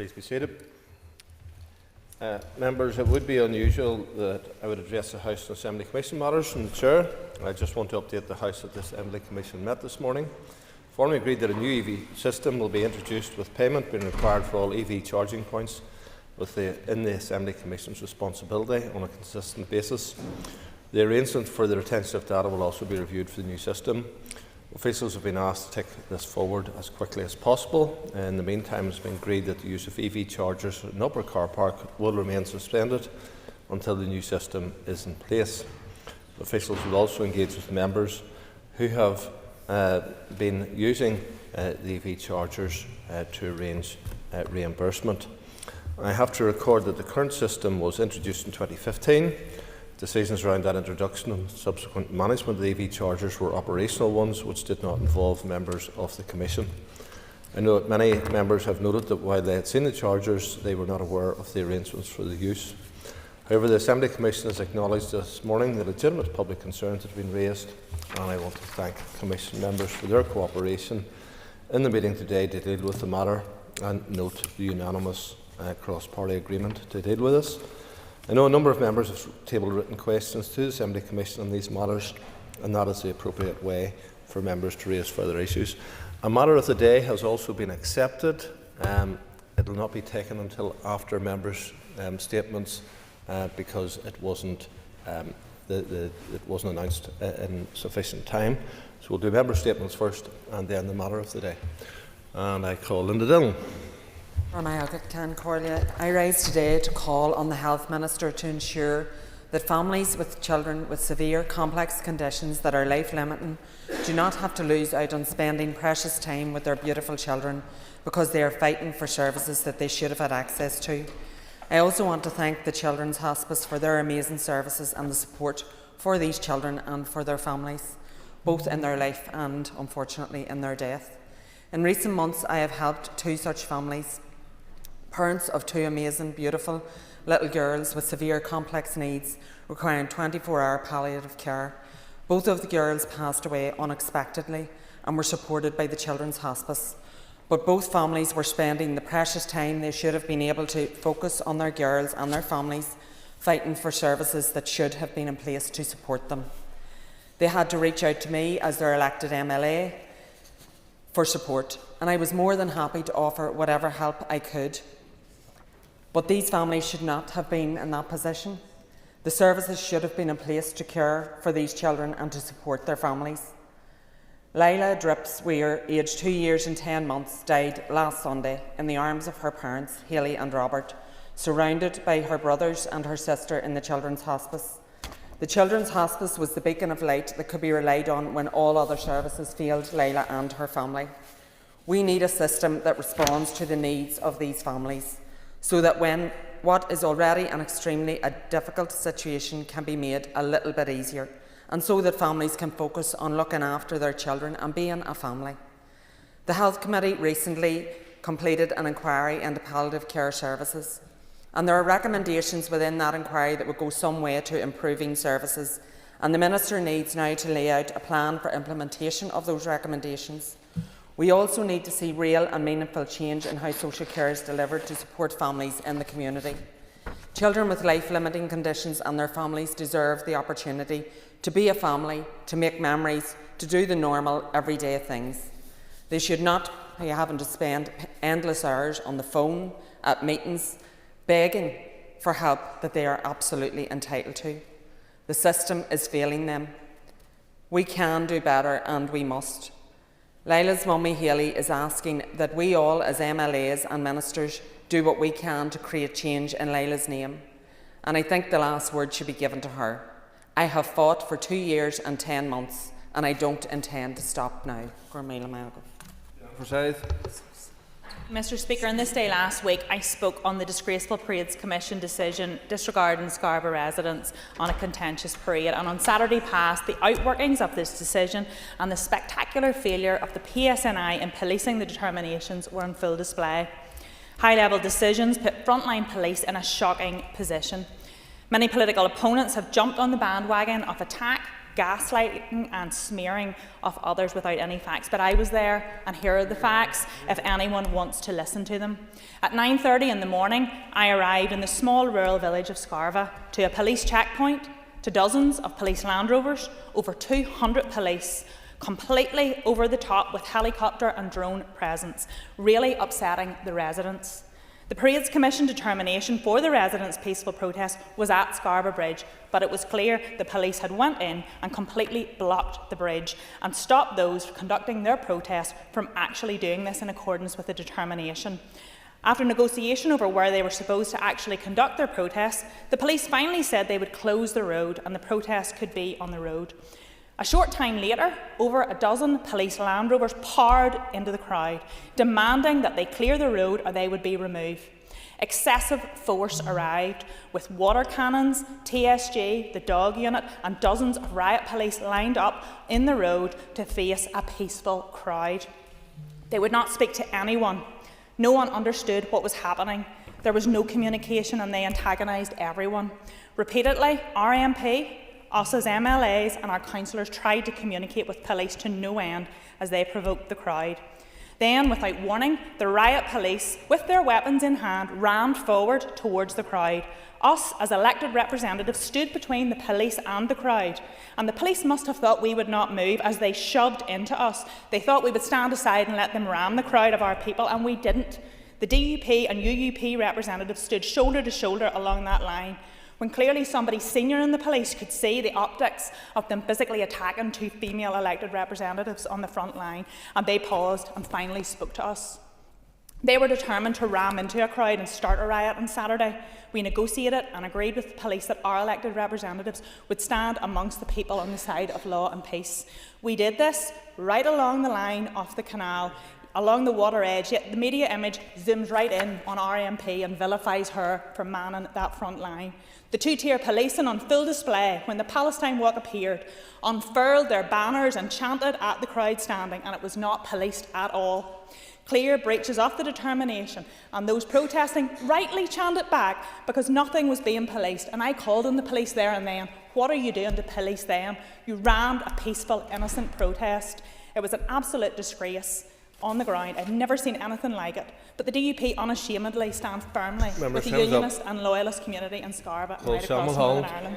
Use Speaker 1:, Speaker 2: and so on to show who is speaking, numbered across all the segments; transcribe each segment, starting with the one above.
Speaker 1: Please be seated. Members, it would be unusual that I would address the House and Assembly Commission matters from the Chair. I just want to update the House that the Assembly Commission met this morning. Formally agreed that a new EV system will be introduced, with payment being required for all EV charging points in the Assembly Commission's responsibility on a consistent basis. The arrangement for the retention of data will also be reviewed for the new system. Officials have been asked to take this forward as quickly as possible. In the meantime, it has been agreed that the use of EV chargers in upper car park will remain suspended until the new system is in place. Officials will also engage with members who have been using the EV chargers to arrange reimbursement. I have to record that the current system was introduced in 2015. Decisions around that introduction and subsequent management of the EV chargers were operational ones which did not involve members of the Commission. I know that many members have noted that while they had seen the chargers, they were not aware of the arrangements for the use. However, the Assembly Commission has acknowledged this morning the legitimate public concerns that have been raised, and I want to thank Commission members for their cooperation in the meeting today to deal with the matter and note the unanimous cross-party agreement to deal with this. I know a number of members have tabled written questions to the Assembly Commission on these matters, and that is the appropriate way for members to raise further issues. A matter of the day has also been accepted. It will not be taken until after members' statements because it wasn't announced in sufficient time. So we'll do member statements first and then the matter of the day. And I call Linda Dillon.
Speaker 2: I rise today to call on the Health Minister to ensure that families with children with severe complex conditions that are life-limiting do not have to lose out on spending precious time with their beautiful children because they are fighting for services that they should have had access to. I also want to thank the Children's Hospice for their amazing services and the support for these children and for their families, both in their life and, unfortunately, in their death. In recent months, I have helped two such families, parents of two amazing, beautiful little girls with severe complex needs requiring 24-hour palliative care. Both of the girls passed away unexpectedly and were supported by the Children's Hospice. But both families were spending the precious time they should have been able to focus on their girls and their families, fighting for services that should have been in place to support them. They had to reach out to me as their elected MLA for support, and I was more than happy to offer whatever help I could. But these families should not have been in that position. The services should have been in place to care for these children and to support their families. Lila Drips Weir, aged 2 years and 10 months, died last Sunday in the arms of her parents, Hayley and Robert, surrounded by her brothers and her sister in the Children's Hospice. The Children's Hospice was the beacon of light that could be relied on when all other services failed Lila and her family. We need a system that responds to the needs of these families, so that when what is already an extremely difficult situation can be made a little bit easier, and so that families can focus on looking after their children and being a family. The Health Committee recently completed an inquiry into palliative care services, and there are recommendations within that inquiry that would go some way to improving services, and the Minister needs now to lay out a plan for implementation of those recommendations. We also need to see real and meaningful change in how social care is delivered to support families in the community. Children with life-limiting conditions and their families deserve the opportunity to be a family, to make memories, to do the normal, everyday things. They should not be having to spend endless hours on the phone, at meetings, begging for help that they are absolutely entitled to. The system is failing them. We can do better, and we must. Lila's mummy Hayley is asking that we all as MLAs and ministers do what we can to create change in Lila's name, and I think the last word should be given to her. I have fought for 2 years and 10 months, and I don't intend to stop now.
Speaker 3: Mr. Speaker, on this day last week I spoke on the disgraceful Parades Commission decision disregarding Scarborough residents on a contentious parade, and on Saturday past the outworkings of this decision and the spectacular failure of the PSNI in policing the determinations were on full display. High-level decisions put frontline police in a shocking position. Many political opponents have jumped on the bandwagon of attack gaslighting and smearing of others without any facts. But I was there, and here are the facts if anyone wants to listen to them. At 9:30 in the morning, I arrived in the small rural village of Scarva to a police checkpoint, to dozens of police Land Rovers, over 200 police, completely over the top with helicopter and drone presence, really upsetting the residents. The Parades Commission determination for the residents' peaceful protest was at Scarborough Bridge, but it was clear the police had went in and completely blocked the bridge and stopped those conducting their protest from actually doing this in accordance with the determination. After negotiation over where they were supposed to actually conduct their protests, the police finally said they would close the road and the protest could be on the road. A short time later, over a dozen police Land Rovers poured into the crowd, demanding that they clear the road or they would be removed. Excessive force arrived with water cannons, TSG, the dog unit and dozens of riot police lined up in the road to face a peaceful crowd. They would not speak to anyone. No one understood what was happening. There was no communication and they antagonised everyone. Repeatedly, our MP, us as MLAs and our councillors tried to communicate with police to no end as they provoked the crowd. Then, without warning, the riot police, with their weapons in hand, ran forward towards the crowd. Us, as elected representatives, stood between the police and the crowd, and the police must have thought we would not move as they shoved into us. They thought we would stand aside and let them ram the crowd of our people, and we didn't. The DUP and UUP representatives stood shoulder to shoulder along that line, when clearly somebody senior in the police could see the optics of them physically attacking two female elected representatives on the front line, and they paused and finally spoke to us. They were determined to ram into a crowd and start a riot on Saturday. We negotiated and agreed with the police that our elected representatives would stand amongst the people on the side of law and peace. We did this right along the line of the canal, along the water edge, yet the media image zooms right in on our MP and vilifies her for manning that front line. The two-tier policing on full display when the Palestine Walk appeared, unfurled their banners and chanted at the crowd standing, and it was not policed at all. Clear breaches of the determination, and those protesting rightly chanted back because nothing was being policed. And I called on the police there and then, what are you doing to police them? You rammed a peaceful, innocent protest. It was an absolute disgrace. On the ground, I've never seen anything like it. But the DUP unashamedly stand firmly with the unionist and loyalist community in Scarborough and right across Northern Ireland.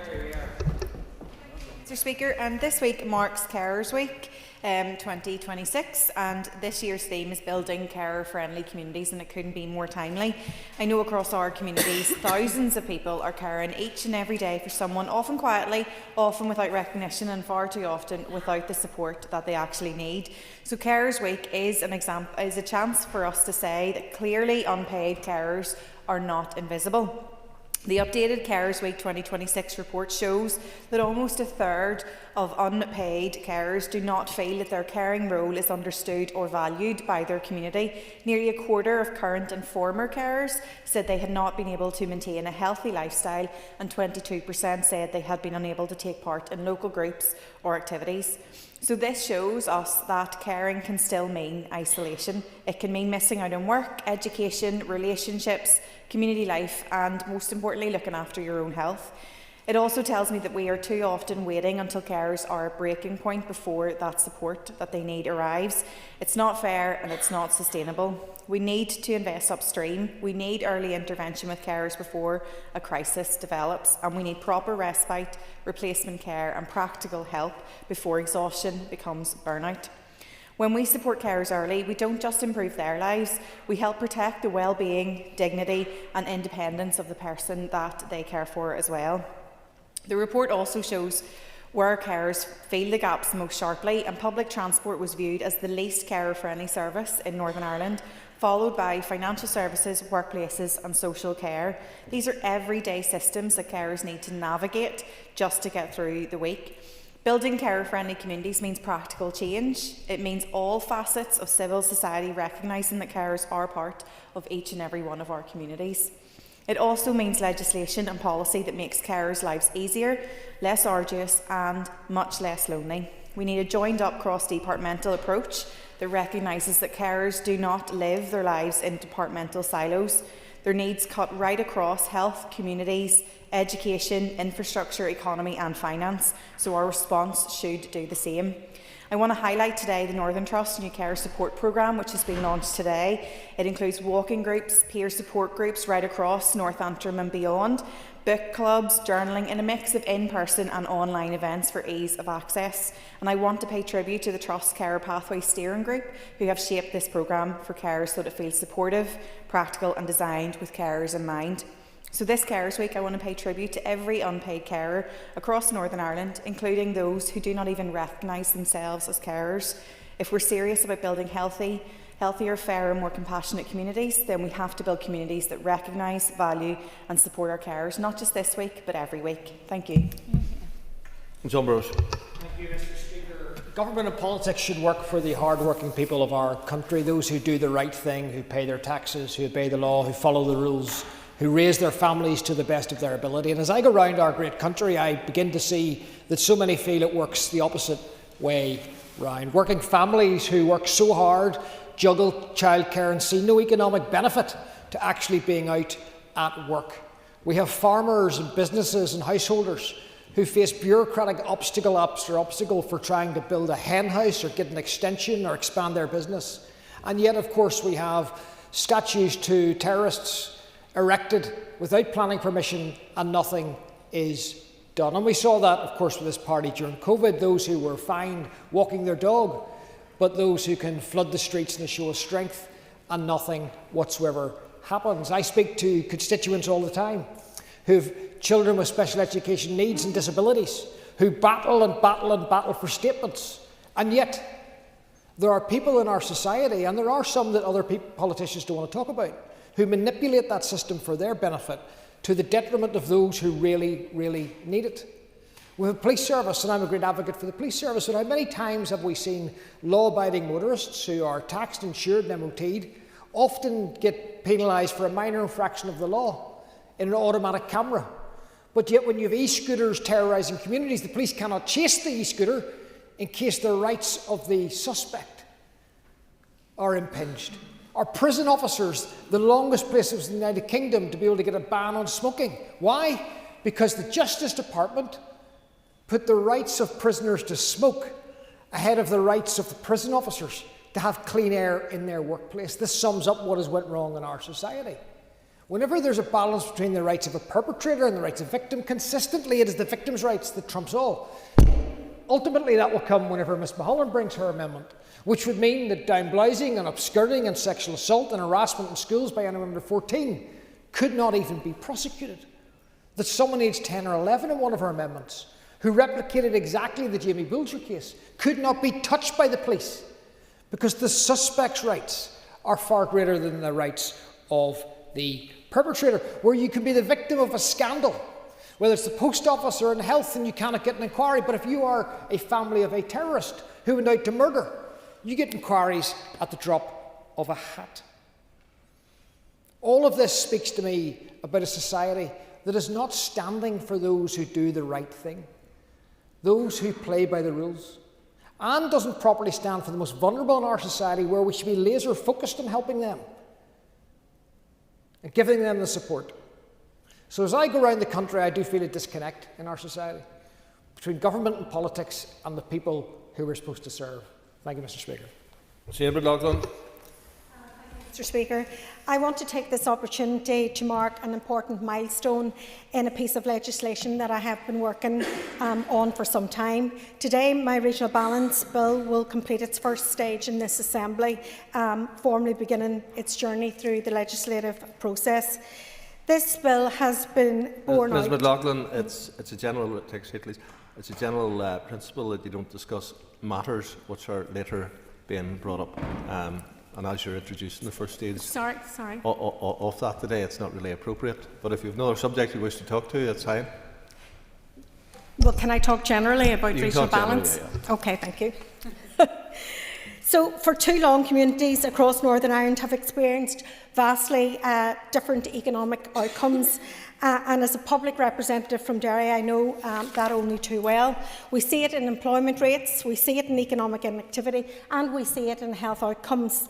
Speaker 4: Mr. Speaker, and this week marks Carers Week 2026, and this year's theme is building carer-friendly communities, and it couldn't be more timely. I know across our communities, thousands of people are caring each and every day for someone, often quietly, often without recognition, and far too often without the support that they actually need. So Carers Week is a chance for us to say that clearly unpaid carers are not invisible. The updated Carers Week 2026 report shows that almost a third of unpaid carers do not feel that their caring role is understood or valued by their community. Nearly a quarter of current and former carers said they had not been able to maintain a healthy lifestyle, and 22% said they had been unable to take part in local groups or activities. So this shows us that caring can still mean isolation. It can mean missing out on work, education, relationships, community life, and most importantly, looking after your own health. It also tells me that we are too often waiting until carers are at breaking point before that support that they need arrives. It's not fair and it's not sustainable. We need to invest upstream. We need early intervention with carers before a crisis develops, and we need proper respite, replacement care and practical help before exhaustion becomes burnout. When we support carers early, we don't just improve their lives, we help protect the well-being, dignity and independence of the person that they care for as well. The report also shows where carers feel the gaps most sharply, and public transport was viewed as the least carer-friendly service in Northern Ireland, followed by financial services, workplaces and social care. These are everyday systems that carers need to navigate just to get through the week. Building carer-friendly communities means practical change. It means all facets of civil society recognising that carers are part of each and every one of our communities. It also means legislation and policy that makes carers' lives easier, less arduous and much less lonely. We need a joined-up cross-departmental approach that recognises that carers do not live their lives in departmental silos. their needs cut right across health, communities, education, infrastructure, economy and finance, so our response should do the same. I want to highlight today the Northern Trust New Care Support Programme, which has been launched today. It includes walking groups, peer support groups right across North Antrim and beyond, book clubs, journaling, and a mix of in-person and online events for ease of access. And I want to pay tribute to the Trust Care Pathway Steering Group, who have shaped this programme for carers so that it feels supportive, practical and designed with carers in mind. So this Carers Week, I want to pay tribute to every unpaid carer across Northern Ireland, including those who do not even recognise themselves as carers. If we're serious about building healthier, fairer, more compassionate communities, then we have to build communities that recognise, value and support our carers, not just this week, but every week. Thank you.
Speaker 1: John Burrows.
Speaker 5: Thank you, Mr. Speaker. Government and politics should work for the hard-working people of our country, those who do the right thing, who pay their taxes, who obey the law, who follow the rules, who raise their families to the best of their ability. And as I go around our great country, I begin to see that so many feel it works the opposite way round. Working families who work so hard, juggle childcare and see no economic benefit to actually being out at work. We have farmers and businesses and householders who face bureaucratic obstacle after obstacle for trying to build a hen house or get an extension or expand their business. And yet, of course, we have statues to terrorists erected without planning permission and nothing is done. And we saw that, of course, with this party during COVID, those who were fined walking their dog, but those who can flood the streets in a show of strength and nothing whatsoever happens. I speak to constituents all the time who have children with special education needs and disabilities, who battle and battle and battle for statements. And yet, there are people in our society, and there are some that other politicians don't want to talk about, who manipulate that system for their benefit to the detriment of those who really, really need it. We have a police service, and I'm a great advocate for the police service, and how many times have we seen law-abiding motorists who are taxed, insured and MOT'd often get penalised for a minor infraction of the law in an automatic camera. But yet when you have e-scooters terrorising communities, the police cannot chase the e-scooter in case the rights of the suspect are impinged. Our prison officers, the longest places in the United Kingdom to be able to get a ban on smoking. Why? Because the Justice Department put the rights of prisoners to smoke ahead of the rights of the prison officers to have clean air in their workplace. This sums up what has went wrong in our society. Whenever there's a balance between the rights of a perpetrator and the rights of a victim, consistently it is the victim's rights that trumps all. Ultimately, that will come whenever Ms Mulholland brings her amendment, which would mean that down-blousing and upskirting and sexual assault and harassment in schools by anyone under 14 could not even be prosecuted. That someone aged 10 or 11 in one of her amendments, who replicated exactly the Jamie Bulger case, could not be touched by the police because the suspect's rights are far greater than the rights of the perpetrator. Where you can be the victim of a scandal, whether it's the post office or in health, and you cannot get an inquiry. But if you are a family of a terrorist who went out to murder, you get inquiries at the drop of a hat. All of this speaks to me about a society that is not standing for those who do the right thing, those who play by the rules, and doesn't properly stand for the most vulnerable in our society, where we should be laser focused on helping them and giving them the support. So as I go around the country, I do feel a disconnect in our society between government and politics and the people who we're supposed to serve. Thank you, Mr. Speaker.
Speaker 1: Senator Loughlin.
Speaker 6: Mr. Speaker, I want to take this opportunity to mark an important milestone in a piece of legislation that I have been working on for some time. Today, my Regional Balance Bill will complete its first stage in this Assembly, formally beginning its journey through the legislative process. This bill has been borne out.
Speaker 1: Ms McLaughlin, it's a general, it's a general principle that you don't discuss matters which are later being brought up. And as you're introducing the first stage of that today, it's not really appropriate. But if you have another subject you wish to talk to, it's fine.
Speaker 6: Well, can I talk generally about regional balance?
Speaker 1: Yeah.
Speaker 6: Okay, thank you. So, for too long, communities across Northern Ireland have experienced vastly different economic outcomes. And as a public representative from Derry, I know that only too well. We see it in employment rates, we see it in economic inactivity, and we see it in health outcomes.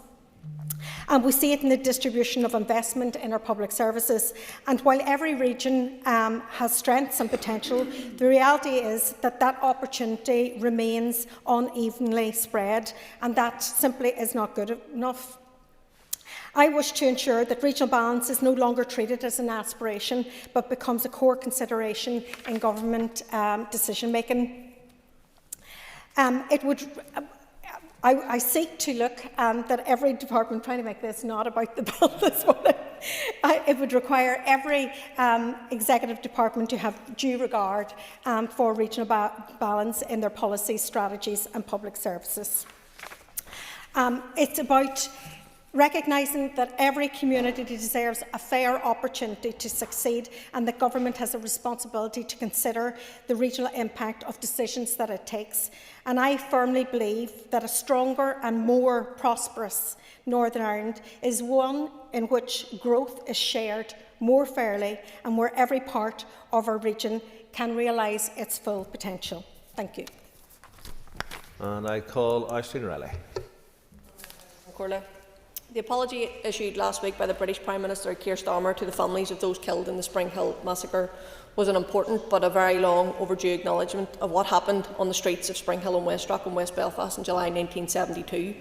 Speaker 6: And we see it in the distribution of investment in our public services. And while every region has strengths and potential, the reality is that that opportunity remains unevenly spread, and that simply is not good enough. I wish to ensure that regional balance is no longer treated as an aspiration, but becomes a core consideration in government decision-making. I seek to look that every department, trying to make this not about the bill this morning, it would require every executive department to have due regard for regional balance in their policies, strategies and public services. It's about recognising that every community deserves a fair opportunity to succeed, and that government has a responsibility to consider the regional impact of decisions that it takes. And I firmly believe that a stronger and more prosperous Northern Ireland is one in which growth is shared more fairly and where every part of our region can realise its full potential. Thank you.
Speaker 1: And I call Aisling Riley.
Speaker 7: The apology issued last week by the British Prime Minister Keir Starmer to the families of those killed in the Spring Hill massacre was an important but a very long overdue acknowledgement of what happened on the streets of Spring Hill and Westrock in West Belfast in July 1972.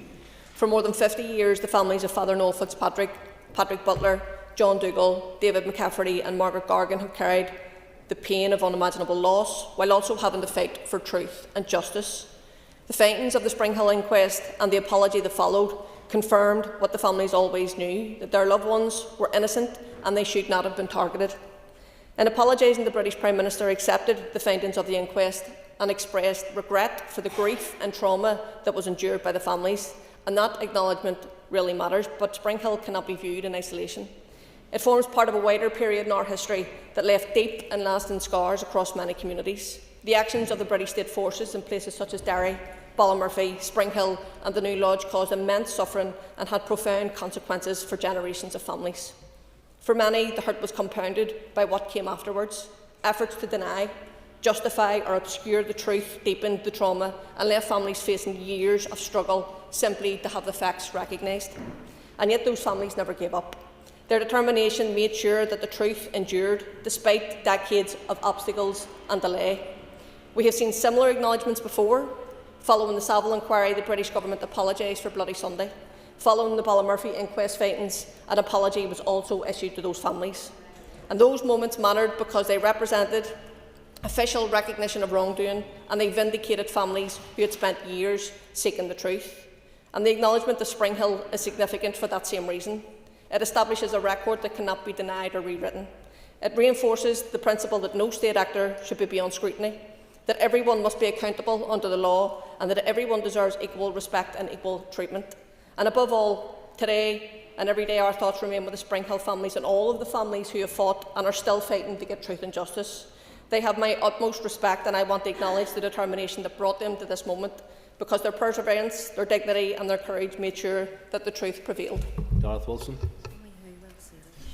Speaker 7: For more than 50 years, the families of Father Noel Fitzpatrick, Patrick Butler, John Dougal, David McCafferty and Margaret Gargan have carried the pain of unimaginable loss, while also having to fight for truth and justice. The findings of the Spring Hill inquest and the apology that followed confirmed what the families always knew, that their loved ones were innocent and they should not have been targeted. In apologising, the British Prime Minister accepted the findings of the inquest and expressed regret for the grief and trauma that was endured by the families, and that acknowledgement really matters, but Spring Hill cannot be viewed in isolation. It forms part of a wider period in our history that left deep and lasting scars across many communities. The actions of the British State Forces in places such as Derry, Ballymurphy, Spring Hill and the New Lodge caused immense suffering and had profound consequences for generations of families. For many, the hurt was compounded by what came afterwards. Efforts to deny, justify or obscure the truth deepened the trauma and left families facing years of struggle simply to have the facts recognised. And yet those families never gave up. Their determination made sure that the truth endured despite decades of obstacles and delay. We have seen similar acknowledgements before. Following the Savile inquiry, the British government apologised for Bloody Sunday. Following the Ballymurphy inquest findings, an apology was also issued to those families. And those moments mattered because they represented official recognition of wrongdoing, and they vindicated families who had spent years seeking the truth. And the acknowledgement of Spring Hill is significant for that same reason. It establishes a record that cannot be denied or rewritten. It reinforces the principle that no state actor should be beyond scrutiny, that everyone must be accountable under the law, and that everyone deserves equal respect and equal treatment. And above all, today and every day our thoughts remain with the Spring Hill families and all of the families who have fought and are still fighting to get truth and justice. They have my utmost respect, and I want to acknowledge the determination that brought them to this moment, because their perseverance, their dignity and their courage made sure that the truth prevailed.
Speaker 1: Gareth Wilson.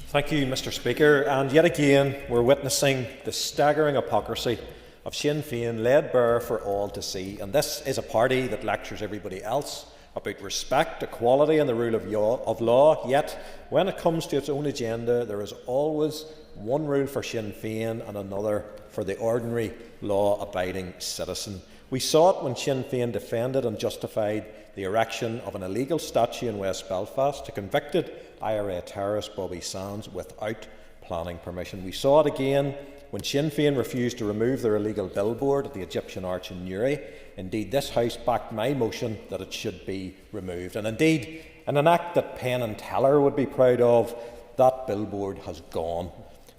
Speaker 8: Thank you, Mr. Speaker. And yet again, we're witnessing the staggering hypocrisy of Sinn Féin laid bare for all to see. And this is a party that lectures everybody else about respect, equality and the rule of law, yet when it comes to its own agenda, there is always one rule for Sinn Féin and another for the ordinary law-abiding citizen. We saw it when Sinn Féin defended and justified the erection of an illegal statue in West Belfast to convicted IRA terrorist Bobby Sands without planning permission. We saw it again when Sinn Féin refused to remove their illegal billboard at the Egyptian Arch in Newry. Indeed, this House backed my motion that it should be removed. And indeed, in an act that Penn and Teller would be proud of, that billboard has gone.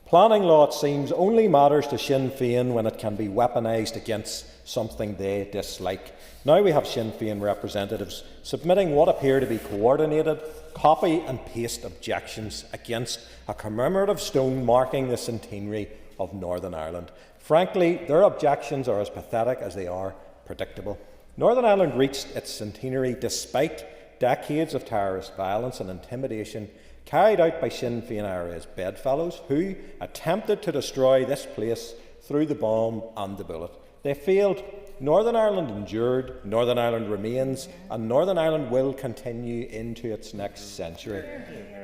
Speaker 8: Planning law, it seems, only matters to Sinn Féin when it can be weaponised against something they dislike. Now we have Sinn Féin representatives submitting what appear to be coordinated copy and paste objections against a commemorative stone marking the centenary of Northern Ireland. Frankly, their objections are as pathetic as they are predictable. Northern Ireland reached its centenary despite decades of terrorist violence and intimidation carried out by Sinn Féin IRA's bedfellows, who attempted to destroy this place through the bomb and the bullet. They failed. Northern Ireland endured, Northern Ireland remains, and Northern Ireland will continue into its next century.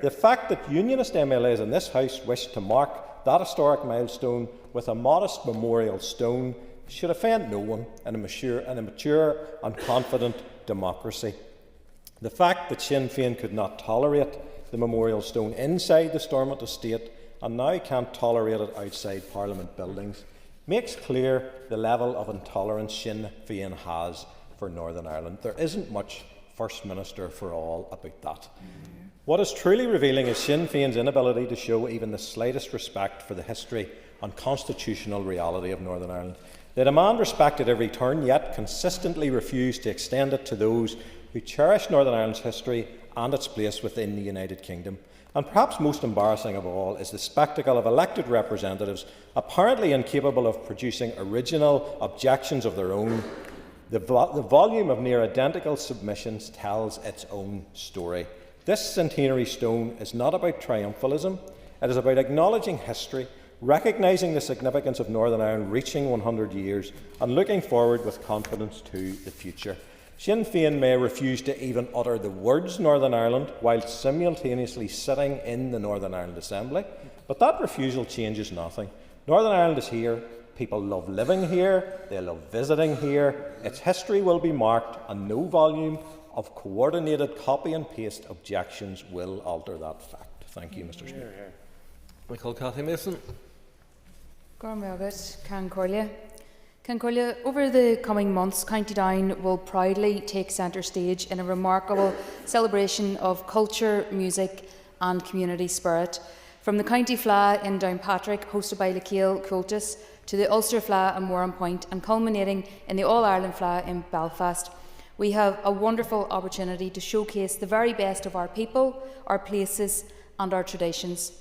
Speaker 8: The fact that Unionist MLAs in this House wish to mark that historic milestone with a modest memorial stone should offend no one in a mature and confident democracy. The fact that Sinn Féin could not tolerate the memorial stone inside the Stormont estate and now can't tolerate it outside Parliament buildings makes clear the level of intolerance Sinn Féin has for Northern Ireland. There isn't much First Minister for all about that. What is truly revealing is Sinn Féin's inability to show even the slightest respect for the history and constitutional reality of Northern Ireland. They demand respect at every turn, yet consistently refuse to extend it to those who cherish Northern Ireland's history and its place within the United Kingdom. And perhaps most embarrassing of all is the spectacle of elected representatives apparently incapable of producing original objections of their own. The volume of near identical submissions tells its own story. This centenary stone is not about triumphalism. It is about acknowledging history, recognising the significance of Northern Ireland reaching 100 years and looking forward with confidence to the future. Sinn Féin may refuse to even utter the words Northern Ireland while simultaneously sitting in the Northern Ireland Assembly, but that refusal changes nothing. Northern Ireland is here, people love living here, they love visiting here, its history will be marked and no volume of coordinated copy and paste objections will alter that fact. Thank you, Mr. Speaker.
Speaker 1: Michael Cathy Mason.
Speaker 9: Cancorlia, over the coming months, County Down will proudly take centre stage in a remarkable celebration of culture, music and community spirit. From the County Fleadh in Downpatrick, hosted by Lakeal Cultus, to the Ulster Fleadh and Warrenpoint, and culminating in the All-Ireland Fleadh in Belfast, we have a wonderful opportunity to showcase the very best of our people, our places and our traditions.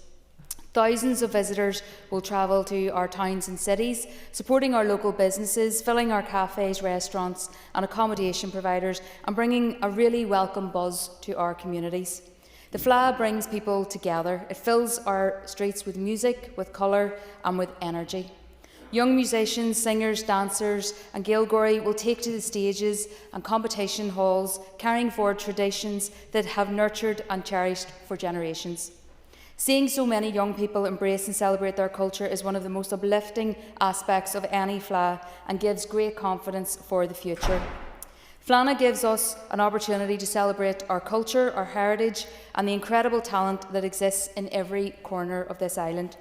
Speaker 9: Thousands of visitors will travel to our towns and cities, supporting our local businesses, filling our cafes, restaurants and accommodation providers, and bringing a really welcome buzz to our communities. The Fleadh brings people together. It fills our streets with music, with colour and with energy. Young musicians, singers, dancers and Gaelgory will take to the stages and competition halls, carrying forward traditions that have nurtured and cherished for generations. Seeing so many young people embrace and celebrate their culture is one of the most uplifting aspects of any Fleadh and gives great confidence for the future. Fleadh gives us an opportunity to celebrate our culture, our heritage and the incredible talent that exists in every corner of this island.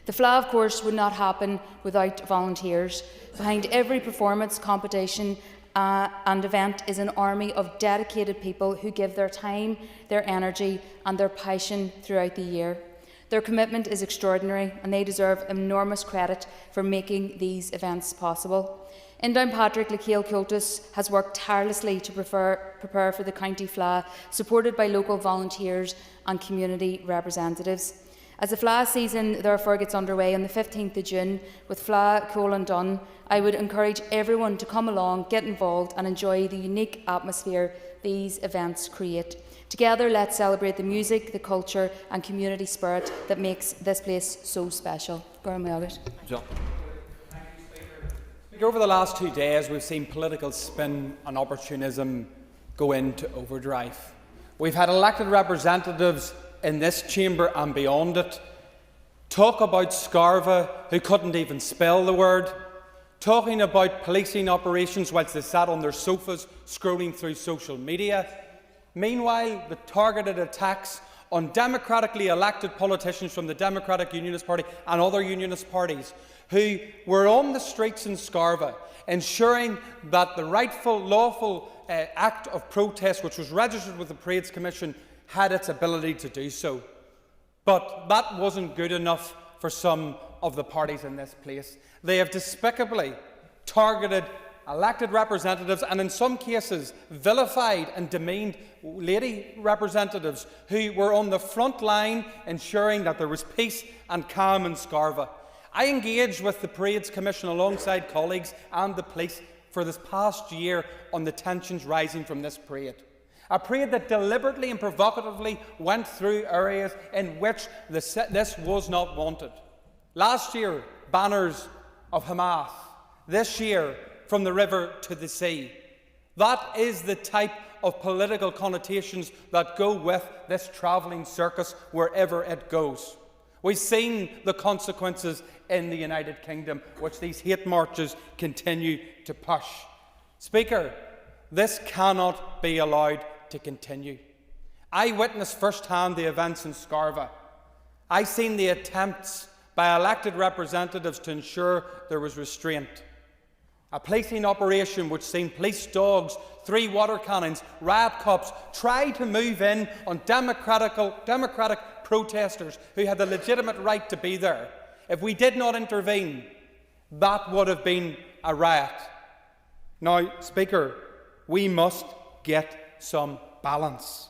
Speaker 9: The Fleadh, of course, would not happen without volunteers. Behind every performance, competition and event is an army of dedicated people who give their time, their energy and their passion throughout the year. Their commitment is extraordinary and they deserve enormous credit for making these events possible. In Downpatrick, Lakeal Cultus has worked tirelessly to prepare for the County Fleadh, supported by local volunteers and community representatives. As the Fleadh season therefore gets underway on the 15th of June with Fleadh, Cole and Dun, I would encourage everyone to come along, get involved and enjoy the unique atmosphere these events create. Together, let's celebrate the music, the culture and community spirit that makes this place so special.
Speaker 1: John.
Speaker 10: Over the last 2 days, we've seen political spin and opportunism go into overdrive. We've had elected representatives in this chamber and beyond it talk about Scarva, who couldn't even spell the word, talking about policing operations whilst they sat on their sofas scrolling through social media. Meanwhile, the targeted attacks on democratically elected politicians from the Democratic Unionist Party and other Unionist parties who were on the streets in Scarva ensuring that the rightful, lawful act of protest, which was registered with the Parades Commission, had its ability to do so. But that wasn't good enough for some of the parties in this place. They have despicably targeted elected representatives and in some cases vilified and demeaned lady representatives who were on the front line ensuring that there was peace and calm in Scarva. I engaged with the Parades Commission alongside colleagues and the police for this past year on the tensions rising from this parade. A parade that deliberately and provocatively went through areas in which this was not wanted. Last year, banners of Hamath this year from the river to the sea. That is the type of political connotations that go with this travelling circus wherever it goes. We've seen the consequences in the United Kingdom, which these hate marches continue to push. Speaker, this cannot be allowed to continue. I witnessed firsthand the events in Scarva. I seen the attempts by elected representatives to ensure there was restraint. A policing operation which seen police dogs, 3 water cannons, riot cops try to move in on democratic protesters who had the legitimate right to be there. If we did not intervene, that would have been a riot. Now, Speaker, we must get some balance.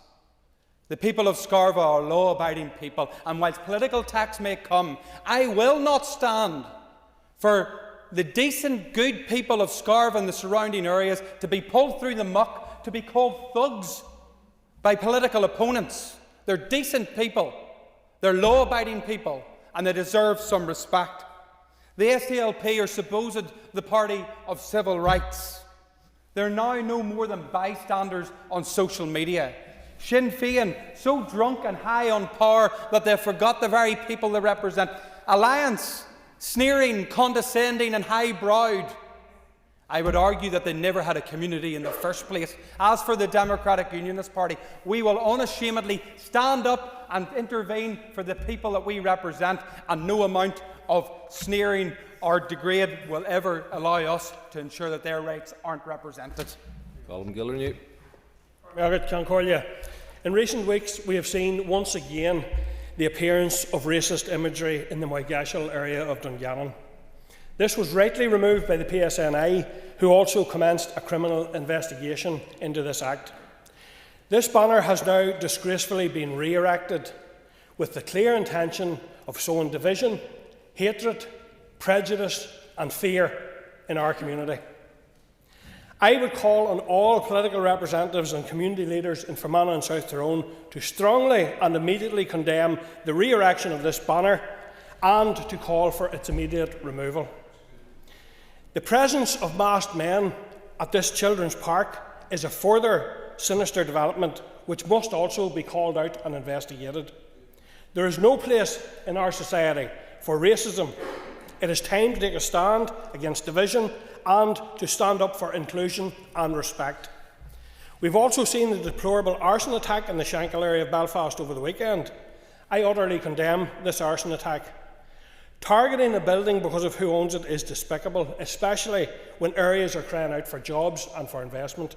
Speaker 10: The people of Scarva are law-abiding people, and whilst political attacks may come, I will not stand for the decent, good people of Scarva and the surrounding areas to be pulled through the muck, to be called thugs by political opponents. They're decent people, they're law-abiding people, and they deserve some respect. The SDLP are supposed the party of civil rights. They're now no more than bystanders on social media. Sinn Féin, so drunk and high on power that they forgot the very people they represent. Alliance, sneering, condescending and high-browed. I would argue that they never had a community in the first place. As for the Democratic Unionist Party, we will unashamedly stand up and intervene for the people that we represent, and no amount of sneering or degrade will ever allow us to ensure that their rights aren't represented.
Speaker 1: Colin Gildernew.
Speaker 11: Margaret Concordia. In recent weeks, we have seen once again the appearance of racist imagery in the Moygashel area of Dungannon. This was rightly removed by the PSNI, who also commenced a criminal investigation into this act. This banner has now disgracefully been re-erected with the clear intention of sowing division, hatred, prejudice and fear in our community. I would call on all political representatives and community leaders in Fermanagh and South Tyrone to strongly and immediately condemn the re-erection of this banner and to call for its immediate removal. The presence of masked men at this children's park is a further sinister development which must also be called out and investigated. There is no place in our society for racism. It is time to take a stand against division and to stand up for inclusion and respect. We've also seen the deplorable arson attack in the Shankill area of Belfast over the weekend. I utterly condemn this arson attack. Targeting a building because of who owns it is despicable, especially when areas are crying out for jobs and for investment.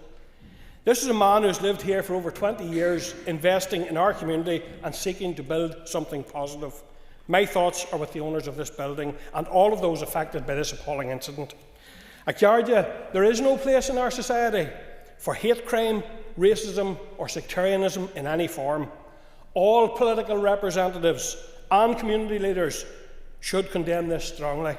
Speaker 11: This is a man who has lived here for over 20 years, investing in our community and seeking to build something positive. My thoughts are with the owners of this building and all of those affected by this appalling incident. I charge you, there is no place in our society for hate crime, racism or sectarianism in any form. All political representatives and community leaders should condemn this strongly.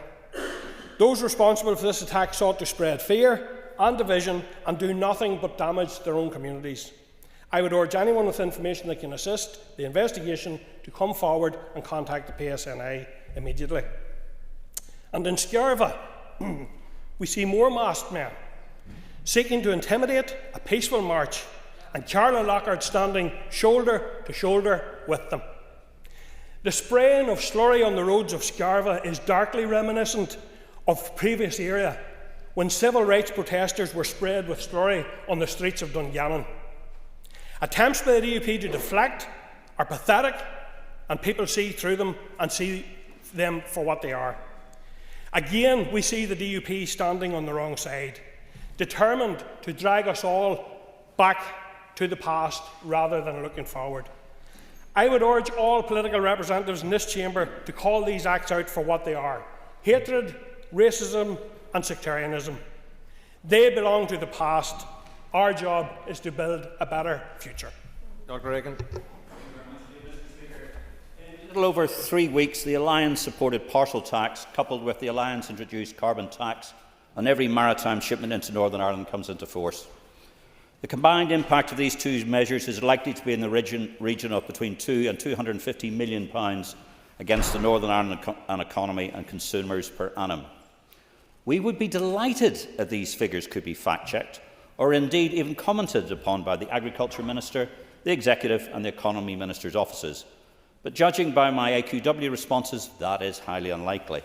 Speaker 11: Those responsible for this attack sought to spread fear and division and do nothing but damage their own communities. I would urge anyone with information that can assist the investigation to come forward and contact the PSNI immediately. And in Scarva, we see more masked men seeking to intimidate a peaceful march, and Carla Lockhart standing shoulder to shoulder with them. The spraying of slurry on the roads of Scarva is darkly reminiscent of previous era when civil rights protesters were sprayed with slurry on the streets of Dungannon. Attempts by the DUP to deflect are pathetic, and people see through them and see them for what they are. Again, we see the DUP standing on the wrong side, determined to drag us all back to the past rather than looking forward. I would urge all political representatives in this chamber to call these acts out for what they are: hatred, racism and sectarianism. They belong to the past. Our job is to build a better future.
Speaker 1: Dr. Reagan.
Speaker 12: In a little over 3 weeks, the Alliance supported partial tax, coupled with the Alliance introduced carbon tax on every maritime shipment into Northern Ireland comes into force. The combined impact of these two measures is likely to be in the region of between £2 and £250 million against the Northern Ireland economy and consumers per annum. We would be delighted if these figures could be fact-checked, or indeed even commented upon by the Agriculture Minister, the Executive and the Economy Minister's offices. But judging by my AQW responses, that is highly unlikely.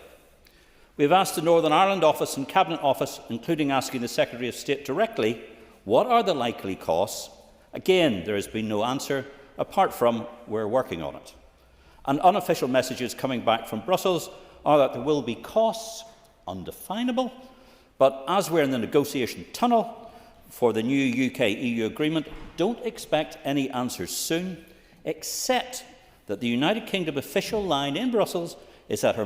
Speaker 12: We have asked the Northern Ireland Office and Cabinet Office, including asking the Secretary of State directly, what are the likely costs? Again, there has been no answer, apart from we're working on it. And unofficial messages coming back from Brussels are that there will be costs, undefinable, but as we're in the negotiation tunnel for the new UK-EU agreement, don't expect any answers soon, except that the United Kingdom official line in Brussels is that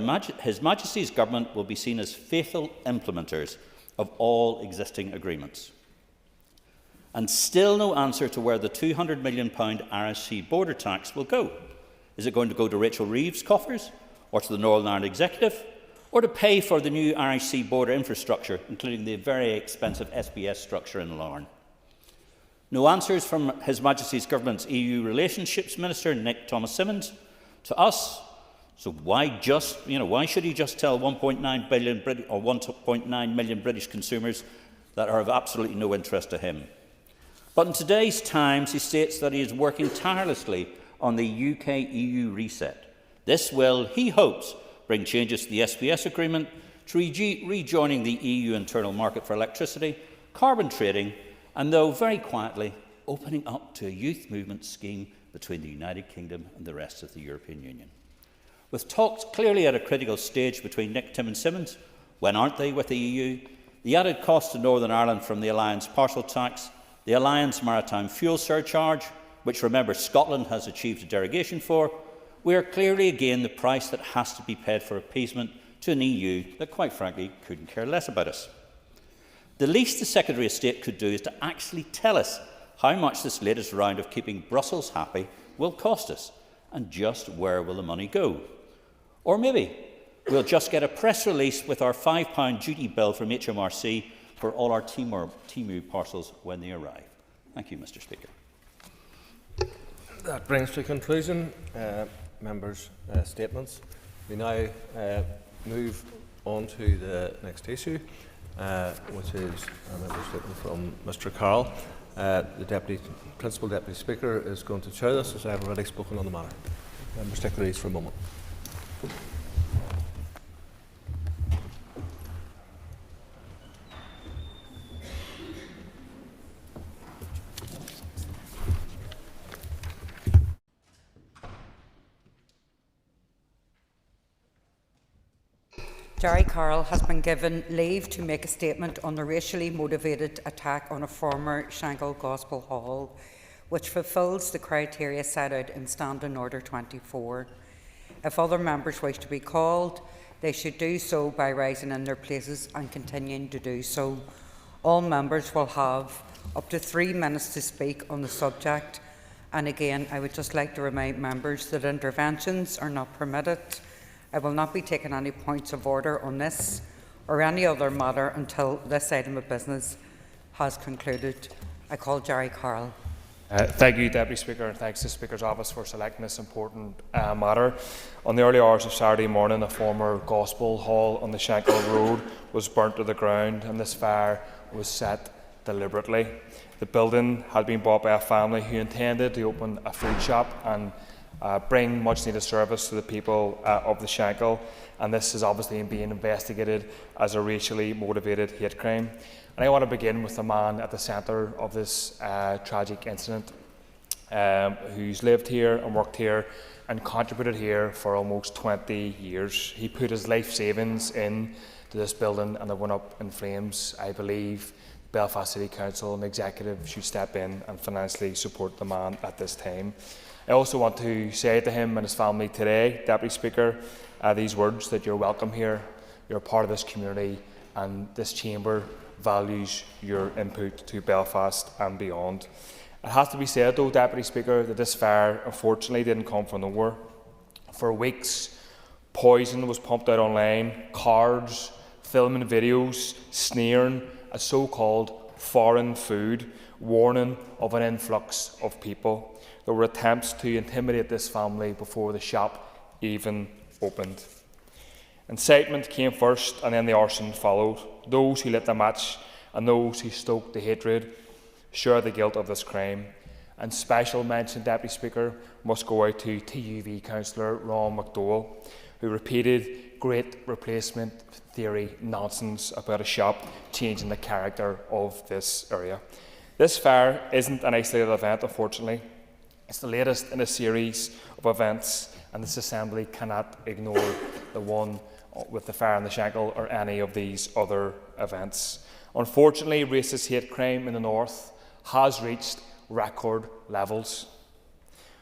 Speaker 12: His Majesty's Government will be seen as faithful implementers of all existing agreements. And still no answer to where the £200 million Irish Sea border tax will go. Is it going to go to Rachel Reeves' coffers, or to the Northern Ireland Executive, or to pay for the new Irish Sea border infrastructure, including the very expensive SBS structure in Larne? No answers from His Majesty's Government's EU Relationships Minister, Nick Thomas-Symonds, to us. So why should he just tell 1.9 billion or 1.9 million British consumers that are of absolutely no interest to him? But in today's Times, he states that he is working tirelessly on the UK-EU reset. This will, he hopes, bring changes to the SPS agreement, to rejoining the EU internal market for electricity, carbon trading, and, though very quietly, opening up to a youth movement scheme between the United Kingdom and the rest of the European Union. With talks clearly at a critical stage between Nick Thomas-Symonds, when aren't they with the EU, the added cost to Northern Ireland from the Alliance partial tax, the Alliance maritime fuel surcharge, which, remember, Scotland has achieved a derogation for, we are clearly again the price that has to be paid for appeasement to an EU that, quite frankly, couldn't care less about us. The least the Secretary of State could do is to actually tell us how much this latest round of keeping Brussels happy will cost us, and just where will the money go. Or maybe we'll just get a press release with our £5 duty bill from HMRC for all our Timu parcels when they arrive. Thank you, Mr. Speaker.
Speaker 1: That brings to conclusion members' statements. We now move on to the next issue, which is a member statement from Mr. Carroll. The Principal Deputy Speaker is going to chair this, as I have already spoken on the matter. Members, take their ease for a moment.
Speaker 13: Jerry Carroll has been given leave to make a statement on the racially motivated attack on a former Shankill Gospel Hall, which fulfils the criteria set out in Standing Order 24. If other members wish to be called, they should do so by rising in their places and continuing to do so. All members will have up to 3 minutes to speak on the subject. And again, I would just like to remind members that interventions are not permitted. I will not be taking any points of order on this or any other matter until this item of business has concluded. I call Jerry Carroll.
Speaker 14: Thank you, Deputy Speaker, and thanks to the Speaker's Office for selecting this important matter. On the early hours of Saturday morning, a former gospel hall on the Shankill Road was burnt to the ground, and this fire was set deliberately. The building had been bought by a family who intended to open a food shop and bring much-needed service to the people of the Shankill, and this is obviously being investigated as a racially motivated hate crime. And I want to begin with the man at the centre of this tragic incident, who's lived here and worked here and contributed here for almost 20 years. He put his life savings into this building and it went up in flames. I believe Belfast City Council and the Executive should step in and financially support the man at this time. I also want to say to him and his family today, Deputy Speaker, these words, that you're welcome here, you're part of this community, and this chamber values your input to Belfast and beyond. It has to be said, though, Deputy Speaker, that this fire unfortunately didn't come from nowhere. For weeks, poison was pumped out online, cards, filming videos, sneering at so-called foreign food, warning of an influx of people. There were attempts to intimidate this family before the shop even opened. Incitement came first and then the arson followed. Those who lit the match and those who stoked the hatred share the guilt of this crime. And special mention, Deputy Speaker, must go out to TUV Councillor Ron McDowell, who repeated great replacement theory nonsense about a shop changing the character of this area. This fire isn't an isolated event, unfortunately. It's the latest in a series of events, and this Assembly cannot ignore the one with the fire in the Shankill or any of these other events. Unfortunately, racist hate crime in the north has reached record levels.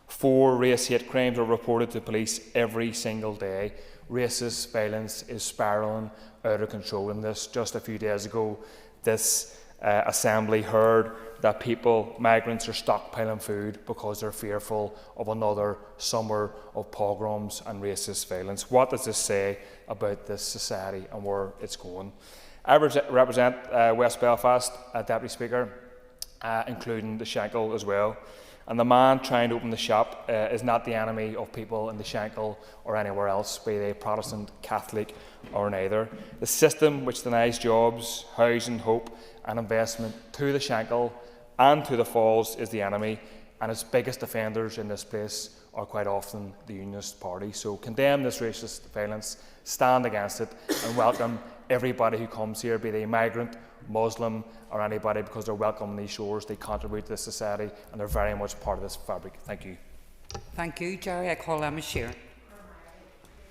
Speaker 14: 4 race hate crimes are reported to police every single day. Racist violence is spiralling out of control in this. Just a few days ago, this Assembly heard that migrants are stockpiling food because they're fearful of another summer of pogroms and racist violence. What does this say about this society and where it's going? I represent West Belfast, Deputy Speaker, including the Shankill as well. And the man trying to open the shop is not the enemy of people in the Shankill or anywhere else, be they Protestant, Catholic or neither. The system which denies jobs, housing, hope and investment to the Shankill and to the Falls is the enemy, and its biggest offenders in this place are quite often the Unionist Party. So condemn this racist violence, stand against it and welcome everybody who comes here, be they migrant, Muslim or anybody, because they're welcome on these shores. They contribute to this society and they're very much part of this fabric. Thank you.
Speaker 13: Thank you, Jerry. I call Emma Shear.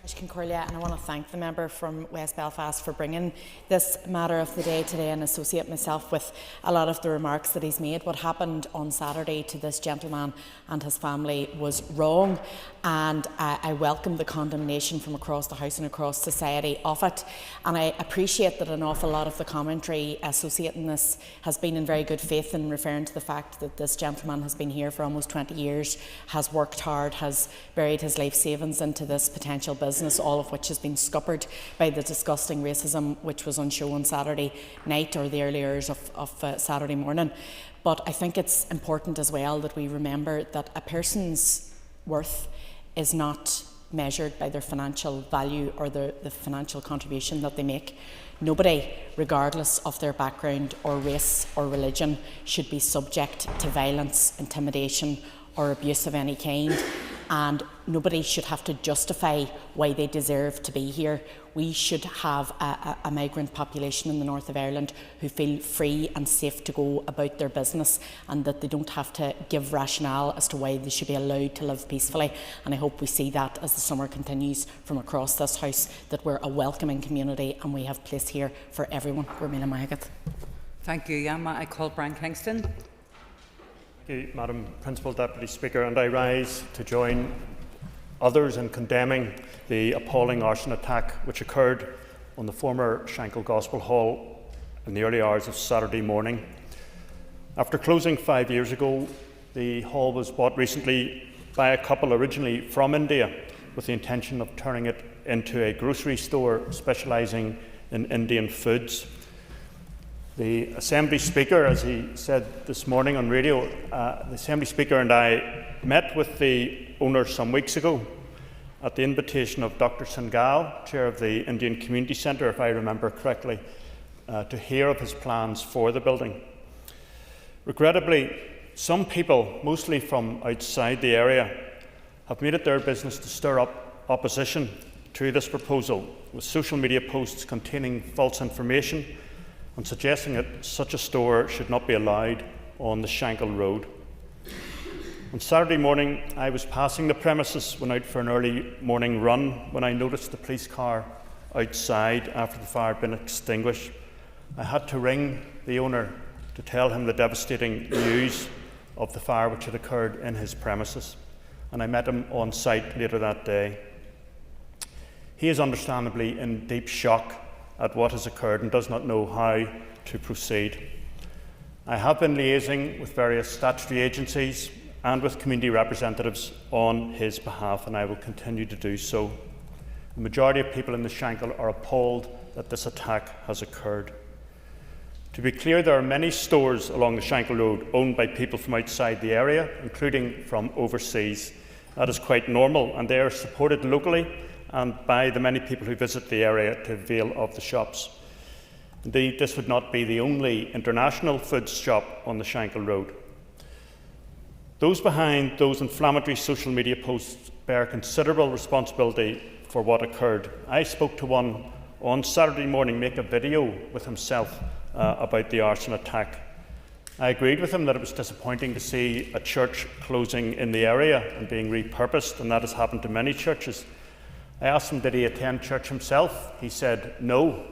Speaker 15: And I want to thank the member from West Belfast for bringing this matter of the day today and associate myself with a lot of the remarks that he's made. What happened on Saturday to this gentleman and his family was wrong, and I welcome the condemnation from across the House and across society of it. And I appreciate that an awful lot of the commentary associating this has been in very good faith in referring to the fact that this gentleman has been here for almost 20 years, has worked hard, has buried his life savings into this potential business, all of which has been scuppered by the disgusting racism which was on show on Saturday night or the early hours of Saturday morning. But I think it's important as well that we remember that a person's worth is not measured by their financial value or the financial contribution that they make. Nobody, regardless of their background or race or religion, should be subject to violence, intimidation or abuse of any kind. And nobody should have to justify why they deserve to be here. We should have a migrant population in the north of Ireland who feel free and safe to go about their business, and that they don't have to give rationale as to why they should be allowed to live peacefully. And I hope we see that as the summer continues from across this House, that we're a welcoming community and we have place here for everyone.
Speaker 13: Thank you, Emma. I call Brian Kingston.
Speaker 16: Thank you, Madam Principal Deputy Speaker, and I rise to join others in condemning the appalling arson attack which occurred on the former Shankill Gospel Hall in the early hours of Saturday morning. After closing 5 years ago, the hall was bought recently by a couple originally from India with the intention of turning it into a grocery store specialising in Indian foods. The Assembly Speaker, as he said this morning on radio, the Assembly Speaker and I met with the owner some weeks ago at the invitation of Dr. Sangal, Chair of the Indian Community Centre, if I remember correctly, to hear of his plans for the building. Regrettably, some people, mostly from outside the area, have made it their business to stir up opposition to this proposal with social media posts containing false information and suggesting that such a store should not be allowed on the Shankill Road. On Saturday morning, I was passing the premises, went out for an early morning run, when I noticed the police car outside after the fire had been extinguished. I had to ring the owner to tell him the devastating news of the fire which had occurred in his premises, and I met him on site later that day. He is understandably in deep shock at what has occurred and does not know how to proceed. I have been liaising with various statutory agencies and with community representatives on his behalf, and I will continue to do so. The majority of people in the Shankill are appalled that this attack has occurred. To be clear, there are many stores along the Shankill Road owned by people from outside the area, including from overseas. That is quite normal, and they are supported locally and by the many people who visit the area to avail of the shops. Indeed, this would not be the only international food shop on the Shankill Road. Those behind those inflammatory social media posts bear considerable responsibility for what occurred. I spoke to one on Saturday morning make a video with himself about the arson attack. I agreed with him that it was disappointing to see a church closing in the area and being repurposed, and that has happened to many churches. I asked him, did he attend church himself? He said no,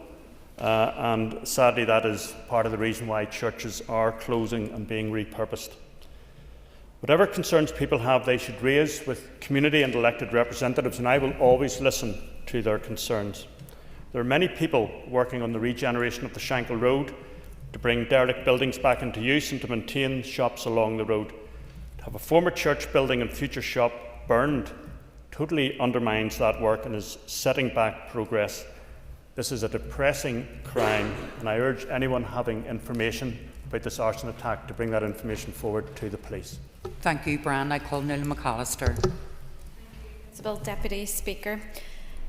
Speaker 16: and sadly that is part of the reason why churches are closing and being repurposed. Whatever concerns people have, they should raise with community and elected representatives, and I will always listen to their concerns. There are many people working on the regeneration of the Shankill Road to bring derelict buildings back into use and to maintain shops along the road. To have a former church building and future shop burned totally undermines that work and is setting back progress. This is a depressing crime, and I urge anyone having information about this arson attack to bring that information forward to the police.
Speaker 13: Thank you, Brian. I call Neil McAllister.
Speaker 17: Deputy Speaker.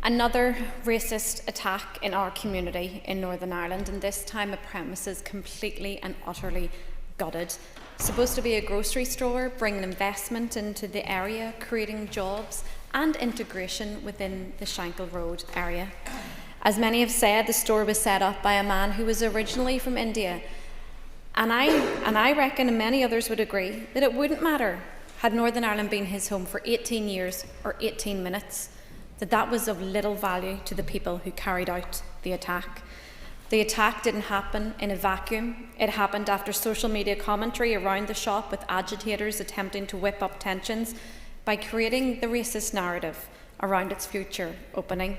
Speaker 17: Another racist attack in our community in Northern Ireland, and this time a premises completely and utterly gutted. Supposed to be a grocery store, bringing investment into the area, creating jobs and integration within the Shankill Road area. As many have said, the store was set up by a man who was originally from India. And I reckon, and many others would agree, that it wouldn't matter had Northern Ireland been his home for 18 years or 18 minutes, that was of little value to the people who carried out the attack. The attack didn't happen in a vacuum. It happened after social media commentary around the shop, with agitators attempting to whip up tensions by creating the racist narrative around its future opening.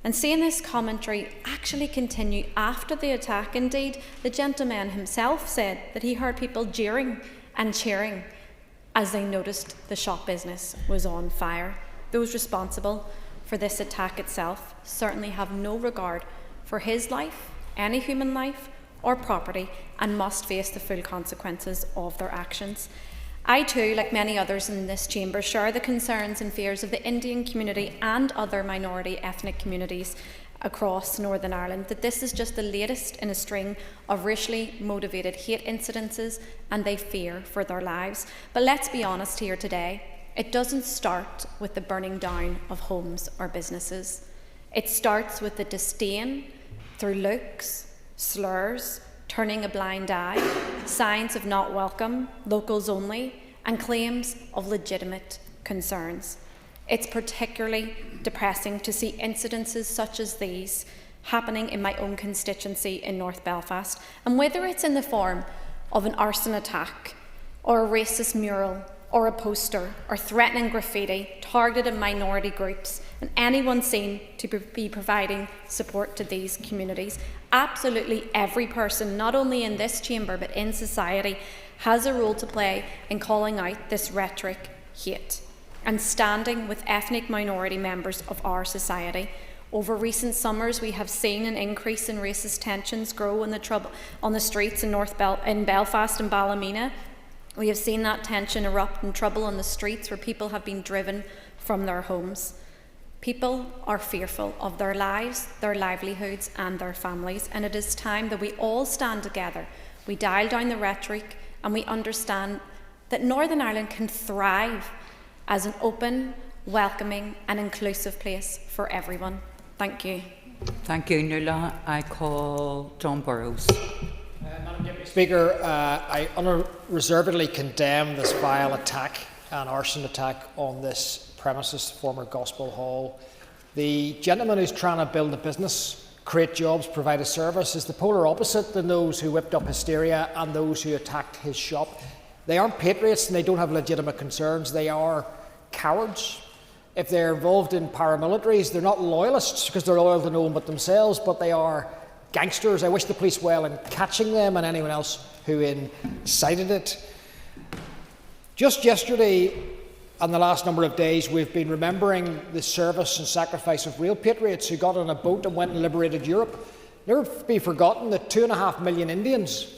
Speaker 17: And seeing this commentary actually continue after the attack, indeed, the gentleman himself said that he heard people jeering and cheering as they noticed the shop business was on fire. Those responsible for this attack itself certainly have no regard for his life, any human life or property, and must face the full consequences of their actions. I too, like many others in this chamber, share the concerns and fears of the Indian community and other minority ethnic communities across Northern Ireland that this is just the latest in a string of racially motivated hate incidences, and they fear for their lives. But let's be honest here today, it doesn't start with the burning down of homes or businesses. It starts with the disdain through looks, slurs, turning a blind eye, signs of not welcome, locals only, and claims of legitimate concerns. It's particularly depressing to see incidences such as these happening in my own constituency in North Belfast, and whether it's in the form of an arson attack or a racist mural or a poster or threatening graffiti targeted at minority groups and anyone seen to be providing support to these communities. Absolutely every person, not only in this chamber but in society, has a role to play in calling out this rhetoric, hate, and standing with ethnic minority members of our society. Over recent summers, we have seen an increase in racist tensions grow on the streets in Belfast and Ballymena. We have seen that tension erupt and trouble on the streets where people have been driven from their homes. People are fearful of their lives, their livelihoods and their families, and it is time that we all stand together. We dial down the rhetoric and we understand that Northern Ireland can thrive as an open, welcoming and inclusive place for everyone. Thank you.
Speaker 13: Thank you, Nuala. I call John Burrows.
Speaker 5: Madam Deputy Speaker, I unreservedly condemn this vile attack, an arson attack on this premises, former Gospel Hall. The gentleman who's trying to build a business, create jobs, provide a service is the polar opposite than those who whipped up hysteria and those who attacked his shop. They aren't patriots and they don't have legitimate concerns. They are cowards. If they're involved in paramilitaries, they're not loyalists because they're loyal to no one but themselves, but they are gangsters. I wish the police well in catching them and anyone else who incited it. Just yesterday and the last number of days, we've been remembering the service and sacrifice of real patriots who got on a boat and went and liberated Europe. Never be forgotten that 2.5 million Indians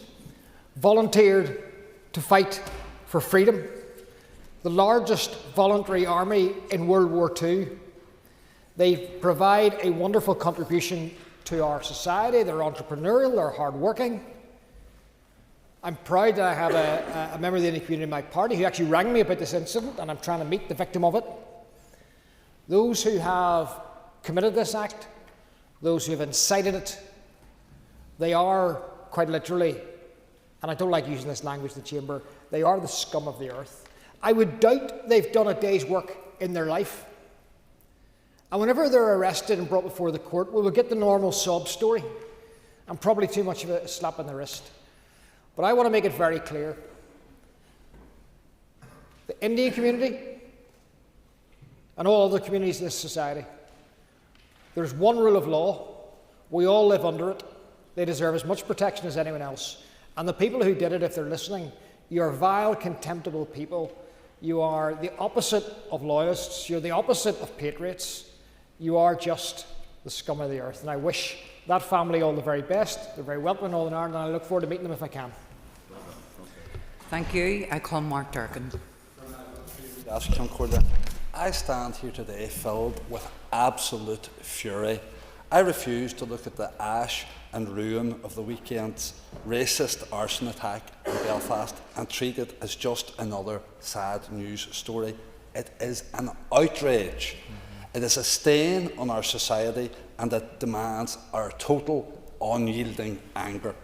Speaker 5: volunteered to fight for freedom, the largest voluntary army in World War II. They provide a wonderful contribution to our society. They're entrepreneurial, they're hard-working. I'm proud that I have a member of the Indian community in my party who actually rang me about this incident, and I'm trying to meet the victim of it. Those who have committed this act, those who have incited it, they are quite literally, and I don't like using this language in the chamber, they are the scum of the earth. I would doubt they've done a day's work in their life. And whenever they're arrested and brought before the court, we will get the normal sob story, and probably too much of a slap on the wrist. But I want to make it very clear. The Indian community and all other communities in this society, there's one rule of law. We all live under it. They deserve as much protection as anyone else. And the people who did it, if they're listening, you're vile, contemptible people. You are the opposite of loyalists. You're the opposite of patriots. You are just the scum of the earth. And I wish that family all the very best. They're very welcome in Northern Ireland, and I look forward to meeting them if I can.
Speaker 13: Thank you. I call Mark Durkin.
Speaker 18: I stand here today filled with absolute fury. I refuse to look at the ash and ruin of the weekend's racist arson attack in Belfast and treat it as just another sad news story. It is an outrage. It is a stain on our society, and it demands our total, unyielding anger.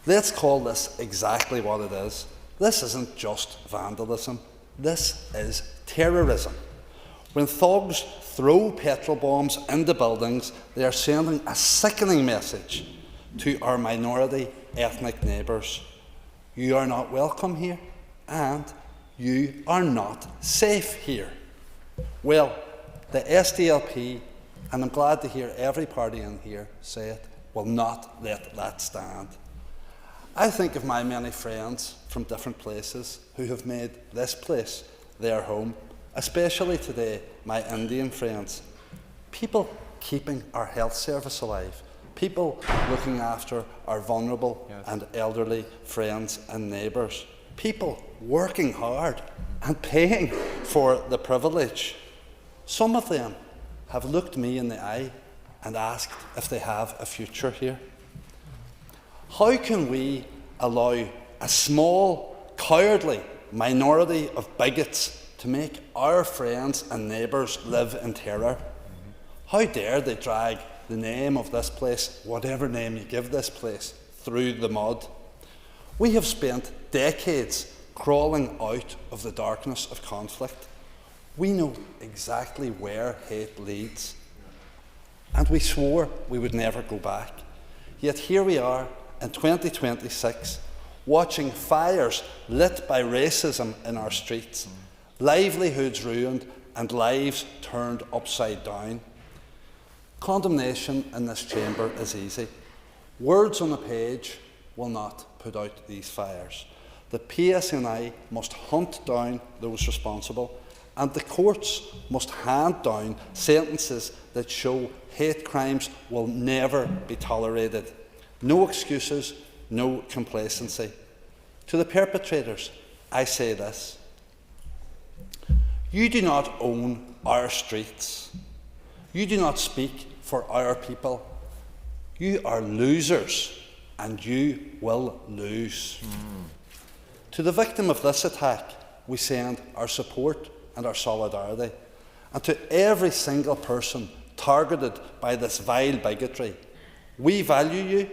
Speaker 18: Let's call this exactly what it is. This isn't just vandalism. This is terrorism. When thugs throw petrol bombs into buildings, they are sending a sickening message to our minority ethnic neighbours. You are not welcome here, and you are not safe here. Well, the SDLP, and I'm glad to hear every party in here say it, will not let that stand. I think of my many friends from different places who have made this place their home, especially today, my Indian friends. People keeping our health service alive, people looking after our vulnerable and elderly friends and neighbours, people working hard and paying for the privilege. Some of them have looked me in the eye and asked if they have a future here. How can we allow a small, cowardly minority of bigots to make our friends and neighbours live in terror? How dare they drag the name of this place, whatever name you give this place, through the mud? We have spent decades crawling out of the darkness of conflict. We know exactly where hate leads, and we swore we would never go back. Yet here we are in 2026, watching fires lit by racism in our streets, livelihoods ruined and lives turned upside down. Condemnation in this chamber is easy. Words on a page will not put out these fires. The PSNI must hunt down those responsible, and the courts must hand down sentences that show hate crimes will never be tolerated. No excuses, no complacency. To the perpetrators, I say this: you do not own our streets. You do not speak for our people. You are losers, and you will lose. To the victim of this attack, we send our support and our solidarity. And to every single person targeted by this vile bigotry, we value you,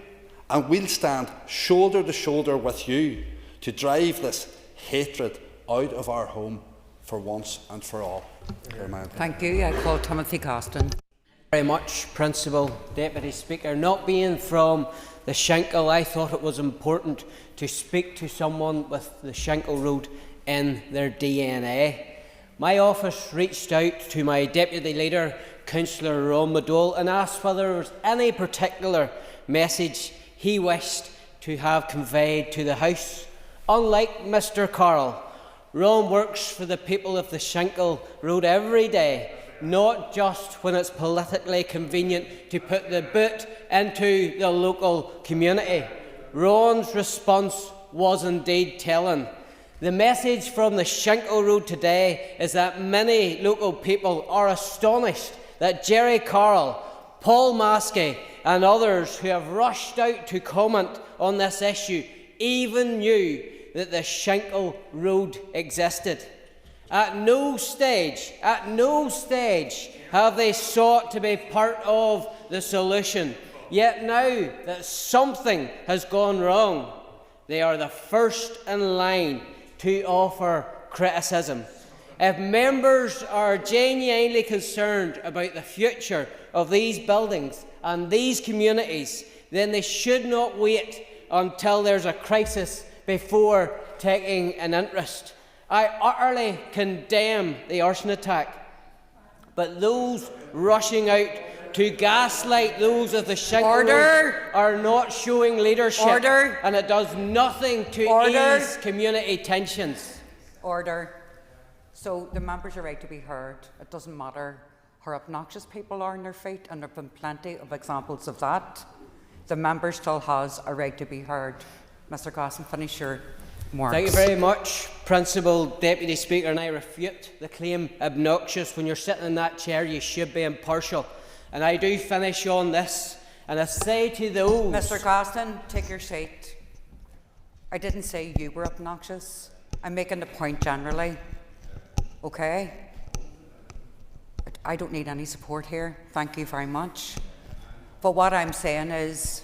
Speaker 18: and we'll stand shoulder to shoulder with you to drive this hatred out of our home for once and for all.
Speaker 13: Thank you. I call Timothy Costin.
Speaker 19: Very much, Principal Deputy Speaker. Not being from the Shankill, I thought it was important to speak to someone with the Shankill Road in their DNA. My office reached out to my Deputy Leader, Councillor Ron McDowell, and asked whether there was any particular message he wished to have conveyed to the House. Unlike Mr Carroll, Ron works for the people of the Shankill Road every day, not just when it's politically convenient to put the boot into the local community. Ron's response was indeed telling. The message from the Shankill Road today is that many local people are astonished that Jerry Carroll, Paul Maskey and others who have rushed out to comment on this issue even knew that the Shankill Road existed. At no stage have they sought to be part of the solution. Yet now that something has gone wrong, they are the first in line to offer criticism. If members are genuinely concerned about the future of these buildings and these communities, then they should not wait until there's a crisis before taking an interest. I utterly condemn the arson attack, but those rushing out to gaslight those of the Shankill Road are not showing leadership, and it does nothing to ease community tensions.
Speaker 13: Order. So the members are right to be heard. It doesn't matter how obnoxious people are on their feet, and there have been plenty of examples of that. The member still has a right to be heard. Mr. Gosson, finish your remarks.
Speaker 19: Thank you very much, Principal Deputy Speaker, and I refute the claim obnoxious. When you're sitting in that chair, you should be impartial. And I do finish on this, and I say to those...
Speaker 13: Mr. Gosson, take your seat. I didn't say you were obnoxious. I'm making the point generally. Okay? I don't need any support here. Thank you very much. But what I am saying is,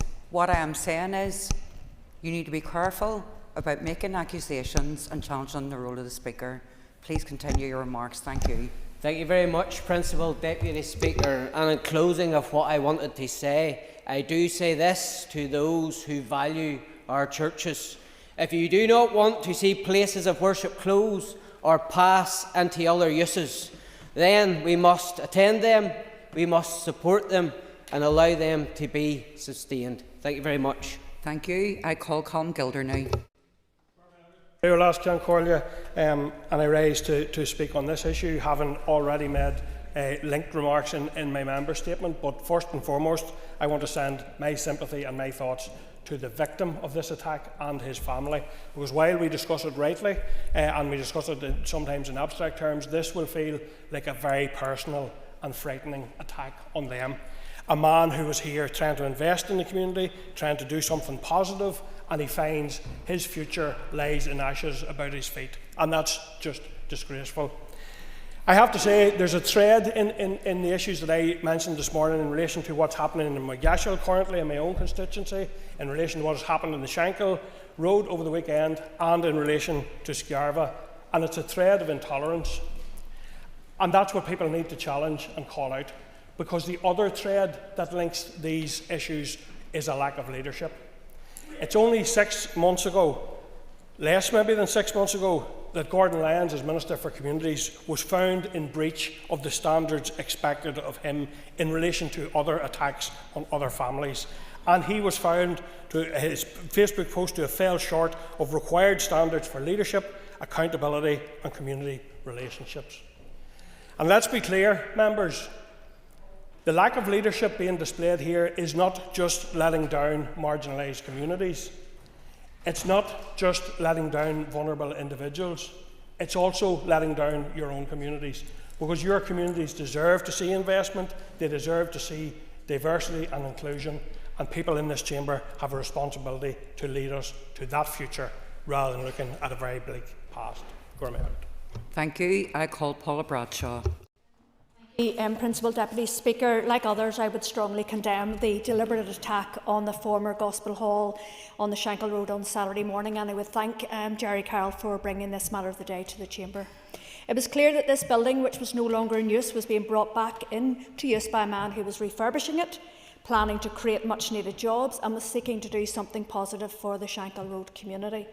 Speaker 13: you need to be careful about making accusations and challenging the role of the Speaker. Please continue your remarks. Thank you.
Speaker 19: Thank you very much, Principal Deputy Speaker. And in closing of what I wanted to say, I do say this to those who value our churches. If you do not want to see places of worship close or pass into other uses, then we must attend them, we must support them and allow them to be sustained. Thank you very much.
Speaker 13: Thank you. I call Colm Gilder now.
Speaker 11: I will ask John Corley, and I rise to speak on this issue, having already made linked remarks in my member statement. But first and foremost, I want to send my sympathy and my thoughts to the victim of this attack and his family. Because while we discuss it rightly, and we discuss it sometimes in abstract terms, this will feel like a very personal and frightening attack on them. A man who was here trying to invest in the community, trying to do something positive, and he finds his future lies in ashes about his feet. And that's just disgraceful. I have to say, there's a thread in the issues that I mentioned this morning in relation to what's happening in Moygashill currently in my own constituency, in relation to what has happened in the Shankill Road over the weekend, and in relation to Scarva. And it's a thread of intolerance. And that's what people need to challenge and call out, because the other thread that links these issues is a lack of leadership. It's only 6 months ago, less maybe than 6 months ago, that Gordon Lyons, as Minister for Communities, was found in breach of the standards expected of him in relation to other attacks on other families. And he was found, his Facebook post to have fell short of required standards for leadership, accountability and community relationships. And let's be clear, members, the lack of leadership being displayed here is not just letting down marginalised communities. It's not just letting down vulnerable individuals. It's also letting down your own communities, because your communities deserve to see investment, they deserve to see diversity and inclusion, and people in this chamber have a responsibility to lead us to that future rather than looking at a very bleak past.
Speaker 13: Thank you. I call Paula Bradshaw.
Speaker 20: Principal Deputy Speaker, like others, I would strongly condemn the deliberate attack on the former Gospel Hall on the Shankill Road on Saturday morning, and I would thank Jerry Carroll for bringing this matter of the day to the Chamber. It was clear that this building, which was no longer in use, was being brought back into use by a man who was refurbishing it, planning to create much-needed jobs, and was seeking to do something positive for the Shankill Road community.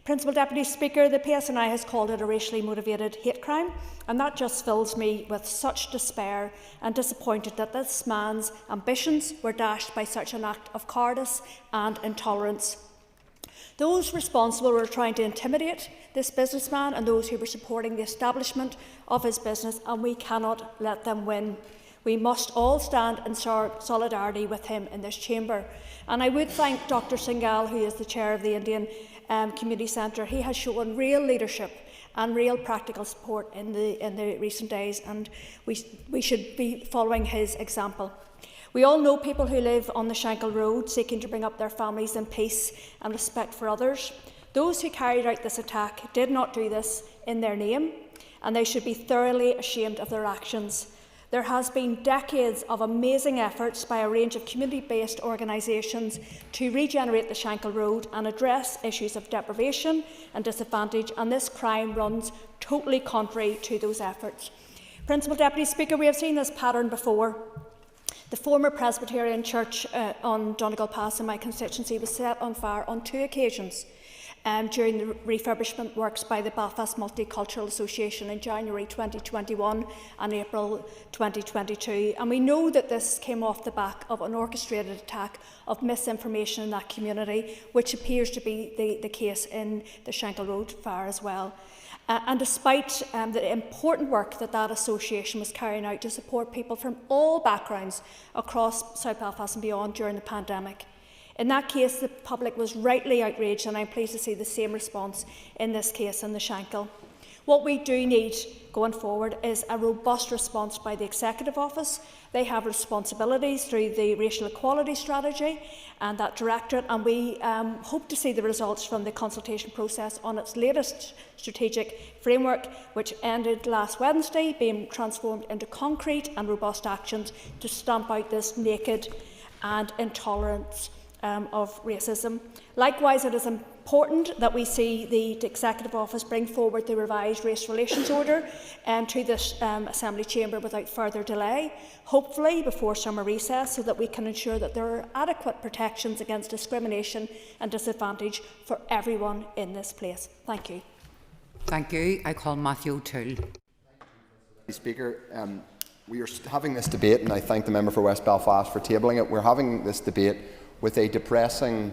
Speaker 20: Principal Deputy Speaker, the PSNI has called it a racially motivated hate crime, and that just fills me with such despair and disappointed that this man's ambitions were dashed by such an act of cowardice and intolerance. Those responsible were trying to intimidate this businessman and those who were supporting the establishment of his business, and we cannot let them win. We must all stand in solidarity with him in this chamber. And I would thank Dr. Singhal, who is the chair of the Indian Community Centre. He has shown real leadership and real practical support in the recent days, and we should be following his example. We all know people who live on the Shankill Road seeking to bring up their families in peace and respect for others. Those who carried out this attack did not do this in their name, and they should be thoroughly ashamed of their actions. There has been decades of amazing efforts by a range of community-based organisations to regenerate the Shankill Road and address issues of deprivation and disadvantage, and this crime runs totally contrary to those efforts. Principal Deputy Speaker, we have seen this pattern before. The former Presbyterian Church on Donegal Pass in my constituency was set on fire on 2 occasions during the refurbishment works by the Belfast Multicultural Association in January 2021 and April 2022. And we know that this came off the back of an orchestrated attack of misinformation in that community, which appears to be the case in the Shankill Road fire as well. And despite the important work that association was carrying out to support people from all backgrounds across South Belfast and beyond during the pandemic, in that case the public was rightly outraged, and I'm pleased to see the same response in this case in the Shankill. What we do need going forward is a robust response by the Executive Office. They have responsibilities through the Racial Equality Strategy and that Directorate, and we hope to see the results from the consultation process on its latest strategic framework, which ended last Wednesday, being transformed into concrete and robust actions to stamp out this naked and intolerance of racism. Likewise, it is important that we see the Executive Office bring forward the revised Race Relations Order to this Assembly Chamber without further delay, hopefully before summer recess, so that we can ensure that there are adequate protections against discrimination and disadvantage for everyone in this place. Thank you.
Speaker 13: Thank you. I call Matthew O'Toole.
Speaker 21: Speaker, we are having this debate, and I thank the member for West Belfast for tabling it. We're having this debate with a depressing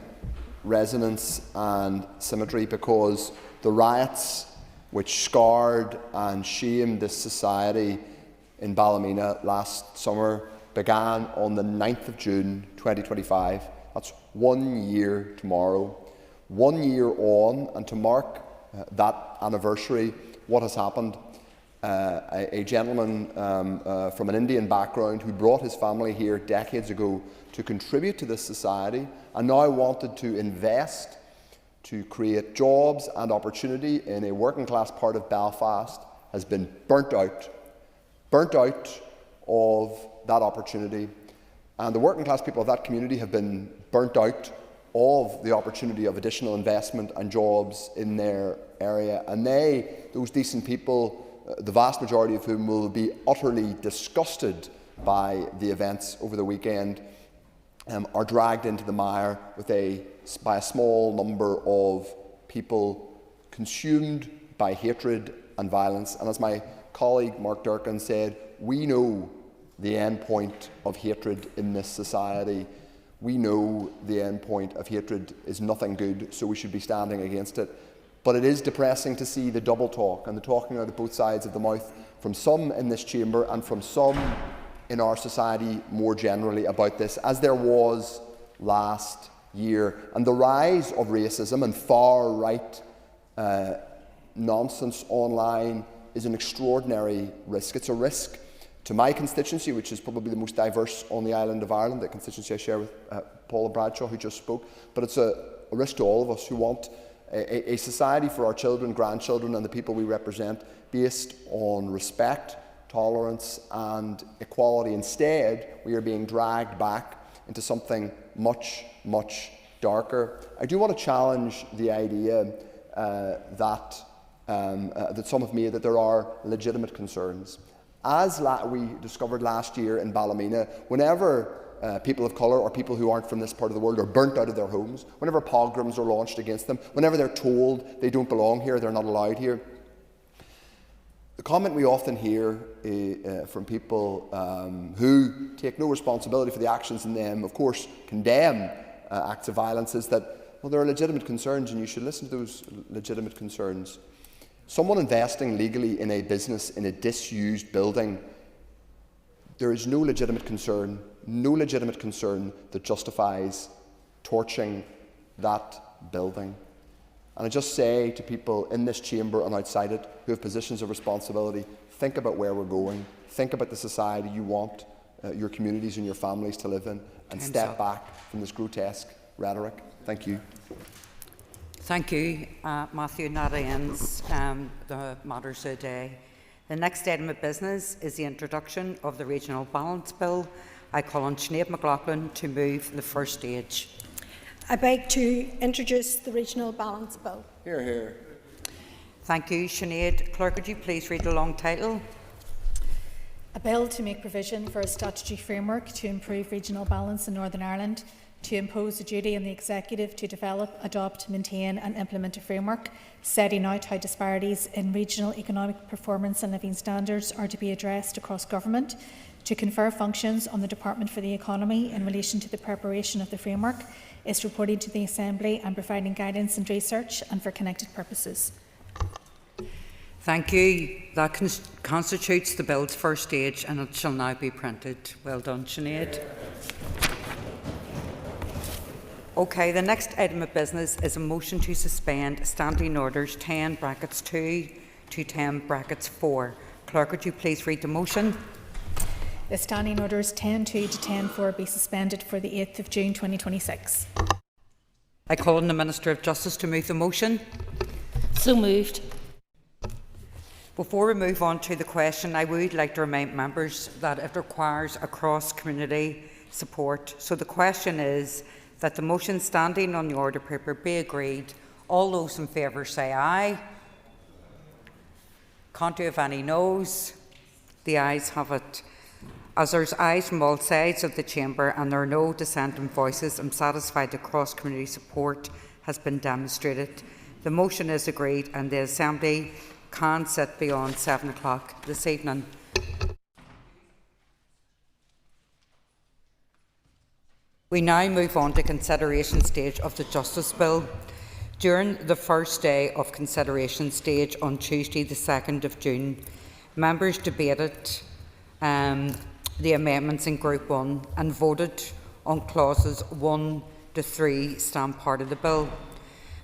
Speaker 21: resonance and symmetry, because the riots which scarred and shamed this society in Ballymena last summer began on the 9th of June 2025. That's 1 year tomorrow. 1 year on, and to mark that anniversary, what has happened? A gentleman from an Indian background who brought his family here decades ago to contribute to this society and now wanted to invest to create jobs and opportunity in a working class part of Belfast has been burnt out of that opportunity. And the working class people of that community have been burnt out of the opportunity of additional investment and jobs in their area. And those decent people, the vast majority of whom will be utterly disgusted by the events over the weekend, are dragged into the mire by a small number of people consumed by hatred and violence. And as my colleague Mark Durkin said, we know the end point of hatred in this society. We know the end point of hatred is nothing good, so we should be standing against it. But it is depressing to see the double talk and the talking out of both sides of the mouth from some in this chamber and from some in our society more generally about this, as there was last year. And the rise of racism and far-right nonsense online is an extraordinary risk. It's a risk to my constituency, which is probably the most diverse on the island of Ireland, the constituency I share with Paula Bradshaw, who just spoke. But it's a risk to all of us who want a society for our children, grandchildren and the people we represent based on respect, tolerance and equality. Instead, we are being dragged back into something much, much darker. I do want to challenge the idea that some have made that there are legitimate concerns. As we discovered last year in Ballymena, whenever people of colour or people who aren't from this part of the world are burnt out of their homes, whenever pogroms are launched against them, whenever they're told they don't belong here, they're not allowed here, the comment we often hear from people who take no responsibility for the actions in them, of course, condemn acts of violence, is that, well, there are legitimate concerns and you should listen to those legitimate concerns. Someone investing legally in a business in a disused building, there is no legitimate concern that justifies torching that building. And I just say to people in this chamber and outside it who have positions of responsibility, think about where we're going, think about the society you want your communities and your families to live in, and step back from this grotesque rhetoric. Thank you.
Speaker 13: Thank you, Matthew. That ends the matters of the day. The next item of business is the introduction of the Regional Balance Bill. I call on Sinead McLaughlin to move the first stage.
Speaker 6: I beg to introduce the Regional Balance Bill.
Speaker 21: Hear, hear.
Speaker 13: Thank you, Sinead. Clerk, could you please read the long title?
Speaker 2: A bill to make provision for a statutory framework to improve regional balance in Northern Ireland, to impose a duty on the Executive to develop, adopt, maintain and implement a framework, setting out how disparities in regional economic performance and living standards are to be addressed across government, to confer functions on the Department for the Economy in relation to the preparation of the framework, is reporting to the Assembly and providing guidance and research, and for connected purposes.
Speaker 13: Thank you. That constitutes the bill's first stage, and it shall now be printed. Well done, Sinead. Okay, the next item of business is a motion to suspend Standing Orders 10(2) to 10(4). Clerk, could you please read the motion?
Speaker 2: The Standing Orders 10(2) to 10(4) be suspended for the 8th of June 2026.
Speaker 13: I call on the Minister of Justice to move the motion.
Speaker 2: So moved.
Speaker 13: Before we move on to the question, I would like to remind members that it requires a cross-community support. So the question is that the motion standing on the order paper be agreed. All those in favour say aye. Can't we have any noes? The ayes have it. As there's ayes from all sides of the chamber and there are no dissenting voices, I'm satisfied that cross-community support has been demonstrated. The motion is agreed and the Assembly can sit beyond 7 o'clock this evening. We now move on to consideration stage of the Justice Bill. During the first day of consideration stage on Tuesday the 2nd of June, members debated the amendments in Group 1 and voted on clauses 1 to 3 stamp part of the bill.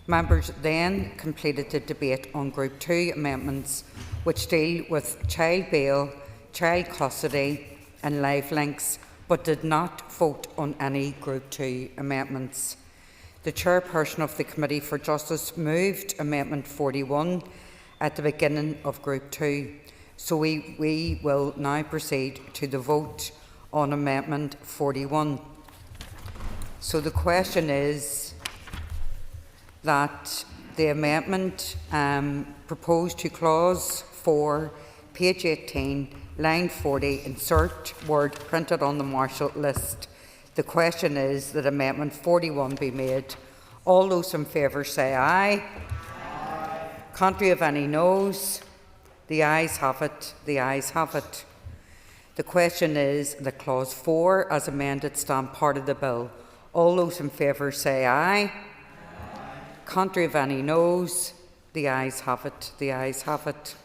Speaker 13: Members then completed the debate on Group 2 amendments, which deal with child bail, child custody and live links, but did not vote on any Group 2 amendments. The chairperson of the Committee for Justice moved Amendment 41 at the beginning of Group 2. So we will now proceed to the vote on Amendment 41. So the question is that the amendment proposed to Clause 4, page 18, line 40, insert word printed on the Marshall list. The question is that Amendment 41 be made. All those in favour say aye. Aye. Can't we have any noes? The ayes have it. The ayes have it. The question is that Clause 4, as amended, stand part of the bill. All those in favour say aye. Aye. Can't we have any noes? The ayes have it. The ayes have it.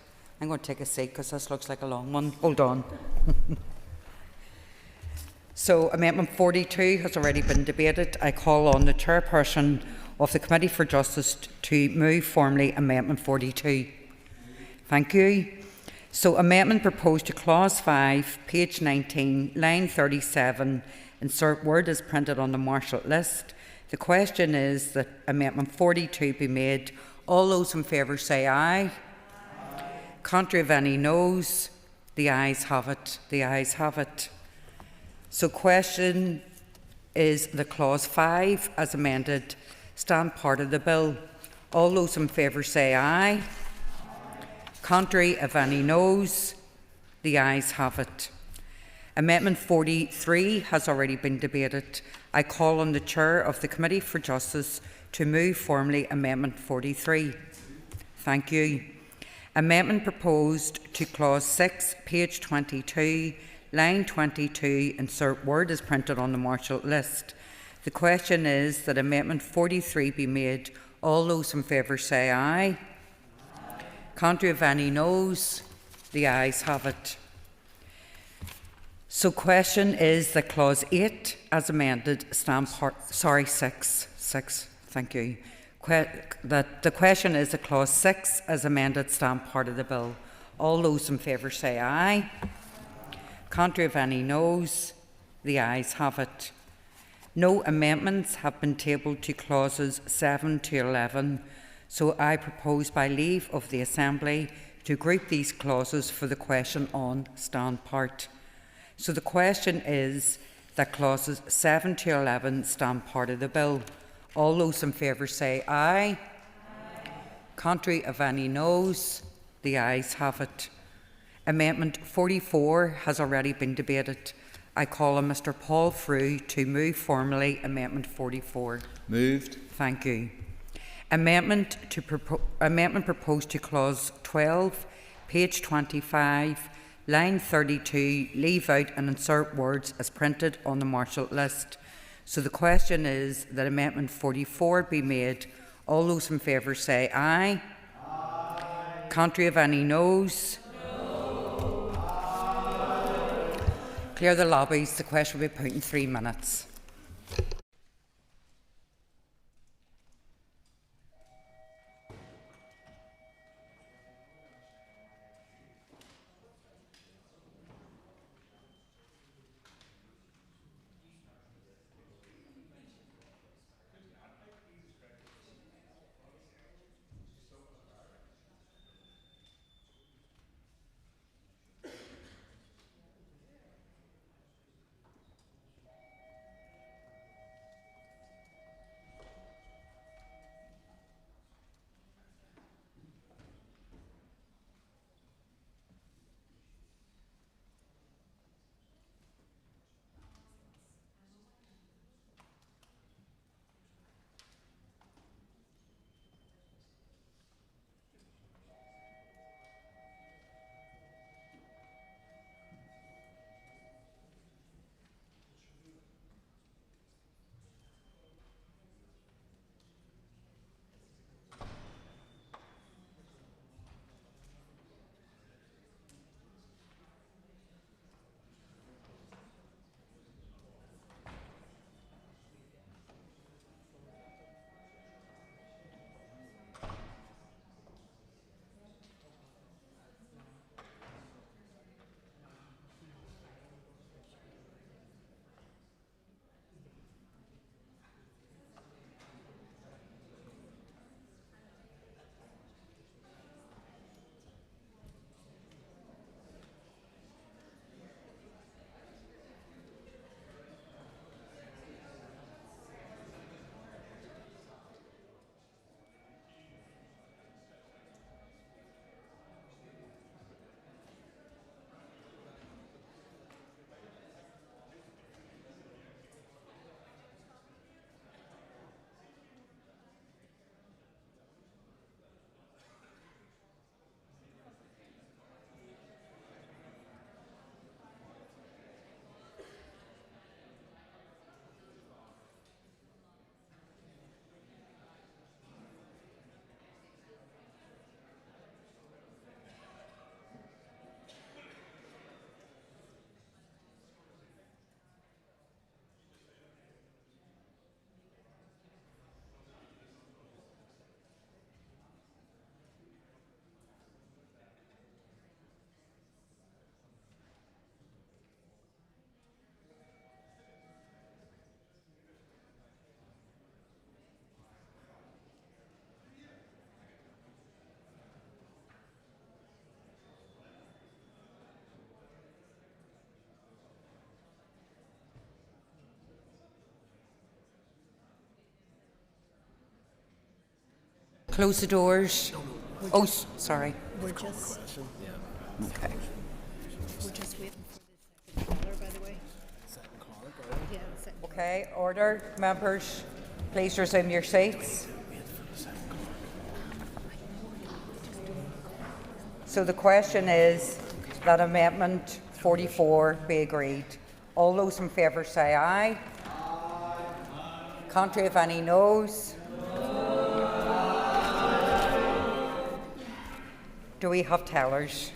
Speaker 13: I'm going to take a seat because this looks like a long one. Hold on. So Amendment 42 has already been debated. I call on the chairperson of the Committee for Justice to move formally Amendment 42. Thank you. So amendment proposed to Clause 5, page 19, line 37, insert word as printed on the Marshall list. The question is that Amendment 42 be made. All those in favour say aye. Aye. Can't we have any noes? The ayes have it. The ayes have it. So question is the Clause 5 as amended stand part of the bill. All those in favour say aye. Aye. Contrary if any noes? The ayes have it. Amendment 43 has already been debated. I call on the Chair of the Committee for Justice to move formally Amendment 43. Thank you. Amendment proposed to Clause 6, page 22, line 22, insert word as printed on the Marshall list. The question is that Amendment 43 be made. All those in favour say aye. Aye. Can't we have any noes? The ayes have it. So question is that Clause 8 as amended stand part... Sorry, 6. Thank you. the question is that Clause 6 as amended stand part of the bill. All those in favour say aye. Contrary of any noes, the ayes have it. No amendments have been tabled to clauses 7 to 11, so I propose by leave of the Assembly to group these clauses for the question on stand part. So the question is that clauses 7 to 11 stand part of the bill. All those in favour say aye. Contrary of any noes, the ayes have it. Amendment 44 has already been debated. I call on Mr Paul Frew to move formally Amendment 44.
Speaker 18: Moved.
Speaker 13: Thank you. Amendment proposed to Clause 12, page 25, line 32, leave out and insert words as printed on the Marshall list. So the question is that Amendment 44 be made. All those in favour say aye. Aye. Contrary of any noes? Clear the lobbies. The question will be put in 3 minutes. Close the doors. Oh, sorry.
Speaker 2: We're just...
Speaker 13: Okay.
Speaker 2: We're just waiting for the second caller, by the way. Yeah,
Speaker 13: Okay, order. Members, please resume your seats. So the question is that Amendment 44 be agreed. All those in favour say aye. Aye. Contrary of any noes? Do we have tellers?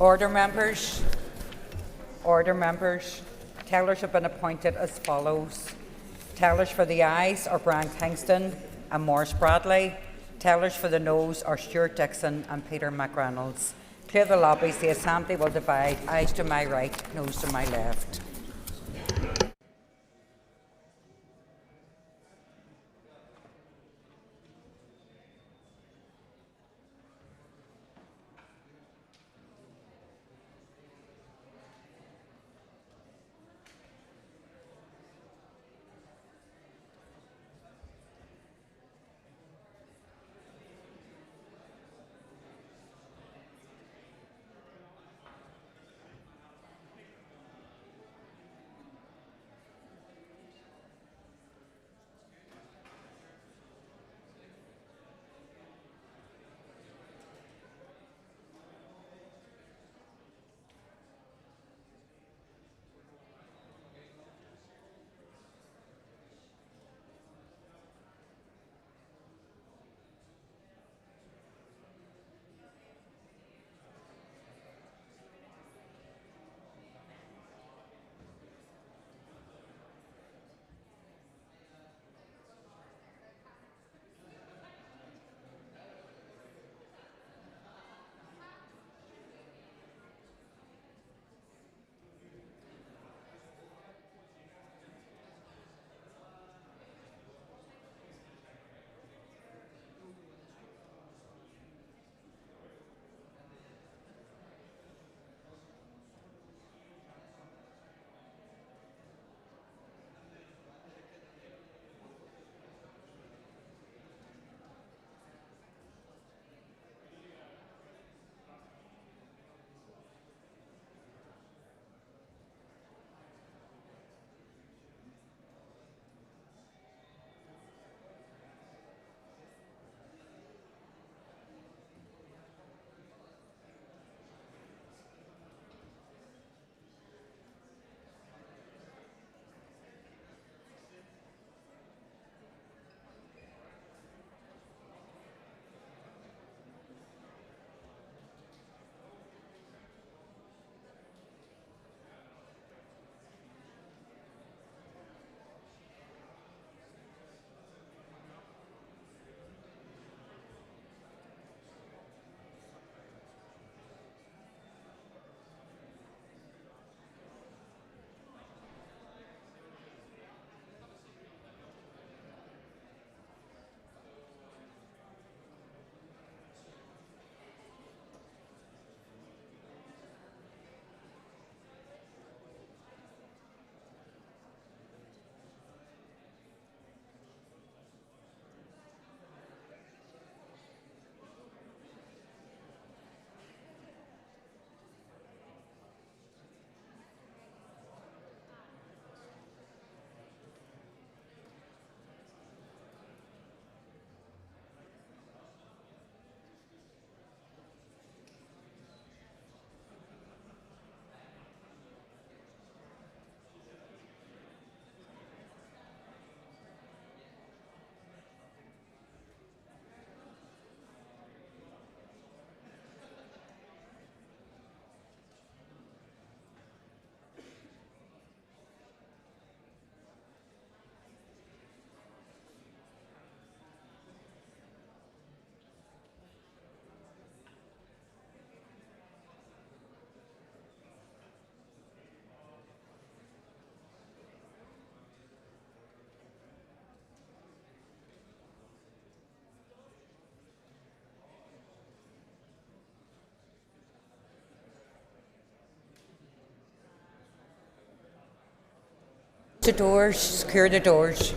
Speaker 13: Order, members. Order, members. Tellers have been appointed as follows. Tellers for the ayes are Brian Kingston and Morris Bradley. Tellers for the noes are Stuart Dixon and Peter McReynolds. Clear the lobbies. The Assembly will divide. Ayes to my right, noes to my left. The doors, secure the doors.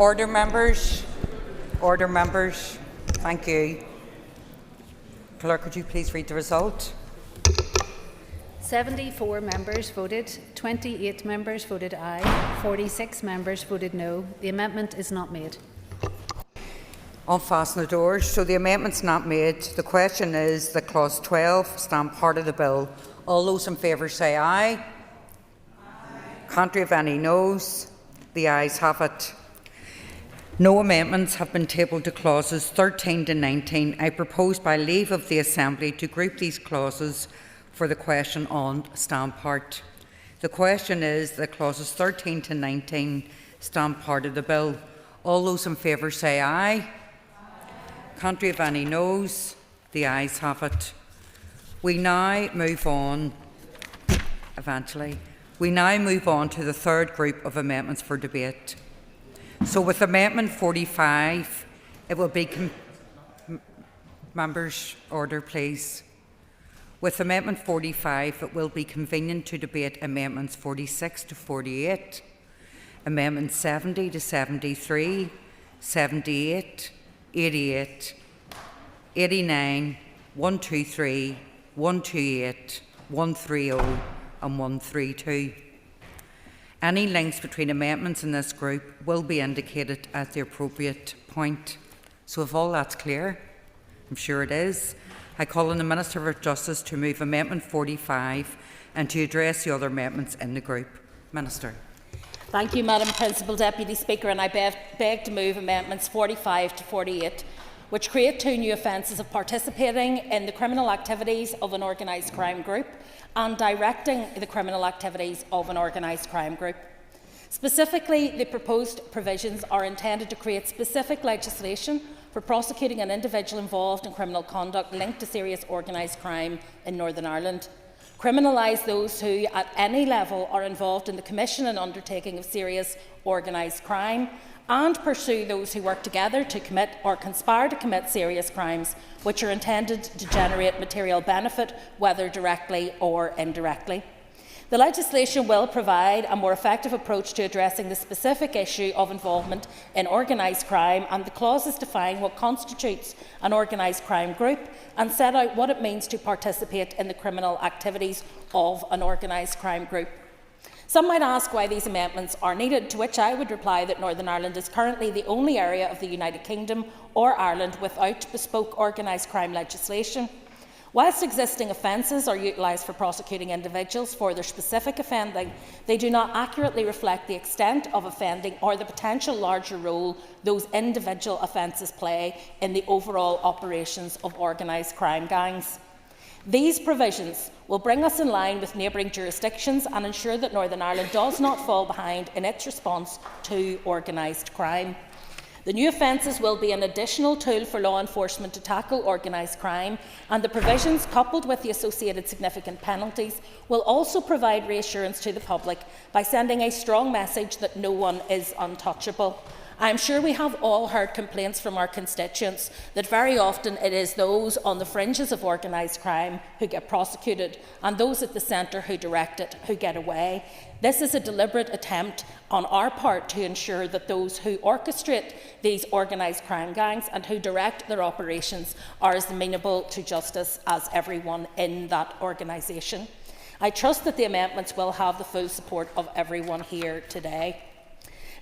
Speaker 13: Order, members. Order, members. Thank you. Clerk, could you please read the result?
Speaker 3: 74 members voted, 28 members voted aye, 46 members voted no. The amendment is not made.
Speaker 13: Unfasten the doors. So the amendment's not made. The question is that Clause 12 stand part of the bill. All those in favour say aye. Aye. Contrary of any noes? The ayes have it. No amendments have been tabled to clauses 13 to 19. I propose by leave of the Assembly to group these clauses for the question on stand part. The question is that clauses 13 to 19 stand part of the bill. All those in favour say aye. Aye. Contrary of any noes? The ayes have it. We now move on, We now move on to the third group of amendments for debate. So with Amendment 45, it will be... Members, order please. With Amendment 45, it will be convenient to debate Amendments 46 to 48, Amendments 70 to 73, 78, 88, 89, 123, 128, 130 and 132. Any links between amendments in this group will be indicated at the appropriate point. So if all that's clear, I'm sure it is, I call on the Minister for Justice to move Amendment 45 and to address the other amendments in the group. Minister.
Speaker 22: Thank you, Madam Principal Deputy Speaker, and I beg to move Amendments 45 to 48, which create two new offences of participating in the criminal activities of an organised crime group and directing the criminal activities of an organised crime group. Specifically, the proposed provisions are intended to create specific legislation for prosecuting an individual involved in criminal conduct linked to serious organised crime in Northern Ireland, criminalise those who at any level are involved in the commission and undertaking of serious organised crime, and pursue those who work together to commit or conspire to commit serious crimes which are intended to generate material benefit, whether directly or indirectly. The legislation will provide a more effective approach to addressing the specific issue of involvement in organised crime, and the clauses define what constitutes an organised crime group and set out what it means to participate in the criminal activities of an organised crime group. Some might ask why these amendments are needed, to which I would reply that Northern Ireland is currently the only area of the United Kingdom or Ireland without bespoke organised crime legislation. Whilst existing offences are utilised for prosecuting individuals for their specific offending, they do not accurately reflect the extent of offending or the potential larger role those individual offences play in the overall operations of organised crime gangs. These provisions will bring us in line with neighbouring jurisdictions and ensure that Northern Ireland does not fall behind in its response to organised crime. The new offences will be an additional tool for law enforcement to tackle organised crime, and the provisions, coupled with the associated significant penalties, will also provide reassurance to the public by sending a strong message that no one is untouchable. I am sure we have all heard complaints from our constituents that very often it is those on the fringes of organised crime who get prosecuted and those at the centre who direct it who get away. This is a deliberate attempt on our part to ensure that those who orchestrate these organised crime gangs and who direct their operations are as amenable to justice as everyone in that organisation. I trust that the amendments will have the full support of everyone here today.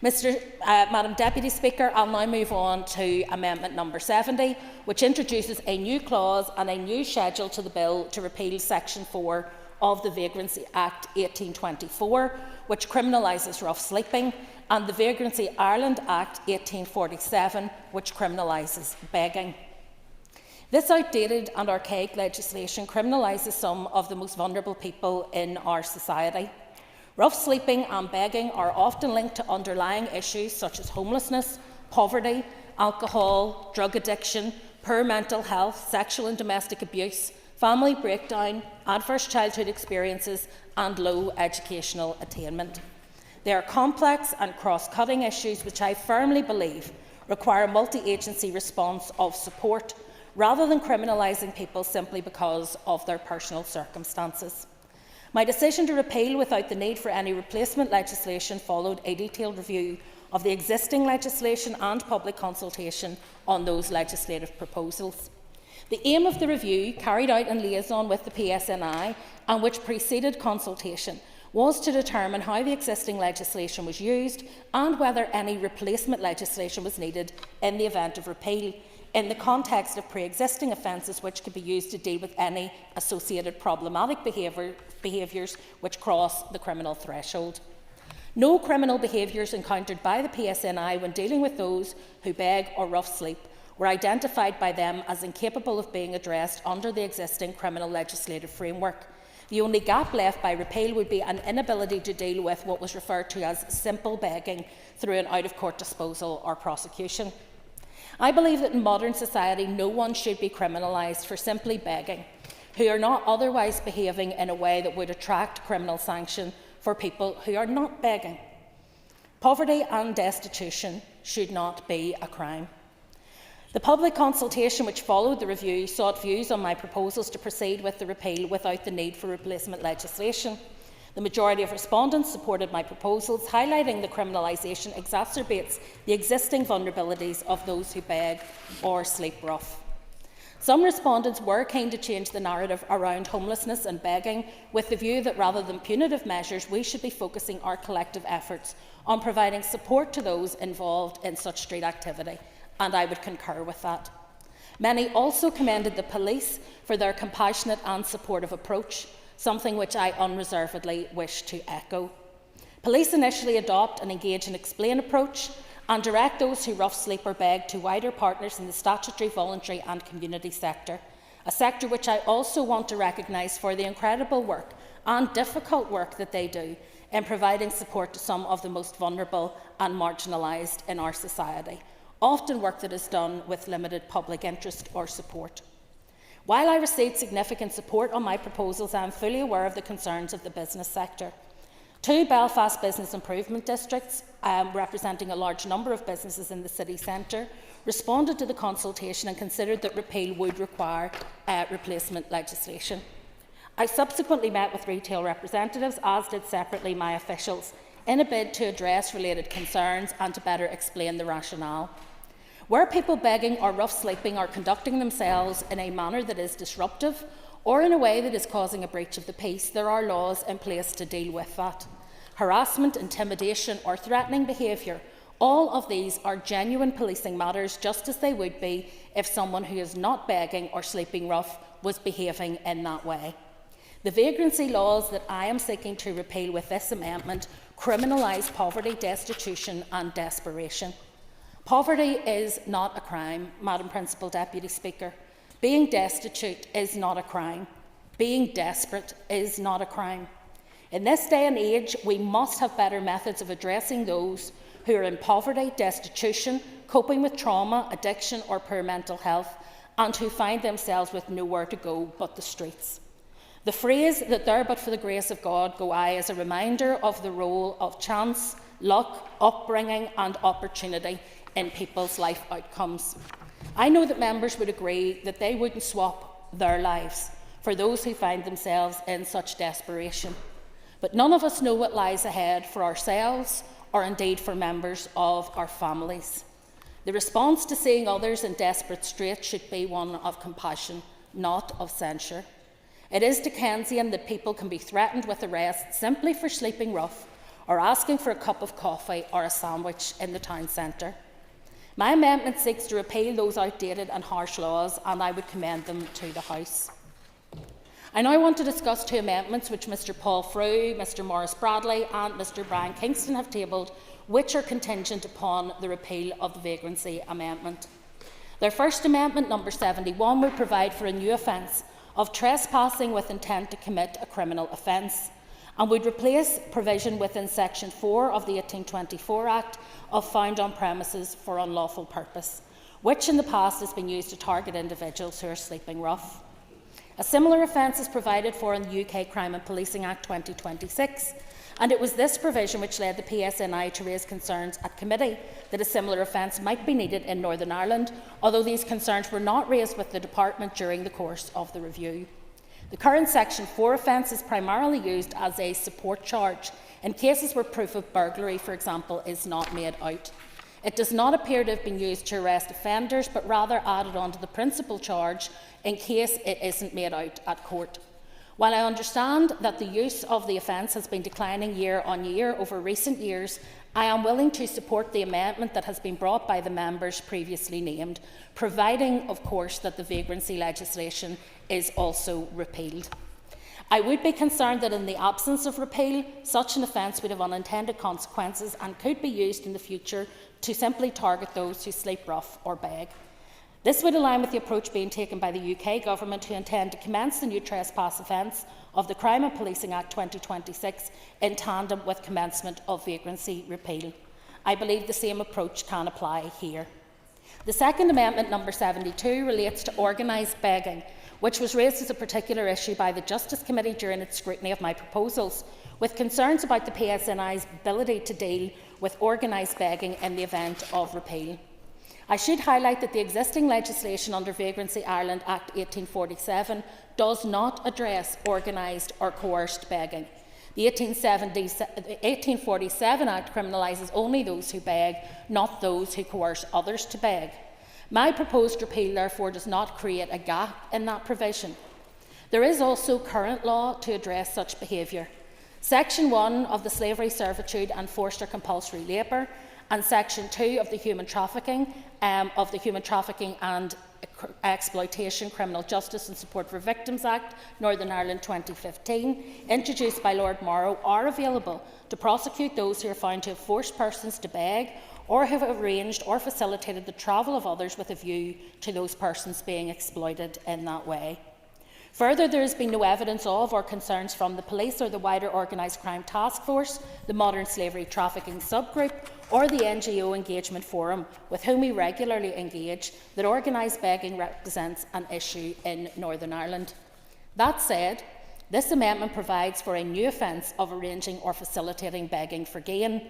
Speaker 22: Madam Deputy Speaker, I'll now move on to Amendment number 70, which introduces a new clause and a new schedule to the bill to repeal Section 4 of the Vagrancy Act 1824, which criminalises rough sleeping, and the Vagrancy Ireland Act 1847, which criminalises begging. This outdated and archaic legislation criminalises some of the most vulnerable people in our society. Rough sleeping and begging are often linked to underlying issues such as homelessness, poverty, alcohol, drug addiction, poor mental health, sexual and domestic abuse, family breakdown, adverse childhood experiences, and low educational attainment. They are complex and cross-cutting issues which I firmly believe require a multi-agency response of support, rather than criminalising people simply because of their personal circumstances. My decision to repeal without the need for any replacement legislation followed a detailed review of the existing legislation and public consultation on those legislative proposals. The aim of the review, carried out in liaison with the PSNI and which preceded consultation, was to determine how the existing legislation was used and whether any replacement legislation was needed in the event of repeal, in the context of pre-existing offences which could be used to deal with any associated problematic behaviours which cross the criminal threshold. No criminal behaviours encountered by the PSNI when dealing with those who beg or rough sleep were identified by them as incapable of being addressed under the existing criminal legislative framework. The only gap left by repeal would be an inability to deal with what was referred to as simple begging through an out-of-court disposal or prosecution. I believe that in modern society no one should be criminalised for simply begging, who are not otherwise behaving in a way that would attract criminal sanction for people who are not begging. Poverty and destitution should not be a crime. The public consultation which followed the review sought views on my proposals to proceed with the repeal without the need for replacement legislation. The majority of respondents supported my proposals, highlighting the criminalisation exacerbates the existing vulnerabilities of those who beg or sleep rough. Some respondents were keen to change the narrative around homelessness and begging, with the view that rather than punitive measures, we should be focusing our collective efforts on providing support to those involved in such street activity, and I would concur with that. Many also commended the police for their compassionate and supportive approach, something which I unreservedly wish to echo. Police initially adopt an engage and explain approach and direct those who rough sleep or beg to wider partners in the statutory, voluntary and community sector, a sector which I also want to recognise for the incredible work and difficult work that they do in providing support to some of the most vulnerable and marginalised in our society, often work that is done with limited public interest or support. While I received significant support on my proposals, I am fully aware of the concerns of the business sector. 2 Belfast business improvement districts, representing a large number of businesses in the city centre, responded to the consultation and considered that repeal would require replacement legislation. I subsequently met with retail representatives, as did separately my officials, in a bid to address related concerns and to better explain the rationale. Where people begging or rough sleeping are conducting themselves in a manner that is disruptive or in a way that is causing a breach of the peace, there are laws in place to deal with that. Harassment, intimidation or threatening behaviour, all of these are genuine policing matters, just as they would be if someone who is not begging or sleeping rough was behaving in that way. The vagrancy laws that I am seeking to repeal with this amendment criminalise poverty, destitution and desperation. Poverty is not a crime, Madam Principal Deputy Speaker. Being destitute is not a crime. Being desperate is not a crime. In this day and age, we must have better methods of addressing those who are in poverty, destitution, coping with trauma, addiction or poor mental health, and who find themselves with nowhere to go but the streets. The phrase "that there but for the grace of God go I" is a reminder of the role of chance, luck, upbringing and opportunity in people's life outcomes. I know that members would agree that they wouldn't swap their lives for those who find themselves in such desperation. But none of us know what lies ahead for ourselves or indeed for members of our families. The response to seeing others in desperate straits should be one of compassion, not of censure. It is Dickensian that people can be threatened with arrest simply for sleeping rough or asking for a cup of coffee or a sandwich in the town centre. My amendment seeks to repeal those outdated and harsh laws, and I would commend them to the House. I now want to discuss 2 amendments which Mr Paul Frew, Mr Maurice Bradley and Mr Brian Kingston have tabled, which are contingent upon the repeal of the vagrancy amendment. Their first amendment, number 71, would provide for a new offence of trespassing with intent to commit a criminal offence, and would replace provision within Section 4 of the 1824 Act of found on premises for unlawful purpose, which in the past has been used to target individuals who are sleeping rough. A similar offence is provided for in the UK Crime and Policing Act 2026, and it was this provision which led the PSNI to raise concerns at committee that a similar offence might be needed in Northern Ireland, although these concerns were not raised with the Department during the course of the review. The current Section 4 offence is primarily used as a support charge in cases where proof of burglary, for example, is not made out. It does not appear to have been used to arrest offenders, but rather added onto the principal charge in case it isn't made out at court. While I understand that the use of the offence has been declining year on year over recent years, I am willing to support the amendment that has been brought by the members previously named, providing, of course, that the vagrancy legislation is also repealed. I would be concerned that in the absence of repeal, such an offence would have unintended consequences and could be used in the future to simply target those who sleep rough or beg. This would align with the approach being taken by the UK Government, who intend to commence the new trespass offence of the Crime and Policing Act 2026 in tandem with commencement of vagrancy repeal. I believe the same approach can apply here. The second amendment, number 72, relates to organised begging, which was raised as a particular issue by the Justice Committee during its scrutiny of my proposals, with concerns about the PSNI's ability to deal with organised begging in the event of repeal. I should highlight that the existing legislation under Vagrancy Ireland Act 1847 does not address organised or coerced begging. The 1847 Act criminalises only those who beg, not those who coerce others to beg. My proposed repeal, therefore, does not create a gap in that provision. There is also current law to address such behaviour. Section 1 of the Slavery, Servitude and Forced or Compulsory Labour and Section 2 of the Human Trafficking and Exploitation, Criminal Justice and Support for Victims Act, Northern Ireland 2015, introduced by Lord Morrow, are available to prosecute those who are found to have forced persons to beg or have arranged or facilitated the travel of others with a view to those persons being exploited in that way. Further, there has been no evidence of or concerns from the police or the wider Organised Crime Task Force, the Modern Slavery Trafficking Subgroup or the NGO Engagement Forum, with whom we regularly engage, that organised begging represents an issue in Northern Ireland. That said, this amendment provides for a new offence of arranging or facilitating begging for gain.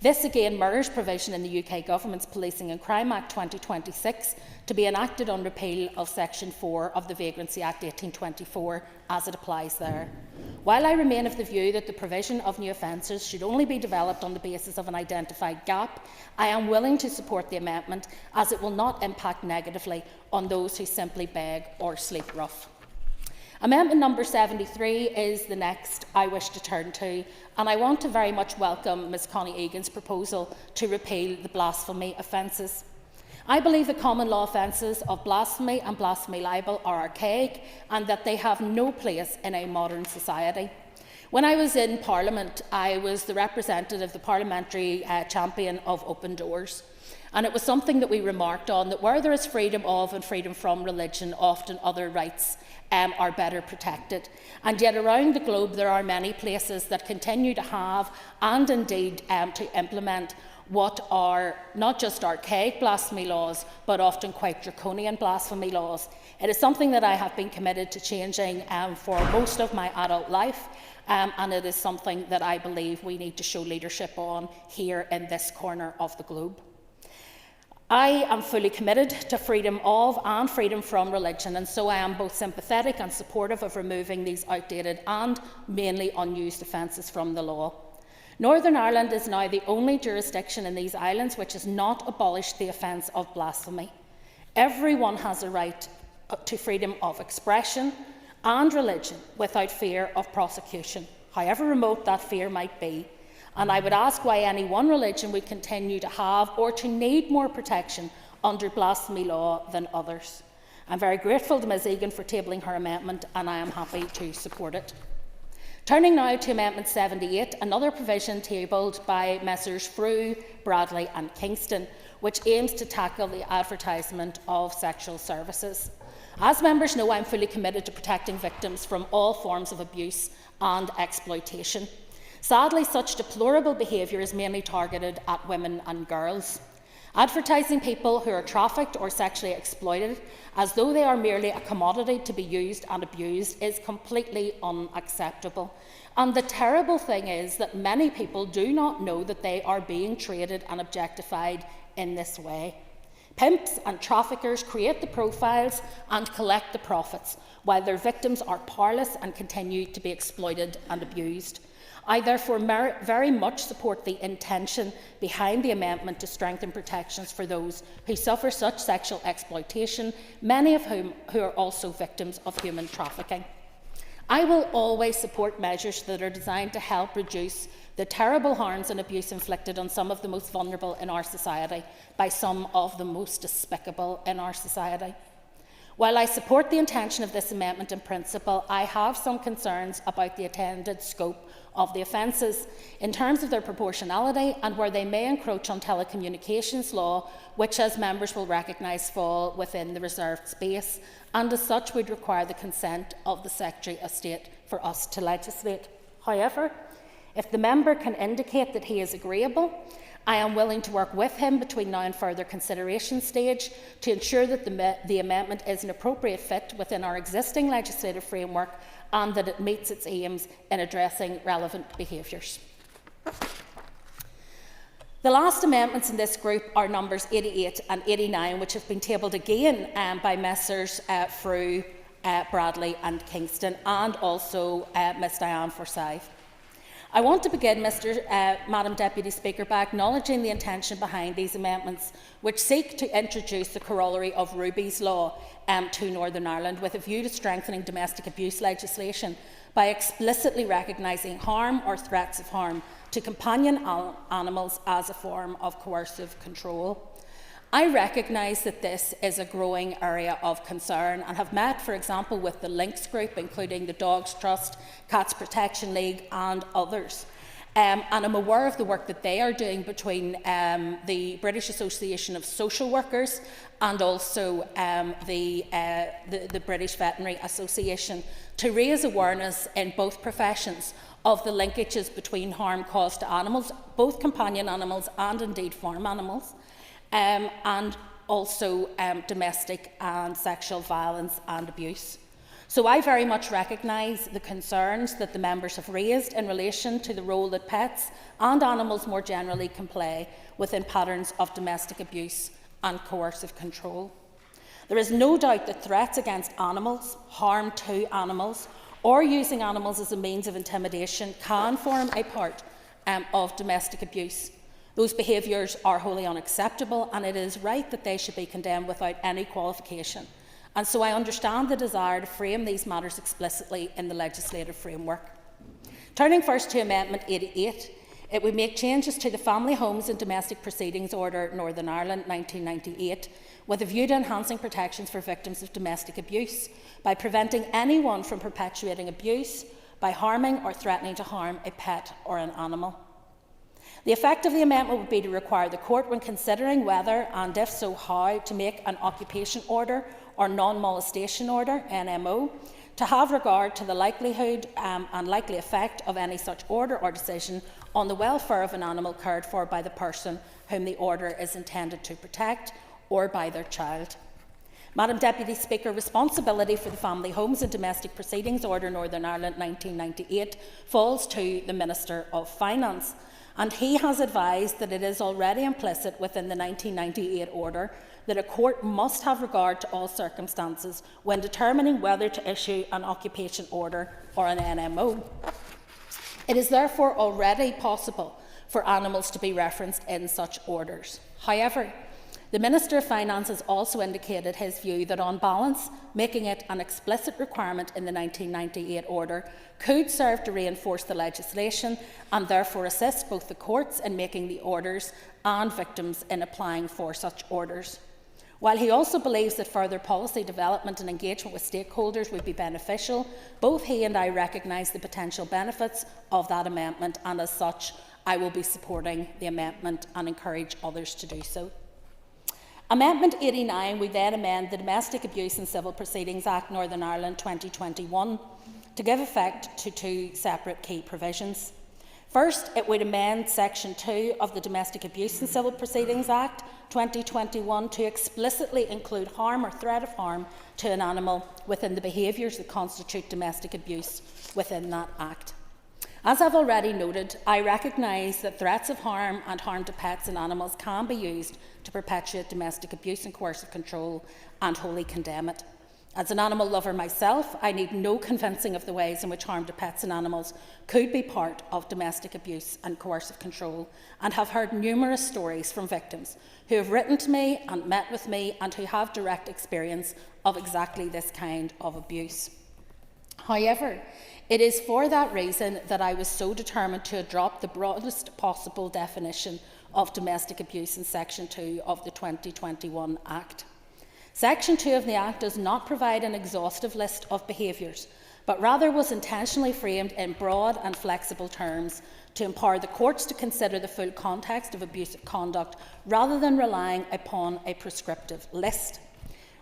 Speaker 22: This again mirrors provision in the UK Government's Policing and Crime Act 2026 to be enacted on repeal of Section 4 of the Vagrancy Act 1824 as it applies there. While I remain of the view that the provision of new offences should only be developed on the basis of an identified gap, I am willing to support the amendment as it will not impact negatively on those who simply beg or sleep rough. Amendment number 73 is the next I wish to turn to, and I want to very much welcome Ms Connie Egan's proposal to repeal the blasphemy offences. I believe the common law offences of blasphemy and blasphemy libel are archaic and that they have no place in a modern society. When I was in Parliament, I was the representative, the parliamentary champion of open doors. And it was something that we remarked on, that where there is freedom of and freedom from religion, often other rights are better protected. And yet around the globe there are many places that continue to have and indeed to implement what are not just archaic blasphemy laws, but often quite draconian blasphemy laws. It is something that I have been committed to changing for most of my adult life, and it is something that I believe we need to show leadership on here in this corner of the globe. I am fully committed to freedom of and freedom from religion, and so I am both sympathetic and supportive of removing these outdated and mainly unused offences from the law. Northern Ireland is now the only jurisdiction in these islands which has not abolished the offence of blasphemy. Everyone has a right to freedom of expression and religion without fear of prosecution, however remote that fear might be. And I would ask why any one religion would continue to have or to need more protection under blasphemy law than others. I'm very grateful to Ms Egan for tabling her amendment, and I am happy to support it. Turning now to Amendment 78, another provision tabled by Messrs Frew, Bradley and Kingston, which aims to tackle the advertisement of sexual services. As members know, I am fully committed to protecting victims from all forms of abuse and exploitation. Sadly, such deplorable behaviour is mainly targeted at women and girls. Advertising people who are trafficked or sexually exploited as though they are merely a commodity to be used and abused is completely unacceptable. And the terrible thing is that many people do not know that they are being traded and objectified in this way. Pimps and traffickers create the profiles and collect the profits, while their victims are powerless and continue to be exploited and abused. I therefore very much support the intention behind the amendment to strengthen protections for those who suffer such sexual exploitation, many of whom who are also victims of human trafficking. I will always support measures that are designed to help reduce the terrible harms and abuse inflicted on some of the most vulnerable in our society by some of the most despicable in our society. While I support the intention of this amendment in principle, I have some concerns about the intended scope of the offences in terms of their proportionality and where they may encroach on telecommunications law, which, as members will recognise, fall within the reserved space, and as such would require the consent of the Secretary of State for us to legislate. However, if the member can indicate that he is agreeable, I am willing to work with him between now and further consideration stage to ensure that the amendment is an appropriate fit within our existing legislative framework and that it meets its aims in addressing relevant behaviours. The last amendments in this group are numbers 88 and 89, which have been tabled again by Messrs Frew, Bradley and Kingston, and also Ms Diane Forsyth. I want to begin, Madam Deputy Speaker, by acknowledging the intention behind these amendments, which seek to introduce the corollary of Ruby's Law to Northern Ireland with a view to strengthening domestic abuse legislation by explicitly recognising harm or threats of harm to companion animals as a form of coercive control. I recognise that this is a growing area of concern and have met, for example, with the Links Group, including the Dogs Trust, Cats Protection League and others. And I'm aware of the work that they are doing between the British Association of Social Workers and also the British Veterinary Association to raise awareness in both professions of the linkages between harm caused to animals, both companion animals and indeed farm animals, and also domestic and sexual violence and abuse. So I very much recognise the concerns that the members have raised in relation to the role that pets and animals more generally can play within patterns of domestic abuse and coercive control. There is no doubt that threats against animals, harm to animals, or using animals as a means of intimidation can form a part of domestic abuse. Those behaviours are wholly unacceptable, and it is right that they should be condemned without any qualification. And so I understand the desire to frame these matters explicitly in the legislative framework. Turning first to Amendment 88, it would make changes to the Family Homes and Domestic Proceedings Order Northern Ireland 1998 with a view to enhancing protections for victims of domestic abuse by preventing anyone from perpetuating abuse by harming or threatening to harm a pet or an animal. The effect of the amendment would be to require the court, when considering whether and if so how to make an occupation order or non-molestation order, NMO, to have regard to the likelihood and likely effect of any such order or decision on the welfare of an animal cared for by the person whom the order is intended to protect or by their child. Madam Deputy Speaker, responsibility for the Family Homes and Domestic Proceedings Order Northern Ireland 1998 falls to the Minister of Finance, and he has advised that it is already implicit within the 1998 order that a court must have regard to all circumstances when determining whether to issue an occupation order or an NMO. It is therefore already possible for animals to be referenced in such orders. However, the Minister of Finance has also indicated his view that, on balance, making it an explicit requirement in the 1998 order could serve to reinforce the legislation and therefore assist both the courts in making the orders and victims in applying for such orders. While he also believes that further policy development and engagement with stakeholders would be beneficial, both he and I recognise the potential benefits of that amendment, and as such, I will be supporting the amendment and encourage others to do so. Amendment 89 would then amend the Domestic Abuse and Civil Proceedings Act Northern Ireland 2021 to give effect to two separate key provisions. First, it would amend Section 2 of the Domestic Abuse and Civil Proceedings Act 2021 to explicitly include harm or threat of harm to an animal within the behaviours that constitute domestic abuse within that Act. As I've already noted, I recognise that threats of harm and harm to pets and animals can be used to perpetuate domestic abuse and coercive control, and wholly condemn it. As an animal lover myself, I need no convincing of the ways in which harm to pets and animals could be part of domestic abuse and coercive control, and have heard numerous stories from victims who have written to me and met with me and who have direct experience of exactly this kind of abuse. However, it is for that reason that I was so determined to adopt the broadest possible definition of domestic abuse in Section 2 of the 2021 Act. Section 2 of the Act does not provide an exhaustive list of behaviours, but rather was intentionally framed in broad and flexible terms to empower the courts to consider the full context of abusive conduct rather than relying upon a prescriptive list.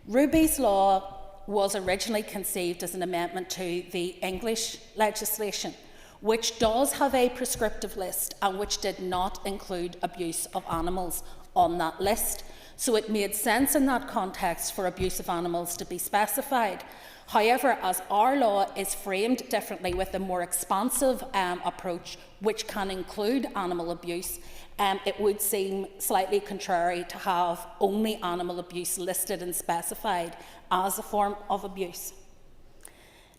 Speaker 22: Ruby's Law was originally conceived as an amendment to the English legislation, which does have a prescriptive list and which did not include abuse of animals on that list. So it made sense in that context for abuse of animals to be specified. However, as our law is framed differently with a more expansive approach, which can include animal abuse, it would seem slightly contrary to have only animal abuse listed and specified as a form of abuse.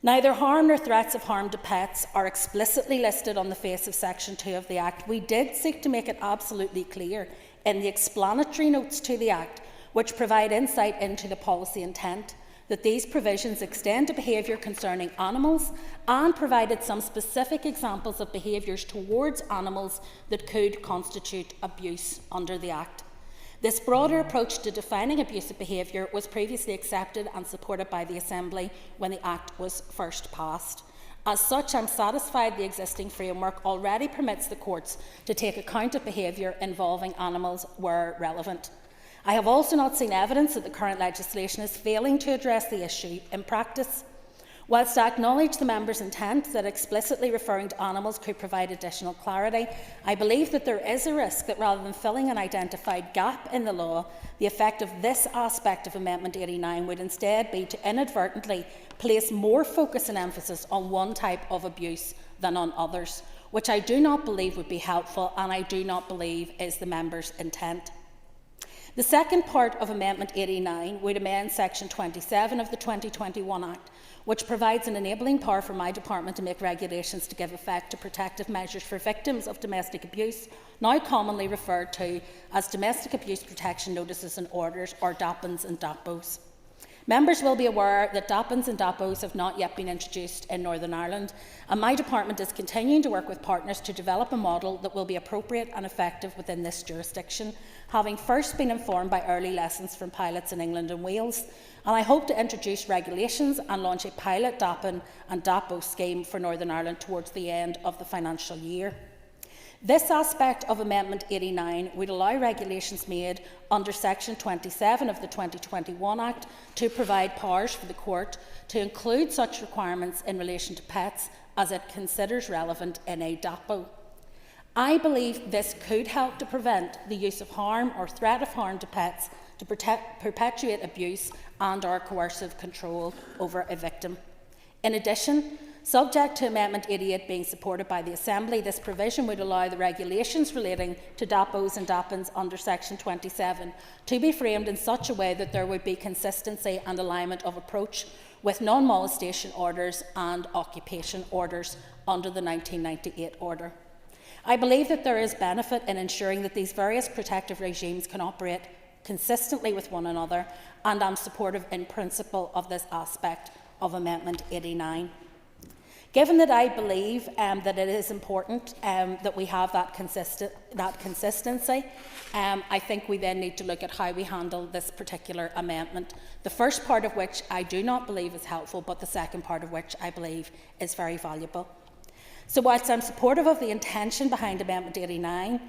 Speaker 22: Neither harm nor threats of harm to pets are explicitly listed on the face of Section 2 of the Act. We did seek to make it absolutely clear in the explanatory notes to the Act, which provide insight into the policy intent, that these provisions extend to behaviour concerning animals and provided some specific examples of behaviours towards animals that could constitute abuse under the Act. This broader approach to defining abusive behaviour was previously accepted and supported by the Assembly when the Act was first passed. As such, I am satisfied the existing framework already permits the courts to take account of behaviour involving animals where relevant. I have also not seen evidence that the current legislation is failing to address the issue in practice. Whilst I acknowledge the member's intent that explicitly referring to animals could provide additional clarity, I believe that there is a risk that rather than filling an identified gap in the law, the effect of this aspect of Amendment 89 would instead be to inadvertently place more focus and emphasis on one type of abuse than on others, which I do not believe would be helpful and I do not believe is the member's intent. The second part of Amendment 89 would amend Section 27 of the 2021 Act, which provides an enabling power for my department to make regulations to give effect to protective measures for victims of domestic abuse, now commonly referred to as Domestic Abuse Protection Notices and Orders, or DAPNs and DAPOs. Members will be aware that DAPNs and DAPOs have not yet been introduced in Northern Ireland, and my department is continuing to work with partners to develop a model that will be appropriate and effective within this jurisdiction, having first been informed by early lessons from pilots in England and Wales. And I hope to introduce regulations and launch a pilot DAPN and DAPO scheme for Northern Ireland towards the end of the financial year. This aspect of Amendment 89 would allow regulations made under Section 27 of the 2021 Act to provide powers for the Court to include such requirements in relation to pets as it considers relevant in a DAPO. I believe this could help to prevent the use of harm or threat of harm to pets to perpetuate abuse and/or coercive control over a victim. In addition, subject to Amendment 88 being supported by the Assembly, this provision would allow the regulations relating to DAPOs and DAPNs under Section 27 to be framed in such a way that there would be consistency and alignment of approach with non-molestation orders and occupation orders under the 1998 order. I believe that there is benefit in ensuring that these various protective regimes can operate consistently with one another, and I am supportive in principle of this aspect of Amendment 89. Given that I believe that it is important that we have that consistency, I think we then need to look at how we handle this particular amendment, the first part of which I do not believe is helpful, but the second part of which I believe is very valuable. So whilst I am supportive of the intention behind Amendment 89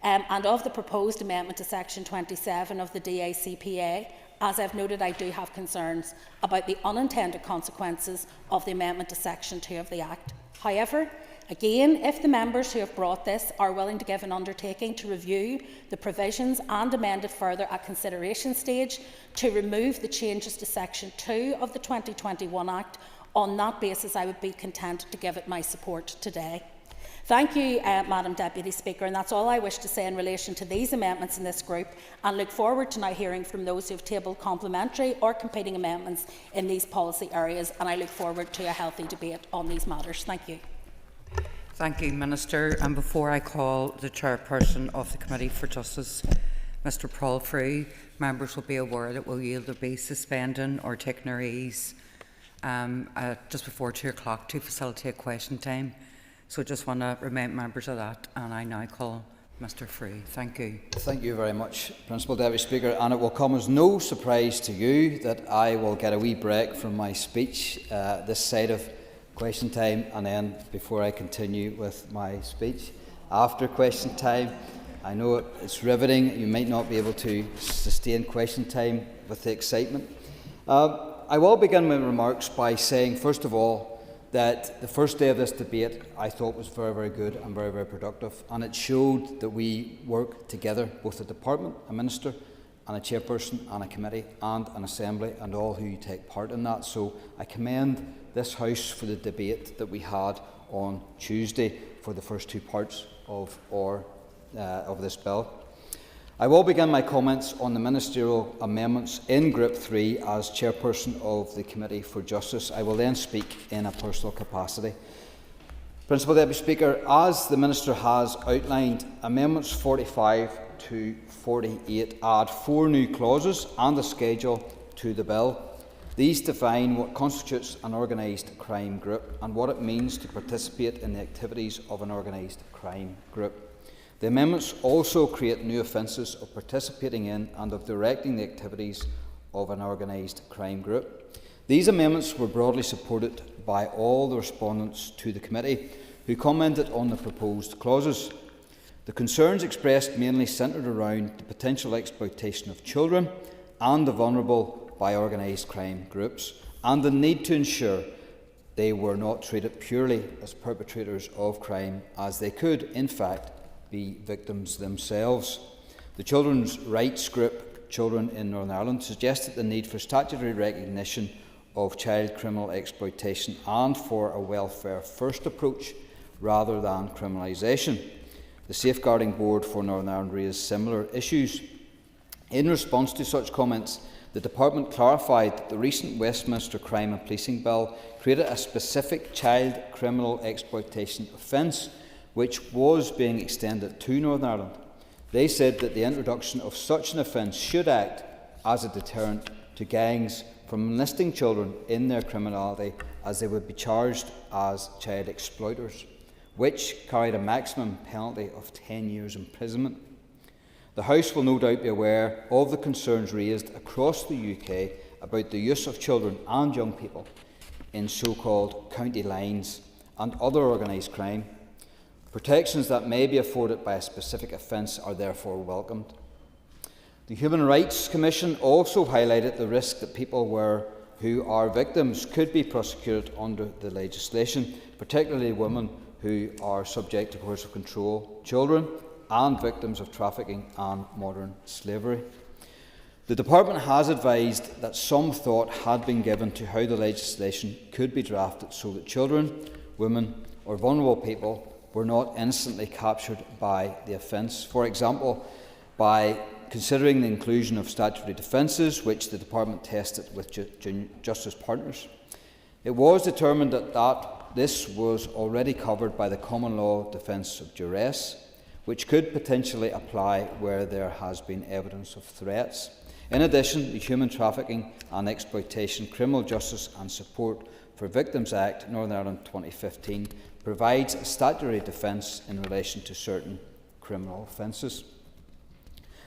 Speaker 22: and of the proposed amendment to Section 27 of the DACPA, as I've noted, I do have concerns about the unintended consequences of the amendment to Section 2 of the Act. However, again, if the members who have brought this are willing to give an undertaking to review the provisions and amend it further at consideration stage to remove the changes to Section 2 of the 2021 Act, on that basis I would be content to give it my support today. Thank you, Madam Deputy Speaker, and that's all I wish to say in relation to these amendments in this group, and look forward to now hearing from those who have tabled complementary or competing amendments in these policy areas, and I look forward to a healthy debate on these matters. Thank you.
Speaker 13: Thank you, Minister. And before I call the Chairperson of the Committee for Justice, Mr Paul Frew, members will be aware that we'll either be suspending or taking our ease just before 2 o'clock to facilitate question time. So I just want to remind members of that, and I now call Mr Frew. Thank you.
Speaker 4: Thank you very much, Principal Deputy Speaker, and it will come as no surprise to you that I will get a wee break from my speech this side of question time, and then before I continue with my speech after question time. I know it's riveting. You might not be able to sustain question time with the excitement. I will begin my remarks by saying, first of all, that the first day of this debate I thought was very, very good and very, very productive, and it showed that we work together, both the Department, a Minister and a Chairperson and a Committee and an Assembly and all who take part in that. So I commend this House for the debate that we had on Tuesday for the first 2 parts of this bill. I will begin my comments on the ministerial amendments in Group 3 as Chairperson of the Committee for Justice. I will then speak in a personal capacity. Principal Deputy Speaker, as the Minister has outlined, Amendments 45 to 48 add 4 new clauses and a schedule to the bill. These define what constitutes an organised crime group and what it means to participate in the activities of an organised crime group. The amendments also create new offences of participating in and of directing the activities of an organised crime group. These amendments were broadly supported by all the respondents to the committee, who commented on the proposed clauses. The concerns expressed mainly centred around the potential exploitation of children and the vulnerable by organised crime groups, and the need to ensure they were not treated purely as perpetrators of crime, as they could, in fact, be victims themselves. The children's rights group, Children in Northern Ireland, suggested the need for statutory recognition of child criminal exploitation and for a welfare-first approach rather than criminalisation. The Safeguarding Board for Northern Ireland raised similar issues. In response to such comments, the Department clarified that the recent Westminster Crime and Policing Bill created a specific child criminal exploitation offence which was being extended to Northern Ireland. They said that the introduction of such an offence should act as a deterrent to gangs from enlisting children in their criminality, as they would be charged as child exploiters, which carried a maximum penalty of 10 years imprisonment. The House will no doubt be aware of the concerns raised across the UK about the use of children and young people in so-called county lines and other organised crime. Protections that may be afforded by a specific offence are therefore welcomed. The Human Rights Commission also highlighted the risk that people who are victims could be prosecuted under the legislation, particularly women who are subject to coercive control, children and victims of trafficking and modern slavery. The Department has advised that some thought had been given to how the legislation could be drafted so that children, women or vulnerable people were not instantly captured by the offence. For example, by considering the inclusion of statutory defences, which the Department tested with justice partners. It was determined that this was already covered by the common law defence of duress, which could potentially apply where there has been evidence of threats. In addition, the Human Trafficking and Exploitation Criminal Justice and Support for Victims Act, Northern Ireland 2015, provides a statutory defence in relation to certain criminal offences.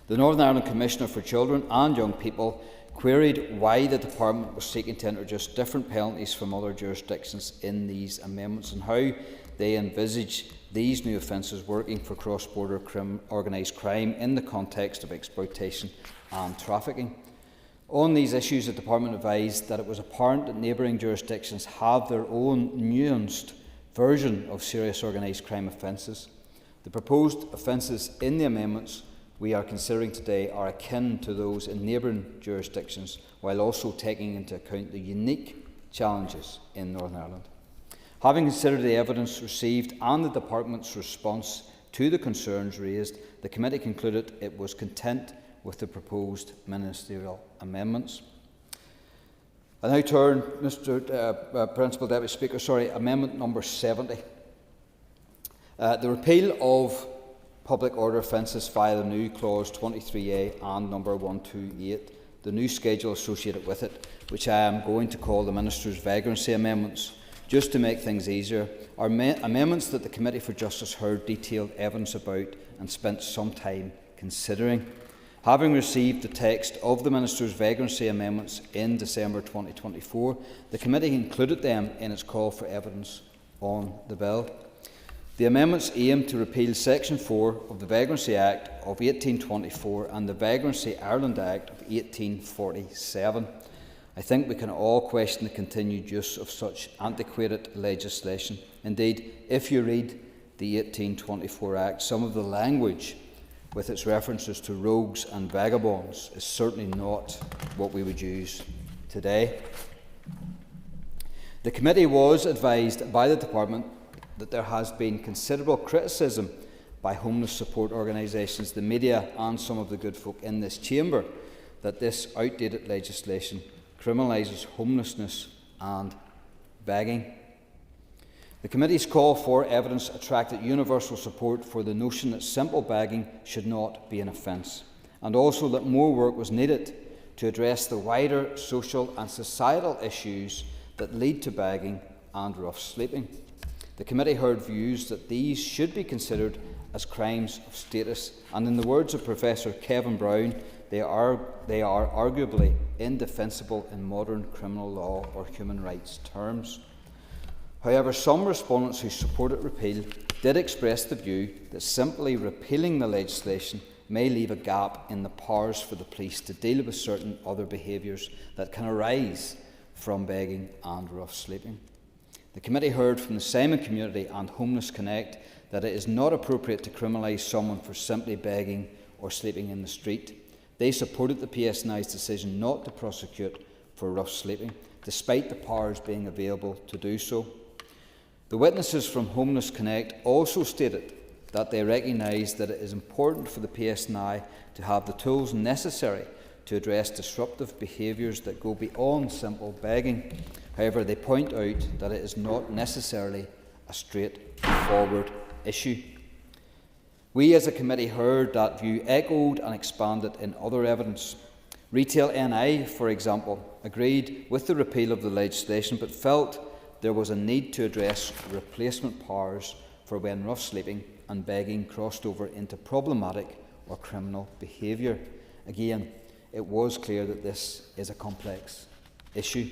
Speaker 4: The Northern Ireland Commissioner for Children and Young People queried why the Department was seeking to introduce different penalties from other jurisdictions in these amendments and how they envisage these new offences working for cross-border organised crime in the context of exploitation and trafficking. On these issues, the Department advised that it was apparent that neighbouring jurisdictions have their own nuanced version of serious organised crime offences. The proposed offences in the amendments we are considering today are akin to those in neighbouring jurisdictions, while also taking into account the unique challenges in Northern Ireland. Having considered the evidence received and the Department's response to the concerns raised, the Committee concluded it was content with the proposed ministerial amendments. I now turn, Mr. Principal Deputy Speaker, Amendment number 70. The repeal of public order offences via the new clause 23A and number 128, the new schedule associated with it, which I am going to call the Minister's vagrancy amendments, just to make things easier, are amendments that the Committee for Justice heard detailed evidence about and spent some time considering. Having received the text of the Minister's vagrancy amendments in December 2024, the Committee included them in its call for evidence on the bill. The amendments aim to repeal Section 4 of the Vagrancy Act of 1824 and the Vagrancy Ireland Act of 1847. I think we can all question the continued use of such antiquated legislation. Indeed, if you read the 1824 Act, some of the language with its references to rogues and vagabonds is certainly not what we would use today. The Committee was advised by the Department that there has been considerable criticism by homeless support organisations, the media and some of the good folk in this chamber that this outdated legislation criminalises homelessness and begging. The Committee's call for evidence attracted universal support for the notion that simple begging should not be an offence, and also that more work was needed to address the wider social and societal issues that lead to begging and rough sleeping. The Committee heard views that these should be considered as crimes of status, and in the words of Professor Kevin Brown, they are arguably indefensible in modern criminal law or human rights terms. However, some respondents who supported repeal did express the view that simply repealing the legislation may leave a gap in the powers for the police to deal with certain other behaviours that can arise from begging and rough sleeping. The Committee heard from the Simon Community and Homeless Connect that it is not appropriate to criminalise someone for simply begging or sleeping in the street. They supported the PSNI's decision not to prosecute for rough sleeping, despite the powers being available to do so. The witnesses from Homeless Connect also stated that they recognise that it is important for the PSNI to have the tools necessary to address disruptive behaviours that go beyond simple begging. However, they point out that it is not necessarily a straightforward issue. We as a committee heard that view echoed and expanded in other evidence. Retail NI, for example, agreed with the repeal of the legislation but felt there was a need to address replacement powers for when rough sleeping and begging crossed over into problematic or criminal behaviour. Again, it was clear that this is a complex issue.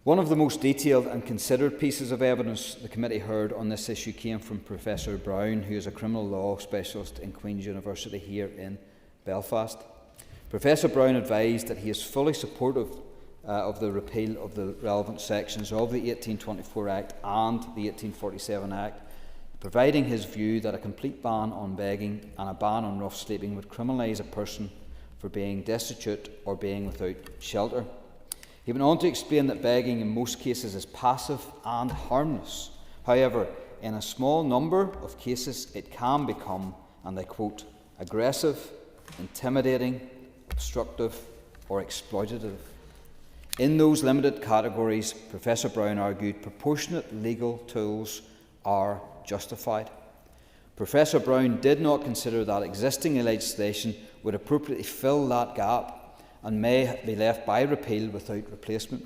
Speaker 4: One of the most detailed and considered pieces of evidence the committee heard on this issue came from Professor Brown, who is a criminal law specialist in Queen's University here in Belfast. Professor Brown advised that he is fully supportive of the repeal of the relevant sections of the 1824 Act and the 1847 Act, providing his view that a complete ban on begging and a ban on rough sleeping would criminalise a person for being destitute or being without shelter. He went on to explain that begging in most cases is passive and harmless. However, in a small number of cases it can become, and I quote, aggressive, intimidating, obstructive or exploitative. In those limited categories, Professor Brown argued proportionate legal tools are justified. Professor Brown did not consider that existing legislation would appropriately fill that gap and may be left by repeal without replacement.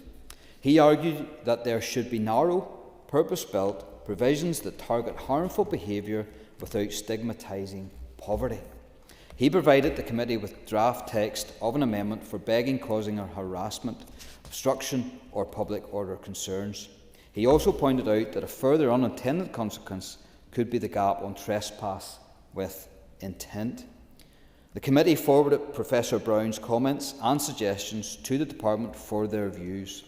Speaker 4: He argued that there should be narrow, purpose-built provisions that target harmful behaviour without stigmatising poverty. He provided the committee with draft text of an amendment for begging causing or harassment, obstruction or public order concerns. He also pointed out that a further unintended consequence could be the gap on trespass with intent. The committee forwarded Professor Brown's comments and suggestions to the Department for their views.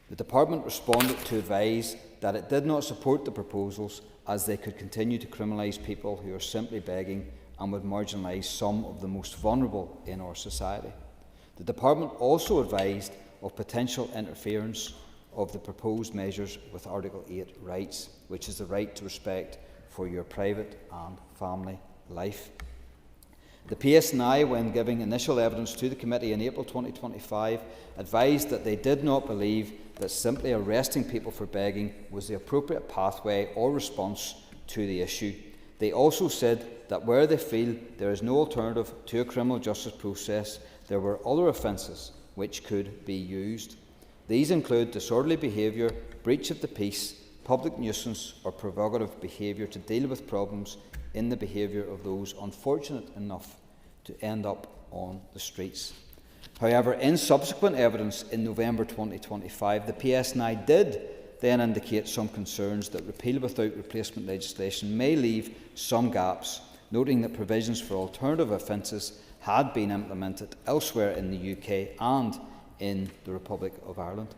Speaker 4: The Department responded to advise that it did not support the proposals as they could continue to criminalise people who are simply begging and would marginalise some of the most vulnerable in our society. The Department also advised of potential interference of the proposed measures with Article 8 rights, which is the right to respect for your private and family life. The PSNI, when giving initial evidence to the committee in April 2025, advised that they did not believe that simply arresting people for begging was the appropriate pathway or response to the issue. They also said that where they feel there is no alternative to a criminal justice process, there were other offences which could be used. These include disorderly behaviour, breach of the peace, public nuisance or provocative behaviour to deal with problems in the behaviour of those unfortunate enough to end up on the streets. However, in subsequent evidence in November 2025, the PSNI did then indicate some concerns that repeal without replacement legislation may leave some gaps, noting that provisions for alternative offences had been implemented elsewhere in the UK and in the Republic of Ireland.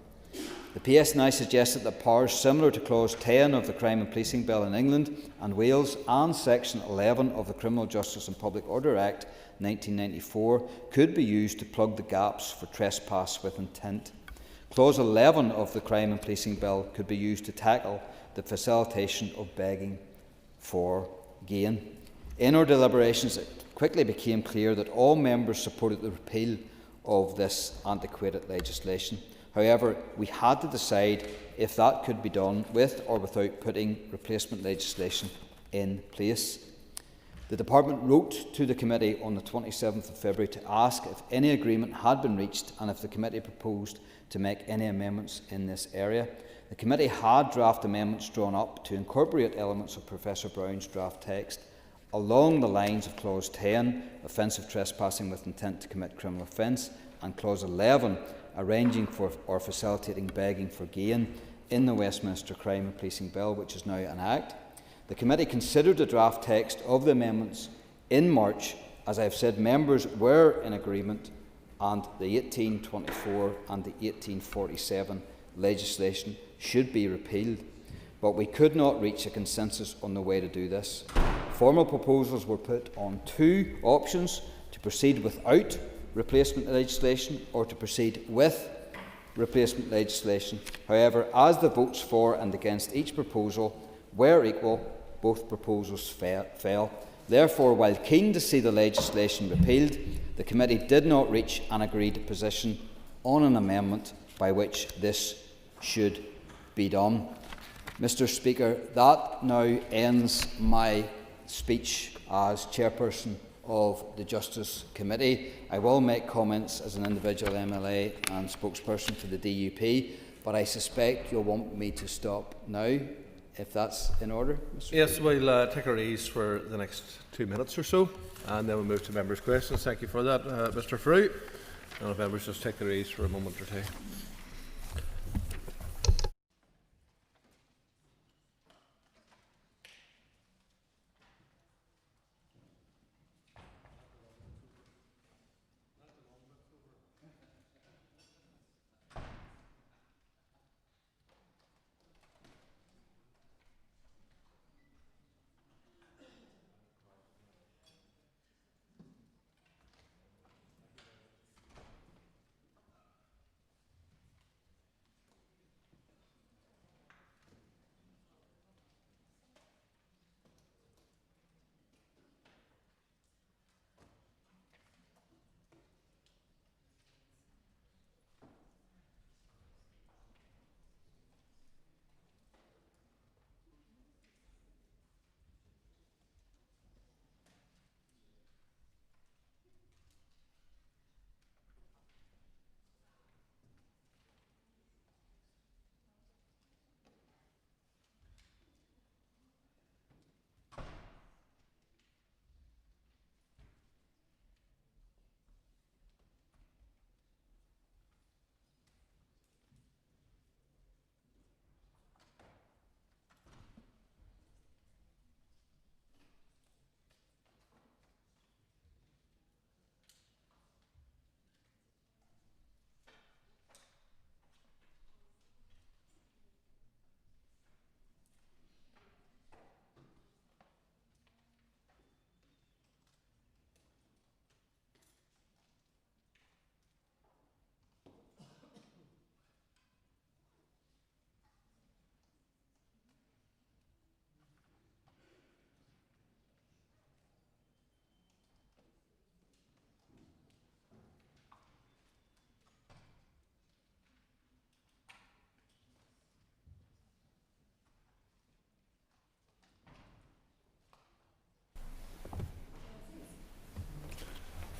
Speaker 4: The PSNI suggested that powers similar to Clause 10 of the Crime and Policing Bill in England and Wales and Section 11 of the Criminal Justice and Public Order Act 1994 could be used to plug the gaps for trespass with intent. Clause 11 of the Crime and Policing Bill could be used to tackle the facilitation of begging for gain. In our deliberations, it quickly became clear that all members supported the repeal of this antiquated legislation. However, we had to decide if that could be done with or without putting replacement legislation in place. The Department wrote to the Committee on the 27th of February to ask if any agreement had been reached and if the Committee proposed to make any amendments in this area. The Committee had draft amendments drawn up to incorporate elements of Professor Brown's draft text along the lines of Clause 10, offensive trespassing with intent to commit criminal offence, and Clause 11, arranging for or facilitating begging for gain in the Westminster Crime and Policing Bill, which is now an Act. The Committee considered the draft text of the amendments in March. As I have said, members were in agreement and the 1824 and the 1847 legislation should be repealed, but we could not reach a consensus on the way to do this. Formal proposals were put on two options: to proceed without replacement legislation or to proceed with replacement legislation. However, as the votes for and against each proposal were equal, both proposals fell. Therefore, while keen to see the legislation repealed, the Committee did not reach an agreed position on an amendment by which this should be done. Mr. Speaker, that now ends my speech as chairperson of the Justice Committee. I will make comments as an individual MLA and spokesperson for the DUP, but I suspect you'll want me to stop now, if that's in order. Mr.
Speaker 1: Yes, we'll take our ease for the next 2 minutes or so, and then we'll move to members' questions. Thank you for that, Mr. Frew. And if members just take their ease for a moment or two.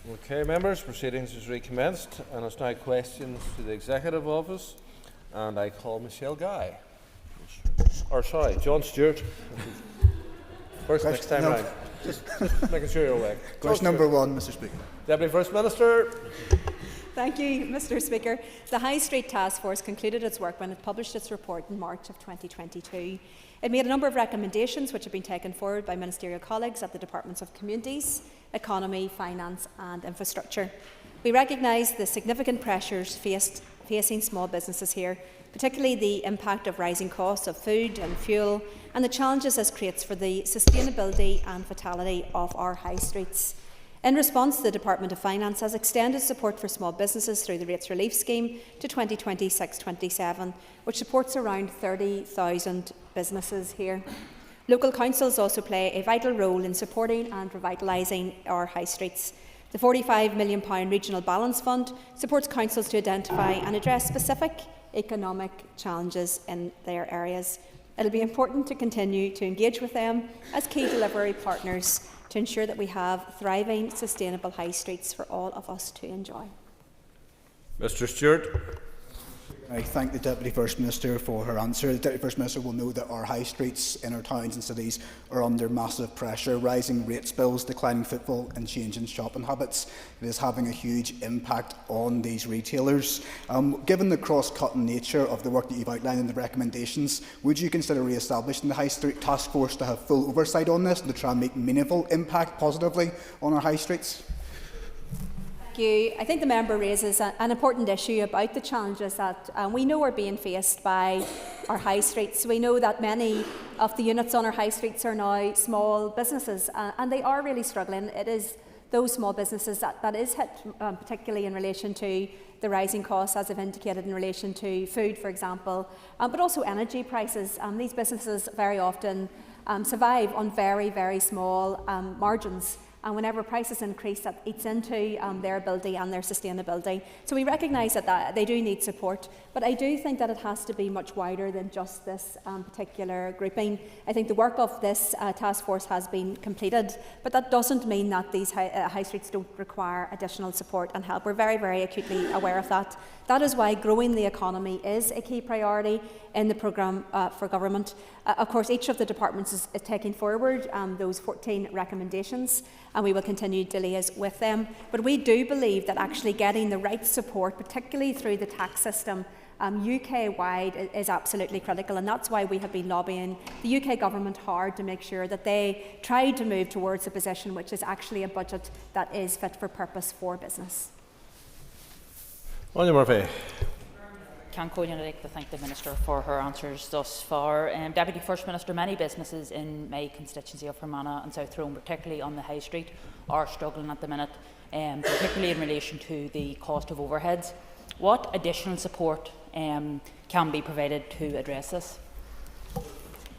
Speaker 1: Okay, members, proceedings is recommenced, and it's now questions to the Executive Office, and I call Michelle Guy. Or sorry, John Stewart. First next time round. Just making sure you're awake.
Speaker 7: Question number 1, Mr. Speaker.
Speaker 1: Deputy First Minister.
Speaker 8: Thank you, Mr. Speaker. The High Street Task Force concluded its work when it published its report in March of 2022. It made a number of recommendations which have been taken forward by ministerial colleagues at the Departments of Communities, Economy, Finance and Infrastructure. We recognise the significant pressures facing small businesses here, particularly the impact of rising costs of food and fuel and the challenges this creates for the sustainability and vitality of our high streets. In response, the Department of Finance has extended support for small businesses through the Rates Relief Scheme to 2026-27, which supports around 30,000 businesses here. Local councils also play a vital role in supporting and revitalising our high streets. The £45 million Regional Balance Fund supports councils to identify and address specific economic challenges in their areas. It will be important to continue to engage with them as key delivery partners to ensure that we have thriving, sustainable high streets for all of us to enjoy.
Speaker 1: Mr. Stewart.
Speaker 7: I thank the Deputy First Minister for her answer. The Deputy First Minister will know that our high streets in our towns and cities are under massive pressure. Rising rates bills, declining footfall and changing shopping habits. It is having a huge impact on these retailers. Given the cross-cutting nature of the work that you've outlined in the recommendations, would you consider re-establishing the High Street Task Force to have full oversight on this and to try and make meaningful impact positively on our high streets?
Speaker 8: I think the member raises an important issue about the challenges that we know are being faced by our high streets. We know that many of the units on our high streets are now small businesses and they are really struggling. It is those small businesses that is hit, particularly in relation to the rising costs, as I've indicated, in relation to food, for example, but also energy prices. These businesses very often survive on very, very small margins. And whenever prices increase, that eats into their ability and their sustainability. So we recognise that they do need support, but I do think that it has to be much wider than just this particular grouping. I think the work of this task force has been completed, but that doesn't mean that these high streets don't require additional support and help. We're very, very acutely aware of that. That is why growing the economy is a key priority in the programme for government. Of course, each of the departments is taking forward those 14 recommendations, and we will continue to liaise with them. But we do believe that actually getting the right support, particularly through the tax system, UK-wide is absolutely critical, and that's why we have been lobbying the UK government hard to make sure that they try to move towards a position which is actually a budget that is fit for purpose for business.
Speaker 1: Anya Murphy.
Speaker 23: Can I thank the Minister for her answers thus far. Deputy First Minister, many businesses in my constituency of Fermanagh and South Tyrone, particularly on the High Street, are struggling at the minute, particularly in relation to the cost of overheads. What additional support can be provided to address this?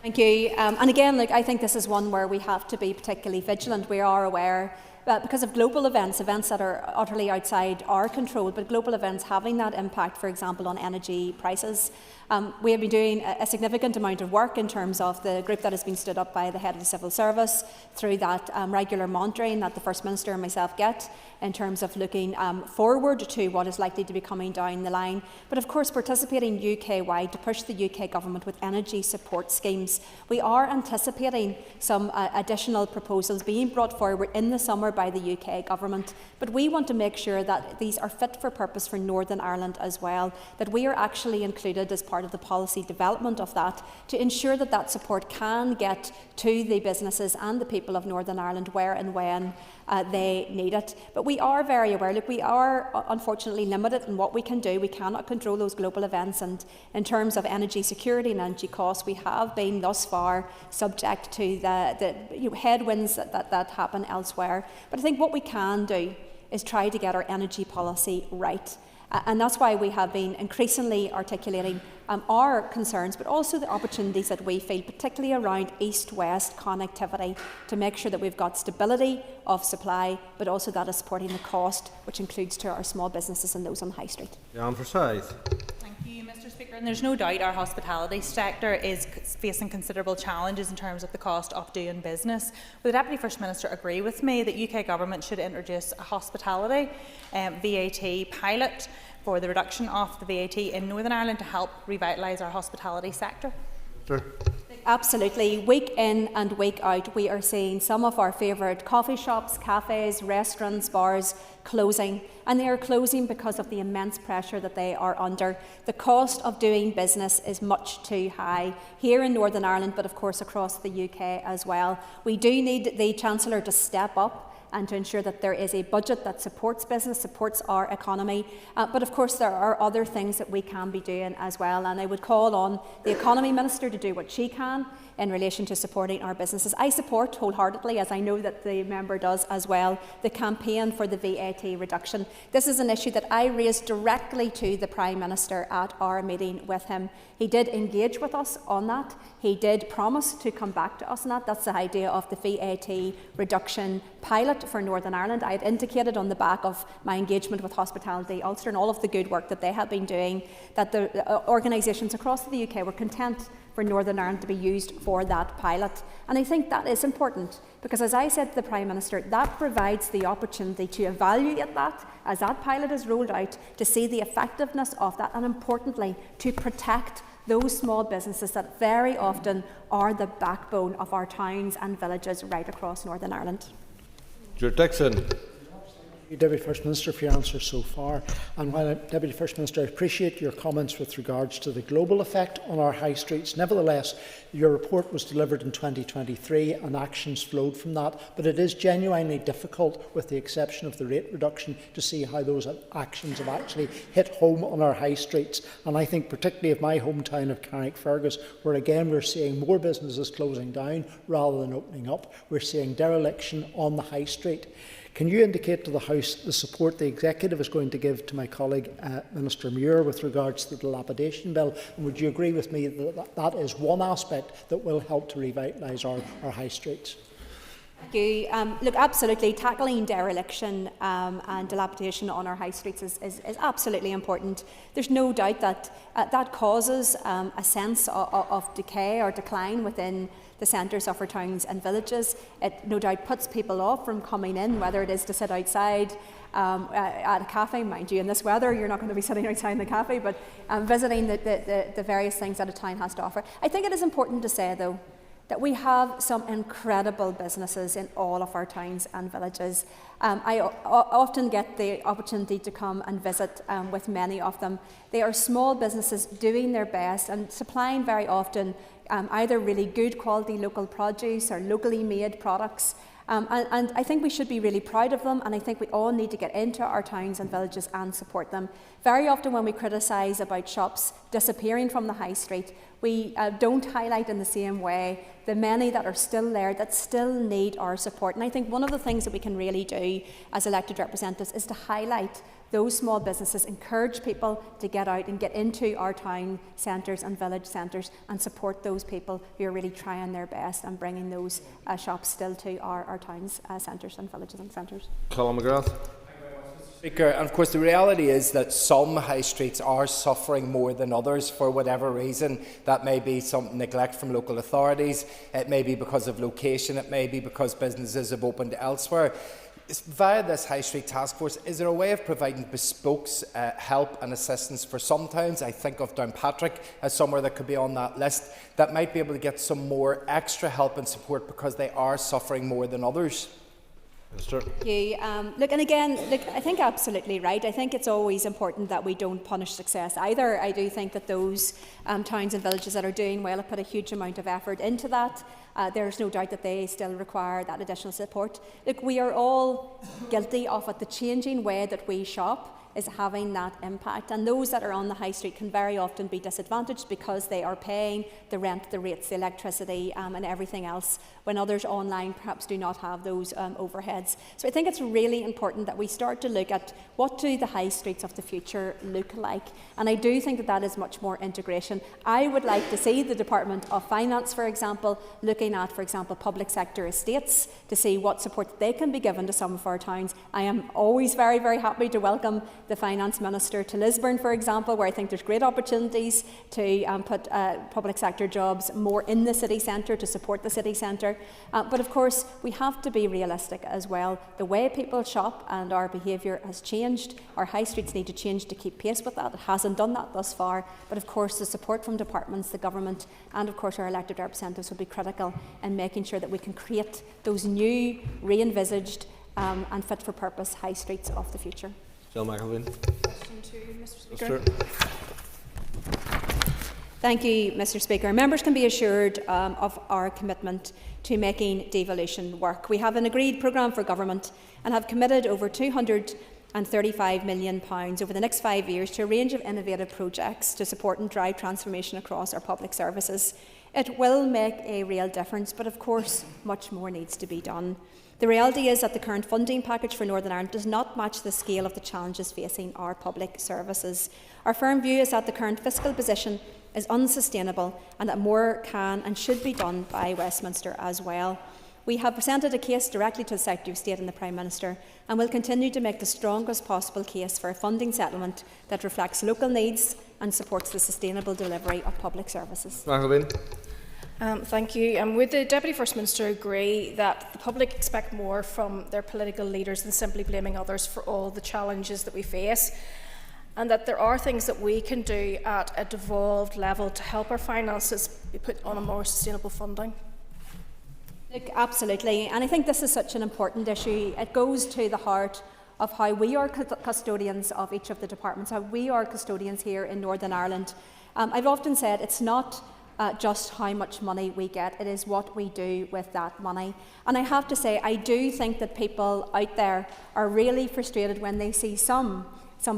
Speaker 8: Thank you. And again, I think this is one where we have to be particularly vigilant. We are aware because of global events that are utterly outside our control, but global events having that impact, for example, on energy prices. We have been doing a significant amount of work in terms of the group that has been stood up by the head of the civil service through that regular monitoring that the First Minister and myself get in terms of looking forward to what is likely to be coming down the line. But of course, participating UK-wide to push the UK government with energy support schemes. We are anticipating some additional proposals being brought forward in the summer by the UK government, but we want to make sure that these are fit for purpose for Northern Ireland as well, that we are actually included as part of the policy development of that to ensure that that support can get to the businesses and the people of Northern Ireland where and when they need it. But we are very aware, look, we are unfortunately limited in what we can do. We cannot control those global events, and in terms of energy security and energy costs, we have been thus far subject to the headwinds that happen elsewhere. But I think what we can do is try to get our energy policy right. And that's why we have been increasingly articulating our concerns, but also the opportunities that we feel, particularly around east-west connectivity, to make sure that we've got stability of supply, but also that is supporting the cost, which includes to our small businesses and those on High Street.
Speaker 1: Jan Forsyth.
Speaker 24: Thank you, Mr. Speaker.
Speaker 9: And there's no doubt our hospitality sector is facing considerable challenges in terms of the cost of doing business. Would the Deputy First Minister agree with me that UK Government should introduce a hospitality VAT pilot for the reduction of the VAT in Northern Ireland to help revitalise our hospitality sector?
Speaker 21: Sure.
Speaker 8: Absolutely. Week in and week out, we are seeing some of our favourite coffee shops, cafes, restaurants, bars closing. And they are closing because of the immense pressure that they are under. The cost of doing business is much too high here in Northern Ireland, but of course across the UK as well. We do need the Chancellor to step up and to ensure that there is a budget that supports business, supports our economy. But of course there are other things that we can be doing as well, and I would call on the Economy Minister to do what she can in relation to supporting our businesses. I support wholeheartedly, as I know that the member does as well, the campaign for the VAT reduction. This is an issue that I raised directly to the Prime Minister at our meeting with him. He did engage with us on that. He did promise to come back to us on that. That's the idea of the VAT reduction pilot for Northern Ireland. I had indicated on the back of my engagement with Hospitality Ulster and all of the good work that they have been doing that the organisations across the UK were content for Northern Ireland to be used for that pilot. And I think that is important because, as I said to the Prime Minister, that provides the opportunity to evaluate that as that pilot is rolled out, to see the effectiveness of that, and importantly, to protect those small businesses that very often are the backbone of our towns and villages right across Northern Ireland.
Speaker 1: Stuart Dixon.
Speaker 5: Thank you, Deputy First Minister, for your answers so far. And while, Deputy First Minister, I appreciate your comments with regards to the global effect on our high streets, nevertheless, your report was delivered in 2023 and actions flowed from that, but it is genuinely difficult, with the exception of the rate reduction, to see how those actions have actually hit home on our high streets. And I think particularly of my hometown of Carrickfergus, where again we're seeing more businesses closing down rather than opening up. We're seeing dereliction on the high street. Can you indicate to the House the support the Executive is going to give to my colleague Minister Muir with regards to the dilapidation bill? And would you agree with me that that is one aspect that will help to revitalise our high streets?
Speaker 8: Thank you. Look, absolutely, tackling dereliction and dilapidation on our high streets is absolutely important. There's no doubt that that causes a sense of decay or decline within the centres of our towns and villages. It no doubt puts people off from coming in, whether it is to sit outside at a cafe, mind you, in this weather you're not going to be sitting outside in the cafe, but visiting the various things that a town has to offer. I think it is important to say, though, that we have some incredible businesses in all of our towns and villages. I often get the opportunity to come and visit with many of them. They are small businesses doing their best and supplying very often either really good quality local produce or locally made products. And I think we should be really proud of them, and I think we all need to get into our towns and villages and support them. Very often when we criticise about shops disappearing from the high street, we don't highlight in the same way the many that are still there that still need our support. And I think one of the things that we can really do as elected representatives is to highlight those small businesses, encourage people to get out and get into our town centres and village centres and support those people who are really trying their best and bringing those shops still to our towns, centres and villages and centres.
Speaker 1: Colin McGrath.
Speaker 10: Speaker, and of course the reality is that some high streets are suffering more than others for whatever reason. That may be some neglect from local authorities, it may be because of location, it may be because businesses have opened elsewhere. Via this High Street Task Force, is there a way of providing bespoke help and assistance for some towns? I think of Downpatrick as somewhere that could be on that list, that might be able to get some more extra help and support because they are suffering more than others.
Speaker 1: Minister.
Speaker 8: Thank you. Look, and again, I think absolutely right. I think it's always important that we don't punish success either. I do think that those towns and villages that are doing well have put a huge amount of effort into that. There's no doubt that they still require that additional support. Look, we are all guilty of it. The changing way that we shop is having that impact, and those that are on the high street can very often be disadvantaged because they are paying the rent, the rates, the electricity and everything else when others online perhaps do not have those overheads. So I think it's really important that we start to look at what do the high streets of the future look like, and I do think that that is much more integration. I would like to see the Department of Finance, for example, looking at, for example, public sector estates to see what support they can be given to some of our towns. I am always very, very happy to welcome the Finance Minister to Lisburn, for example, where I think there's great opportunities to put public sector jobs more in the city centre to support the city centre. But of course, we have to be realistic as well. The way people shop and our behaviour has changed. Our high streets need to change to keep pace with that. It hasn't done that thus far. But of course, the support from departments, the government, and of course our elected representatives will be critical in making sure that we can create those new, re-envisaged and fit-for-purpose high streets of the future.
Speaker 1: Jill McElveen.
Speaker 8: Question to Mr. Speaker. Thank you, Mr. Speaker. Members can be assured of our commitment to making devolution work. We have an agreed programme for government and have committed over £235 million over the next 5 years to a range of innovative projects to support and drive transformation across our public services. It will make a real difference, but of course, much more needs to be done. The reality is that the current funding package for Northern Ireland does not match the scale of the challenges facing our public services. Our firm view is that the current fiscal position is unsustainable and that more can and should be done by Westminster as well. We have presented a case directly to the Secretary of State and the Prime Minister and will continue to make the strongest possible case for a funding settlement that reflects local needs and supports the sustainable delivery of public services.
Speaker 12: Thank you. Would the Deputy First Minister agree that the public expect more from their political leaders than simply blaming others for all the challenges that we face, and that there are things that we can do at a devolved level to help our finances be put on a more sustainable funding?
Speaker 8: Look, absolutely, and I think this is such an important issue. It goes to the heart of how we are custodians of each of the departments, how we are custodians here in Northern Ireland. I've often said it's not just how much money we get, it is what we do with that money. And I have to say, I do think that people out there are really frustrated when they see some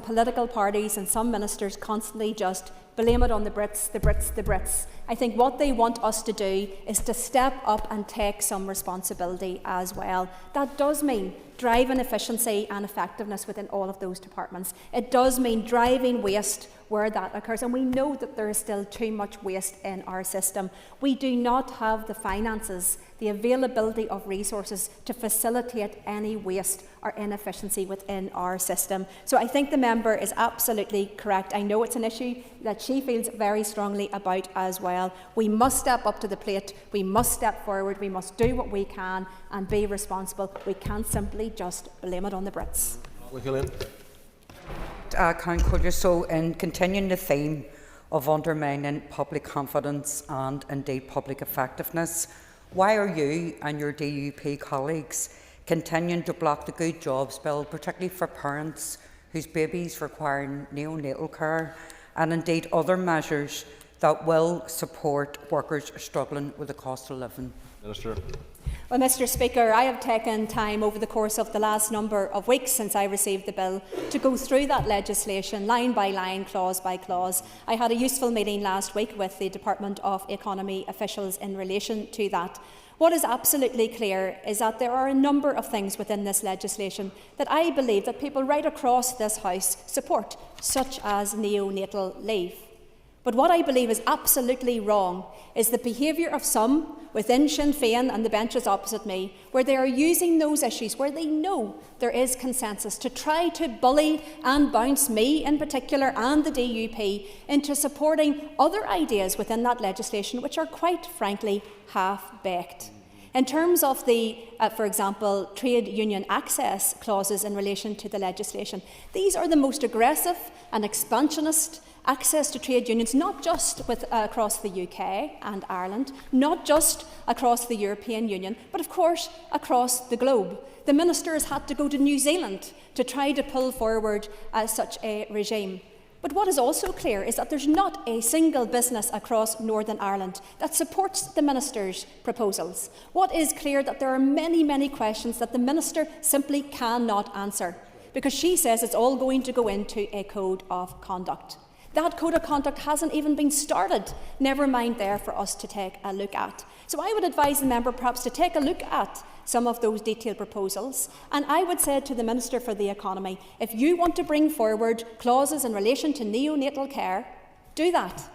Speaker 8: political parties and some ministers constantly just blame it on the Brits, the Brits, the Brits. I think what they want us to do is to step up and take some responsibility as well. That does mean driving efficiency and effectiveness within all of those departments. It does mean driving waste where that occurs, and we know that there is still too much waste in our system. We do not have the finances, the availability of resources to facilitate any waste or inefficiency within our system. So I think the member is absolutely correct. I know it's an issue that she feels very strongly about as well. We must step up to the plate, we must step forward, we must do what we can and be responsible. We can't simply just blame it on the Brits.
Speaker 13: So in continuing the theme of undermining public confidence and indeed public effectiveness, why are you and your DUP colleagues continuing to block the Good Jobs Bill, particularly for parents whose babies require neonatal care, and indeed other measures that will support workers struggling with the cost of living?
Speaker 1: Minister.
Speaker 8: Well, Mr. Speaker, I have taken time over the course of the last number of weeks since I received the bill to go through that legislation line by line, clause by clause. I had a useful meeting last week with the Department of Economy officials in relation to that. What is absolutely clear is that there are a number of things within this legislation that I believe that people right across this House support, such as neonatal leave. But what I believe is absolutely wrong is the behaviour of some within Sinn Féin and the benches opposite me, where they are using those issues where they know there is consensus to try to bully and bounce me in particular and the DUP into supporting other ideas within that legislation which are quite frankly half-baked. In terms of the, for example, trade union access clauses in relation to the legislation, these are the most aggressive and expansionist access to trade unions, not just across the UK and Ireland, not just across the European Union, but of course across the globe. The minister has had to go to New Zealand to try to pull forward such a regime. But what is also clear is that there's not a single business across Northern Ireland that supports the Minister's proposals. What is clear is that there are many, many questions that the Minister simply cannot answer, because she says it's all going to go into a code of conduct. That code of conduct hasn't even been started, never mind there for us to take a look at. So I would advise the member perhaps to take a look at some of those detailed proposals, and I would say to the Minister for the Economy, if you want to bring forward clauses in relation to neonatal care, do that.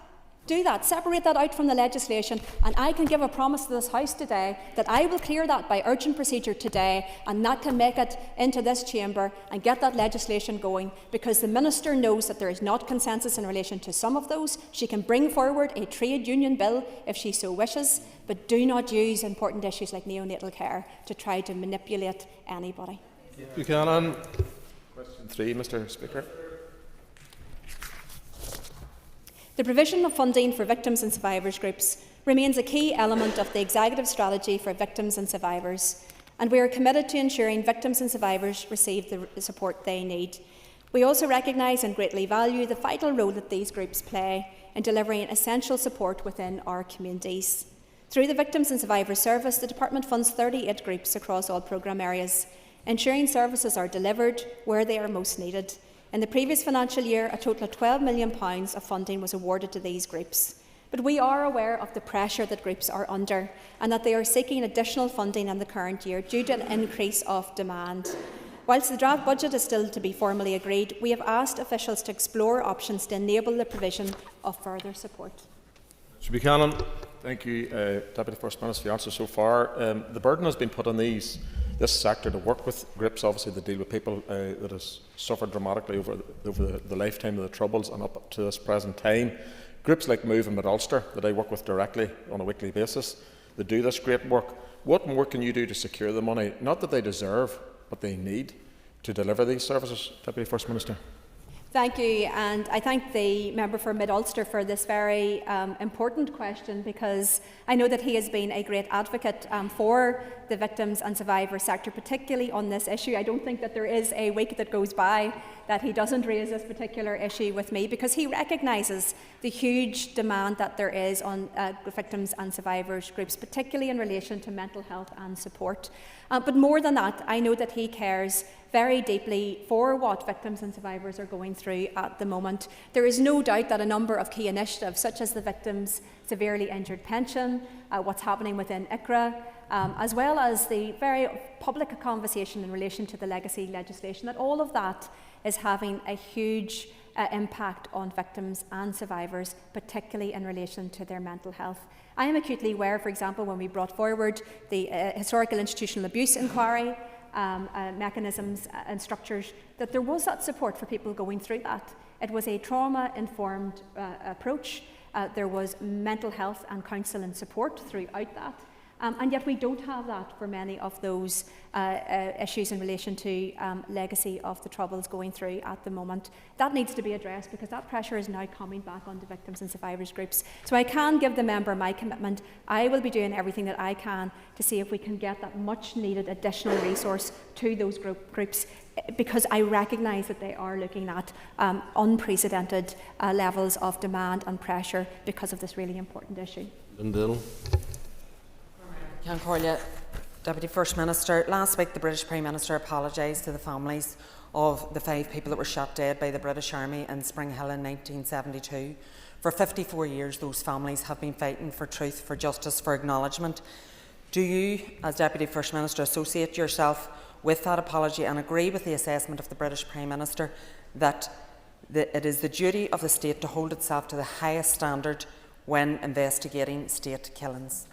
Speaker 8: Do that, separate that out from the legislation, and I can give a promise to this House today that I will clear that by urgent procedure today, and that can make it into this chamber and get that legislation going, because the Minister knows that there is not consensus in relation to some of those. She can bring forward a trade union bill if she so wishes, but do not use important issues like neonatal care to try to manipulate anybody.
Speaker 1: Buchanan. Question 3, Mr. Speaker.
Speaker 8: The provision of funding for victims and survivors groups remains a key element of the executive strategy for victims and survivors, and we are committed to ensuring victims and survivors receive the support they need. We also recognise and greatly value the vital role that these groups play in delivering essential support within our communities. Through the Victims and Survivors Service, the Department funds 38 groups across all programme areas, ensuring services are delivered where they are most needed. In the previous financial year, a total of £12 million of funding was awarded to these groups. But we are aware of the pressure that groups are under and that they are seeking additional funding in the current year due to an increase of demand. Whilst the draft budget is still to be formally agreed, we have asked officials to explore options to enable the provision of further support.
Speaker 1: Mr. Buchanan. Thank you, Deputy First Minister, for your answer so far. The burden has been put on this sector to work with groups, obviously, that deal with people that have suffered dramatically over the lifetime of the Troubles and up to this present time. Groups like Move and Mid-Ulster that I work with directly on a weekly basis, that do this great work. What more can you do to secure the money, not that they deserve, but they need, to deliver these services, Deputy First Minister?
Speaker 8: Thank you, and I thank the member for Mid-Ulster for this very important question, because I know that he has been a great advocate for the victims and survivors sector, particularly on this issue. I don't think that there is a week that goes by that he doesn't raise this particular issue with me, because he recognises the huge demand that there is on victims and survivors groups, particularly in relation to mental health and support. But more than that, I know that he cares very deeply for what victims and survivors are going through at the moment. There is no doubt that a number of key initiatives, such as the Victims Severely Injured Pension, what's happening within ICRA, as well as the very public conversation in relation to the legacy legislation, that all of that is having a huge impact on victims and survivors, particularly in relation to their mental health. I am acutely aware, for example, when we brought forward the historical institutional abuse inquiry, mechanisms and structures, that there was that support for people going through that. It was a trauma-informed approach. There was mental health and counsel and support throughout that. And yet we don't have that for many of those issues in relation to legacy of the Troubles going through at the moment. That needs to be addressed, because that pressure is now coming back onto victims and survivors groups. So I can give the member my commitment. I will be doing everything that I can to see if we can get that much needed additional resource to those groups, because I recognise that they are looking at unprecedented levels of demand and pressure because of this really important issue.
Speaker 1: Lindell.
Speaker 14: Cancorlia, Deputy First Minister, last week the British Prime Minister apologised to the families of the 5 people that were shot dead by the British Army in Spring Hill in 1972. For 54 years, those families have been fighting for truth, for justice, for acknowledgement. Do you, as Deputy First Minister, associate yourself with that apology and agree with the assessment of the British Prime Minister that it is the duty of the state to hold itself to the highest standard when investigating state killings?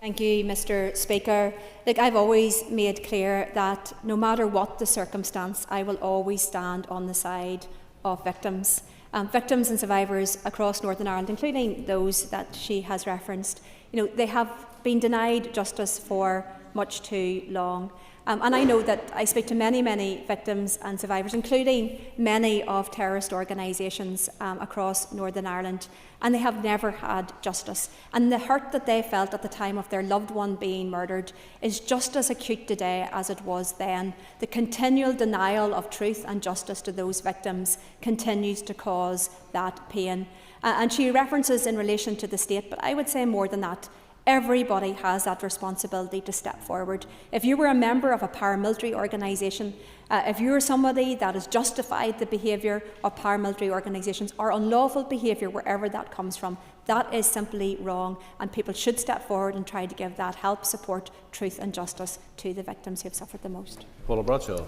Speaker 8: Thank you, Mr. Speaker. Look, I've always made clear that no matter what the circumstance, I will always stand on the side of victims. Victims and survivors across Northern Ireland, including those that she has referenced, they have been denied justice for much too long. And I know that I speak to many, many victims and survivors, including many of terrorist organisations across Northern Ireland, and they have never had justice. And the hurt that they felt at the time of their loved one being murdered is just as acute today as it was then. The continual denial of truth and justice to those victims continues to cause that pain. And she references in relation to the state, but I would say more than that. Everybody has that responsibility to step forward. If you were a member of a paramilitary organisation, if you are somebody that has justified the behaviour of paramilitary organisations or unlawful behaviour, wherever that comes from, that is simply wrong, and people should step forward and try to give that help, support, truth and justice to the victims who have suffered the most.
Speaker 1: Paula Bradshaw.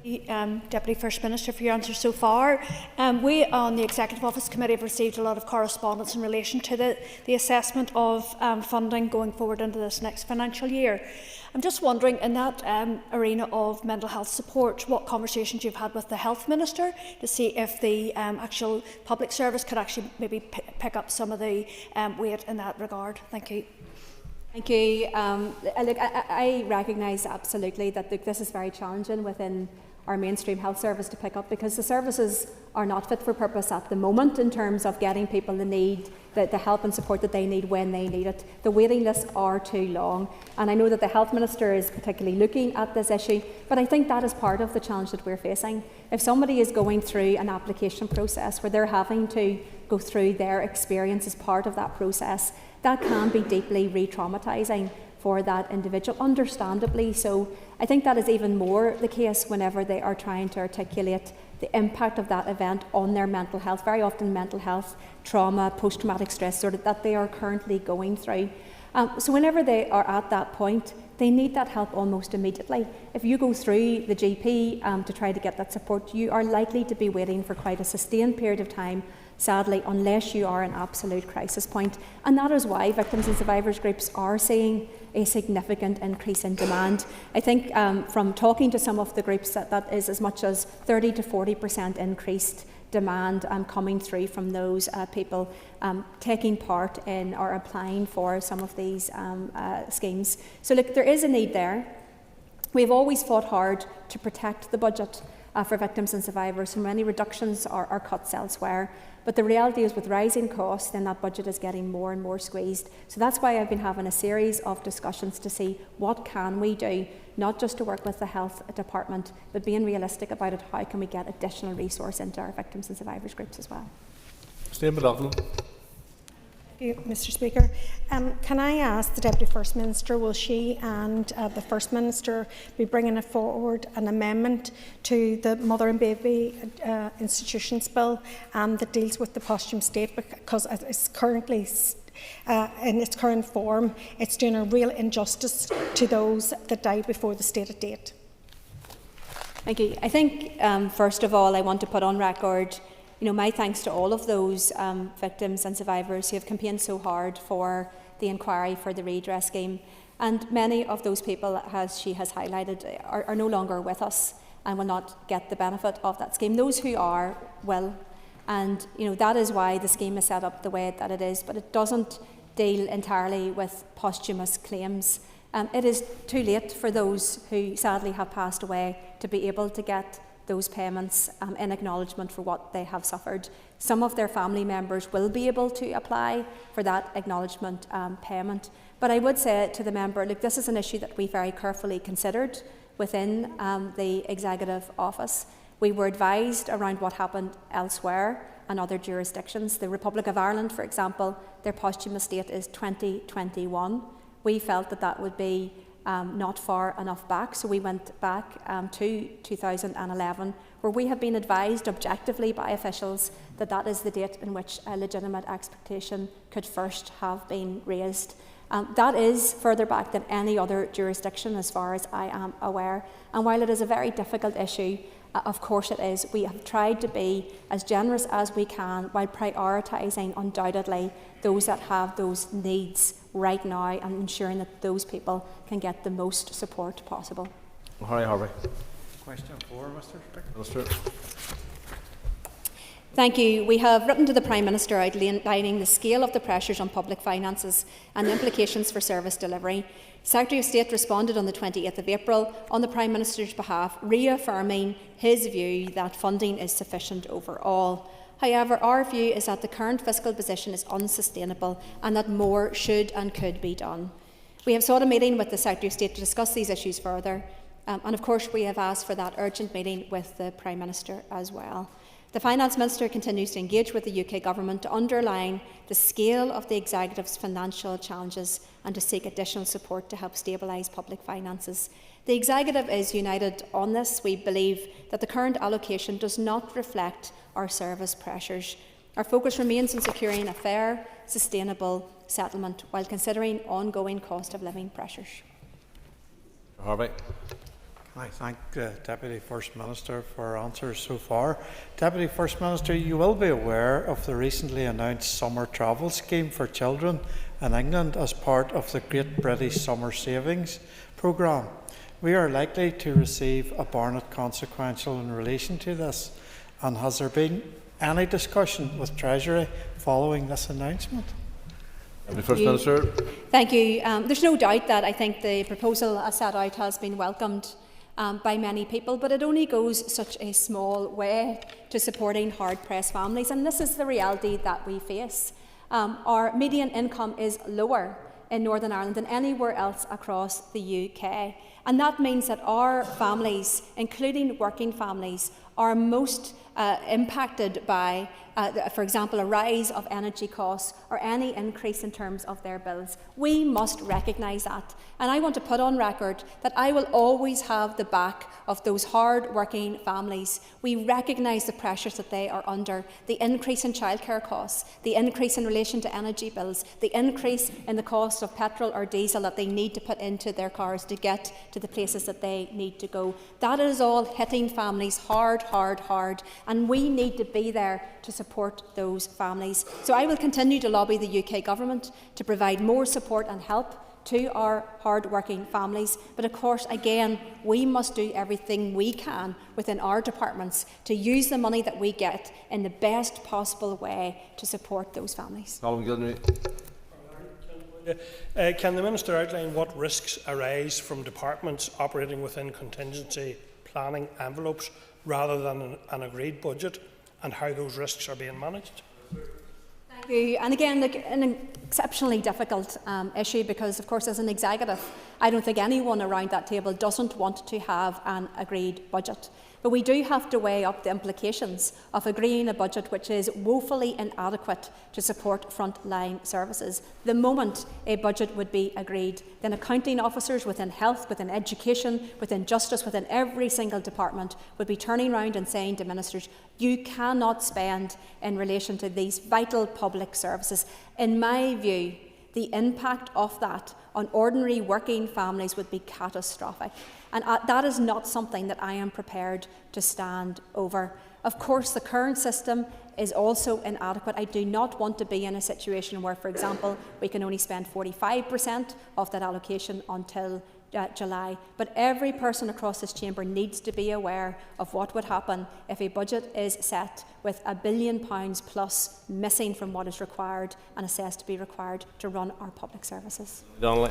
Speaker 20: Deputy First Minister, for your answer so far. We on the Executive Office Committee have received a lot of correspondence in relation to the assessment of funding going forward into this next financial year. I'm just wondering, in that arena of mental health support, what conversations you've had with the Health Minister to see if the actual public service could actually maybe pick up some of the weight in that regard. Thank you.
Speaker 8: Thank you. Look, I recognise absolutely that this is very challenging within our mainstream health service to pick up, because the services are not fit for purpose at the moment in terms of getting people the help and support that they need when they need it. The waiting lists are too long, and I know that the Health Minister is particularly looking at this issue, but I think that is part of the challenge that we're facing. If somebody is going through an application process where they're having to go through their experience as part of that process, that can be deeply re-traumatising for that individual, understandably so. I think that is even more the case whenever they are trying to articulate the impact of that event on their mental health, very often mental health, trauma, post-traumatic stress disorder that they are currently going through. So whenever they are at that point, they need that help almost immediately. If you go through the GP to try to get that support, you are likely to be waiting for quite a sustained period of time, sadly, unless you are an absolute crisis point. And that is why victims and survivors groups are seeing a significant increase in demand. I think from talking to some of the groups that is as much as 30 to 40% increased demand coming through from those people taking part in or applying for some of these schemes. So look, there is a need there. We've always fought hard to protect the budget for victims and survivors from any reductions or cuts elsewhere. But the reality is, with rising costs, then that budget is getting more and more squeezed. So that's why I've been having a series of discussions to see what can we do, not just to work with the health department, but being realistic about it, how can we get additional resource into our victims and survivors groups as well.
Speaker 1: Stephen McLaughlin.
Speaker 6: Thank you, Mr. Speaker. Can I ask the Deputy First Minister, will she and the First Minister be bringing forward an amendment to the Mother and Baby Institutions Bill that deals with the posthumous state, because it's currently in its current form, it's doing a real injustice to those that died before the stated date?
Speaker 8: Thank you. I think, first of all, I want to put on record my thanks to all of those victims and survivors who have campaigned so hard for the inquiry for the redress scheme. And many of those people, as she has highlighted, are no longer with us and will not get the benefit of that scheme. Those who are will. And that is why the scheme is set up the way that it is. But it doesn't deal entirely with posthumous claims. It is too late for those who sadly have passed away to be able to get those payments in acknowledgement for what they have suffered. Some of their family members will be able to apply for that acknowledgement payment. But I would say to the member, look, this is an issue that we very carefully considered within the Executive Office. We were advised around what happened elsewhere and other jurisdictions. The Republic of Ireland, for example, their posthumous date is 2021. We felt that would be not far enough back, so we went back to 2011, where we have been advised objectively by officials that is the date in which a legitimate expectation could first have been raised. That is further back than any other jurisdiction as far as I am aware, and while it is a very difficult issue, of course it is, we have tried to be as generous as we can while prioritising undoubtedly those that have those needs right now and ensuring that those people can get the most support possible.
Speaker 1: Harry Harvey.
Speaker 15: Question 4, Mr. Speaker.
Speaker 8: Thank you. We have written to the Prime Minister outlining the scale of the pressures on public finances and the implications for service delivery. Secretary of State responded on the 28th of April on the Prime Minister's behalf, reaffirming his view that funding is sufficient overall. However, our view is that the current fiscal position is unsustainable and that more should and could be done. We have sought a meeting with the Secretary of State to discuss these issues further, and of course we have asked for that urgent meeting with the Prime Minister as well. The Finance Minister continues to engage with the UK Government to underline the scale of the Executive's financial challenges and to seek additional support to help stabilise public finances. The Executive is united on this. We believe that the current allocation does not reflect our service pressures. Our focus remains on securing a fair, sustainable settlement while considering ongoing cost of living pressures.
Speaker 1: Harvey.
Speaker 15: I thank the Deputy First Minister for her answers so far. Deputy First Minister, you will be aware of the recently announced summer travel scheme for children in England as part of the Great British Summer Savings Programme. We are likely to receive a Barnett consequential in relation to this, and has there been any discussion with Treasury following this announcement?
Speaker 1: First Minister.
Speaker 8: Thank you. There's no doubt that I think the proposal as set out has been welcomed by many people, but it only goes such a small way to supporting hard-pressed families, and this is the reality that we face. Our median income is lower in Northern Ireland than anywhere else across the UK, and that means that our families, including working families, are most impacted by, for example, a rise of energy costs or any increase in terms of their bills. We must recognise that. And I want to put on record that I will always have the back of those hard-working families. We recognise the pressures that they are under, the increase in childcare costs, the increase in relation to energy bills, the increase in the cost of petrol or diesel that they need to put into their cars to get to the places that they need to go. That is all hitting families hard, and we need to be there to support those families. So I will continue to lobby the UK Government to provide more support and help to our hard-working families. But of course, again, we must do everything we can within our departments to use the money that we get in the best possible way to support those families.
Speaker 11: Can the Minister outline what risks arise from departments operating within contingency planning envelopes rather than an agreed budget, and how those risks are being managed?
Speaker 8: Thank you. And again, an exceptionally difficult issue, because, of course, as an executive, I don't think anyone around that table doesn't want to have an agreed budget. But we do have to weigh up the implications of agreeing a budget which is woefully inadequate to support frontline services. The moment a budget would be agreed, then accounting officers within health, within education, within justice, within every single department would be turning around and saying to ministers, you cannot spend in relation to these vital public services. In my view, the impact of that on ordinary working families would be catastrophic. And that is not something that I am prepared to stand over. Of course, the current system is also inadequate. I do not want to be in a situation where, for example, we can only spend 45% of that allocation until July. But every person across this chamber needs to be aware of what would happen if a budget is set with £1 billion plus missing from what is required and assessed to be required to run our public services.
Speaker 1: Donnelly.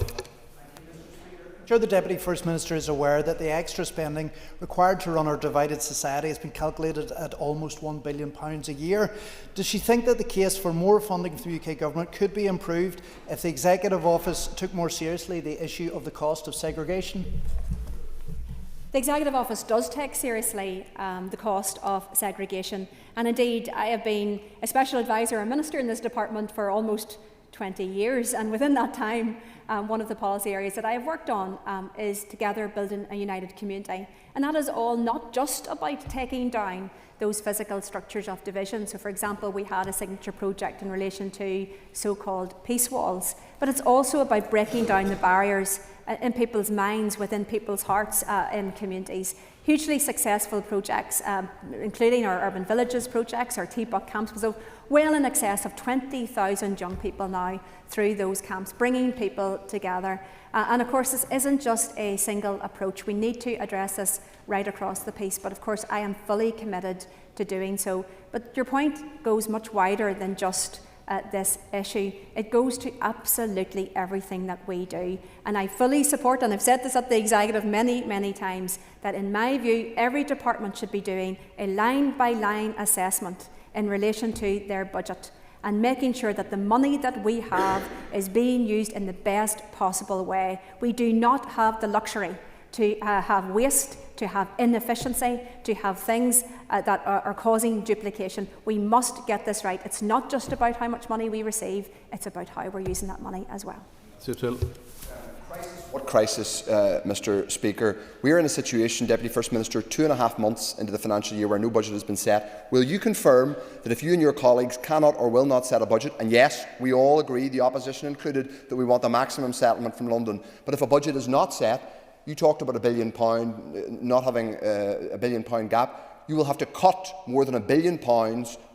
Speaker 16: I'm sure the Deputy First Minister is aware that the extra spending required to run our divided society has been calculated at almost £1 billion a year. Does she think that the case for more funding from the UK Government could be improved if the Executive Office took more seriously the issue of the cost of segregation?
Speaker 8: The Executive Office does take seriously the cost of segregation, and indeed I have been a Special Advisor and Minister in this department for almost 20 years, and within that time one of the policy areas that I have worked on is together building a united community, and that is all not just about taking down those physical structures of division. So, for example, we had a signature project in relation to so-called peace walls, but it's also about breaking down the barriers in people's minds, within people's hearts in communities. Hugely successful projects, including our urban villages projects, our T-Buck camps, so well in excess of 20,000 young people now through those camps, bringing people together. And of course, this isn't just a single approach. We need to address this right across the piece, but of course I am fully committed to doing so. But your point goes much wider than just this issue. It goes to absolutely everything that we do. And I fully support, and I've said this at the Executive many, many times, that in my view, every department should be doing a line-by-line assessment in relation to their budget and making sure that the money that we have is being used in the best possible way. We do not have the luxury to have waste, to have inefficiency, to have things that are causing duplication. We must get this right. It's not just about how much money we receive, it's about how we're using that money as well.
Speaker 21: What crisis, Mr. Speaker? We are in a situation, Deputy First Minister, 2.5 months into the financial year where no budget has been set. Will you confirm that if you and your colleagues cannot or will not set a budget, and yes, we all agree, the opposition included, that we want the maximum settlement from London, but if a budget is not set, you talked about £1 billion, not having a £1 billion gap. You will have to cut more than £1 billion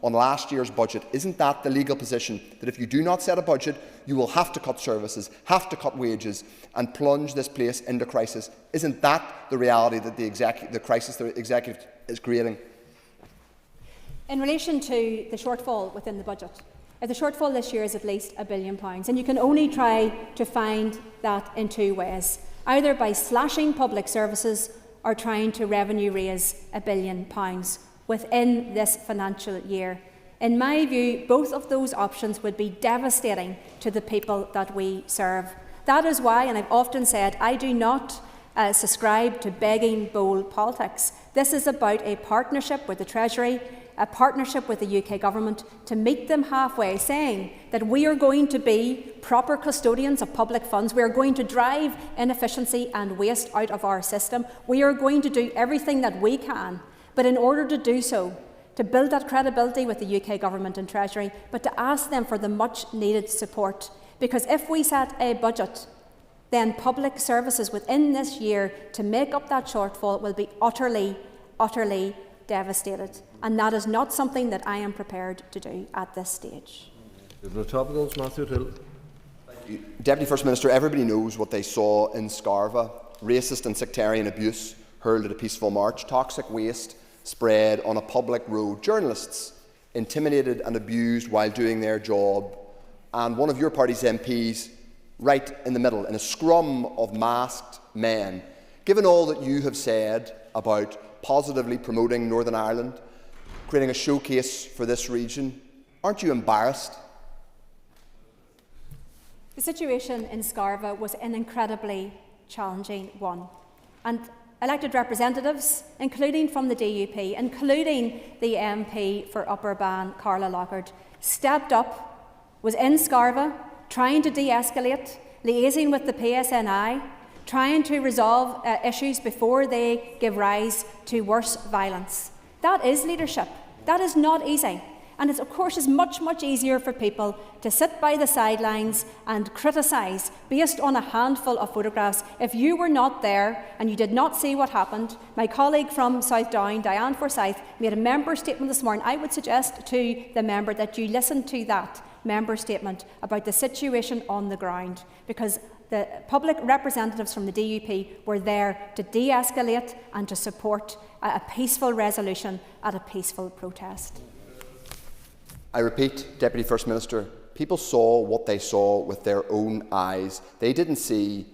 Speaker 21: on last year's budget. Isn't that the legal position, that if you do not set a budget, you will have to cut services, have to cut wages, and plunge this place into crisis? Isn't that the reality that the crisis the executive is creating?
Speaker 8: In relation to the shortfall within the budget, the shortfall this year is at least £1 billion, and you can only try to find that in two ways, either by slashing public services or trying to revenue raise £1 billion within this financial year. In my view, both of those options would be devastating to the people that we serve. That is why, and I've often said, I do not subscribe to begging bowl politics. This is about a partnership with the Treasury, a partnership with the UK Government to meet them halfway, saying that we are going to be proper custodians of public funds. We are going to drive inefficiency and waste out of our system. We are going to do everything that we can. But in order to do so, to build that credibility with the UK Government and Treasury, but to ask them for the much needed support. Because if we set a budget, then public services within this year to make up that shortfall will be utterly devastated. And that is not something that I am prepared to do at this stage.
Speaker 21: Deputy First Minister, everybody knows what they saw in Scarva: racist and sectarian abuse hurled at a peaceful march, toxic waste spread on a public road, journalists intimidated and abused while doing their job, and one of your party's MPs right in the middle, in a scrum of masked men. Given all that you have said about positively promoting Northern Ireland, creating a showcase for this region, aren't you embarrassed?
Speaker 8: The situation in Scarva was an incredibly challenging one, and elected representatives, including from the DUP, including the MP for Upper Ban, Carla Lockhart, stepped up, was in Scarva, trying to de-escalate, liaising with the PSNI, trying to resolve issues before they give rise to worse violence. That is leadership. That is not easy. And it, of course, is much, much easier for people to sit by the sidelines and criticise based on a handful of photographs. If you were not there and you did not see what happened, my colleague from South Down, Diane Forsyth, made a member statement this morning. I would suggest to the member that you listen to that member statement about the situation on the ground, because the public representatives from the DUP were there to de-escalate and to support a peaceful resolution at a peaceful protest.
Speaker 21: I repeat, Deputy First Minister, people saw what they saw with their own eyes. They didn't see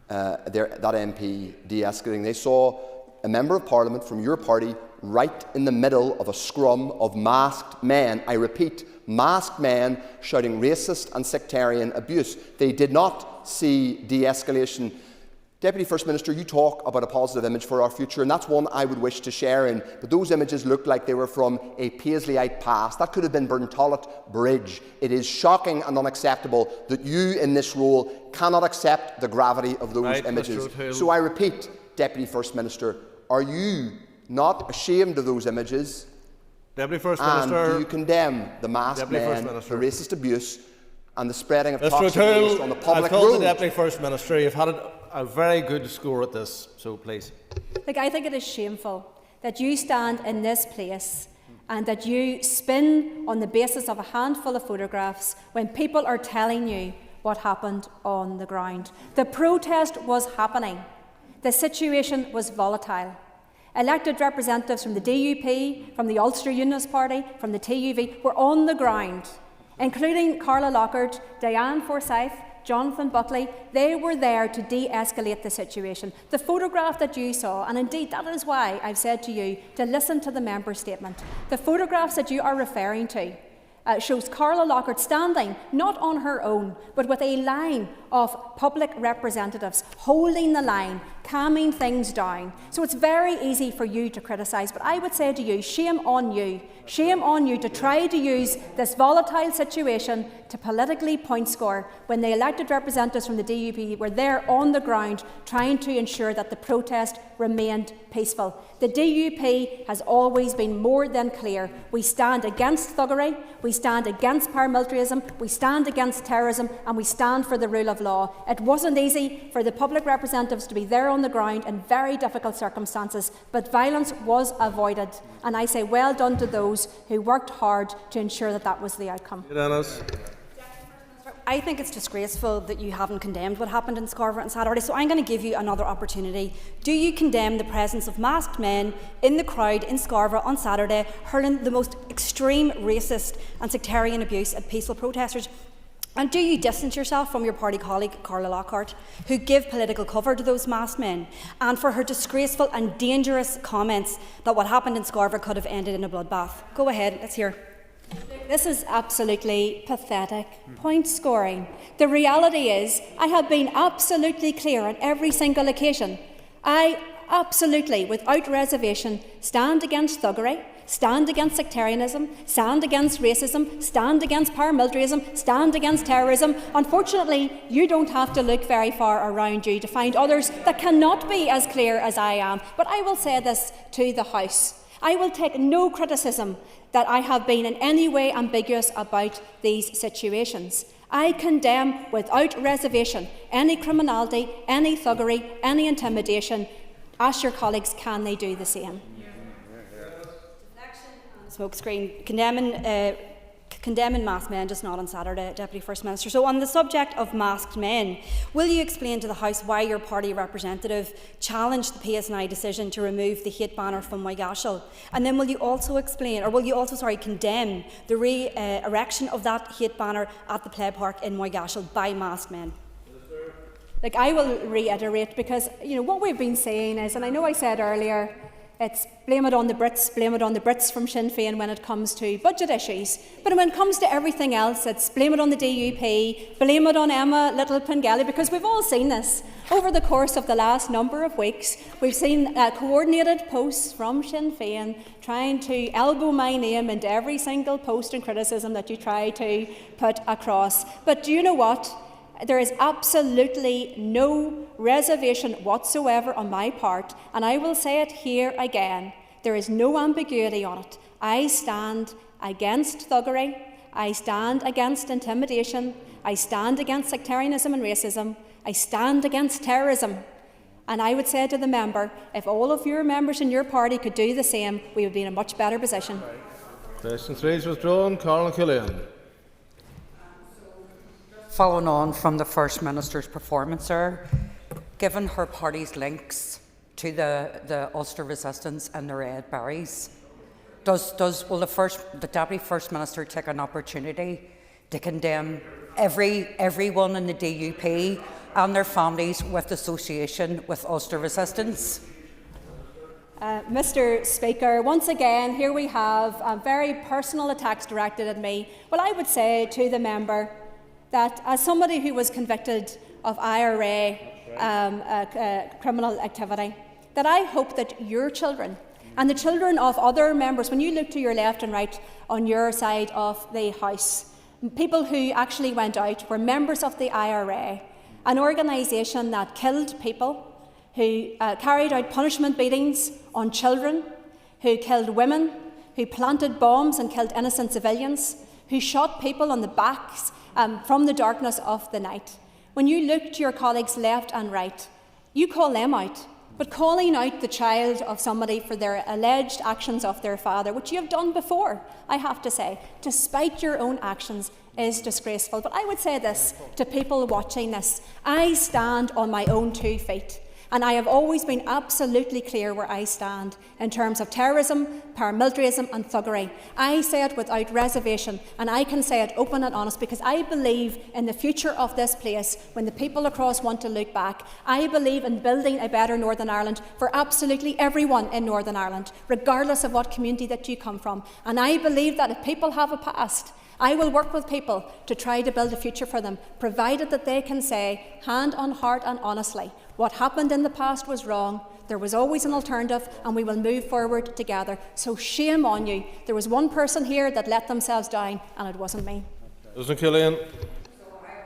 Speaker 21: that MP de-escalating. They saw a Member of Parliament from your party right in the middle of a scrum of masked men. I repeat, masked men shouting racist and sectarian abuse. They did not see de-escalation. Deputy First Minister, you talk about a positive image for our future, and that's one I would wish to share in, but those images looked like they were from a Paisleyite past. That could have been Burntollet Bridge. It is shocking and unacceptable that you in this role cannot accept the gravity of those images. So I repeat, Deputy First Minister, are you not ashamed of those images?
Speaker 1: Deputy First
Speaker 21: and
Speaker 1: Minister,
Speaker 21: do you condemn the masked men, the racist abuse and the spreading of
Speaker 1: Mr.
Speaker 21: toxic waste on the public
Speaker 1: I've called
Speaker 21: road?
Speaker 1: the Deputy First Minister. You've had a very good score at this, so please.
Speaker 8: Look, I think it is shameful that you stand in this place and that you spin on the basis of a handful of photographs when people are telling you what happened on the ground. The protest was happening. The situation was volatile. Elected representatives from the DUP, from the Ulster Unionist Party, from the TUV were on the ground, including Carla Lockhart, Diane Forsyth, Jonathan Buckley. They were there to de-escalate the situation. The photograph that you saw, and indeed that is why I've said to you to listen to the member statement, the photographs that you are referring to shows Carla Lockhart standing, not on her own, but with a line of public representatives holding the line, calming things down. So it's very easy for you to criticise, but I would say to you, shame on you. Shame on you to try to use this volatile situation to politically point score when the elected representatives from the DUP were there on the ground trying to ensure that the protest remained peaceful. The DUP has always been more than clear. We stand against thuggery, we stand against paramilitarism, we stand against terrorism, and we stand for the rule of law. It wasn't easy for the public representatives to be there on the ground in very difficult circumstances, but violence was avoided. And I say well done to those who worked hard to ensure that that was the outcome.
Speaker 17: I think it's disgraceful that you haven't condemned what happened in Scarborough on Saturday, so I'm going to give you another opportunity. Do you condemn the presence of masked men in the crowd in Scarborough on Saturday, hurling the most extreme racist and sectarian abuse at peaceful protesters? And do you distance yourself from your party colleague, Carla Lockhart, who gave political cover to those masked men, and for her disgraceful and dangerous comments that what happened in Scarborough could have ended in a bloodbath? Go ahead, let's hear.
Speaker 8: This is absolutely pathetic. Point scoring. The reality is, I have been absolutely clear on every single occasion. I absolutely, without reservation, stand against thuggery, stand against sectarianism, stand against racism, stand against paramilitarism, stand against terrorism. Unfortunately, you don't have to look very far around you to find others that cannot be as clear as I am. But I will say this to the House. I will take no criticism that I have been in any way ambiguous about these situations. I condemn without reservation any criminality, any thuggery, any intimidation. Ask your colleagues, can they do the same?
Speaker 17: Smokescreen, condemning masked men, just not on Saturday, Deputy First Minister. So on the subject of masked men, will you explain to the House why your party representative challenged the PSNI decision to remove the hate banner from Moygashel? And then will you also condemn the re-erection of that hate banner at the Play Park in Moygashel by masked men?
Speaker 8: Like, I will reiterate, because what we've been saying is, and I know I said earlier, it's blame it on the Brits from Sinn Féin when it comes to budget issues. But when it comes to everything else, it's blame it on the DUP, blame it on Emma Little-Pengelly, because we've all seen this over the course of the last number of weeks. We've seen coordinated posts from Sinn Féin trying to elbow my name into every single post and criticism that you try to put across. But do you know what? There is absolutely no reservation whatsoever on my part, and I will say it here again. There is no ambiguity on it. I stand against thuggery, I stand against intimidation, I stand against sectarianism and racism, I stand against terrorism. And I would say to the member, if all of your members in your party could do the same, we would be in a much better position.
Speaker 1: Question 3 is withdrawn. Carla Killian.
Speaker 13: Following on from the First Minister's performance, sir, given her party's links to the Ulster Resistance and the Red Berets, will the Deputy First Minister take an opportunity to condemn everyone in the DUP and their families with association with Ulster Resistance?
Speaker 8: Mr. Speaker, once again, here we have very personal attacks directed at me. Well, I would say to the member that as somebody who was convicted of IRA criminal activity, that I hope that your children and the children of other members, when you look to your left and right on your side of the House, people who actually went out were members of the IRA, an organisation that killed people, who carried out punishment beatings on children, who killed women, who planted bombs and killed innocent civilians, who shot people on the backs from the darkness of the night. When you look to your colleagues left and right, you call them out. But calling out the child of somebody for their alleged actions of their father, which you have done before, I have to say, despite your own actions, is disgraceful. But I would say this to people watching this: I stand on my own 2 feet. And I have always been absolutely clear where I stand in terms of terrorism, paramilitarism and thuggery. I say it without reservation, and I can say it open and honest, because I believe in the future of this place when the people across want to look back. I believe in building a better Northern Ireland for absolutely everyone in Northern Ireland, regardless of what community that you come from. And I believe that if people have a past I will work with people to try to build a future for them, provided that they can say, hand on heart and honestly, what happened in the past was wrong. There was always an alternative, and we will move forward together. So shame on you. There was one person here that let themselves down, and it wasn't me.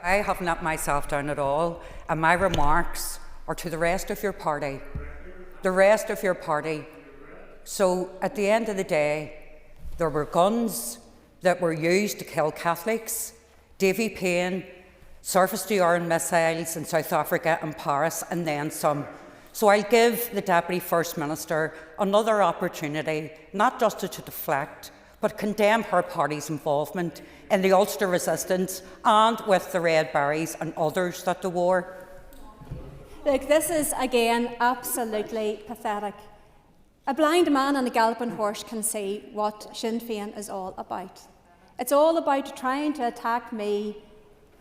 Speaker 13: I haven't let myself down at all, and my remarks are to the rest of your party. The rest of your party. So at the end of the day, there were guns that were used to kill Catholics, Davy Payne, surface-to-air missiles in South Africa and Paris, and then some. So I'll give the Deputy First Minister another opportunity, not just to deflect, but condemn her party's involvement in the Ulster Resistance and with the Red Berets and others that the war.
Speaker 8: Look, this is, again, absolutely pathetic. A blind man and a galloping horse can see what Sinn Féin is all about. It's all about trying to attack me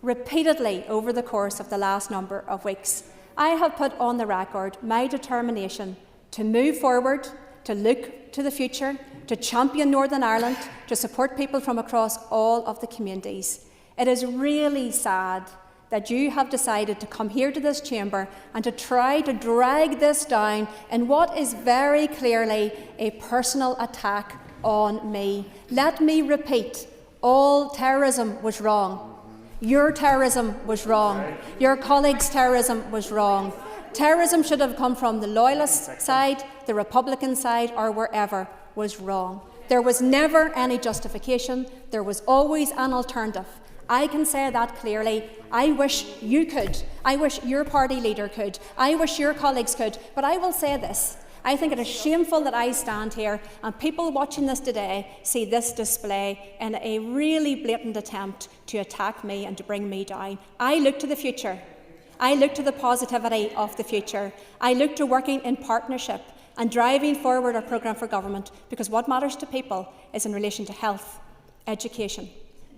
Speaker 8: repeatedly over the course of the last number of weeks. I have put on the record my determination to move forward, to look to the future, to champion Northern Ireland, to support people from across all of the communities. It is really sad that you have decided to come here to this chamber and to try to drag this down in what is very clearly a personal attack on me. Let me repeat, all terrorism was wrong. Your terrorism was wrong. Your colleagues' terrorism was wrong. Terrorism should have come from the Loyalist side, the Republican side, or wherever, was wrong. There was never any justification. There was always an alternative. I can say that clearly. I wish you could. I wish your party leader could. I wish your colleagues could. But I will say this. I think it is shameful that I stand here and people watching this today see this display in a really blatant attempt to attack me and to bring me down. I look to the future. I look to the positivity of the future. I look to working in partnership and driving forward our programme for government, because what matters to people is in relation to health, education,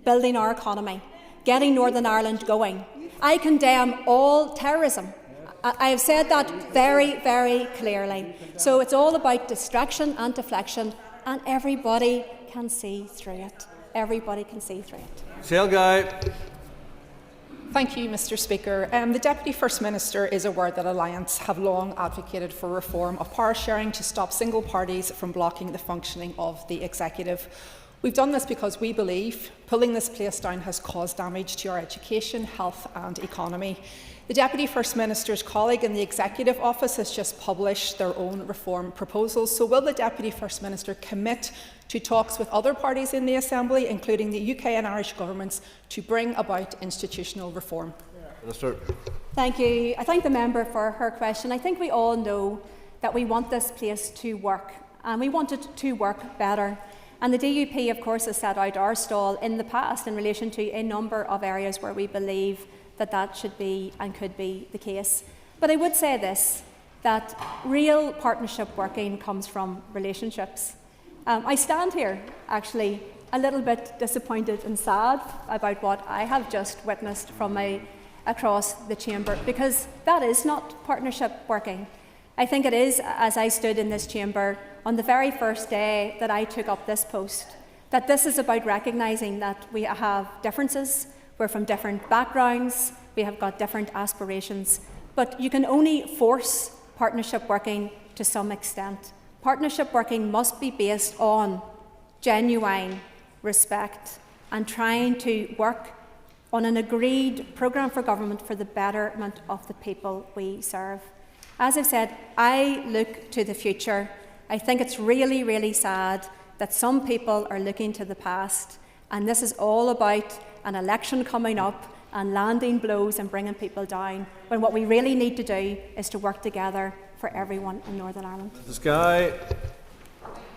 Speaker 8: building our economy, getting Northern Ireland going. I condemn all terrorism. I have said that very, very clearly. So it's all about distraction and deflection, and everybody can see through it. Everybody can see through it.
Speaker 2: Thank you, Mr Speaker. The Deputy First Minister is aware that Alliance have long advocated for reform of power sharing to stop single parties from blocking the functioning of the Executive. We've done this because we believe pulling this place down has caused damage to our education, health and economy. The Deputy First Minister's colleague in the Executive Office has just published their own reform proposals. So will the Deputy First Minister commit to talks with other parties in the Assembly, including the UK and Irish governments, to bring about institutional reform?
Speaker 1: Minister.
Speaker 8: Thank you. I thank the member for her question. I think we all know that we want this place to work, and we want it to work better. And the DUP, of course, has set out our stall in the past in relation to a number of areas where we believe that that should be and could be the case. But I would say this, that real partnership working comes from relationships. I stand here, actually, a little bit disappointed and sad about what I have just witnessed from across the chamber, because that is not partnership working. I think it is, as I stood in this chamber on the very first day that I took up this post, that this is about recognising that we have differences, we're from different backgrounds, we have got different aspirations, but you can only force partnership working to some extent. Partnership working must be based on genuine respect and trying to work on an agreed programme for government for the betterment of the people we serve. As I've said, I look to the future. I think it's really, really sad that some people are looking to the past, and this is all about an election coming up and landing blows and bringing people down, when what we really need to do is to work together for everyone in Northern Ireland.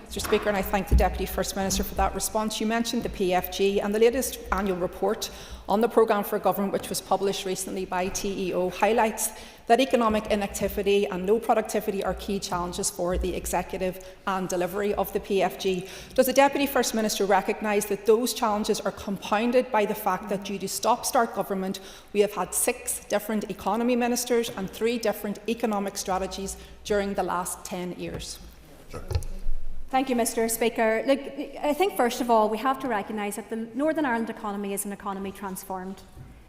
Speaker 1: Mr
Speaker 2: Speaker, and I thank the Deputy First Minister for that response. You mentioned the PFG, and the latest annual report on the programme for government, which was published recently by TEO, highlights that economic inactivity and low productivity are key challenges for the Executive and delivery of the PFG. Does the Deputy First Minister recognise that those challenges are compounded by the fact that due to stop-start government, we have had 6 different economy ministers and 3 different economic strategies during the last 10 years?
Speaker 17: Thank you, Mr. Speaker. Look, I think first of all we have to recognise that the Northern Ireland economy is an economy transformed.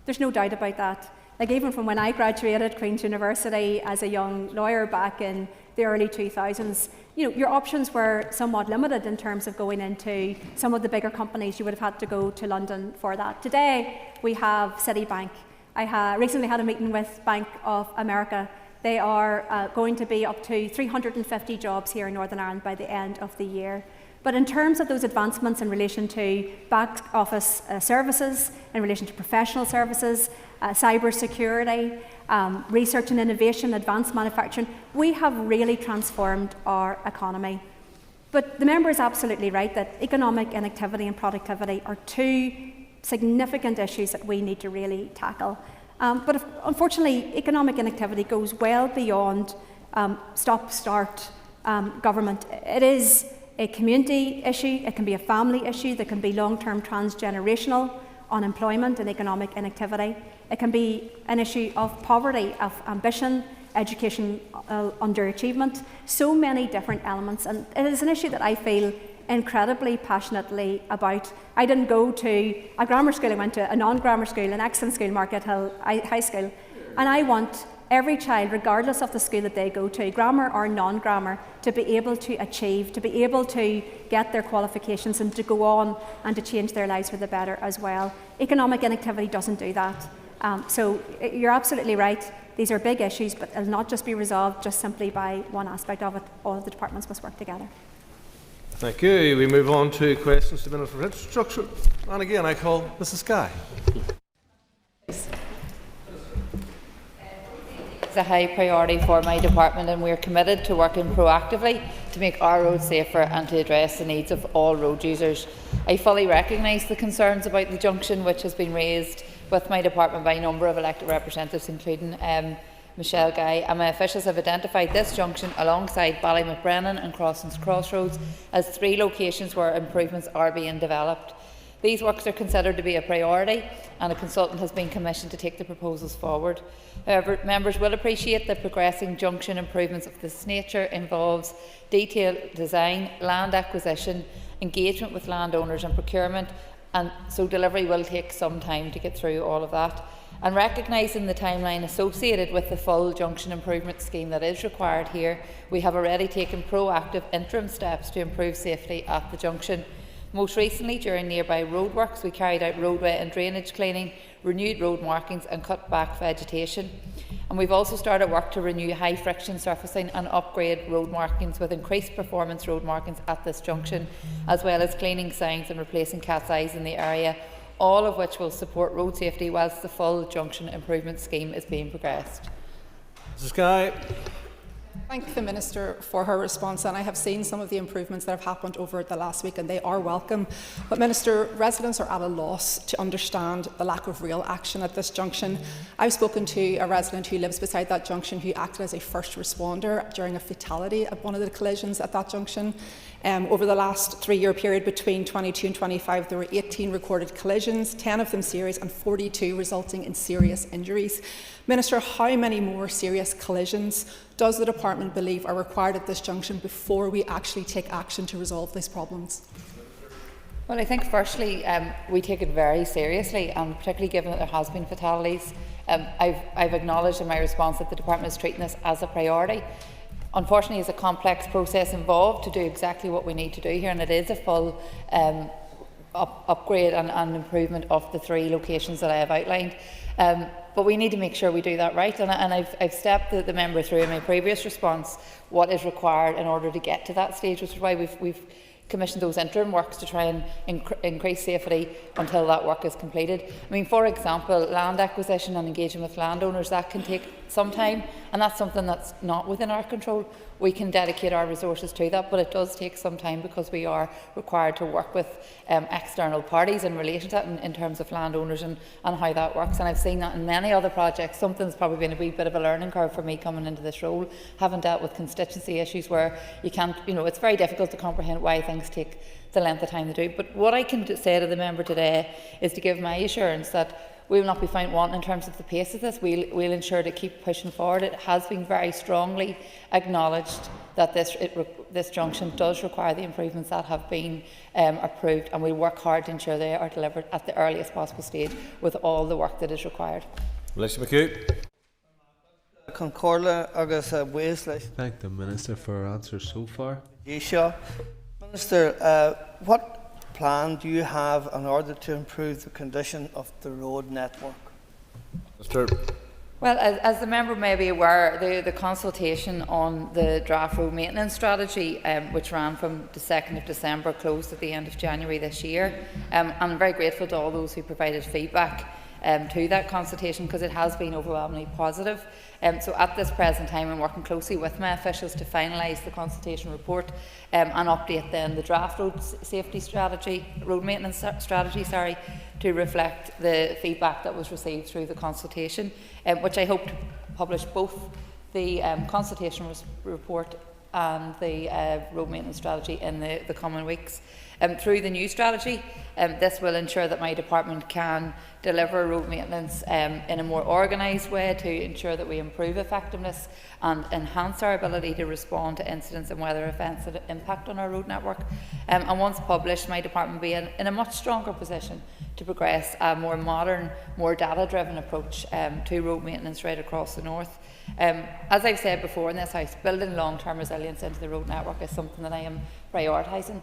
Speaker 17: There's no doubt about that. Like even from when I graduated Queen's University as a young lawyer back in the early 2000s, your options were somewhat limited in terms of going into some of the bigger companies. You would have had to go to London for that. Today we have Citibank. I recently had a meeting with Bank of America. They are going to be up to 350 jobs here in Northern Ireland by the end of the year. But in terms of those advancements in relation to back office services, in relation to professional services, cyber security, research and innovation, advanced manufacturing, we have really transformed our economy. But the member is absolutely right that economic inactivity and productivity are two significant issues that we need to really tackle. But unfortunately, economic inactivity goes well beyond stop-start government. It is a community issue, it can be a family issue, there can be long-term transgenerational unemployment and economic inactivity. It can be an issue of poverty, of ambition, education underachievement, so many different elements, and it is an issue that I feel incredibly passionately about. I didn't go to a grammar school, I went to a non-grammar school, an excellent school, Market Hill High School, and I want every child, regardless of the school that they go to, grammar or non-grammar, to be able to achieve, to be able to get their qualifications and to go on and to change their lives for the better as well. Economic inactivity doesn't do that. So you're absolutely right. These are big issues, but it'll not just be resolved just simply by one aspect of it. All of the departments must work together.
Speaker 1: Thank you. We move on to questions to the Minister for Infrastructure. And again, I call Mrs. Skye.
Speaker 3: It's a high priority for my department, and we are committed to working proactively to make our roads safer and to address the needs of all road users. I fully recognise the concerns about the junction, which has been raised with my department by a number of elected representatives, including Michelle Guy, and my officials have identified this junction alongside Ballymcbrennan and Crossings Crossroads as 3 locations where improvements are being developed. These works are considered to be a priority, and a consultant has been commissioned to take the proposals forward. However, members will appreciate that progressing junction improvements of this nature involves detailed design, land acquisition, engagement with landowners and procurement, and so delivery will take some time to get through all of that. And recognising the timeline associated with the full junction improvement scheme that is required here, we have already taken proactive interim steps to improve safety at the junction. Most recently, during nearby roadworks, we carried out roadway and drainage cleaning, renewed road markings and cut back vegetation. And we've also started work to renew high friction surfacing and upgrade road markings with increased performance road markings at this junction, as well as cleaning signs and replacing cat's eyes in the area, all of which will support road safety whilst the full junction improvement scheme is being progressed.
Speaker 1: Mrs. Skye.
Speaker 2: Thank the Minister for her response, and I have seen some of the improvements that have happened over the last week and they are welcome. But Minister, residents are at a loss to understand the lack of real action at this junction. I've spoken to a resident who lives beside that junction who acted as a first responder during a fatality at one of the collisions at that junction. Over the last 3-year period between 22 and 25, there were 18 recorded collisions, 10 of them serious and 42 resulting in serious injuries. Minister, how many more serious collisions does the department believe are required at this junction before we actually take action to resolve these problems?
Speaker 3: Well, I think firstly we take it very seriously, and particularly given that there has been fatalities. I've acknowledged in my response that the department is treating this as a priority. Unfortunately, there's a complex process involved to do exactly what we need to do here, and it is a full upgrade and improvement of the 3 locations that I have outlined. But we need to make sure we do that right, and I've stepped the member through in my previous response what is required in order to get to that stage, which is why we've commissioned those interim works to try and increase safety until that work is completed. I mean, for example, land acquisition and engagement with landowners, that can take some time, and that's something that's not within our control. We can dedicate our resources to that, but it does take some time because we are required to work with external parties in relation to that in terms of landowners and how that works. And I've seen that in many other projects. Something's probably been a wee bit of a learning curve for me coming into this role, having dealt with constituency issues where you can't, it's very difficult to comprehend why things take the length of time they do. But what I can say to the member today is to give my assurance that we will not be found wanting in terms of the pace of this. We'll ensure to keep pushing forward. It has been very strongly acknowledged that this junction does require the improvements that have been approved, and we'll work hard to ensure they are delivered at the earliest possible stage with all the work that is required.
Speaker 1: Melissa McHugh.
Speaker 18: Thank the Minister for her answers so far.
Speaker 19: Minister, what plan do you have in order to improve the condition of the road network?
Speaker 3: Well, as the member may be aware, the consultation on the draft road maintenance strategy, which ran from the 2nd of December, closed at the end of January this year. I'm very grateful to all those who provided feedback to that consultation, because it has been overwhelmingly positive. So at this present time, I'm working closely with my officials to finalise the consultation report and update then the draft road safety strategy, road maintenance strategy, to reflect the feedback that was received through the consultation, which I hope to publish both the consultation report and the road maintenance strategy in the coming weeks. Through the new strategy, this will ensure that my department can deliver road maintenance in a more organised way to ensure that we improve effectiveness and enhance our ability to respond to incidents and weather events that impact on our road network. And once published, my department will be in a much stronger position to progress a more modern, more data-driven approach to road maintenance right across the north. As I've said before in this House, building long-term resilience into the road network is something that I am prioritising,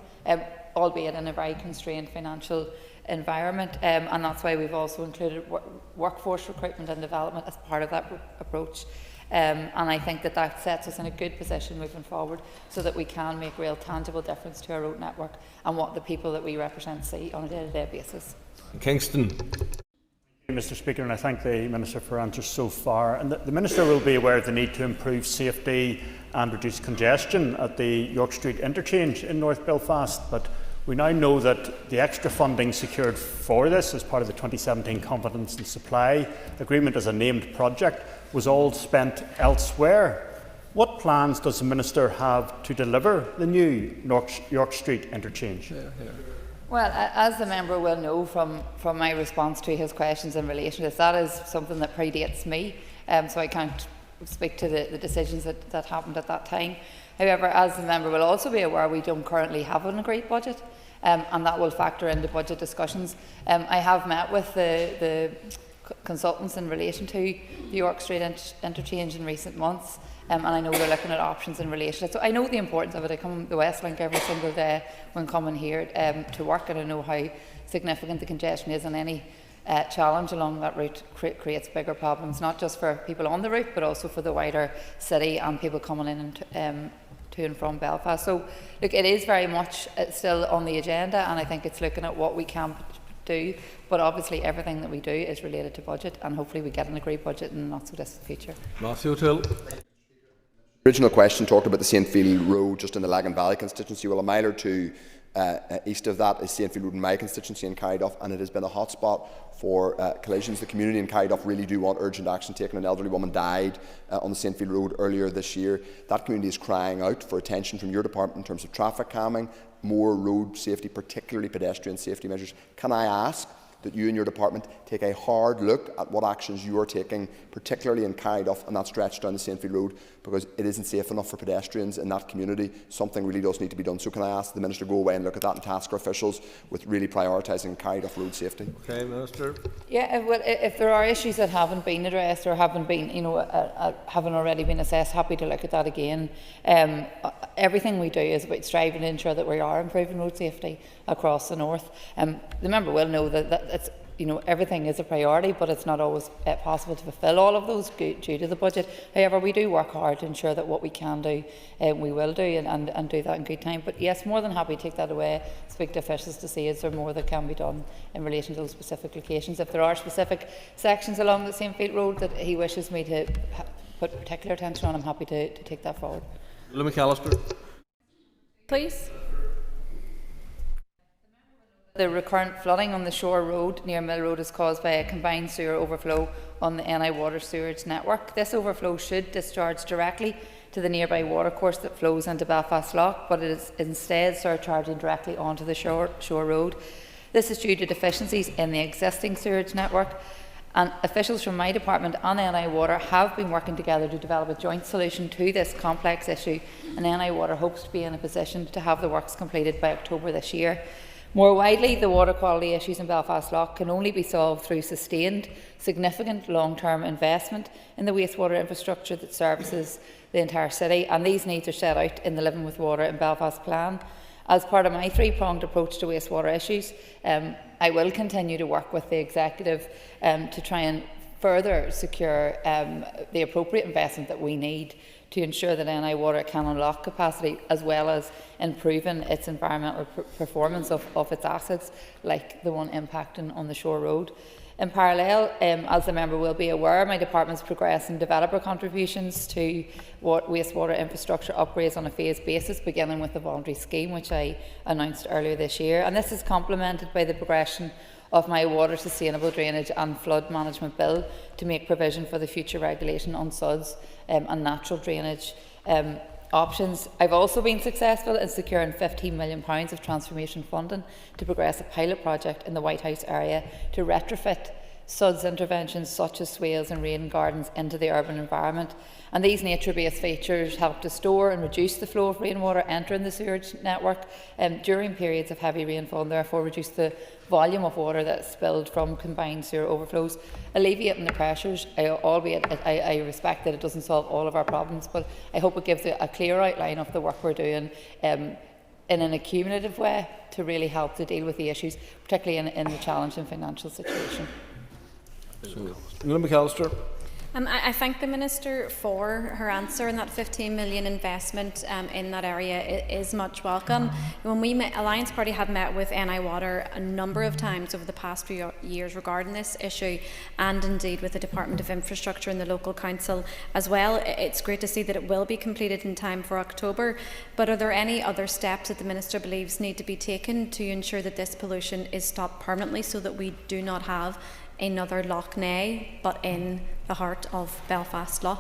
Speaker 3: albeit in a very constrained financial environment, and that's why we've also included workforce recruitment and development as part of that approach. And I think that sets us in a good position moving forward, so that we can make real tangible difference to our road network and what the people that we represent see on a day-to-day basis.
Speaker 1: Kingston.
Speaker 22: Mr Speaker, and I thank the Minister for answers so far. And the Minister will be aware of the need to improve safety and reduce congestion at the York Street interchange in North Belfast, but we now know that the extra funding secured for this as part of the 2017 Confidence and Supply Agreement as a named project was all spent elsewhere. What plans does the Minister have to deliver the new York Street interchange?
Speaker 3: Well, as the member will know from my response to his questions in relation to this, that is something that predates me, so I can't speak to the decisions that happened at that time. However, as the member will also be aware, we don't currently have an agreed budget, and that will factor into budget discussions. I have met with the consultants in relation to the York Street interchange in recent months, and I know they're looking at options in relation to it. So I know the importance of it. I come the Westlink every single day when coming here to work, and I know how significant the congestion is, and any challenge along that route creates bigger problems, not just for people on the route, but also for the wider city and people coming in and to and from Belfast. So look, it is very much still on the agenda, and I think it's looking at what we can do, but obviously everything that we do is related to budget, and hopefully we get an agreed budget in the not so distant future.
Speaker 1: Matthew O'Toole.
Speaker 21: The original question talked about the Saintfield Road just in the Lagan Valley constituency. Well, a mile or two east of that is Saintfield Road in my constituency in Carryduff, and it has been a hotspot for collisions. The community in Carryduff really do want urgent action taken. An elderly woman died on the Saintfield Road earlier this year. That community is crying out for attention from your department in terms of traffic calming, more road safety, particularly pedestrian safety measures. Can I ask that you and your department take a hard look at what actions you are taking, particularly in Carryduff and that stretch down the Saintfield Road, because it isn't safe enough for pedestrians in that community. Something really does need to be done. So can I ask the Minister to go away and look at that and task our officials with really prioritising Carryduff road safety?
Speaker 1: Okay, Minister.
Speaker 3: Yeah, well, if there are issues that haven't been addressed or haven't been, haven't already been assessed, happy to look at that again. Everything we do is about striving to ensure that we are improving road safety across the north. The member will know that it's, everything is a priority, but it's not always possible to fulfil all of those due to the budget. However, we do work hard to ensure that what we can do, we will do, and do that in good time. But yes, more than happy to take that away, speak to officials to see is there more that can be done in relation to those specific locations. If there are specific sections along the Saintfield Road that he wishes me to put particular attention on, I'm happy to take that forward.
Speaker 1: Lou McAllister.
Speaker 12: Please.
Speaker 3: The recurrent flooding on the Shore Road near Mill Road is caused by a combined sewer overflow on the NI water sewage network. This overflow should discharge directly to the nearby watercourse that flows into Belfast Lough, but it is instead surcharging directly onto the Shore Road. This is due to deficiencies in the existing sewage network, And officials from my department and NI Water have been working together to develop a joint solution to this complex issue, and NI Water hopes to be in a position to have the works completed by October this year. More widely, the water quality issues in Belfast Lough can only be solved through sustained, significant long-term investment in the wastewater infrastructure that services the entire city, and these needs are set out in the Living with Water in Belfast plan. As part of my three-pronged approach to wastewater issues, I will continue to work with the Executive to try and further secure the appropriate investment that we need to ensure that NI Water can unlock capacity, as well as improving its environmental performance of its assets, like the one impacting on the Shore Road. In parallel, as the member will be aware, my department is progressing developer contributions to wastewater infrastructure upgrades on a phased basis, beginning with the voluntary scheme, which I announced earlier this year. And this is complemented by the progression of my Water Sustainable Drainage and Flood Management Bill to make provision for the future regulation on SUDs and natural drainage options. I've also been successful in securing £15 million of transformation funding to progress a pilot project in the White House area to retrofit SUDS interventions such as swales and rain gardens into the urban environment. And these nature-based features help to store and reduce the flow of rainwater entering the sewage network during periods of heavy rainfall, and therefore reduce the volume of water that's spilled from combined sewer overflows, alleviating the pressures, albeit I respect that it doesn't solve all of our problems, but I hope it gives a clear outline of the work we're doing in an accumulative way to really help to deal with the issues, particularly in the challenging financial situation.
Speaker 1: McAllister.
Speaker 4: I thank the Minister for her answer, and that 15 million investment in that area is much welcome. When we Alliance Party have met with NI Water a number of times over the past few years regarding this issue, and indeed with the Department of Infrastructure and the local council as well, it's great to see that it will be completed in time for October. But are there any other steps that the Minister believes need to be taken to ensure that this pollution is stopped permanently, so that we do not have another Lough Neagh, but in the heart of Belfast Lough?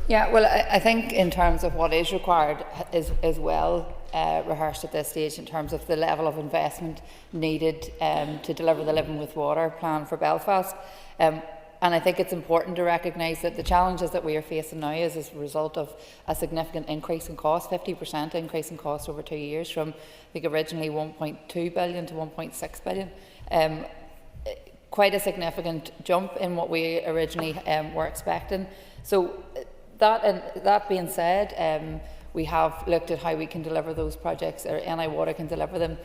Speaker 3: Yeah, well, I think in terms of what is required is well rehearsed at this stage in terms of the level of investment needed to deliver the Living with Water plan for Belfast. And I think it's important to recognise that the challenges that we are facing now is as a result of a significant increase in cost, 50% increase in cost over 2 years, from I think originally 1.2 billion to 1.6 billion. Quite a significant jump in what we originally were expecting. So that being said, we have looked at how we can deliver those projects, or NI Water can deliver them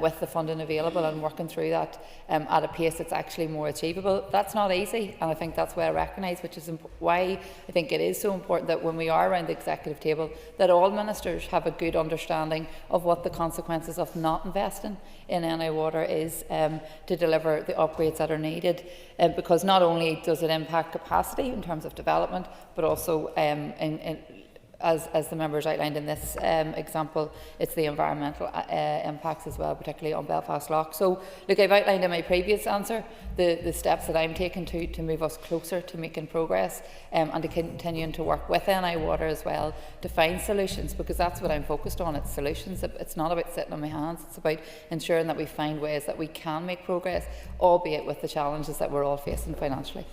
Speaker 3: with the funding available, and working through that at a pace that's actually more achievable. That's not easy, and I think that's why I recognise, which is why I think it is so important that when we are around the executive table, that all ministers have a good understanding of what the consequences of not investing in NI Water is to deliver the upgrades that are needed, because not only does it impact capacity in terms of development, but also as the members outlined in this example, it's the environmental impacts as well, particularly on Belfast Lough. So, look, I've outlined in my previous answer the steps that I'm taking to move us closer to making progress, and to continuing to work with NI Water as well to find solutions, because that's what I'm focused on. It's solutions. It's not about sitting on my hands. It's about ensuring that we find ways that we can make progress, albeit with the challenges that we're all facing financially.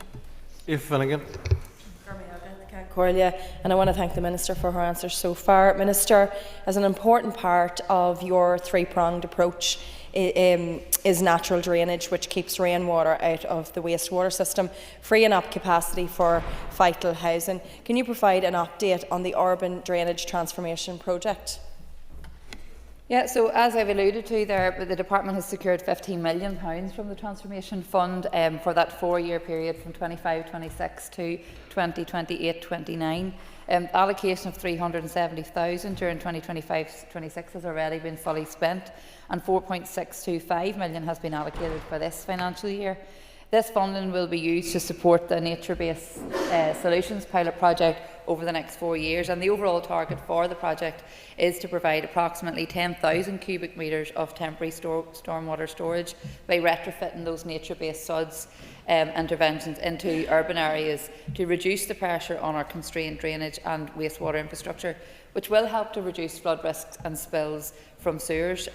Speaker 1: Eve Finnegan.
Speaker 7: And I want to thank the Minister for her answers so far. Minister, as an important part of your three-pronged approach is natural drainage, which keeps rainwater out of the wastewater system, freeing up capacity for vital housing. Can you provide an update on the urban drainage transformation project?
Speaker 3: Yeah, so as I've alluded to there, the Department has secured £15 million from the Transformation Fund for that 4-year period from 25-26 to 2028-29. Allocation of £370,000 during 2025-26 has already been fully spent, and £4.625 million has been allocated for this financial year. This funding will be used to support the nature-based solutions pilot project over the next 4 years, and the overall target for the project is to provide approximately 10,000 cubic metres of temporary stormwater storage by retrofitting those nature-based SUDS interventions into urban areas to reduce the pressure on our constrained drainage and wastewater infrastructure, which will help to reduce flood risks and spills from sewers.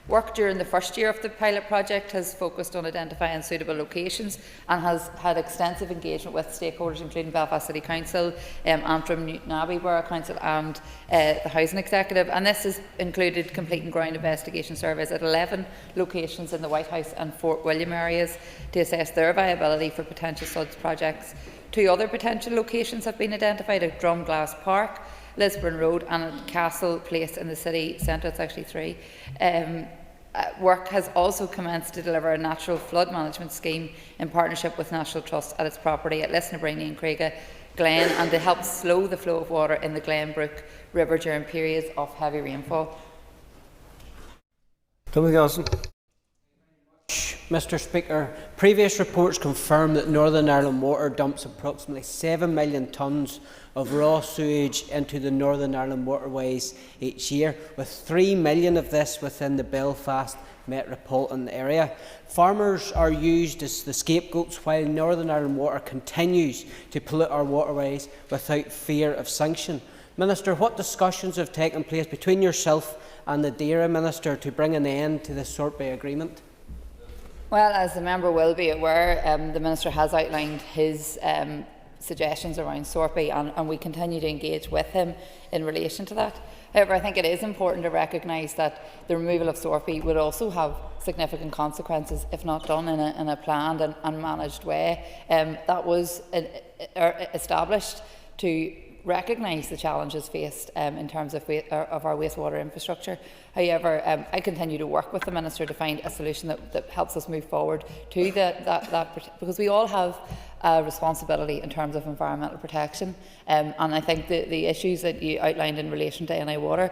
Speaker 3: Work during the first year of the pilot project has focused on identifying suitable locations and has had extensive engagement with stakeholders, including Belfast City Council, Antrim, Newton Abbey Borough Council and the Housing Executive. And this has included completing ground investigation surveys at 11 locations in the White House and Fort William areas to assess their viability for potential SUDS projects. 2 other potential locations have been identified at Drumglass Park, Lisburn Road and at Castle Place in the city centre. It's actually 3. Work has also commenced to deliver a natural flood management scheme in partnership with National Trust at its property at Lisnabrini and Craiga Glen, and to help slow the flow of water in the Glenbrook River during periods of heavy rainfall.
Speaker 5: Mr Speaker, previous reports confirm that Northern Ireland Water dumps approximately 7 million tonnes of raw sewage into the Northern Ireland waterways each year, with 3 million of this within the Belfast metropolitan area. Farmers are used as the scapegoats while Northern Ireland Water continues to pollute our waterways without fear of sanction. Minister, what discussions have taken place between yourself and the DAERA Minister to bring an end to this Sortby agreement?
Speaker 3: Well, as the member will be aware, the Minister has outlined his suggestions around Sortby, and we continue to engage with him in relation to that. However, I think it is important to recognise that the removal of Sortby would also have significant consequences if not done in a planned and managed way. That was established to recognise the challenges faced in terms of our wastewater infrastructure. However, I continue to work with the Minister to find a solution that helps us move forward to that, because we all have a responsibility in terms of environmental protection, and I think the issues that you outlined in relation to NI Water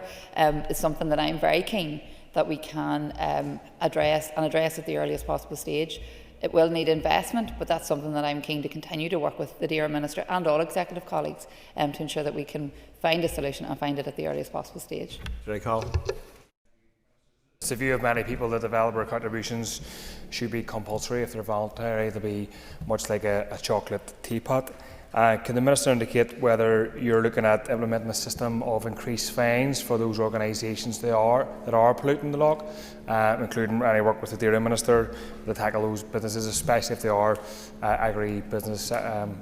Speaker 3: is something that I'm very keen that we can address at the earliest possible stage. It will need investment, but that's something that I'm keen to continue to work with the DAERA Minister and all executive colleagues to ensure that we can find a solution and find it at the earliest possible stage.
Speaker 9: It's the view of many people that developer contributions should be compulsory. If they're voluntary, they'll be much like a chocolate teapot. Can the Minister indicate whether you're looking at implementing a system of increased fines for those organisations that are polluting the loch, including any work with the DAERA Minister to tackle those businesses, especially if they are agri-business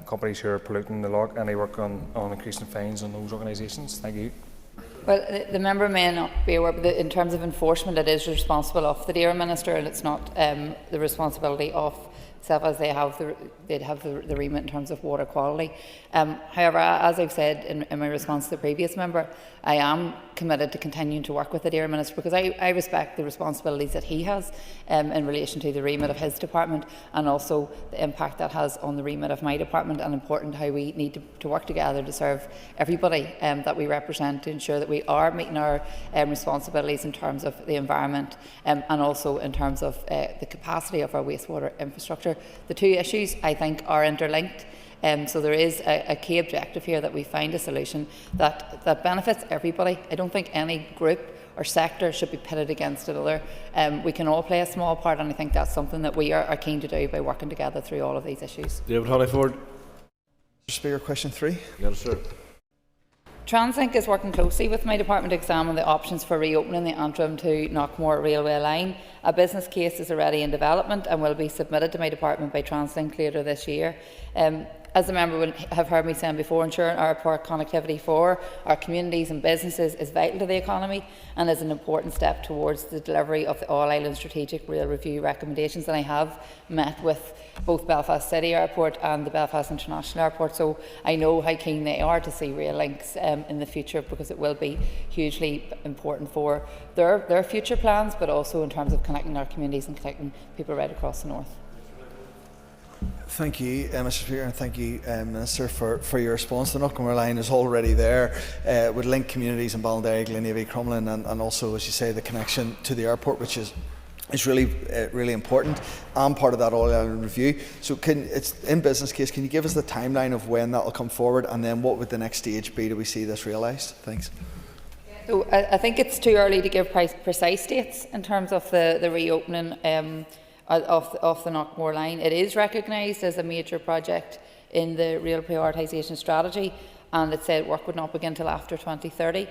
Speaker 9: companies who are polluting the loch? Any work on increasing fines on those organisations? Thank you.
Speaker 3: Well, the member may not be aware, but in terms of enforcement, it is responsible of the DAERA Minister, and it's not the responsibility of self, as they'd have the remit in terms of water quality. However, as I've said in my response to the previous member, I am committed to continuing to work with the DAERA Minister, because I respect the responsibilities that he has in relation to the remit of his department, and also the impact that has on the remit of my department, and important how we need to work together to serve everybody that we represent, to ensure that we are meeting our responsibilities in terms of the environment and also in terms of the capacity of our wastewater infrastructure. The two issues, I think, are interlinked. So there is a key objective here that we find a solution that benefits everybody. I don't think any group or sector should be pitted against another. We can all play a small part, and I think that's something that we are keen to do by working together through all of these issues.
Speaker 1: David Honeyford.
Speaker 21: Mr Speaker, question 3.
Speaker 1: Yes, sir.
Speaker 3: TransLink is working closely with my department to examine the options for reopening the Antrim to Knockmore railway line. A business case is already in development and will be submitted to my department by TransLink later this year. As the member will have heard me saying before, ensuring airport connectivity for our communities and businesses is vital to the economy and is an important step towards the delivery of the All-Ireland Strategic Rail Review recommendations. And I have met with both Belfast City Airport and the Belfast International Airport, so I know how keen they are to see rail links in the future, because it will be hugely important for their future plans, but also in terms of connecting our communities and connecting people right across the north.
Speaker 21: Thank you, Mr Speaker, and thank you, Minister, for your response. The Knockmore line is already there, would link communities in Ballinderry, Glenaby, Crumlin, and also, as you say, the connection to the airport, which is really important and part of that All-Ireland review. So it's in business case, can you give us the timeline of when that will come forward, and then what would the next stage be? Do we see this realised? Thanks.
Speaker 3: So I think it's too early to give precise dates in terms of the reopening of the Knockmore line. It is recognised as a major project in the rail prioritisation strategy, and it said work would not begin till after 2030.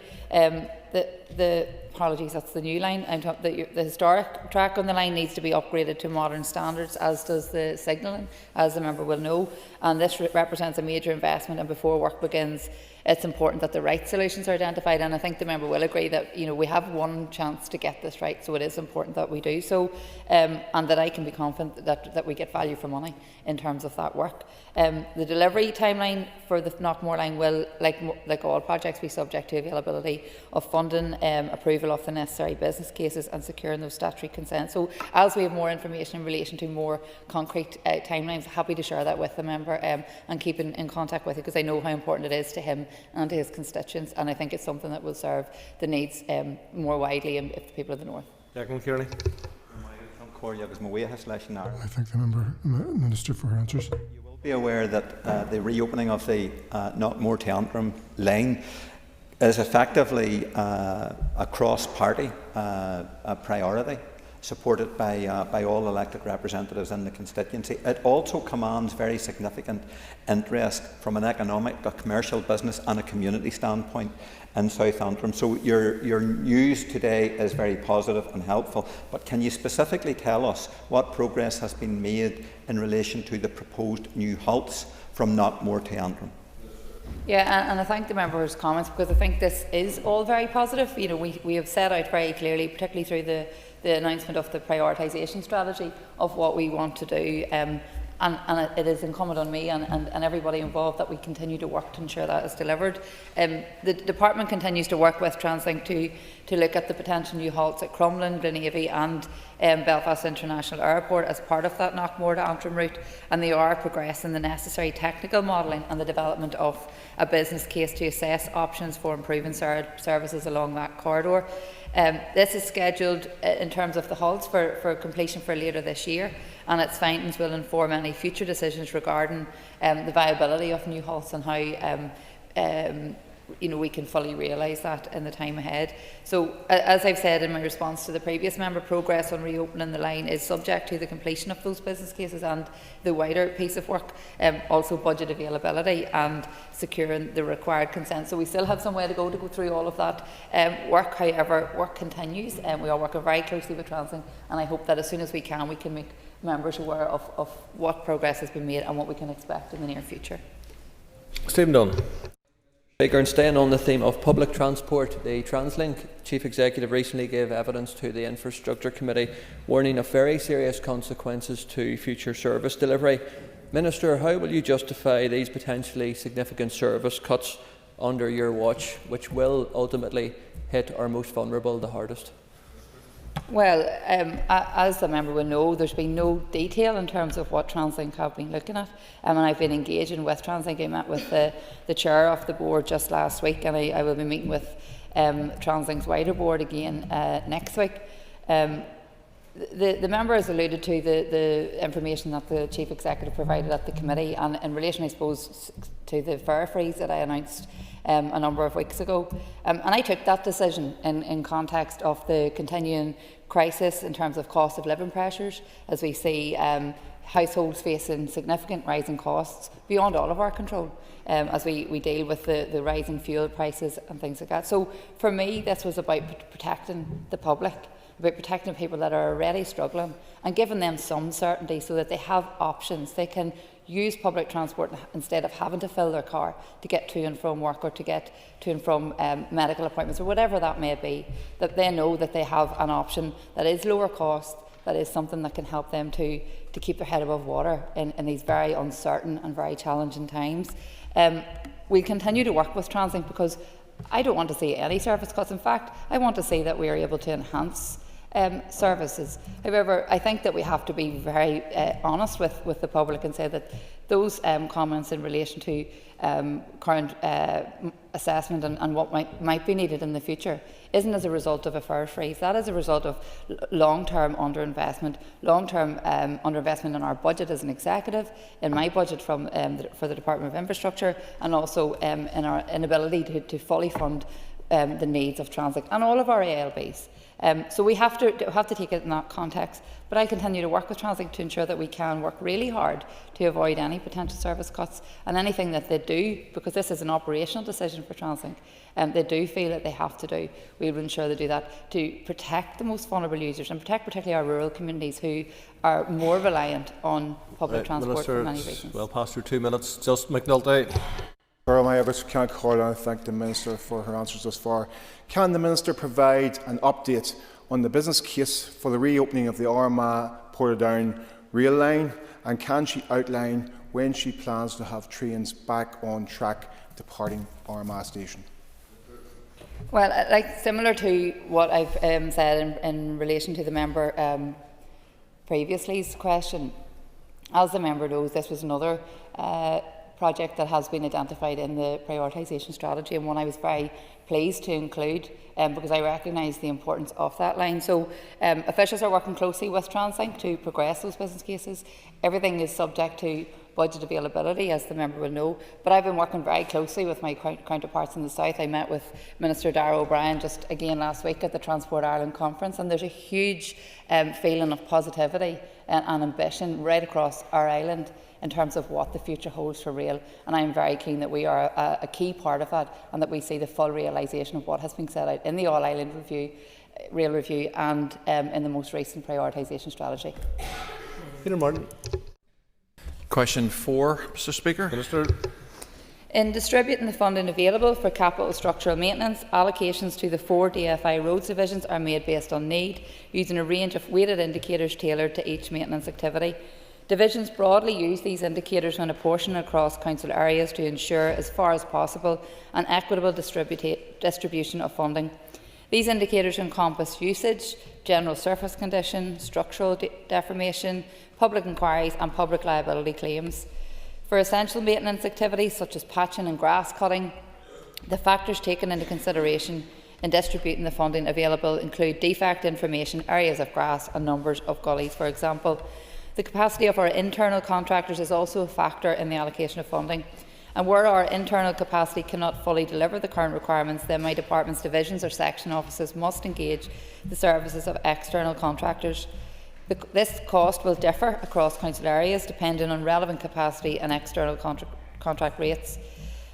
Speaker 3: apologies, that's the new line. The historic track on the line needs to be upgraded to modern standards, as does the signalling, as the member will know. And this represents a major investment, and before work begins, it's important that the right solutions are identified. And I think the member will agree that we have one chance to get this right, so it is important that we do so, and that I can be confident that we get value for money in terms of that work. The delivery timeline for the Knockmore line will, like all projects, be subject to availability of funding, approval of the necessary business cases, and securing those statutory consents. So as we have more information in relation to more concrete timelines, happy to share that with the member and keep in contact with it, because I know how important it is to him and to his constituents, and I think it's something that will serve the needs more widely of the people of the North.
Speaker 1: Declan Kearney.
Speaker 10: I thank the Minister for her answers.
Speaker 14: You will be aware that the reopening of the Knockmore to Antrim line is effectively a cross-party priority, supported by all elected representatives in the constituency. It also commands very significant interest from an economic, a commercial business and a community standpoint in South Antrim. So your news today is very positive and helpful, but can you specifically tell us what progress has been made in relation to the proposed new halts from Knockmore to Antrim?
Speaker 3: Yeah, and I thank the member for his comments, because I think this is all very positive. We have set out very clearly, particularly through the announcement of the prioritisation strategy of what we want to do, and it is incumbent on me and everybody involved that we continue to work to ensure that is delivered. The department continues to work with TransLink to look at the potential new halts at Crumlin, Glenavy and Belfast International Airport as part of that Knockmore to Antrim route, and they are progressing the necessary technical modelling and the development of a business case to assess options for improving services along that corridor. This is scheduled in terms of the halts for completion for later this year, and its findings will inform any future decisions regarding the viability of new halts and how we can fully realise that in the time ahead. So, as I've said in my response to the previous member, progress on reopening the line is subject to the completion of those business cases and the wider piece of work, also budget availability and securing the required consent. So we still have some way to go through all of that work. However, work continues, and we are working very closely with TransLink, and I hope that as soon as we can make members aware of what progress has been made and what we can expect in the near future.
Speaker 1: Stephen Dunn.
Speaker 23: Speaker, and staying on the theme of public transport, the TransLink Chief Executive recently gave evidence to the Infrastructure Committee warning of very serious consequences to future service delivery. Minister, how will you justify these potentially significant service cuts under your watch, which will ultimately hit our most vulnerable the hardest?
Speaker 3: Well, as the member will know, there's been no detail in terms of what TransLink have been looking at, and I've been engaging with TransLink. I met with the chair of the board just last week, and I will be meeting with TransLink's wider board again next week. The member has alluded to the information that the Chief Executive provided at the committee, and in relation, I suppose, to the fare freeze that I announced a number of weeks ago. And I took that decision in context of the continuing crisis in terms of cost of living pressures, as we see households facing significant rising costs beyond all of our control, as we deal with the rising fuel prices and things like that. So for me, this was about protecting the public, about protecting people that are already struggling and giving them some certainty so that they have options. They can use public transport instead of having to fill their car to get to and from work or to get to and from medical appointments or whatever that may be, that they know that they have an option that is lower cost, that is something that can help them to keep their head above water in these very uncertain and very challenging times. We continue to work with TransLink because I don't want to see any service cuts. In fact, I want to see that we are able to enhance services. However, I think that we have to be very honest with the public and say that those comments in relation to current assessment and what might be needed in the future isn't as a result of a fare freeze. That is a result of long-term underinvestment, in our budget as an executive, in my budget for the Department of Infrastructure, and also in our inability to fully fund the needs of Translink and all of our ALBs. So we have to take it in that context. But I continue to work with Translink to ensure that we can work really hard to avoid any potential service cuts, and anything that they do, because this is an operational decision for Translink, they do feel that they have to do, we will ensure they do that to protect the most vulnerable users and protect particularly our rural communities who are more reliant on public transport
Speaker 1: Minister,
Speaker 3: for many reasons.
Speaker 1: Well past your 2 minutes. Just McNulty.
Speaker 6: Can call and thank the Minister for her answers thus far. Can the Minister provide an update on the business case for the reopening of the Armagh-Portadown rail line, and can she outline when she plans to have trains back on track departing Armagh station?
Speaker 3: Well, similar to what I've said in relation to the member previously's question, as the member knows, this was another project that has been identified in the prioritisation strategy, and one I was very pleased to include because I recognise the importance of that line. So officials are working closely with Translink to progress those business cases. Everything is subject to budget availability, as the member will know, but I've been working very closely with my counterparts in the South. I met with Minister Darragh O'Brien just again last week at the Transport Ireland conference, and there's a huge feeling of positivity and ambition right across our island in terms of what the future holds for rail, and I'm very keen that we are a key part of that, and that we see the full realisation of what has been set out in the All-Island Rail Review and in the most recent prioritisation strategy.
Speaker 1: Peter Martin.
Speaker 15: Question 4, Mr. Speaker.
Speaker 1: Minister.
Speaker 3: In distributing the funding available for capital structural maintenance, allocations to the 4 DFI roads divisions are made based on need, using a range of weighted indicators tailored to each maintenance activity. Divisions broadly use these indicators when apportioned across council areas to ensure, as far as possible, an equitable distribution of funding. These indicators encompass usage, general surface condition, structural deformation, public inquiries and public liability claims. For essential maintenance activities such as patching and grass cutting, the factors taken into consideration in distributing the funding available include defect information, areas of grass and numbers of gullies, for example. The capacity of our internal contractors is also a factor in the allocation of funding, and where our internal capacity cannot fully deliver the current requirements, then my department's divisions or section offices must engage the services of external contractors. This cost will differ across council areas depending on relevant capacity and external contract rates.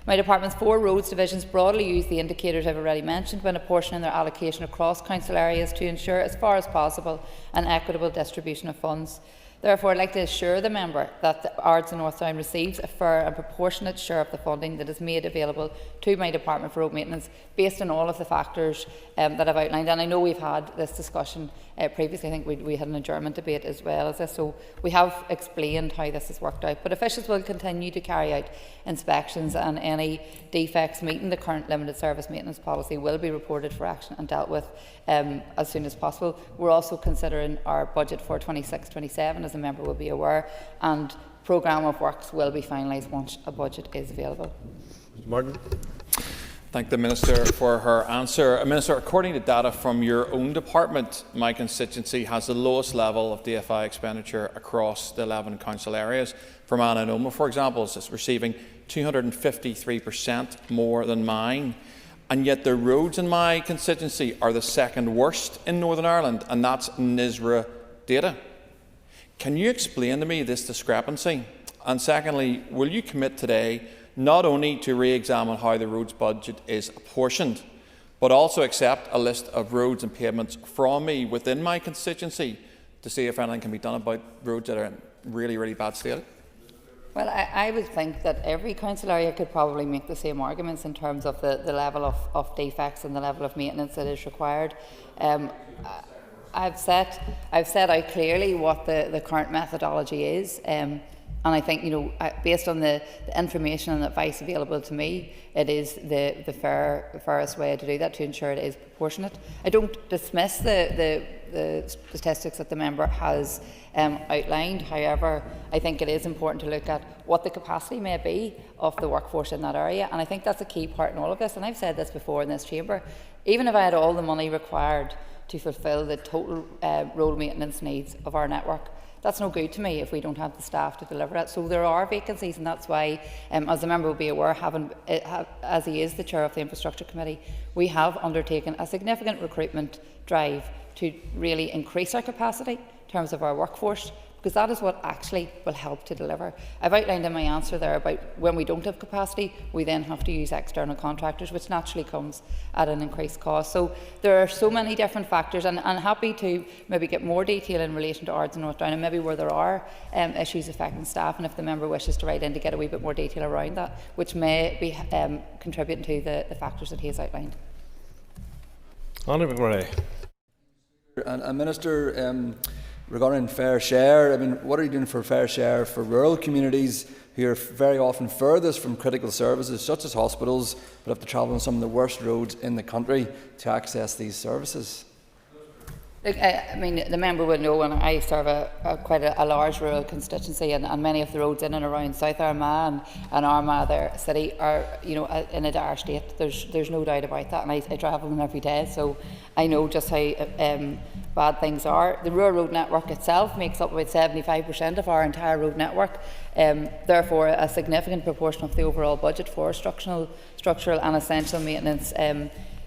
Speaker 3: My department's 4 roads divisions broadly use the indicators I've already mentioned when apportioning their allocation across council areas to ensure, as far as possible, an equitable distribution of funds. Therefore, I'd like to assure the member that the Ards and North Down receives a fair and proportionate share of the funding that is made available to my Department for Road Maintenance based on all of the factors that I've outlined. And I know we've had this discussion previously. I think we had an adjournment debate as well as this, so we have explained how this has worked out. But officials will continue to carry out inspections, and any defects meeting the current limited service maintenance policy will be reported for action and dealt with as soon as possible. We're also considering our budget for 26-27, as a member will be aware, and programme of works will be finalised once a budget is available.
Speaker 1: Mr. Martin.
Speaker 15: Thank the Minister for her answer. Minister, according to data from your own department, my constituency has the lowest level of DFI expenditure across the 11 council areas. Fermanagh and Omagh, for example, is receiving 253% more than mine. And yet the roads in my constituency are the second worst in Northern Ireland, and that's NISRA data. Can you explain to me this discrepancy? And secondly, will you commit today not only to re-examine how the roads budget is apportioned, but also accept a list of roads and pavements from me within my constituency to see if anything can be done about roads that are in really, really bad state?
Speaker 3: Well, I would think that every council area could probably make the same arguments in terms of the level of defects and the level of maintenance that is required. I've set out clearly what the current methodology is. And I think, based on the information and advice available to me, it is the fairest way to do that, to ensure it is proportionate. I don't dismiss the statistics that the member has outlined. However, I think it is important to look at what the capacity may be of the workforce in that area, and I think that's a key part in all of this. And I've said this before in this chamber, even if I had all the money required to fulfil the total road maintenance needs of our network, That's no good to me if we don't have the staff to deliver it. So there are vacancies, and that's why, as the member will be aware, as he is the chair of the Infrastructure Committee, we have undertaken a significant recruitment drive to really increase our capacity in terms of our workforce, because that is what actually will help to deliver. I've outlined in my answer there about when we don't have capacity, we then have to use external contractors, which naturally comes at an increased cost. So there are so many different factors, and I'm happy to maybe get more detail in relation to Ards and North Down, and maybe where there are issues affecting staff, and if the member wishes to write in to get a wee bit more detail around that, which may be contributing to the factors that he has outlined.
Speaker 1: Honourable Murray.
Speaker 23: And Minister, regarding fair share, I mean, what are you doing for fair share for rural communities who are very often furthest from critical services such as hospitals, but have to travel on some of the worst roads in the country to access these services?
Speaker 3: Look, I mean, the member would know, and I serve quite a large rural constituency, and many of the roads in and around South Armagh and Armagh there city are, you know, in a dire state. There's no doubt about that, and I travel them every day, so I know just how bad things are. The rural road network itself makes up about 75% of our entire road network. Therefore, a significant proportion of the overall budget for structural and essential maintenance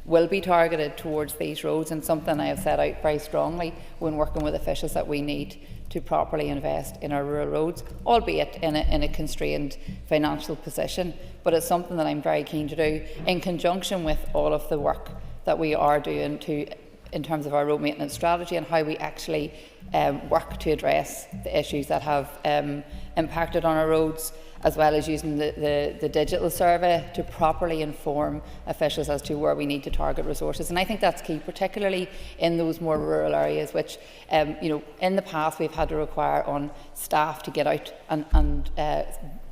Speaker 3: will be targeted towards these roads, and something I have set out very strongly when working with officials that we need to properly invest in our rural roads, albeit in a constrained financial position. But it's something that I'm very keen to do in conjunction with all of the work that we are doing in terms of our road maintenance strategy and how we actually work to address the issues that have impacted on our roads, as well as using the digital survey to properly inform officials as to where we need to target resources. And I think that's key, particularly in those more rural areas, which, you know, in the past we've had to require on staff to get out and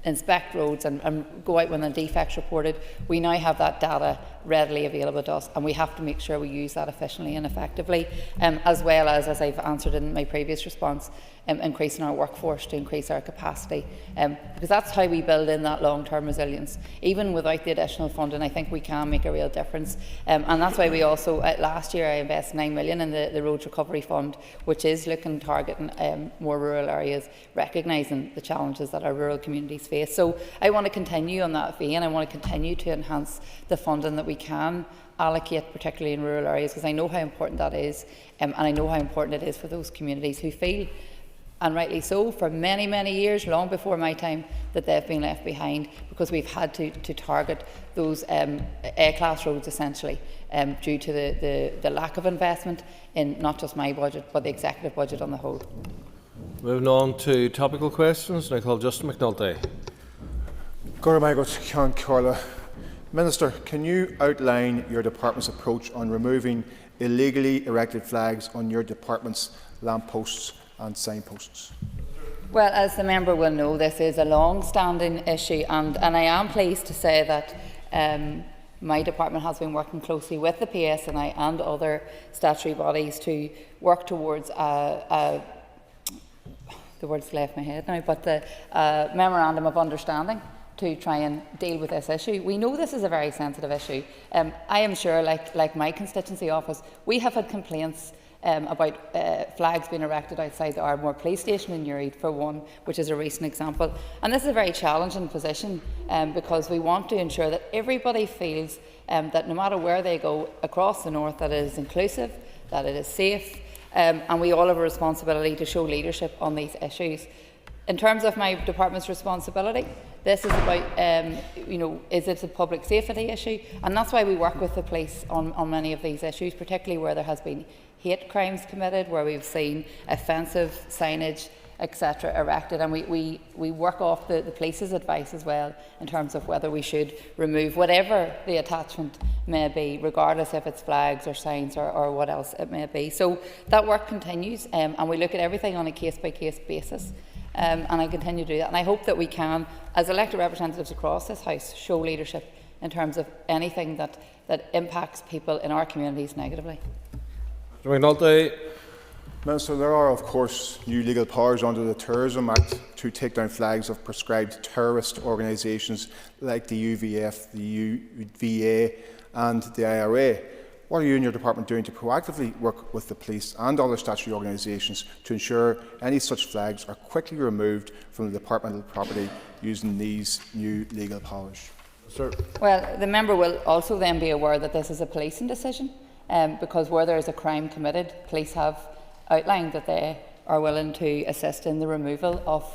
Speaker 3: inspect roads and go out when the defects reported. We now have that data readily available to us, and we have to make sure we use that efficiently and effectively, as well as I've answered in my previous response, increasing our workforce to increase our capacity, because that's how we build in that long-term resilience. Even without the additional funding, I think we can make a real difference, and that's why we also, last year I invested 9 million in the Roads Recovery Fund, which is looking targeting more rural areas, recognising the challenges that our rural communities face. So I want to continue on that vein. I want to continue to enhance the funding that we can allocate, particularly in rural areas, because I know how important that is, and I know how important it is for those communities who feel, and rightly so, for many, many years, long before my time, that they've been left behind, because we've had to target those A-class roads essentially, due to the lack of investment in not just my budget, but the executive budget on the whole.
Speaker 1: Moving on to topical questions, I call Justin McNulty.
Speaker 6: Minister, can you outline your department's approach on removing illegally erected flags on your department's lampposts and signposts?
Speaker 3: Well, as the member will know, this is a long-standing issue, and I am pleased to say that my department has been working closely with the PSNI and other statutory bodies to work towards the word's left my head now, but the memorandum of understanding to try and deal with this issue. We know this is a very sensitive issue. I am sure, like my constituency office, we have had complaints about flags being erected outside the Ardmore Police Station in Newry, for one, which is a recent example. And this is a very challenging position, because we want to ensure that everybody feels that no matter where they go across the north, that it is inclusive, that it is safe, and we all have a responsibility to show leadership on these issues. In terms of my department's responsibility, this is about, is it a public safety issue? And that's why we work with the police on many of these issues, particularly where there has been hate crimes committed, where we've seen offensive signage, etc. erected, and we work off the police's advice as well in terms of whether we should remove whatever the attachment may be, regardless if it's flags or signs or what else it may be. So that work continues, and we look at everything on a case-by-case basis. And I continue to do that, and I hope that we can, as elected representatives across this House, show leadership in terms of anything that impacts people in our communities negatively.
Speaker 6: Minister, there are of course new legal powers under the Terrorism Act to take down flags of prescribed terrorist organisations like the UVF, the UVA and the IRA. What are you and your department doing to proactively work with the police and other statutory organisations to ensure any such flags are quickly removed from the departmental property using these new legal powers?
Speaker 1: Sir.
Speaker 3: Well, the member will also then be aware that this is a policing decision, because where there is a crime committed, police have outlined that they are willing to assist in the removal of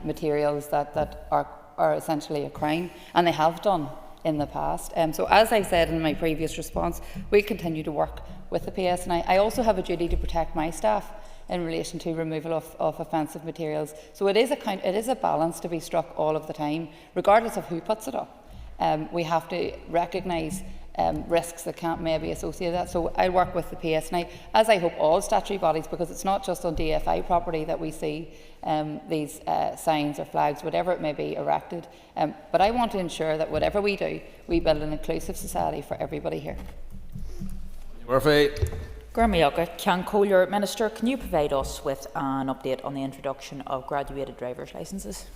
Speaker 3: materials that are essentially a crime, and they have done in the past. So as I said in my previous response, we continue to work with the PSNI. I also have a duty to protect my staff in relation to removal of offensive materials. So it is a balance to be struck all of the time, regardless of who puts it up. We have to recognise risks that may be associated with that. So I work with the PSNI, as I hope all statutory bodies, because it's not just on DFI property that we see these signs or flags, whatever it may be, erected. But I want to ensure that whatever we do, we build an inclusive society for everybody here.
Speaker 1: Murphy.
Speaker 11: Ceann Comhairle, Minister, can you provide us with an update on the introduction of graduated driver's licences?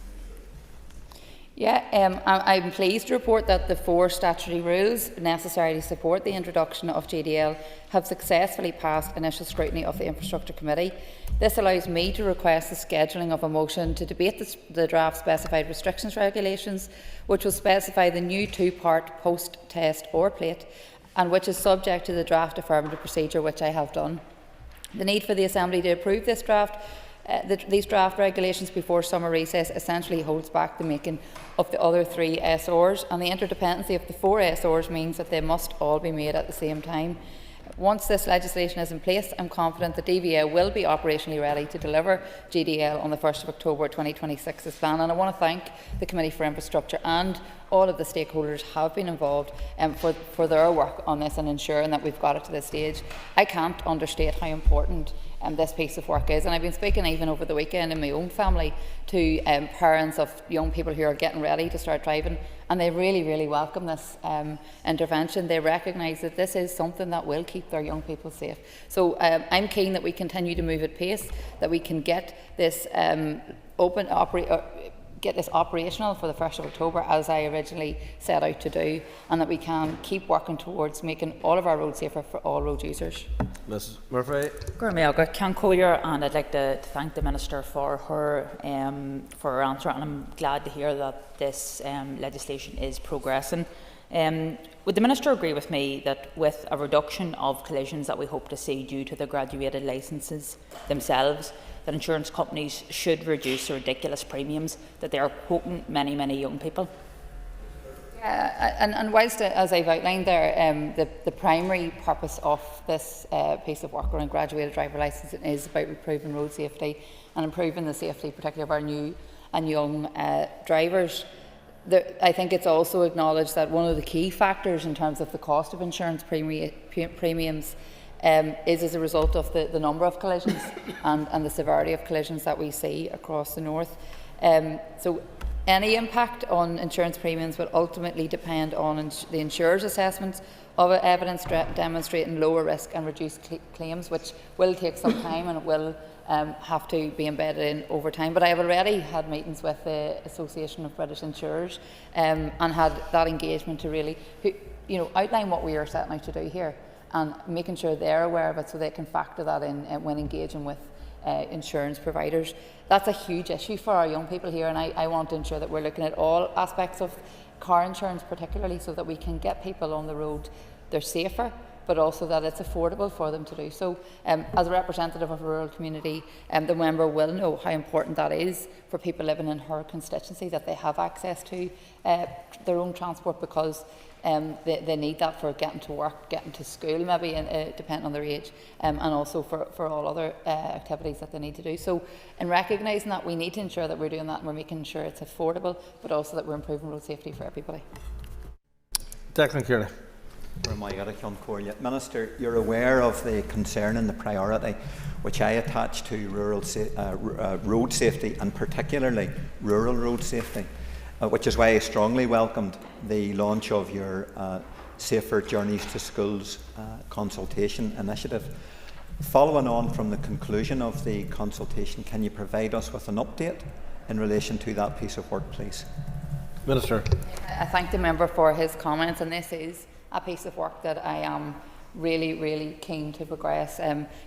Speaker 3: Yeah, I'm pleased to report that the 4 statutory rules necessary to support the introduction of GDL have successfully passed initial scrutiny of the Infrastructure Committee. This allows me to request the scheduling of a motion to debate the draft specified restrictions regulations, which will specify the new 2-part post-test or plate, and which is subject to the draft affirmative procedure, which I have done. The need for the Assembly to approve this these draft regulations before summer recess essentially holds back the making of the other 3 SRs, and the interdependency of the 4 SRs means that they must all be made at the same time. Once this legislation is in place, I'm confident the DVA will be operationally ready to deliver GDL on the 1st of October 2026 as planned, and I want to thank the Committee for Infrastructure and all of the stakeholders who have been involved for their work on this and ensuring that we've got it to this stage. I can't understate how important this piece of work is, and I've been speaking even over the weekend in my own family to parents of young people who are getting ready to start driving, and they really welcome this intervention. They recognise that this is something that will keep their young people safe. So I'm keen that we continue to move at pace, that we can get this get this operational for the 1st of October as I originally set out to do, and that we can keep working towards making all of our roads safer for all road users.
Speaker 1: Mrs Murphy.
Speaker 11: Ceann Comhairle, and I'd like to thank the Minister for her answer, and I'm glad to hear that this legislation is progressing. Would the Minister agree with me that with a reduction of collisions that we hope to see due to the graduated licences themselves, that insurance companies should reduce the ridiculous premiums that they are quoting many young people?
Speaker 3: And whilst, as I've outlined there, the primary purpose of this piece of work around graduated driver licensing is about improving road safety and improving the safety, particularly of our new and young drivers, I think it's also acknowledged that one of the key factors in terms of the cost of insurance premiums is as a result of the number of collisions and the severity of collisions that we see across the north. So any impact on insurance premiums will ultimately depend on the insurer's assessments of evidence demonstrating lower risk and reduced claims, which will take some time and it will have to be embedded in over time. But I have already had meetings with the Association of British Insurers and had that engagement to really outline what we are setting out to do here and making sure they're aware of it so they can factor that in when engaging with insurance providers. That's a huge issue for our young people here, and I want to ensure that we're looking at all aspects of car insurance particularly so that we can get people on the road, they're safer, but also that it's affordable for them to do so. As a representative of a rural community, the member will know how important that is for people living in her constituency, that they have access to their own transport, because they need that for getting to work, getting to school maybe, depending on their age, and also for all other activities that they need to do. So in recognising that, we need to ensure that we're doing that and we're making sure it's affordable, but also that we're improving road safety for everybody.
Speaker 1: Declan Kearney.
Speaker 14: Minister, you're aware of the concern and the priority which I attach to road safety, and particularly rural road safety, which is why I strongly welcomed the launch of your Safer Journeys to Schools consultation initiative. Following on from the conclusion of the consultation, can you provide us with an update in relation to that piece of work, please?
Speaker 1: Minister.
Speaker 3: I thank the member for his comments, and this is a piece of work that I am really, really keen to progress,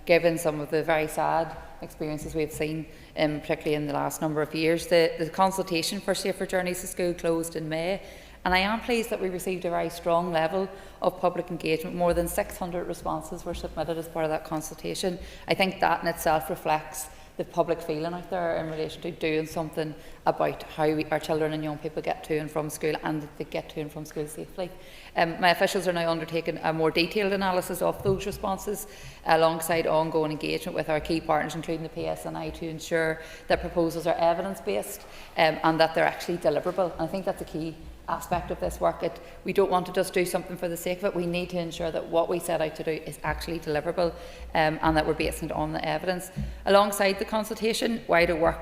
Speaker 3: given some of the very sad experiences we've seen, particularly in the last number of years. The consultation for Safer Journeys to School closed in May, and I am pleased that we received a very strong level of public engagement. More than 600 responses were submitted as part of that consultation. I think that in itself reflects the public feeling out there in relation to doing something about how our children and young people get to and from school, and that they get to and from school safely. My officials are now undertaking a more detailed analysis of those responses, alongside ongoing engagement with our key partners, including the PSNI, to ensure that proposals are evidence-based and that they're actually deliverable. And I think that's a key aspect of this work. We don't want to just do something for the sake of it. We need to ensure that what we set out to do is actually deliverable, and that we're basing it on the evidence. Alongside the consultation, wider work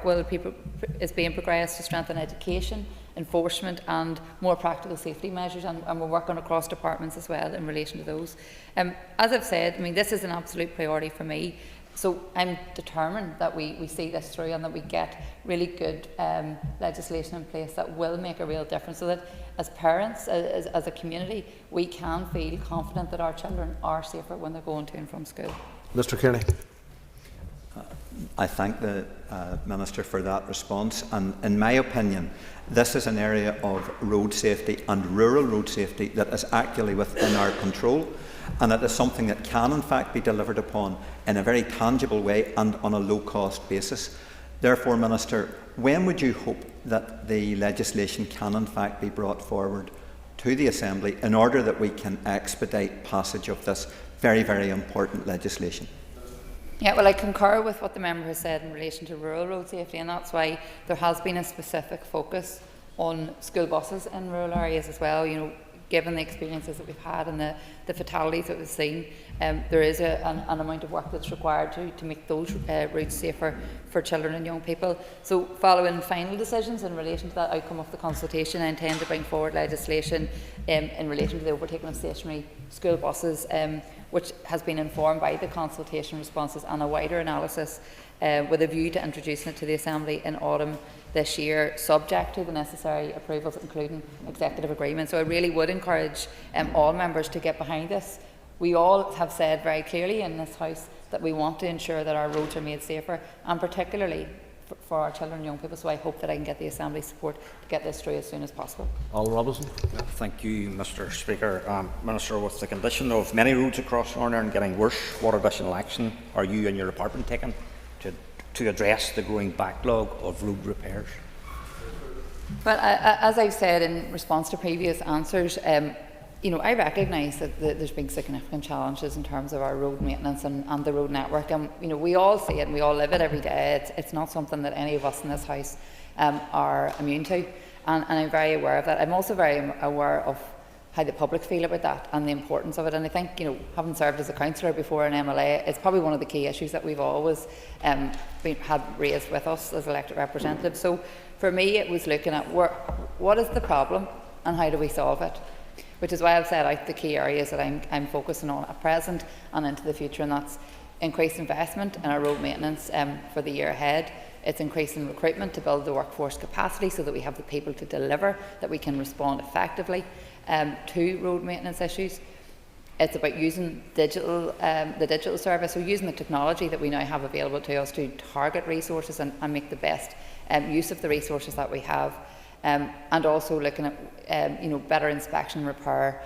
Speaker 3: is being progressed to strengthen education, enforcement and more practical safety measures, and we're working across departments as well in relation to those. As I've said, this is an absolute priority for me. So I'm determined that we see this through and that we get really good legislation in place that will make a real difference, so that as parents, as a community, we can feel confident that our children are safer when they're going to and from school.
Speaker 1: Mr. Kearney.
Speaker 14: I thank the Minister for that response, and in my opinion this is an area of road safety and rural road safety that is actually within our control, and it is something that can in fact be delivered upon in a very tangible way and on a low-cost basis. Therefore, Minister, when would you hope that the legislation can in fact be brought forward to the Assembly in order that we can expedite passage of this very, very important legislation?
Speaker 3: Yeah, well, I concur with what the member has said in relation to rural road safety, and that's why there has been a specific focus on school buses in rural areas as well. Given the experiences that we've had and the fatalities that we've seen, there is an amount of work that's required to make those routes safer for children and young people. So, following final decisions in relation to that outcome of the consultation, I intend to bring forward legislation in relation to the overtaking of stationary school buses, which has been informed by the consultation responses and a wider analysis, with a view to introducing it to the Assembly in autumn this year, subject to the necessary approvals, including executive agreement. So I really would encourage all members to get behind this. We all have said very clearly in this House that we want to ensure that our roads are made safer, and particularly for our children and young people. So I hope that I can get the Assembly support to get this through as soon as possible.
Speaker 1: Al Robinson.
Speaker 13: Thank you, Mr. Speaker. Minister, with the condition of many roads across Northern Ireland getting worse, what additional action are you and your department taking to address the growing backlog of road repairs?
Speaker 3: Well, as I've said in response to previous answers, I recognise that there's been significant challenges in terms of our road maintenance and the road network, and we all see it and we all live it every day. It's not something that any of us in this House are immune to, and I'm very aware of that. I'm also very aware of how the public feel about that and the importance of it. And I think, having served as a councillor before in MLA, it's probably one of the key issues that we've always had raised with us as elected representatives. So for me, it was looking at what is the problem and how do we solve it, which is why I've set out the key areas that I'm focusing on at present and into the future, and that's increased investment in our road maintenance for the year ahead. It's increasing recruitment to build the workforce capacity so that we have the people to deliver, that we can respond effectively to road maintenance issues. It's about using the digital service, so using the technology that we now have available to us to target resources and make the best use of the resources that we have, and also looking at better inspection repair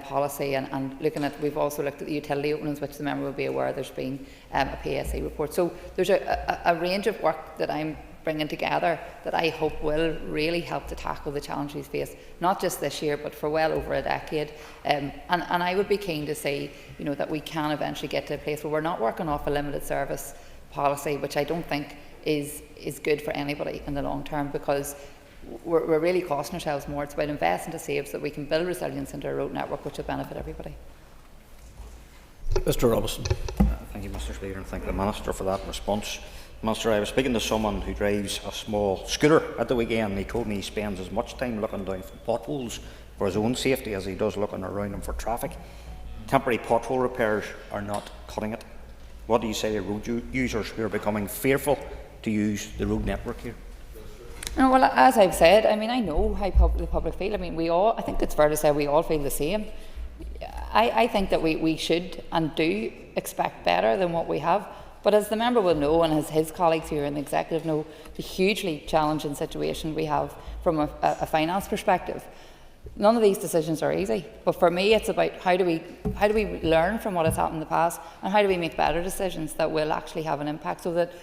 Speaker 3: policy, and looking at, we've also looked at the utility openings, which the member will be aware there's been a PSA report. So there's a range of work that I'm bringing together that I hope will really help to tackle the challenges we face, not just this year, but for well over a decade. And I would be keen to see, that we can eventually get to a place where we're not working off a limited service policy, which I don't think is good for anybody in the long term, because we're really costing ourselves more. It's about investing to save so that we can build resilience into our road network, which will benefit everybody.
Speaker 1: Mr. Robinson.
Speaker 13: Thank you, Mr. Speaker, and thank the Minister for that response. Minister, I was speaking to someone who drives a small scooter at the weekend, and he told me he spends as much time looking down for potholes for his own safety as he does looking around him for traffic. Temporary pothole repairs are not cutting it. What do you say to road users who are becoming fearful to use the road network here?
Speaker 3: No, well, as I've said, I know how the public feel. I think it's fair to say we all feel the same. I think that we should and do expect better than what we have. But as the member will know, and as his colleagues here in the executive know, the hugely challenging situation we have from a finance perspective. None of these decisions are easy, but for me it's about how do we learn from what has happened in the past, and how do we make better decisions that will actually have an impact, so that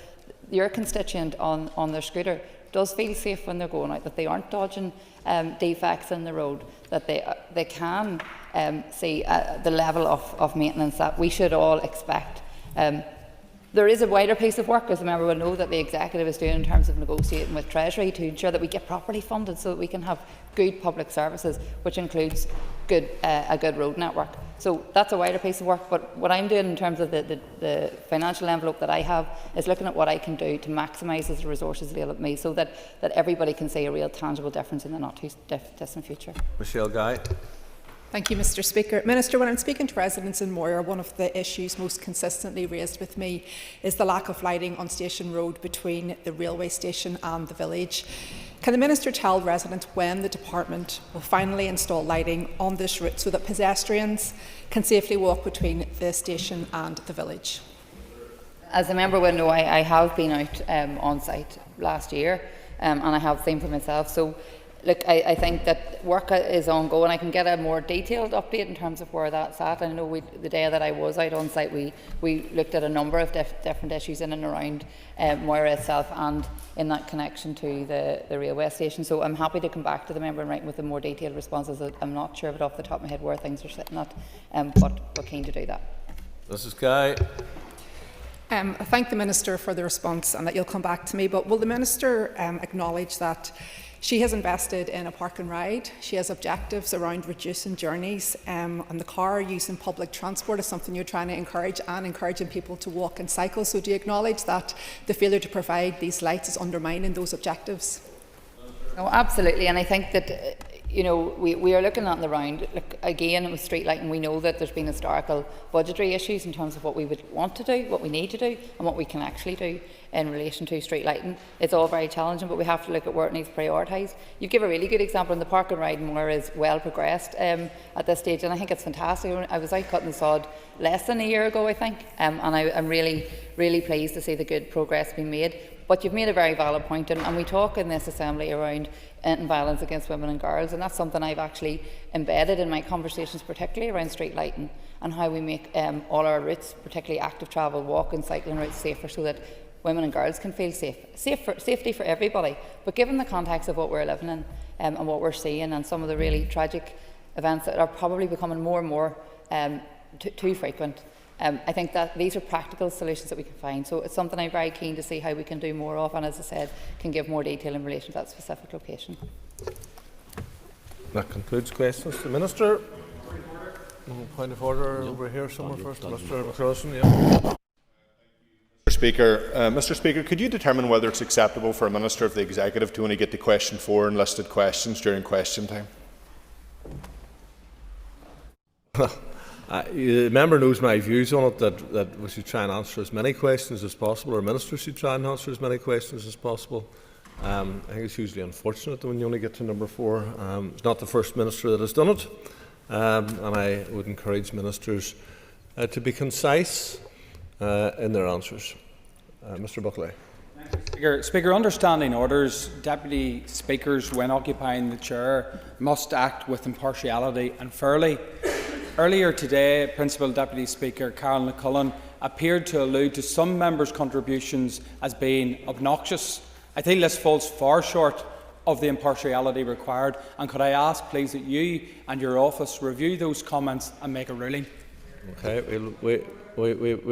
Speaker 3: your constituent on their scooter does feel safe when they're going out, that they aren't dodging defects in the road, that they can see the level of maintenance that we should all expect. There is a wider piece of work, as the member will know, that the executive is doing in terms of negotiating with Treasury to ensure that we get properly funded so that we can have good public services, which includes a good road network. So that's a wider piece of work, but what I'm doing in terms of the financial envelope that I have is looking at what I can do to maximise the resources available to me, so that everybody can see a real tangible difference in the not too distant future.
Speaker 1: Michelle Guy.
Speaker 2: Thank you, Mr. Speaker. Minister, when I'm speaking to residents in Moira, one of the issues most consistently raised with me is the lack of lighting on Station Road between the railway station and the village. Can the Minister tell residents when the department will finally install lighting on this route so that pedestrians can safely walk between the station and the village?
Speaker 3: As a member will know, I have been out on site last year and I have seen for myself. So look, I think that work is ongoing. I can get a more detailed update in terms of where that's at. I know the day that I was out on site, we looked at a number of different issues in and around Moira itself and in that connection to the railway station. So I'm happy to come back to the member and write with a more detailed responses. I'm not sure of it off the top of my head where things are sitting at, but keen to do that.
Speaker 1: Mrs. Guy.
Speaker 2: I thank the Minister for the response and that you'll come back to me, but will the Minister acknowledge that she has invested in a park and ride? She has objectives around reducing journeys, and the car using public transport is something you're trying to encourage, and encouraging people to walk and cycle. So do you acknowledge that the failure to provide these lights is undermining those objectives?
Speaker 3: No, absolutely, and I think that we are looking at the round. Look, again, with street lighting, we know that there's been historical budgetary issues in terms of what we would want to do, what we need to do, and what we can actually do in relation to street lighting. It's all very challenging, but we have to look at where it needs prioritised. You give a really good example in the park and ride. More is well progressed at this stage, and I think it's fantastic. I was out cutting the sod less than a year ago, I think, and I'm really, really pleased to see the good progress being made. But you've made a very valid point, and we talk in this assembly around violence against women and girls, and that's something I've actually embedded in my conversations, particularly around street lighting and how we make all our routes, particularly active travel, walk and cycling routes, safer, so that women and girls can feel safe. Safety for everybody. But given the context of what we're living in and what we're seeing, and some of the really tragic events that are probably becoming more and more too frequent, I think that these are practical solutions that we can find. So it's something I'm very keen to see how we can do more of, and as I said, can give more detail in relation to that specific location.
Speaker 1: That concludes questions to the Minister. Point of order over here somewhere first. Mr. McCrossan, yeah.
Speaker 8: Mr. Speaker, could you determine whether it's acceptable for a Minister of the Executive to only get to question 4 in listed questions during question time?
Speaker 1: The member knows my views on it, that we should try and answer as many questions as possible, or ministers should try and answer as many questions as possible. I think it's usually unfortunate when you only get to number 4. It's not the first minister that has done it, and I would encourage ministers to be concise in their answers. Mr. Buckley.
Speaker 16: Speaker, understanding orders, deputy speakers, when occupying the chair, must act with impartiality and fairly. Earlier today, Principal Deputy Speaker Carol McCullen appeared to allude to some members' contributions as being obnoxious. I think this falls far short of the impartiality required, and could I ask, please, that you and your office review those comments and make a ruling?
Speaker 1: Okay, we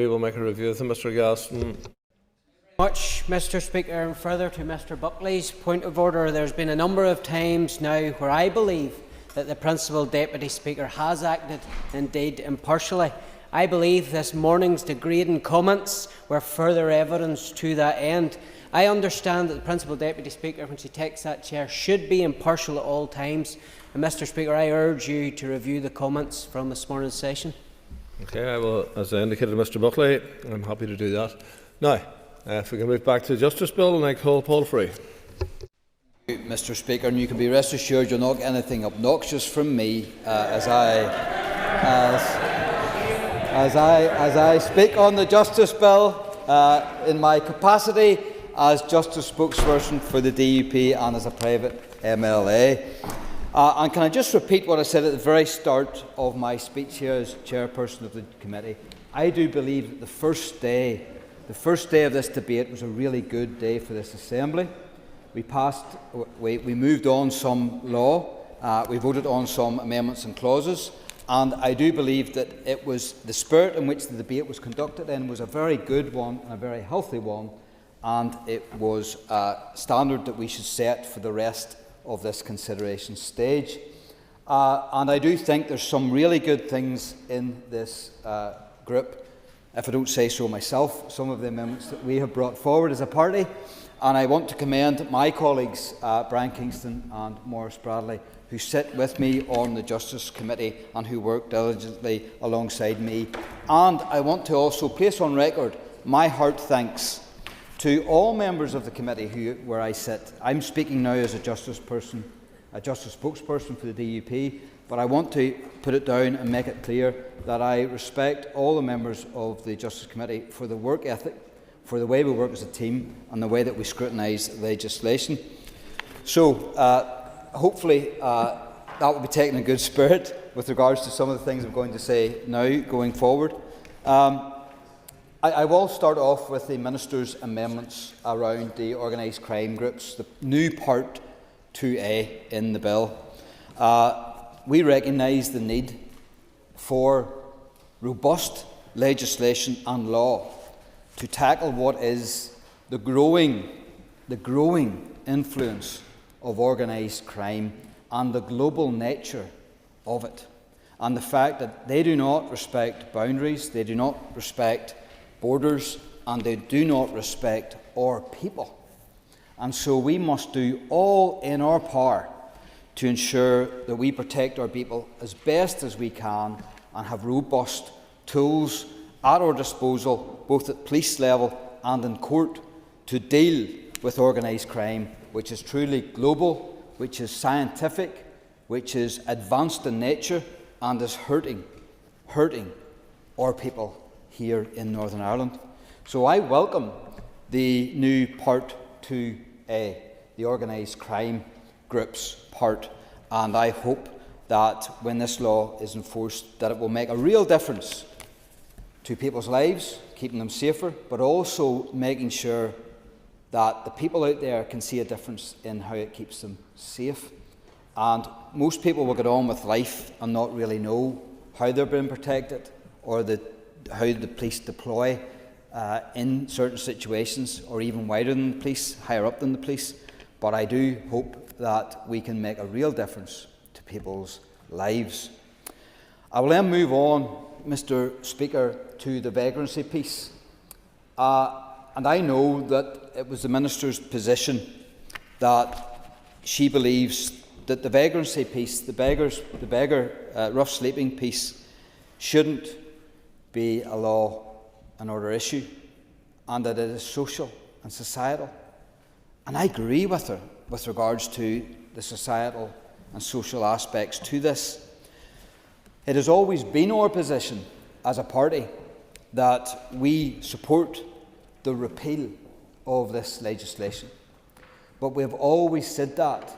Speaker 1: will make a review of them, Mr. Gaston.
Speaker 5: Much, Mr. Speaker, and further to Mr. Buckley's point of order, there's been a number of times now where I believe that the Principal Deputy Speaker has acted indeed impartially. I believe this morning's degrading comments were further evidence to that end. I understand that the Principal Deputy Speaker, when she takes that chair, should be impartial at all times. And Mr. Speaker, I urge you to review the comments from this morning's session.
Speaker 1: Okay, I will, as I indicated to Mr. Buckley, I'm happy to do that. Now, if we can move back to the Justice Bill, and I call Paul Free.
Speaker 20: Mr. Speaker, and you can be rest assured you'll not get anything obnoxious from me as I
Speaker 17: as I speak on the Justice Bill in my capacity as Justice spokesperson for the DUP and as a private MLA. And can I just repeat what I said at the very start of my speech here as chairperson of the committee? I do believe that the first day of this debate was a really good day for this Assembly. We moved on some law, we voted on some amendments and clauses, and I do believe that it was the spirit in which the debate was conducted in was a very good one and a very healthy one, and it was a standard that we should set for the rest of this consideration stage. And I do think there's some really good things in this group, if I don't say so myself, some of the amendments that we have brought forward as a party. And I want to commend my colleagues, Brian Kingston and Maurice Bradley, who sit with me on the Justice Committee and who work diligently alongside me. And I want to also place on record my heart thanks to all members of the committee where I sit. I'm speaking now as a Justice spokesperson for the DUP, but I want to put it down and make it clear that I respect all the members of the Justice Committee for the work ethic, for the way we work as a team and the way that we scrutinise legislation. So hopefully that will be taken in good spirit with regards to some of the things I'm going to say now going forward. I will start off with the Minister's amendments around the organised crime groups, the new Part 2A in the bill. We recognise the need for robust legislation and law to tackle what is the growing influence of organised crime and the global nature of it, and the fact that they do not respect boundaries, they do not respect borders, and they do not respect our people. And so we must do all in our power to ensure that we protect our people as best as we can and have robust tools at our disposal, both at police level and in court, to deal with organised crime, which is truly global, which is scientific, which is advanced in nature, and is hurting our people here in Northern Ireland. So I welcome the new Part 2A, the organised crime groups part, and I hope that when this law is enforced, that it will make a real difference to people's lives, keeping them safer, but also making sure that the people out there can see a difference in how it keeps them safe. And most people will get on with life and not really know how they're being protected or how the police deploy in certain situations, or even wider than the police, higher up than the police. But I do hope that we can make a real difference to people's lives. I will then move on, Mr. Speaker, to the vagrancy piece. And I know that it was the Minister's position that she believes that the vagrancy piece, the beggar rough sleeping piece, shouldn't be a law and order issue, and that it is social and societal. And I agree with her with regards to the societal and social aspects to this. It has always been our position as a party that we support the repeal of this legislation. But we have always said that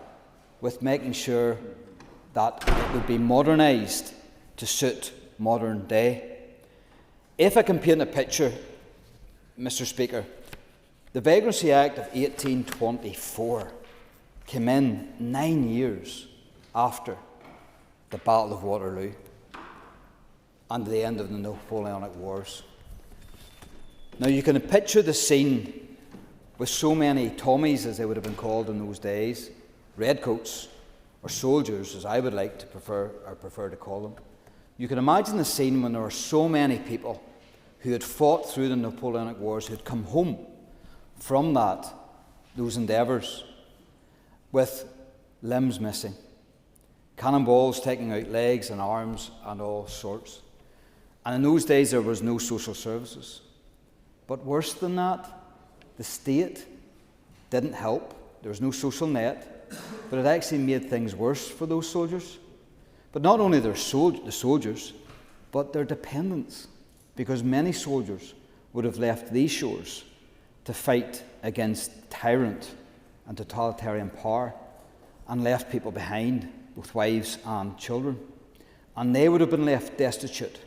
Speaker 17: with making sure that it would be modernised to suit modern day. If I can paint a picture, Mr. Speaker, the Vagrancy Act of 1824 came in 9 years after the Battle of Waterloo and the end of the Napoleonic Wars. Now you can picture the scene with so many Tommies, as they would have been called in those days, redcoats, or soldiers, as I would like to prefer to call them. You can imagine the scene when there were so many people who had fought through the Napoleonic Wars, who had come home from those endeavours with limbs missing, cannonballs taking out legs and arms and all sorts. And in those days there was no social services. But worse than that, the state didn't help. There was no social net, but it actually made things worse for those soldiers. But not only the soldiers, but their dependents, because many soldiers would have left these shores to fight against tyrant and totalitarian power and left people behind with wives and children. And they would have been left destitute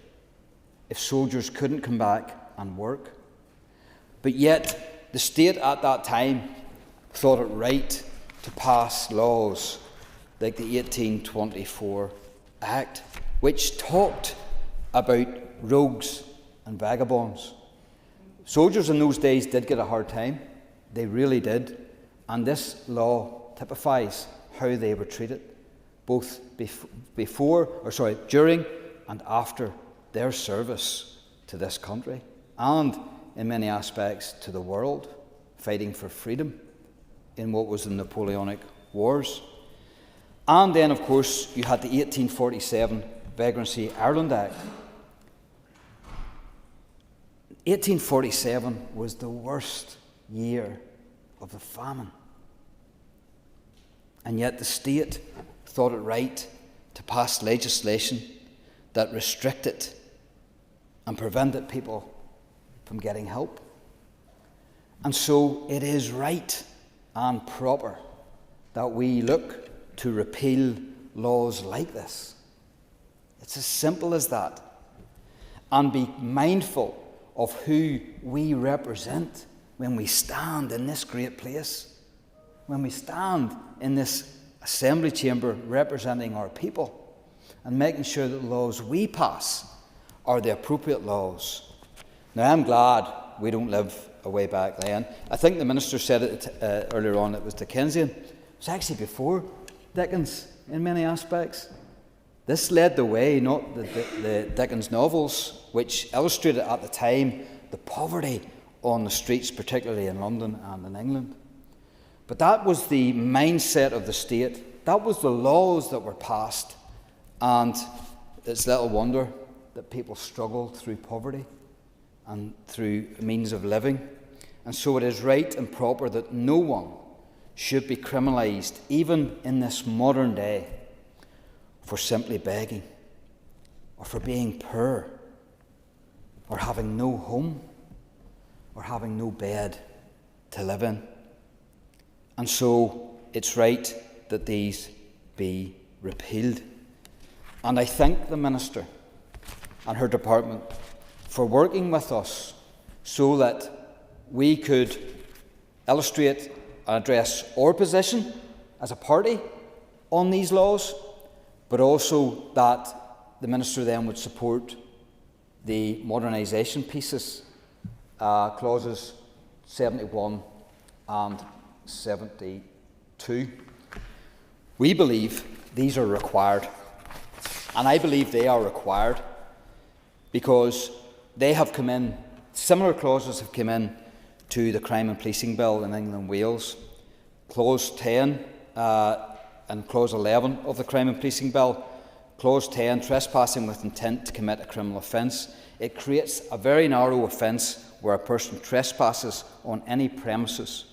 Speaker 17: if soldiers couldn't come back and work. But yet, the state at that time thought it right to pass laws like the 1824 Act, which talked about rogues and vagabonds. Soldiers in those days did get a hard time. They really did. And this law typifies how they were treated, both during and after their service to this country, and in many aspects to the world, fighting for freedom in what was the Napoleonic Wars. And then, of course, you had the 1847 Vagrancy Ireland Act. 1847 was the worst year of the famine. And yet the state thought it right to pass legislation that restricted and prevented people from getting help. And so it is right and proper that we look to repeal laws like this. It's as simple as that. And be mindful of who we represent when we stand in this great place, when we stand in this assembly chamber representing our people, and making sure that the laws we pass are the appropriate laws. Now, I'm glad we don't live a way back then. I think the Minister said it earlier on, it was Dickensian. It was actually before Dickens in many aspects. This led the way, not the Dickens novels, which illustrated at the time the poverty on the streets, particularly in London and in England. But that was the mindset of the state. That was the laws that were passed. And it's little wonder that people struggled through poverty and through means of living. And so it is right and proper that no one should be criminalised, even in this modern day, for simply begging, or for being poor, or having no home, or having no bed to live in. And so it's right that these be repealed. And I thank the Minister and her department for working with us so that we could illustrate and address our position as a party on these laws, but also that the Minister then would support the modernisation pieces, clauses 71 and 72. We believe these are required, and I believe they are required because they have come in, similar clauses have come in to the Crime and Policing Bill in England and Wales. Clause 10 and Clause 11 of the Crime and Policing Bill. Clause 10, trespassing with intent to commit a criminal offence. It creates a very narrow offence where a person trespasses on any premises,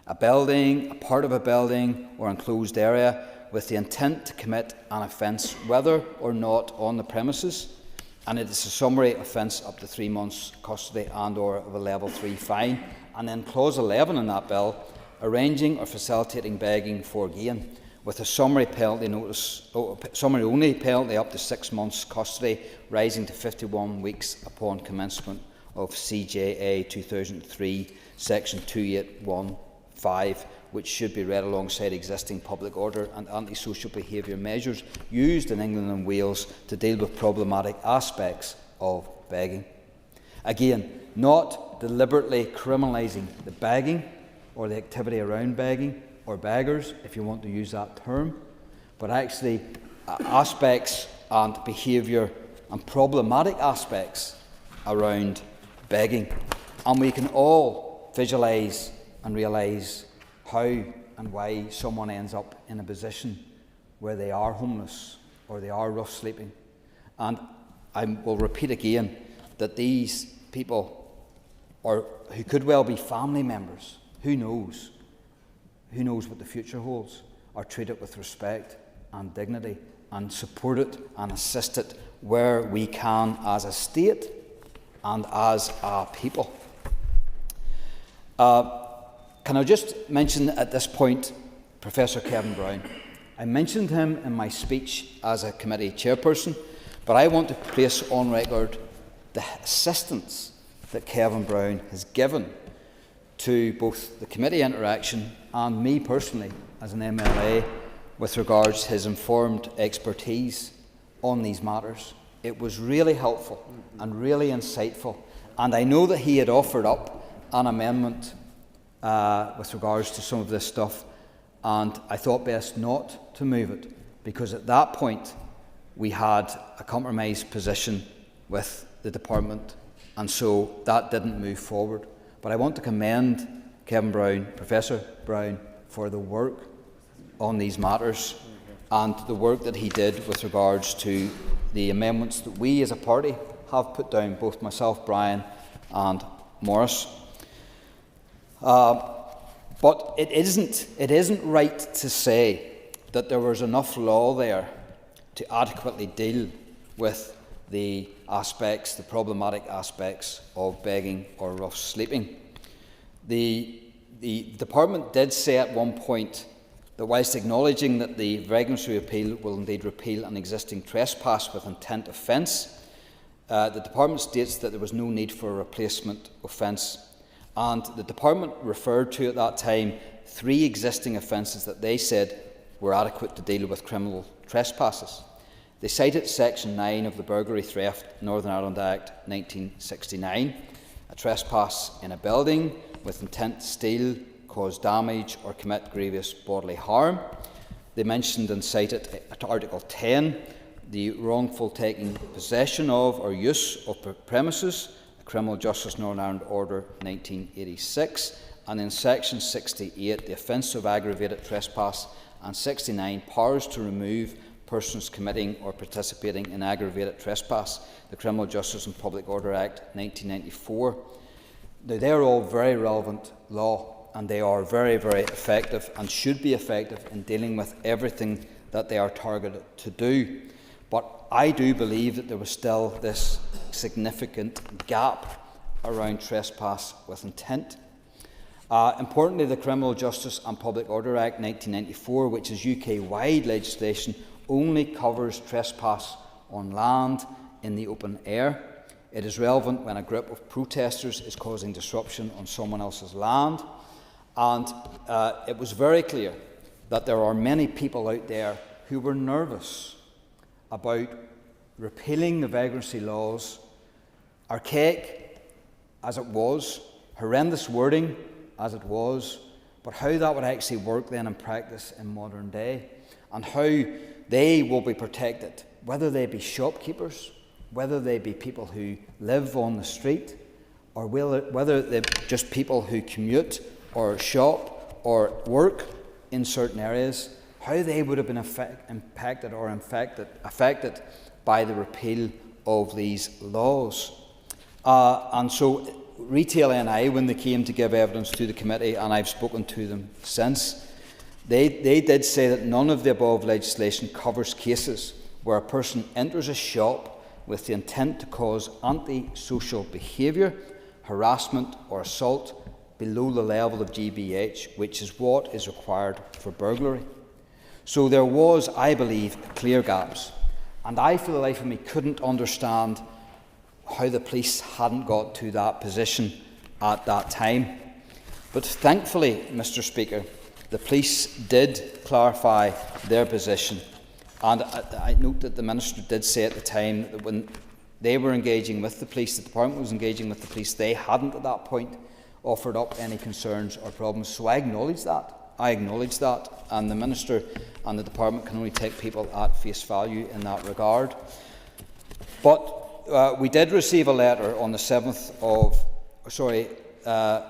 Speaker 17: a building, a part of a building or enclosed area with the intent to commit an offence, whether or not on the premises, and it is a summary offence up to 3 months custody and or of a level 3 fine. And then clause 11 in that bill, arranging or facilitating begging for gain, with a summary penalty notice, summary only penalty up to 6 months custody, rising to 51 weeks upon commencement of CJA 2003 section 2815, which should be read alongside existing public order and antisocial behaviour measures used in England and Wales to deal with problematic aspects of begging. Again, not deliberately criminalising the begging or the activity around begging or beggars, if you want to use that term, but actually aspects and behaviour and problematic aspects around begging. And we can all visualise and realise how and why someone ends up in a position where they are homeless or they are rough sleeping. And I will repeat again that these people, or who could well be family members, who knows what the future holds, are treated with respect and dignity and supported and assisted where we can as a state and as a people. Can I just mention at this point Professor Kevin Brown? I mentioned him in my speech as a committee chairperson, but I want to place on record the assistance that Kevin Brown has given to both the committee interaction and me personally as an MLA with regards to his informed expertise on these matters. It was really helpful and really insightful, and I know that he had offered up an amendment with regards to some of this stuff, and I thought best not to move it, because at that point we had a compromise position with the department, and so that didn't move forward. But I want to commend Kevin Brown, Professor Brown, for the work on these matters and the work that he did with regards to the amendments that we as a party have put down, both myself, Brian and Morris. But it isn't right to say that there was enough law there to adequately deal with the problematic aspects of begging or rough sleeping. The department did say at one point that whilst acknowledging that the vagrantry repeal will indeed repeal an existing trespass with intent offence, the department states that there was no need for a replacement offence. And the department referred to at that time 3 existing offences that they said were adequate to deal with criminal trespasses. They cited Section 9 of the Burglary Theft Northern Ireland Act 1969, a trespass in a building with intent to steal, cause damage or commit grievous bodily harm. They mentioned and cited Article 10, the wrongful taking possession of or use of premises, Criminal Justice Northern Ireland Order 1986, and in Section 68, the offence of aggravated trespass, and 69, powers to remove persons committing or participating in aggravated trespass, the Criminal Justice and Public Order Act 1994. Now, they are all very relevant law, and they are very, very effective and should be effective in dealing with everything that they are targeted to do. But I do believe that there was still this significant gap around trespass with intent. Importantly, the Criminal Justice and Public Order Act 1994, which is UK-wide legislation, only covers trespass on land in the open air. It is relevant when a group of protesters is causing disruption on someone else's land. And it was very clear that there are many people out there who were nervous about repealing the vagrancy laws, archaic as it was, horrendous wording as it was, but how that would actually work then in practice in modern day, and how they will be protected, whether they be shopkeepers, whether they be people who live on the street, or whether they're just people who commute or shop or work in certain areas, how they would have been impacted or affected by the repeal of these laws. And so Retail NI, when they came to give evidence to the committee, and I've spoken to them since, they did say that none of the above legislation covers cases where a person enters a shop with the intent to cause antisocial behaviour, harassment or assault below the level of GBH, which is what is required for burglary. So there was, I believe, clear gaps, and I, for the life of me, couldn't understand how the police hadn't got to that position at that time. But thankfully, Mr. Speaker, the police did clarify their position, and I note that the Minister did say at the time that when they were engaging with the police, the Department was engaging with the police, they hadn't at that point offered up any concerns or problems. So I acknowledge that. And the Minister and the Department can only take people at face value in that regard. But we did receive a letter on the 7th of...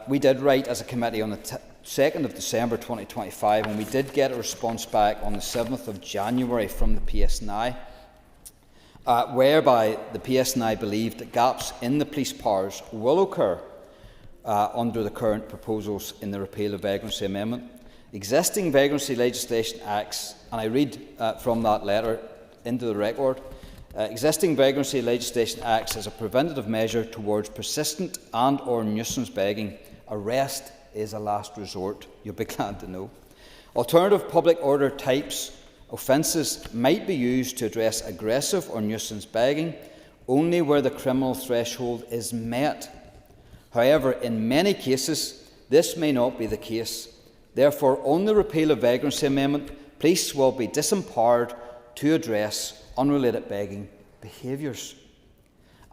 Speaker 17: we did write as a committee on the 2nd of December 2025, and we did get a response back on the 7th of January from the PSNI, whereby the PSNI believed that gaps in the police powers will occur under the current proposals in the repeal of vagrancy amendment. Existing vagrancy legislation acts, and I read from that letter into the record, existing vagrancy legislation acts as a preventative measure towards persistent and/or nuisance begging. Arrest is a last resort, you'll be glad to know. Alternative public order types offences might be used to address aggressive or nuisance begging only where the criminal threshold is met. However, in many cases, this may not be the case. Therefore, on the repeal of vagrancy amendment, police will be disempowered to address unrelated begging behaviours.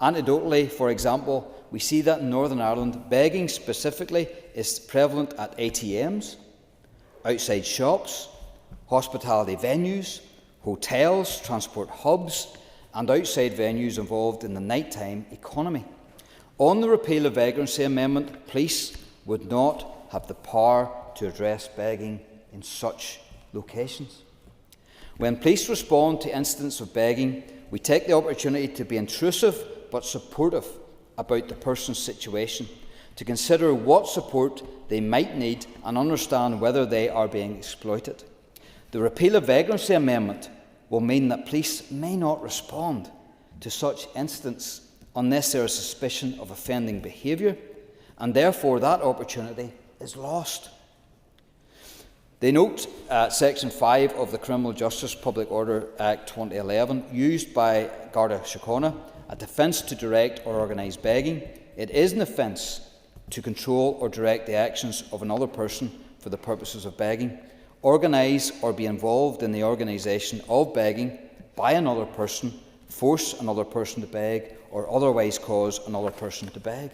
Speaker 17: Anecdotally, for example, we see that in Northern Ireland, begging specifically is prevalent at ATMs, outside shops, hospitality venues, hotels, transport hubs, and outside venues involved in the nighttime economy. On the repeal of vagrancy amendment, police would not have the power to address begging in such locations. When police respond to incidents of begging, we take the opportunity to be intrusive but supportive about the person's situation, to consider what support they might need and understand whether they are being exploited. The repeal of vagrancy amendment will mean that police may not respond to such incidents unless there is suspicion of offending behaviour, and therefore that opportunity is lost. They note Section 5 of the Criminal Justice Public Order Act 2011, used by Garda Síochána, a defence to direct or organise begging. It is an offence to control or direct the actions of another person for the purposes of begging, organise or be involved in the organisation of begging by another person, force another person to beg, or otherwise cause another person to beg.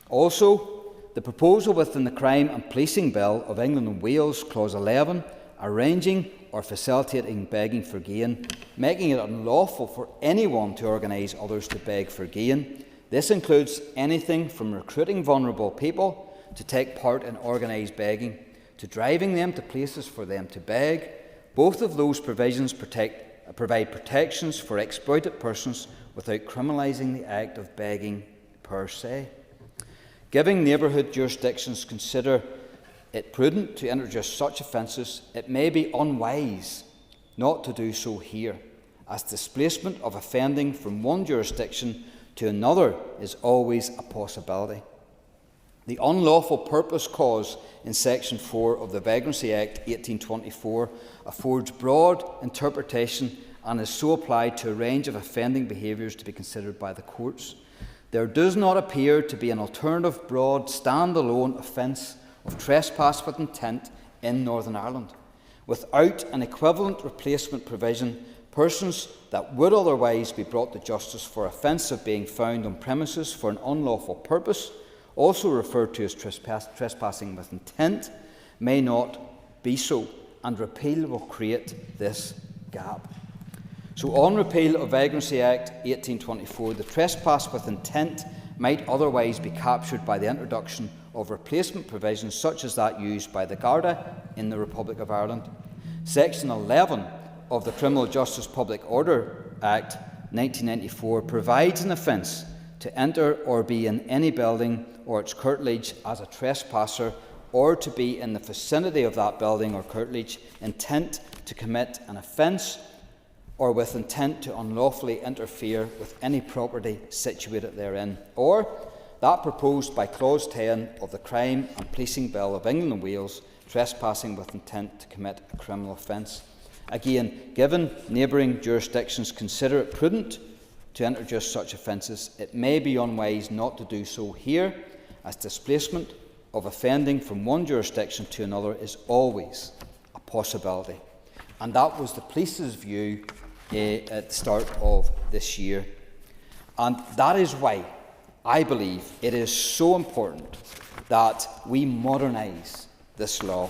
Speaker 17: Also, the proposal within the Crime and Policing Bill of England and Wales, Clause 11, arranging or facilitating begging for gain, making it unlawful for anyone to organise others to beg for gain. This includes anything from recruiting vulnerable people to take part in organised begging, to driving them to places for them to beg. Both of those provisions provide protections for exploited persons without criminalising the act of begging per se. Giving neighbourhood jurisdictions consider it prudent to introduce such offences, it may be unwise not to do so here, as displacement of offending from one jurisdiction to another is always a possibility. The unlawful purpose clause in Section 4 of the Vagrancy Act 1824 affords broad interpretation and is so applied to a range of offending behaviours to be considered by the courts. There does not appear to be an alternative broad stand-alone offence of trespass with intent in Northern Ireland. Without an equivalent replacement provision, persons that would otherwise be brought to justice for offence of being found on premises for an unlawful purpose, also referred to as trespassing with intent, may not be so, and repeal will create this gap. So on repeal of Vagrancy Act 1824, the trespass with intent might otherwise be captured by the introduction of replacement provisions such as that used by the Garda in the Republic of Ireland. Section 11 of the Criminal Justice Public Order Act 1994 provides an offence to enter or be in any building or its curtilage as a trespasser, or to be in the vicinity of that building or curtilage, intent to commit an offence, or with intent to unlawfully interfere with any property situated therein, or that proposed by Clause 10 of the Crime and Policing Bill of England and Wales, trespassing with intent to commit a criminal offence. Again, given neighbouring jurisdictions consider it prudent to introduce such offences, it may be unwise not to do so here, as displacement of offending from one jurisdiction to another is always a possibility. And that was the police's view at the start of this year. And that is why I believe it is so important that we modernise this law.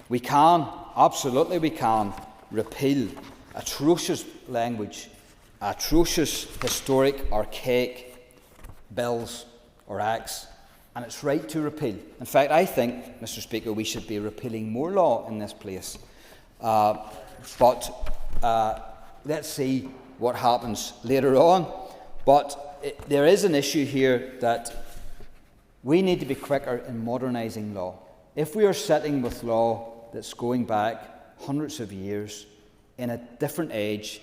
Speaker 17: We can, absolutely we can, repeal atrocious language, atrocious, historic, archaic bills or acts, and it's right to repeal. In fact, I think, Mr. Speaker, we should be repealing more law in this place. But let's see what happens later on. But there is an issue here that we need to be quicker in modernising law. If we are sitting with law that's going back hundreds of years in a different age,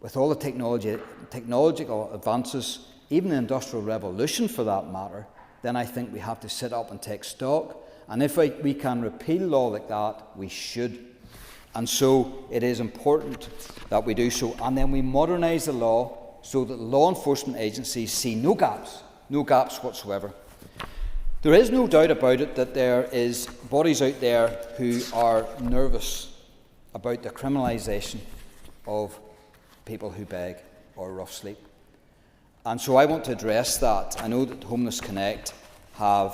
Speaker 17: with all the technological advances, even the Industrial Revolution for that matter, then I think we have to sit up and take stock. And if we can repeal law like that, we should. And so it is important that we do so. And then we modernise the law so that law enforcement agencies see no gaps whatsoever. There is no doubt about it that there is bodies out there who are nervous about the criminalisation of people who beg or rough sleep. And so I want to address that. I know that Homeless Connect have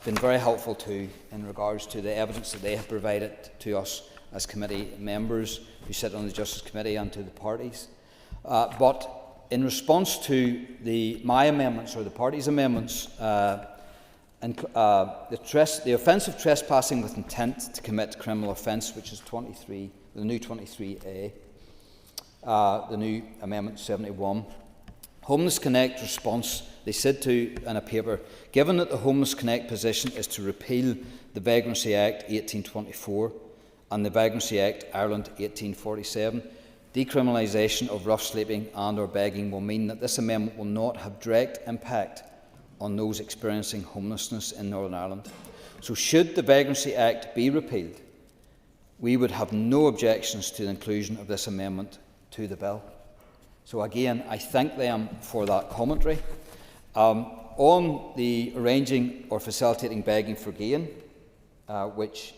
Speaker 17: been very helpful in regards to the evidence that they have provided to us as committee members who sit on the Justice Committee and to the parties. But in response to my amendments or the party's amendments, the offence of trespassing with intent to commit criminal offence, which is the new 23A, the new Amendment 71. Homeless Connect response, they said in a paper, given that the Homeless Connect position is to repeal the Vagrancy Act 1824 and the Vagrancy Act Ireland 1847, decriminalisation of rough sleeping and or begging will mean that this amendment will not have direct impact on those experiencing homelessness in Northern Ireland. So should the Vagrancy Act be repealed, we would have no objections to the inclusion of this amendment to the bill. So again, I thank them for that commentary. On the arranging or facilitating begging for gain, which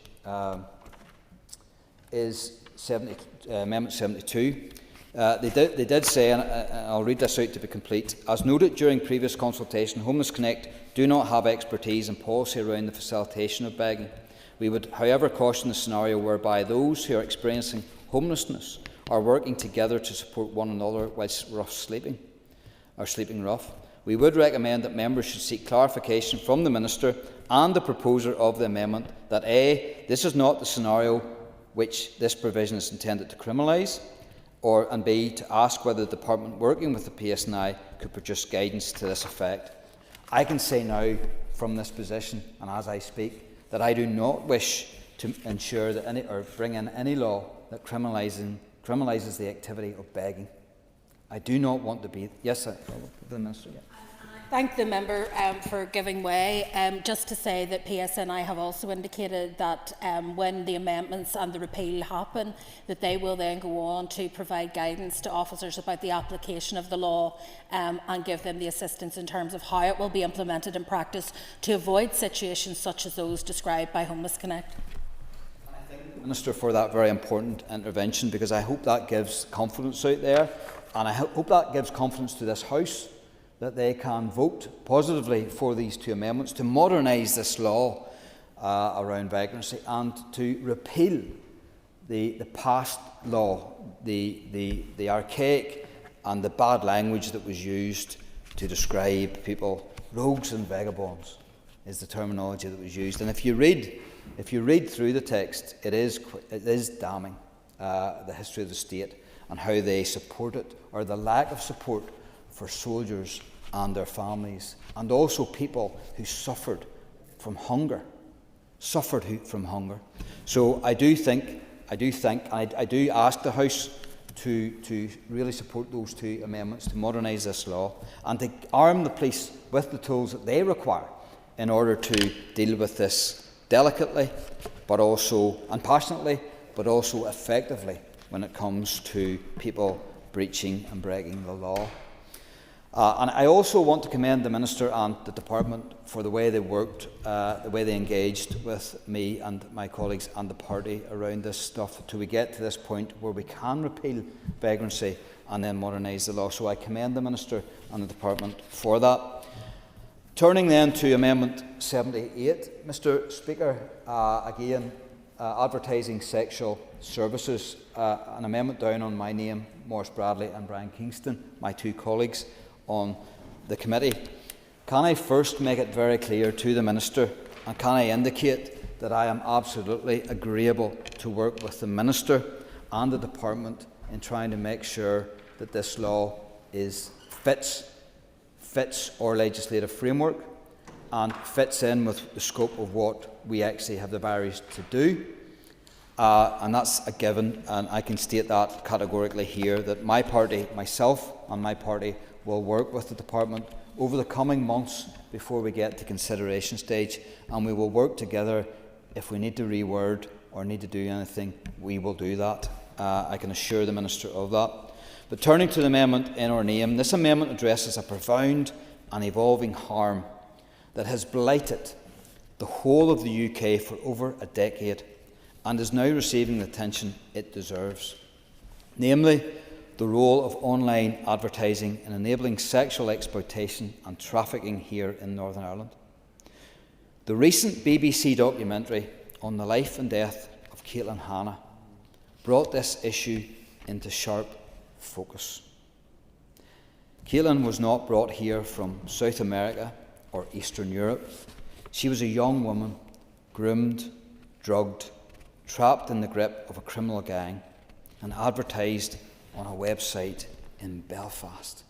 Speaker 17: is Amendment 72, they did say, and I'll read this out to be complete, as noted during previous consultation, Homeless Connect do not have expertise and policy around the facilitation of begging. We would, however, caution the scenario whereby those who are experiencing homelessness are working together to support one another whilst sleeping rough. We would recommend that members should seek clarification from the Minister and the proposer of the amendment that A, this is not the scenario which this provision is intended to criminalise, and B, to ask whether the Department working with the PSNI could produce guidance to this effect. I can say now from this position, and as I speak, that I do not wish to ensure that bring in any law that criminalises the activity of begging. I do not want to be... Yes, the Minister. Yeah.
Speaker 18: Thank the member for giving way. Just to say that PSNI have also indicated that when the amendments and the repeal happen, that they will then go on to provide guidance to officers about the application of the law and give them the assistance in terms of how it will be implemented in practice to avoid situations such as those described by Homeless Connect.
Speaker 17: I thank the Minister for that very important intervention, because I hope that gives confidence out there, and I hope that gives confidence to this House that they can vote positively for these two amendments to modernise this law around vagrancy and to repeal the past law, the archaic and the bad language that was used to describe people. Rogues and vagabonds is the terminology that was used. And if you read through the text, it is damning, the history of the state and how they supported, or the lack of support for soldiers and their families, and also people who suffered from hunger. So I do ask the House to really support those two amendments to modernise this law and to arm the police with the tools that they require in order to deal with this delicately, but also and passionately, but also effectively when it comes to people breaching and breaking the law. And I also want to commend the Minister and the Department for the way they worked, the way they engaged with me and my colleagues and the party around this stuff till we get to this point where we can repeal vagrancy and then modernise the law. So I commend the Minister and the Department for that. Turning then to Amendment 78, Mr. Speaker, again, advertising sexual services, an amendment down on my name, Maurice Bradley and Brian Kingston, my two colleagues on the committee. Can I first make it very clear to the Minister, and can I indicate that I am absolutely agreeable to work with the Minister and the Department in trying to make sure that this law fits our legislative framework and fits in with the scope of what we actually have the barriers to do. And that's a given, and I can state that categorically here, that my party, myself and my party, will work with the department over the coming months before we get to consideration stage, and we will work together. If we need to reword or need to do anything, we will do that. I can assure the Minister of that. But turning to the amendment in our name, this amendment addresses a profound and evolving harm that has blighted the whole of the UK for over a decade and is now receiving the attention it deserves. Namely, the role of online advertising in enabling sexual exploitation and trafficking here in Northern Ireland. The recent BBC documentary on the life and death of Caitlin Hanna brought this issue into sharp focus. Caitlin was not brought here from South America or Eastern Europe. She was a young woman, groomed, drugged, trapped in the grip of a criminal gang and advertised on a website in Belfast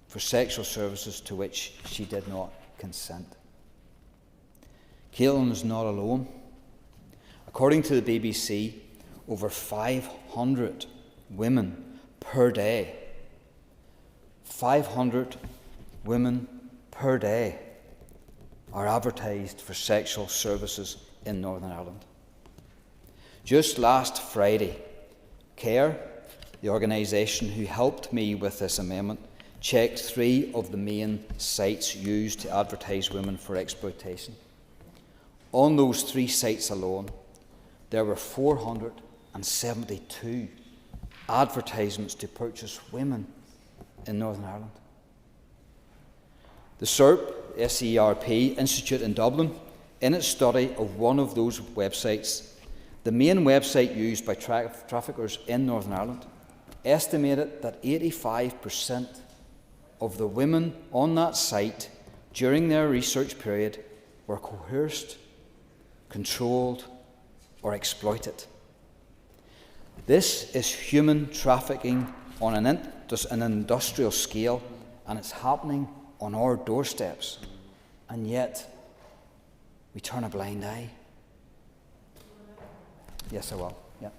Speaker 17: for sexual services to which she did not consent. Caitlin is not alone. According to the BBC, over 500 women per day, 500 women per day are advertised for sexual services in Northern Ireland. Just last Friday, CARE, the organisation who helped me with this amendment, checked 3 of the main sites used to advertise women for exploitation. On those 3 sites alone, there were 472 advertisements to purchase women in Northern Ireland. The SERP Institute in Dublin, in its study of one of those websites, the main website used by traffickers in Northern Ireland, estimated that 85% of the women on that site during their research period were coerced, controlled, or exploited. This is human trafficking on an industrial scale, and it's happening on our doorsteps, and yet we turn a blind eye. Yes, I will. Yeah.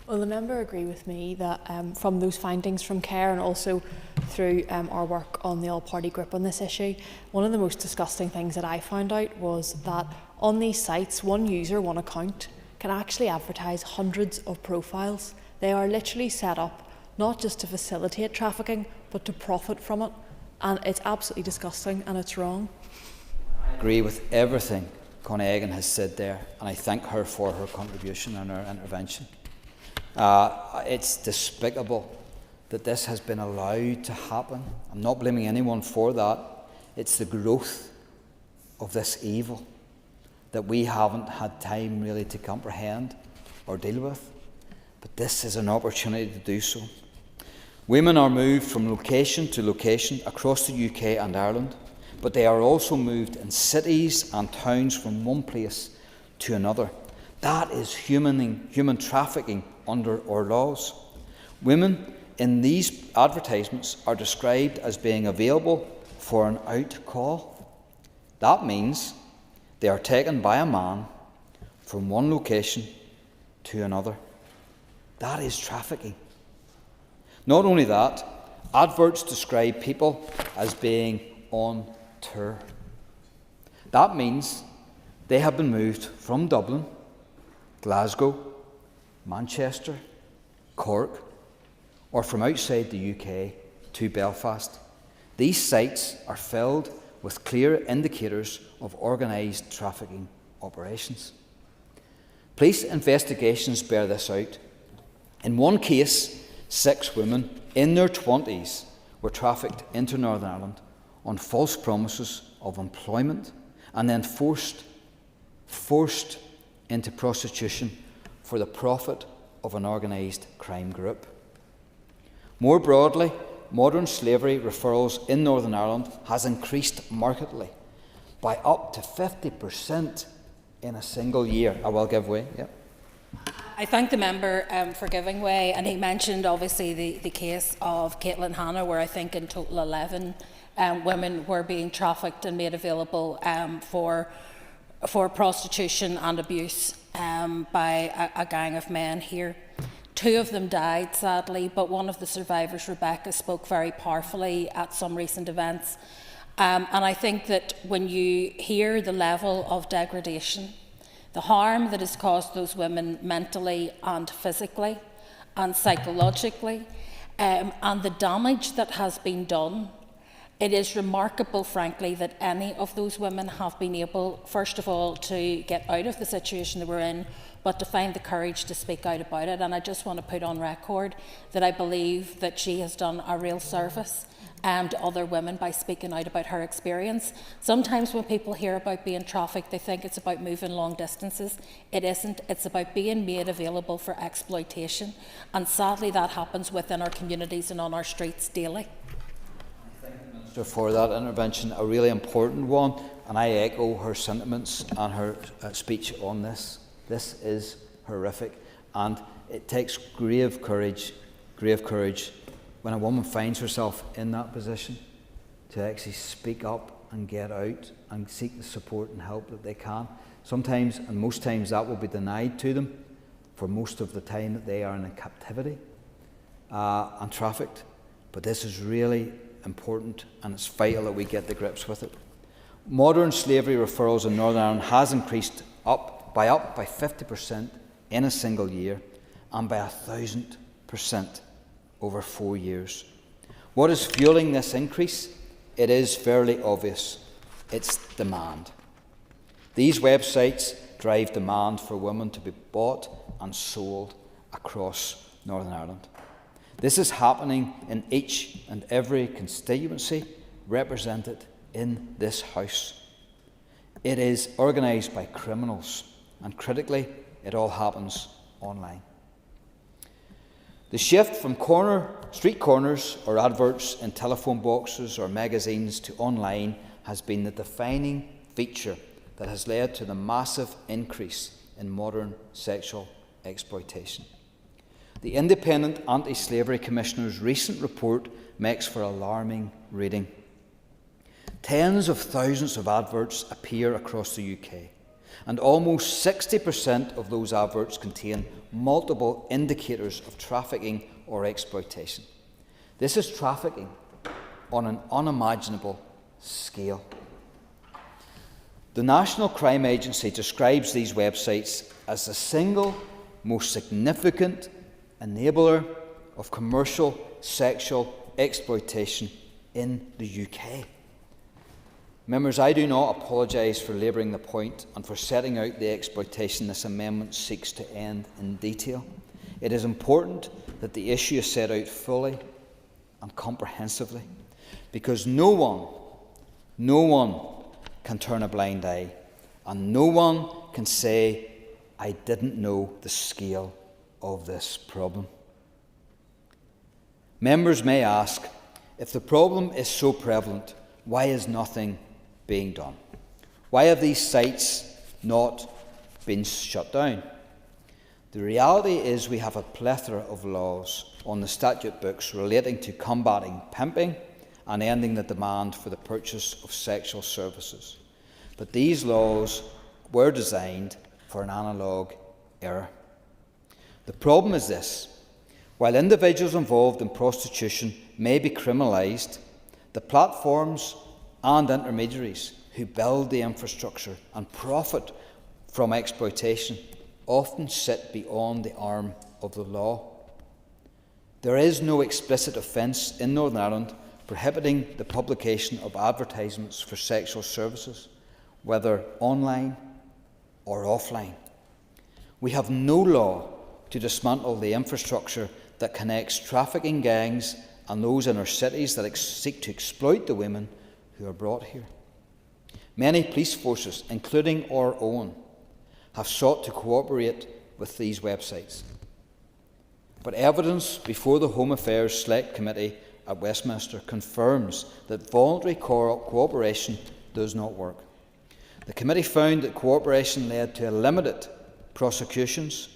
Speaker 7: Will the member agree with me that from those findings from CARE and also through our work on the all-party group on this issue, one of the most disgusting things that I found out was that on these sites, one user, one account, can actually advertise hundreds of profiles. They are literally set up not just to facilitate trafficking, but to profit from it. And it's absolutely disgusting, and it's wrong.
Speaker 17: I agree with everything Connie Egan has said there, and I thank her for her contribution and her intervention. It's despicable that this has been allowed to happen. I'm not blaming anyone for that. It's the growth of this evil that we haven't had time really to comprehend or deal with. But this is an opportunity to do so. Women are moved from location to location across the UK and Ireland, but they are also moved in cities and towns from one place to another. That is human trafficking under our laws. Women in these advertisements are described as being available for an out call. That means they are taken by a man from one location to another. That is trafficking. Not only that, adverts describe people as being on tour. That means they have been moved from Dublin, Glasgow, Manchester, Cork, or from outside the UK to Belfast. These sites are filled with clear indicators of organised trafficking operations. Police investigations bear this out. In one case, 6 women in their 20s were trafficked into Northern Ireland on false promises of employment and then forced into prostitution for the profit of an organised crime group. More broadly, modern slavery referrals in Northern Ireland has increased markedly by up to 50% in a single year. I will give way. Yeah.
Speaker 18: I thank the member for giving way, and he mentioned obviously the case of Caitlin Hanna, where I think in total 11 women were being trafficked and made available for prostitution and abuse. by a gang of men here. 2 of them died, sadly, but one of the survivors, Rebecca, spoke very powerfully at some recent events. And I think that when you hear the level of degradation, the harm that has caused those women mentally and physically and psychologically, and the damage that has been done, it is remarkable, frankly, that any of those women have been able, first of all, to get out of the situation they were in, but to find the courage to speak out about it. And I just want to put on record that I believe that she has done a real service to other women by speaking out about her experience. Sometimes when people hear about being trafficked, they think it's about moving long distances. It isn't. It's about being made available for exploitation. And sadly, that happens within our communities and on our streets daily.
Speaker 17: For that intervention, a really important one, and I echo her sentiments and her speech on this. This is horrific, and it takes grave courage when a woman finds herself in that position to actually speak up and get out and seek the support and help that they can. Sometimes, and most times, that will be denied to them for most of the time that they are in captivity and trafficked. But this is really important, and it's vital that we get to grips with it. Modern slavery referrals in Northern Ireland has increased by 50% in a single year, and by 1,000% over 4 years. What is fueling this increase? It is fairly obvious. It's demand. These websites drive demand for women to be bought and sold across Northern Ireland. This is happening in each and every constituency represented in this House. It is organised by criminals, and critically, it all happens online. The shift from street corners or adverts in telephone boxes or magazines to online has been the defining feature that has led to the massive increase in modern sexual exploitation. The Independent Anti-Slavery Commissioner's recent report makes for alarming reading. Tens of thousands of adverts appear across the UK, and almost 60% of those adverts contain multiple indicators of trafficking or exploitation. This is trafficking on an unimaginable scale. The National Crime Agency describes these websites as the single most significant enabler of commercial sexual exploitation in the UK. Members, I do not apologise for labouring the point and for setting out the exploitation this amendment seeks to end in detail. It is important that the issue is set out fully and comprehensively, because no one can turn a blind eye, and no one can say, "I didn't know the scale of this problem." Members may ask, if the problem is so prevalent, why is nothing being done? Why have these sites not been shut down? The reality is we have a plethora of laws on the statute books relating to combating pimping and ending the demand for the purchase of sexual services. But these laws were designed for an analogue era. The problem is this: while individuals involved in prostitution may be criminalised, the platforms and intermediaries who build the infrastructure and profit from exploitation often sit beyond the arm of the law. There is no explicit offence in Northern Ireland prohibiting the publication of advertisements for sexual services, whether online or offline. We have no law to dismantle the infrastructure that connects trafficking gangs and those in our cities that seek to exploit the women who are brought here. Many police forces, including our own, have sought to cooperate with these websites. But evidence before the Home Affairs Select Committee at Westminster confirms that voluntary cooperation does not work. The committee found that cooperation led to limited prosecutions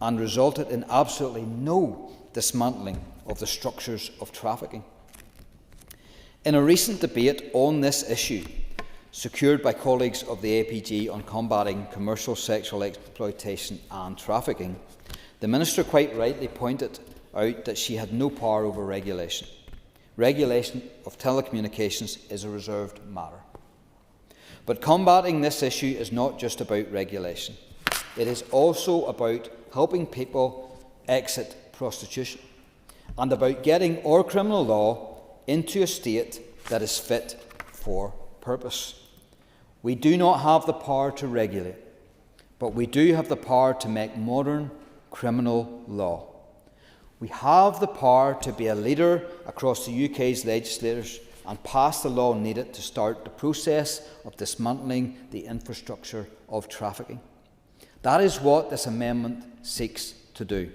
Speaker 17: and resulted in absolutely no dismantling of the structures of trafficking. In a recent debate on this issue, secured by colleagues of the APG on combating commercial sexual exploitation and trafficking, the Minister quite rightly pointed out that she had no power over regulation. Regulation of telecommunications is a reserved matter. But combating this issue is not just about regulation. It is also about helping people exit prostitution and about getting our criminal law into a state that is fit for purpose. We do not have the power to regulate, but we do have the power to make modern criminal law. We have the power to be a leader across the UK's legislators and pass the law needed to start the process of dismantling the infrastructure of trafficking. That is what this amendment seeks to do.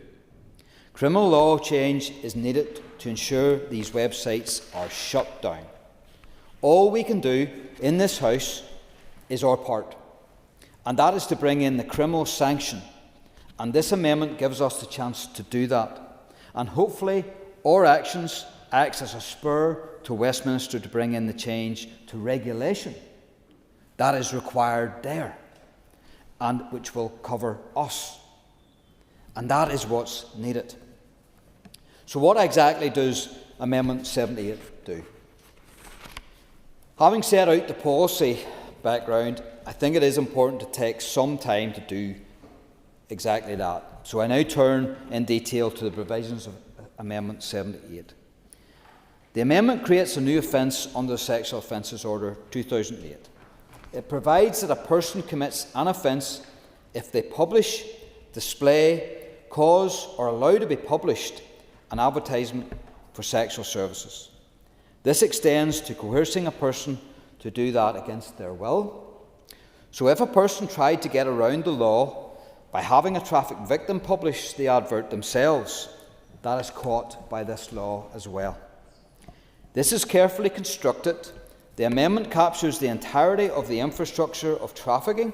Speaker 17: Criminal law change is needed to ensure these websites are shut down. All we can do in this House is our part, and that is to bring in the criminal sanction, and this amendment gives us the chance to do that. And hopefully our actions acts as a spur to Westminster to bring in the change to regulation that is required there, and which will cover us. And that is what's needed. So what exactly does Amendment 78 do? Having set out the policy background, I think it is important to take some time to do exactly that. So I now turn in detail to the provisions of Amendment 78. The amendment creates a new offence under the Sexual Offences Order 2008. It provides that a person commits an offence if they publish, display, cause or allow to be published an advertisement for sexual services. This extends to coercing a person to do that against their will. So if a person tried to get around the law by having a trafficked victim publish the advert themselves, that is caught by this law as well. This is carefully constructed. The amendment captures the entirety of the infrastructure of trafficking,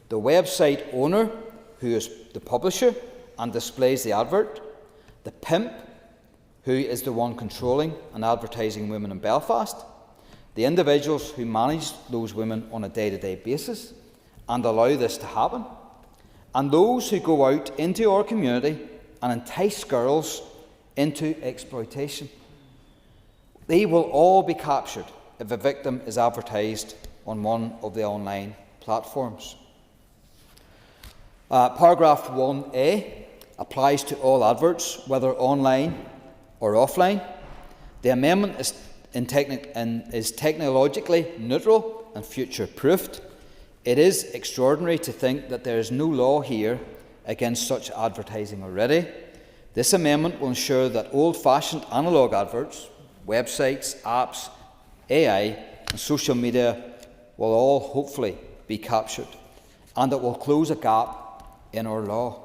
Speaker 17: the website owner, who is the publisher and displays the advert, the pimp, who is the one controlling and advertising women in Belfast, the individuals who manage those women on a day-to-day basis and allow this to happen, and those who go out into our community and entice girls into exploitation. They will all be captured if a victim is advertised on one of the online platforms. Paragraph 1A applies to all adverts, whether online or offline. The amendment is technologically neutral and future-proofed. It is extraordinary to think that there is no law here against such advertising already. This amendment will ensure that old-fashioned analogue adverts, websites, apps, AI and social media will all hopefully be captured, and it will close a gap in our law.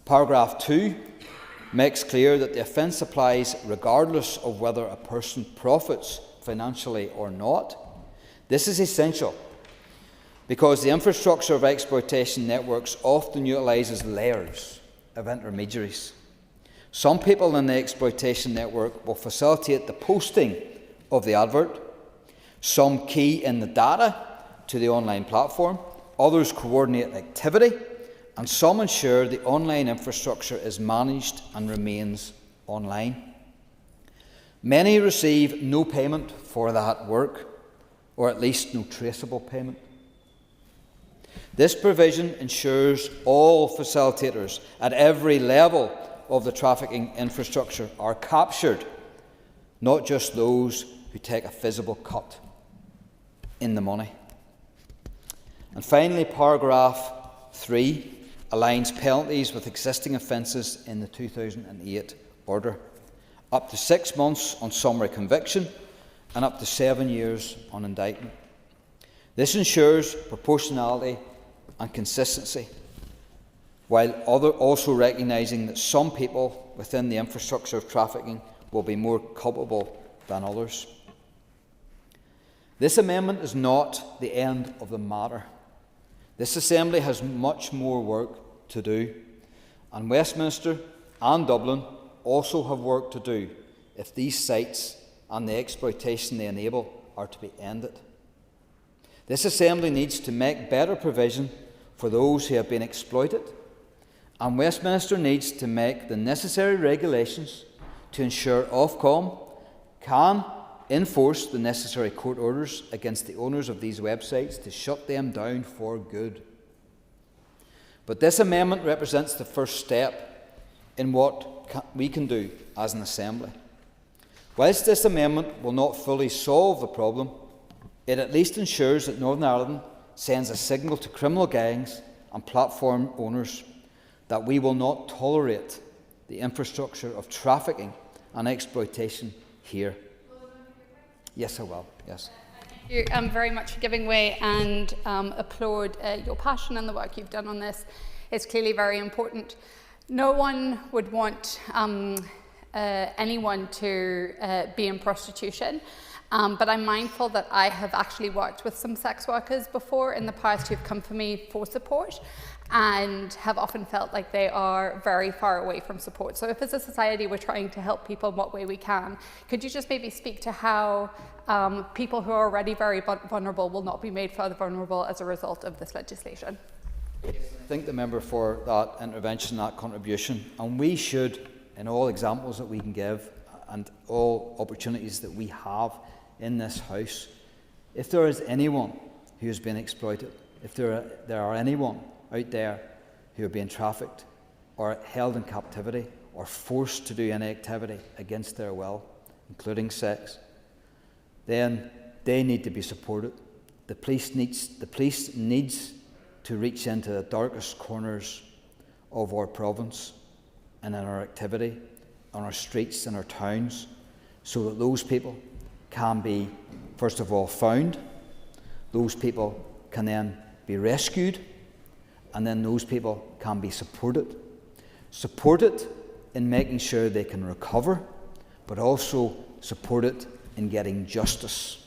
Speaker 17: Paragraph 2 makes clear that the offence applies regardless of whether a person profits financially or not. This is essential because the infrastructure of exploitation networks often utilises layers of intermediaries. Some people in the exploitation network will facilitate the posting of the advert, some key in the data to the online platform, others coordinate activity, and some ensure the online infrastructure is managed and remains online. Many receive no payment for that work, or at least no traceable payment. This provision ensures all facilitators at every level of the trafficking infrastructure are captured, not just those who take a visible cut in the money. And finally, paragraph 3 aligns penalties with existing offences in the 2008 order, up to 6 months on summary conviction and up to 7 years on indictment. This ensures proportionality and consistency, while also recognising that some people within the infrastructure of trafficking will be more culpable than others. This amendment is not the end of the matter. This Assembly has much more work to do, and Westminster and Dublin also have work to do if these sites and the exploitation they enable are to be ended. This Assembly needs to make better provision for those who have been exploited, and Westminster needs to make the necessary regulations to ensure Ofcom can enforce the necessary court orders against the owners of these websites to shut them down for good. But this amendment represents the first step in what we can do as an Assembly. Whilst this amendment will not fully solve the problem, it at least ensures that Northern Ireland sends a signal to criminal gangs and platform owners that we will not tolerate the infrastructure of trafficking and exploitation here. Yes, I will. Yes.
Speaker 19: Thank you very much for giving way, and applaud your passion and the work you've done on this. It's clearly very important. No one would want anyone to be in prostitution. But I'm mindful that I have actually worked with some sex workers before in the past who've come for me for support and have often felt like they are very far away from support. So if as a society we're trying to help people in what way we can, could you just maybe speak to how people who are already very vulnerable will not be made further vulnerable as a result of this legislation?
Speaker 17: I thank the member for that intervention, that contribution, and we should, in all examples that we can give and all opportunities that we have in this House, if there is anyone who has been exploited, if there are anyone out there who are being trafficked or held in captivity or forced to do any activity against their will, including sex, then they need to be supported. The police needs to reach into the darkest corners of our province and in our activity, on our streets and our towns, so that those people can be, first of all, found, those people can then be rescued, and then those people can be supported. Supported in making sure they can recover, but also supported in getting justice.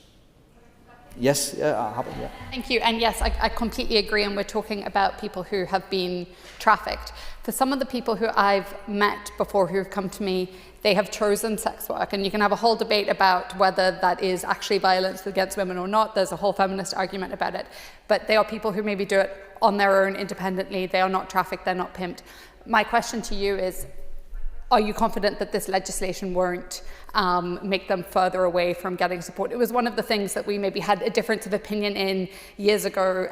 Speaker 17: Yes, yeah.
Speaker 19: Thank you. And yes, I completely agree. And we're talking about people who have been trafficked. For some of the people who I've met before who have come to me, they have chosen sex work. And you can have a whole debate about whether that is actually violence against women or not. There's a whole feminist argument about it. But they are people who maybe do it on their own independently. They are not trafficked. They're not pimped. My question to you is, are you confident that this legislation won't make them further away from getting support? It was one of the things that we maybe had a difference of opinion in years ago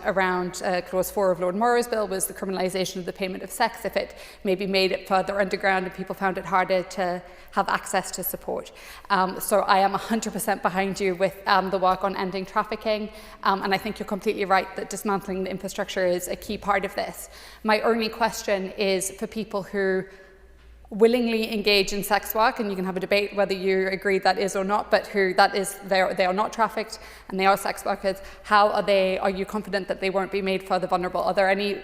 Speaker 19: around Clause 4 of Lord Morrow's bill, was the criminalisation of the payment of sex, if it maybe made it further underground and people found it harder to have access to support. So I am 100% behind you with the work on ending trafficking, and I think you're completely right that dismantling the infrastructure is a key part of this. My only question is for people who willingly engage in sex work, and you can have a debate whether you agree that is or not, but who that is, they are not trafficked and they are sex workers. How are you confident that they won't be made further vulnerable? Are there any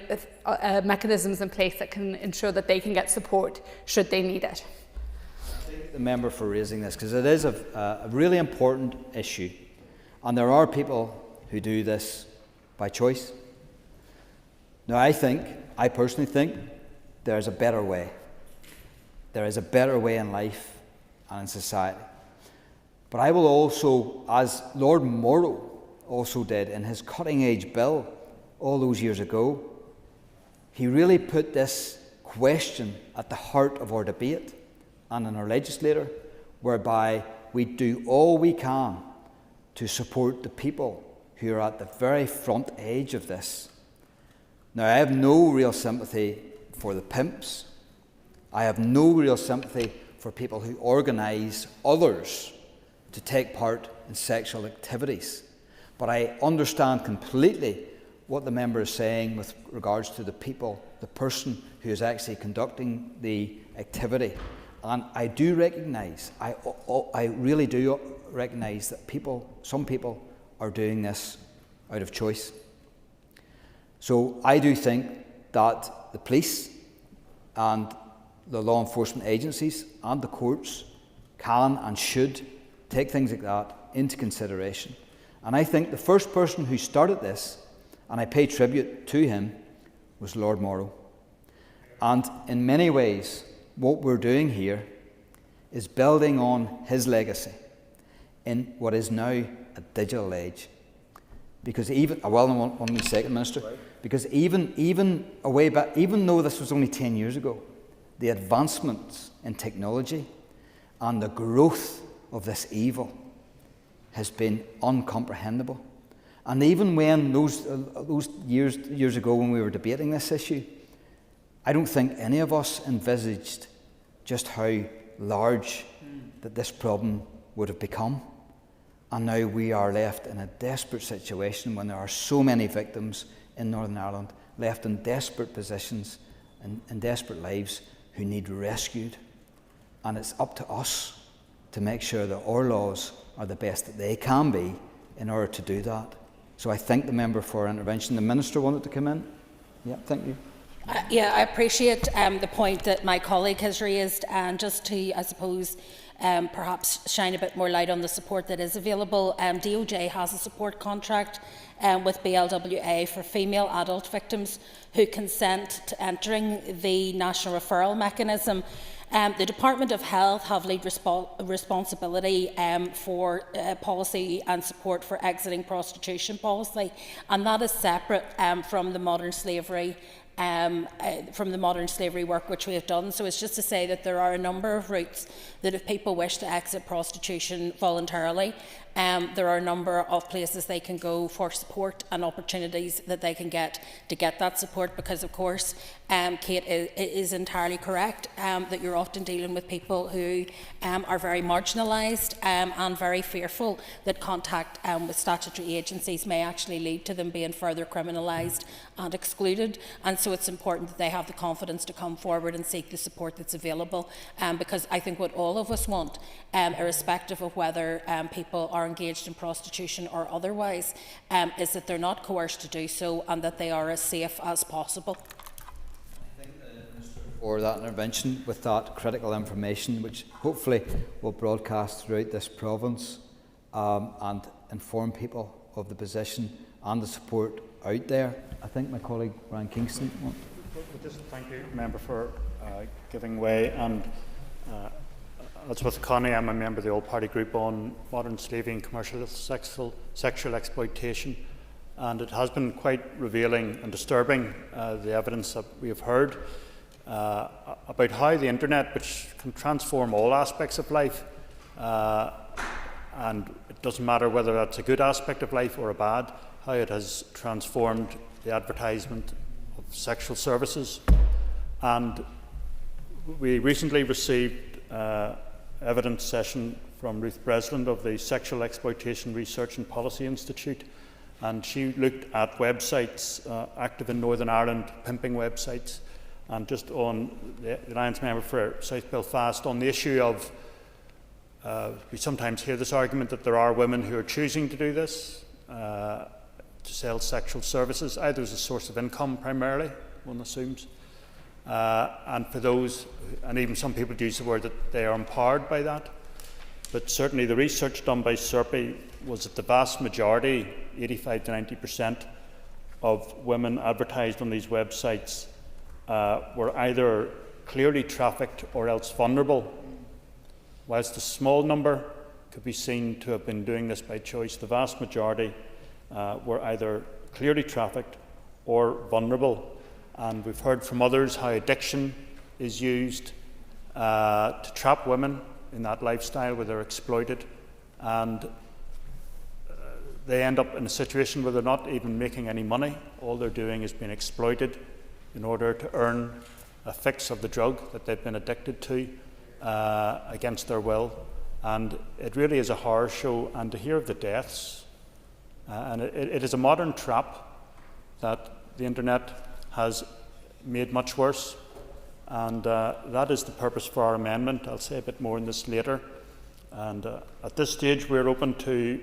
Speaker 19: mechanisms in place that can ensure that they can get support should they need it?
Speaker 17: Thank the member for raising this, because it is a really important issue, and there are people who do this by choice. Now I personally think there's a better way. There is a better way in life and in society. But I will also, as Lord Morrow also did in his cutting-edge bill all those years ago, he really put this question at the heart of our debate and in our legislature, whereby we do all we can to support the people who are at the very front edge of this. Now, I have no real sympathy for the pimps. I have no real sympathy for people who organise others to take part in sexual activities. But I understand completely what the member is saying with regards to the person who is actually conducting the activity. And I do recognise, I really do recognise that some people are doing this out of choice. So I do think that the police and the law enforcement agencies and the courts can and should take things like that into consideration. And I think the first person who started this, and I pay tribute to him, was Lord Morrow. And in many ways, what we're doing here is building on his legacy in what is now a digital age. Because even, one second, Minister, because even away back, even though this was only 10 years ago, the advancements in technology and the growth of this evil has been incomprehensible. And even when those years ago when we were debating this issue, I don't think any of us envisaged just how large that this problem would have become. And now we are left in a desperate situation when there are so many victims in Northern Ireland, left in desperate positions and in desperate lives who need rescued. And it's up to us to make sure that our laws are the best that they can be in order to do that. So I thank the member for intervention. The Minister wanted to come in. Yeah, thank you.
Speaker 18: Yeah, I appreciate the point that my colleague has raised, and just to, I suppose, perhaps shine a bit more light on the support that is available. DOJ has a support contract with BLWA for female adult victims who consent to entering the National Referral Mechanism. The Department of Health have lead responsibility for policy and support for exiting prostitution policy, and that is separate from the modern slavery work which we have done. So it's just to say that there are a number of routes that if people wish to exit prostitution voluntarily, there are a number of places they can go for support and opportunities that they can get to get that support, because of course Kate is entirely correct that you're often dealing with people who are very marginalised and very fearful that contact with statutory agencies may actually lead to them being further criminalised and excluded. And so it's important that they have the confidence to come forward and seek the support that's available, because I think what all of us want, irrespective of whether people are engaged in prostitution or otherwise, is that they're not coerced to do so and that they are as safe as possible.
Speaker 17: I thank the Minister for that intervention with that critical information, which hopefully will broadcast throughout this province and inform people of the position and the support out there. I think my colleague Brian Kingston.
Speaker 12: Just thank you, Member, for giving way. And as with Connie, I'm a member of the All-Party Group on Modern Slavery and Commercial Sexual Exploitation, and it has been quite revealing and disturbing, the evidence that we have heard about how the internet, which can transform all aspects of life, and it doesn't matter whether that's a good aspect of life or a bad, how it has transformed the advertisement of sexual services. And we recently received evidence session from Ruth Breslin of the Sexual Exploitation Research and Policy Institute, and she looked at websites active in Northern Ireland, pimping websites, and just on the Alliance Member for South Belfast, on the issue of, we sometimes hear this argument that there are women who are choosing to do this, to sell sexual services, either as a source of income primarily, one assumes, and for those, and even some people use the word that they are empowered by that. But certainly the research done by SERPI was that the vast majority, 85 to 90% of women advertised on these websites were either clearly trafficked or else vulnerable. Whilst a small number could be seen to have been doing this by choice, the vast majority were either clearly trafficked or vulnerable. And we've heard from others how addiction is used to trap women in that lifestyle where they're exploited, and they end up in a situation where they're not even making any money. All they're doing is being exploited in order to earn a fix of the drug that they've been addicted to against their will. And it really is a horror show. And to hear of the deaths, and it is a modern trap that the internet has made much worse, and that is the purpose for our amendment. I'll say a bit more on this later, and at this stage we're open to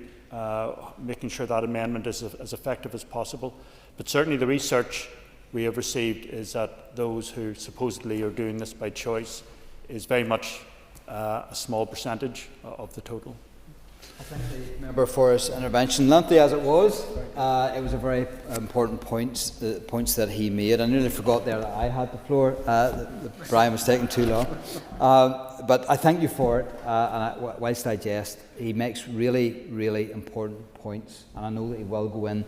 Speaker 12: making sure that amendment is as effective as possible. But certainly the research we have received is that those who supposedly are doing this by choice is very much a small percentage of the total.
Speaker 17: I thank the member for his intervention. Lengthy as it was a very important points that he made. I nearly forgot there that I had the floor. Brian was taking too long. But I thank you for it. Whilst I jest, he makes really, really important points. And I know that he will go in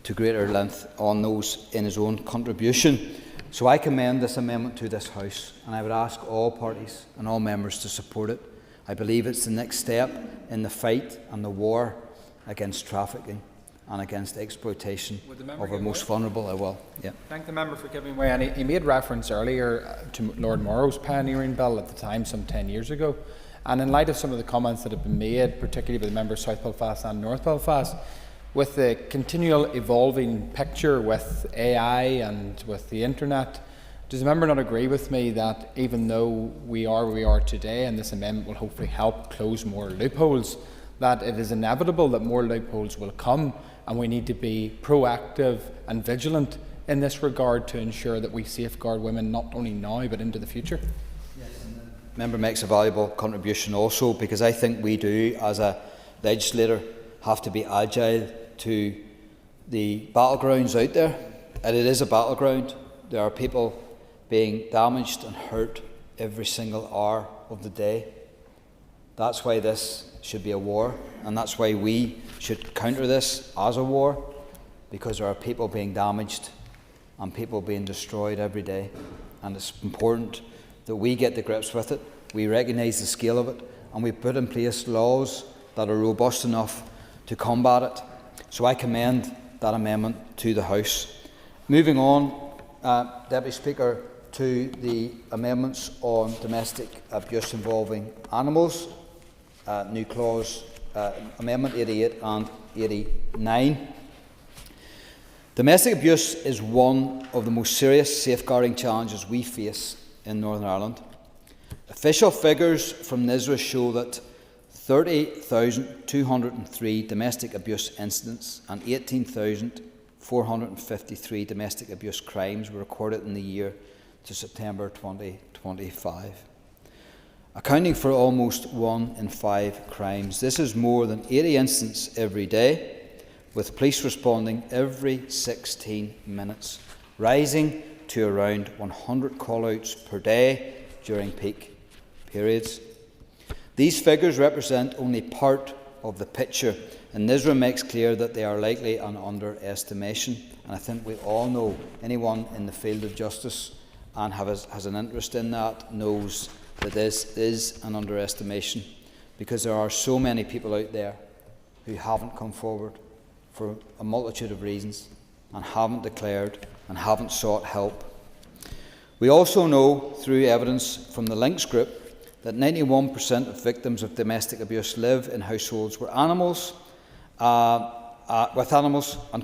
Speaker 17: to greater length on those in his own contribution. So I commend this amendment to this House, and I would ask all parties and all members to support it. I believe it's the next step in the fight and the war against trafficking and against exploitation of our most vulnerable. I will. Yeah.
Speaker 16: Thank the member for giving way. And he made reference earlier to Lord Morrow's pioneering bill at the time, some 10 years ago. And in light of some of the comments that have been made, particularly by the members of South Belfast and North Belfast, with the continual evolving picture with AI and with the internet, does the member not agree with me that even though we are where we are today, and this amendment will hopefully help close more loopholes, that it is inevitable that more loopholes will come, and we need to be proactive and vigilant in this regard to ensure that we safeguard women not only now but into the future?
Speaker 17: Yes, and the member makes a valuable contribution also, because I think we do, as a legislator, have to be agile to the battlegrounds out there. And it is a battleground. There are people being damaged and hurt every single hour of the day. That's why this should be a war, and that's why we should counter this as a war, because there are people being damaged and people being destroyed every day. And it's important that we get to grips with it, we recognise the scale of it, and we put in place laws that are robust enough to combat it. So I commend that amendment to the House. Moving on, Deputy Speaker, to the amendments on domestic abuse involving animals, new clause, Amendment 88 and 89. Domestic abuse is one of the most serious safeguarding challenges we face in Northern Ireland. Official figures from NISRA show that 30,203 domestic abuse incidents and 18,453 domestic abuse crimes were recorded in the year to September 2025, accounting for almost 1 in 5 crimes. This is more than 80 incidents every day, with police responding every 16 minutes, rising to around 100 call-outs per day during peak periods. These figures represent only part of the picture, and NISRA makes clear that they are likely an underestimation. And I think we all know, anyone in the field of justice and has an interest in that knows that this is an underestimation, because there are so many people out there who haven't come forward for a multitude of reasons and haven't declared and haven't sought help. We also know through evidence from the Links Group that 91% of victims of domestic abuse live in households with animals, and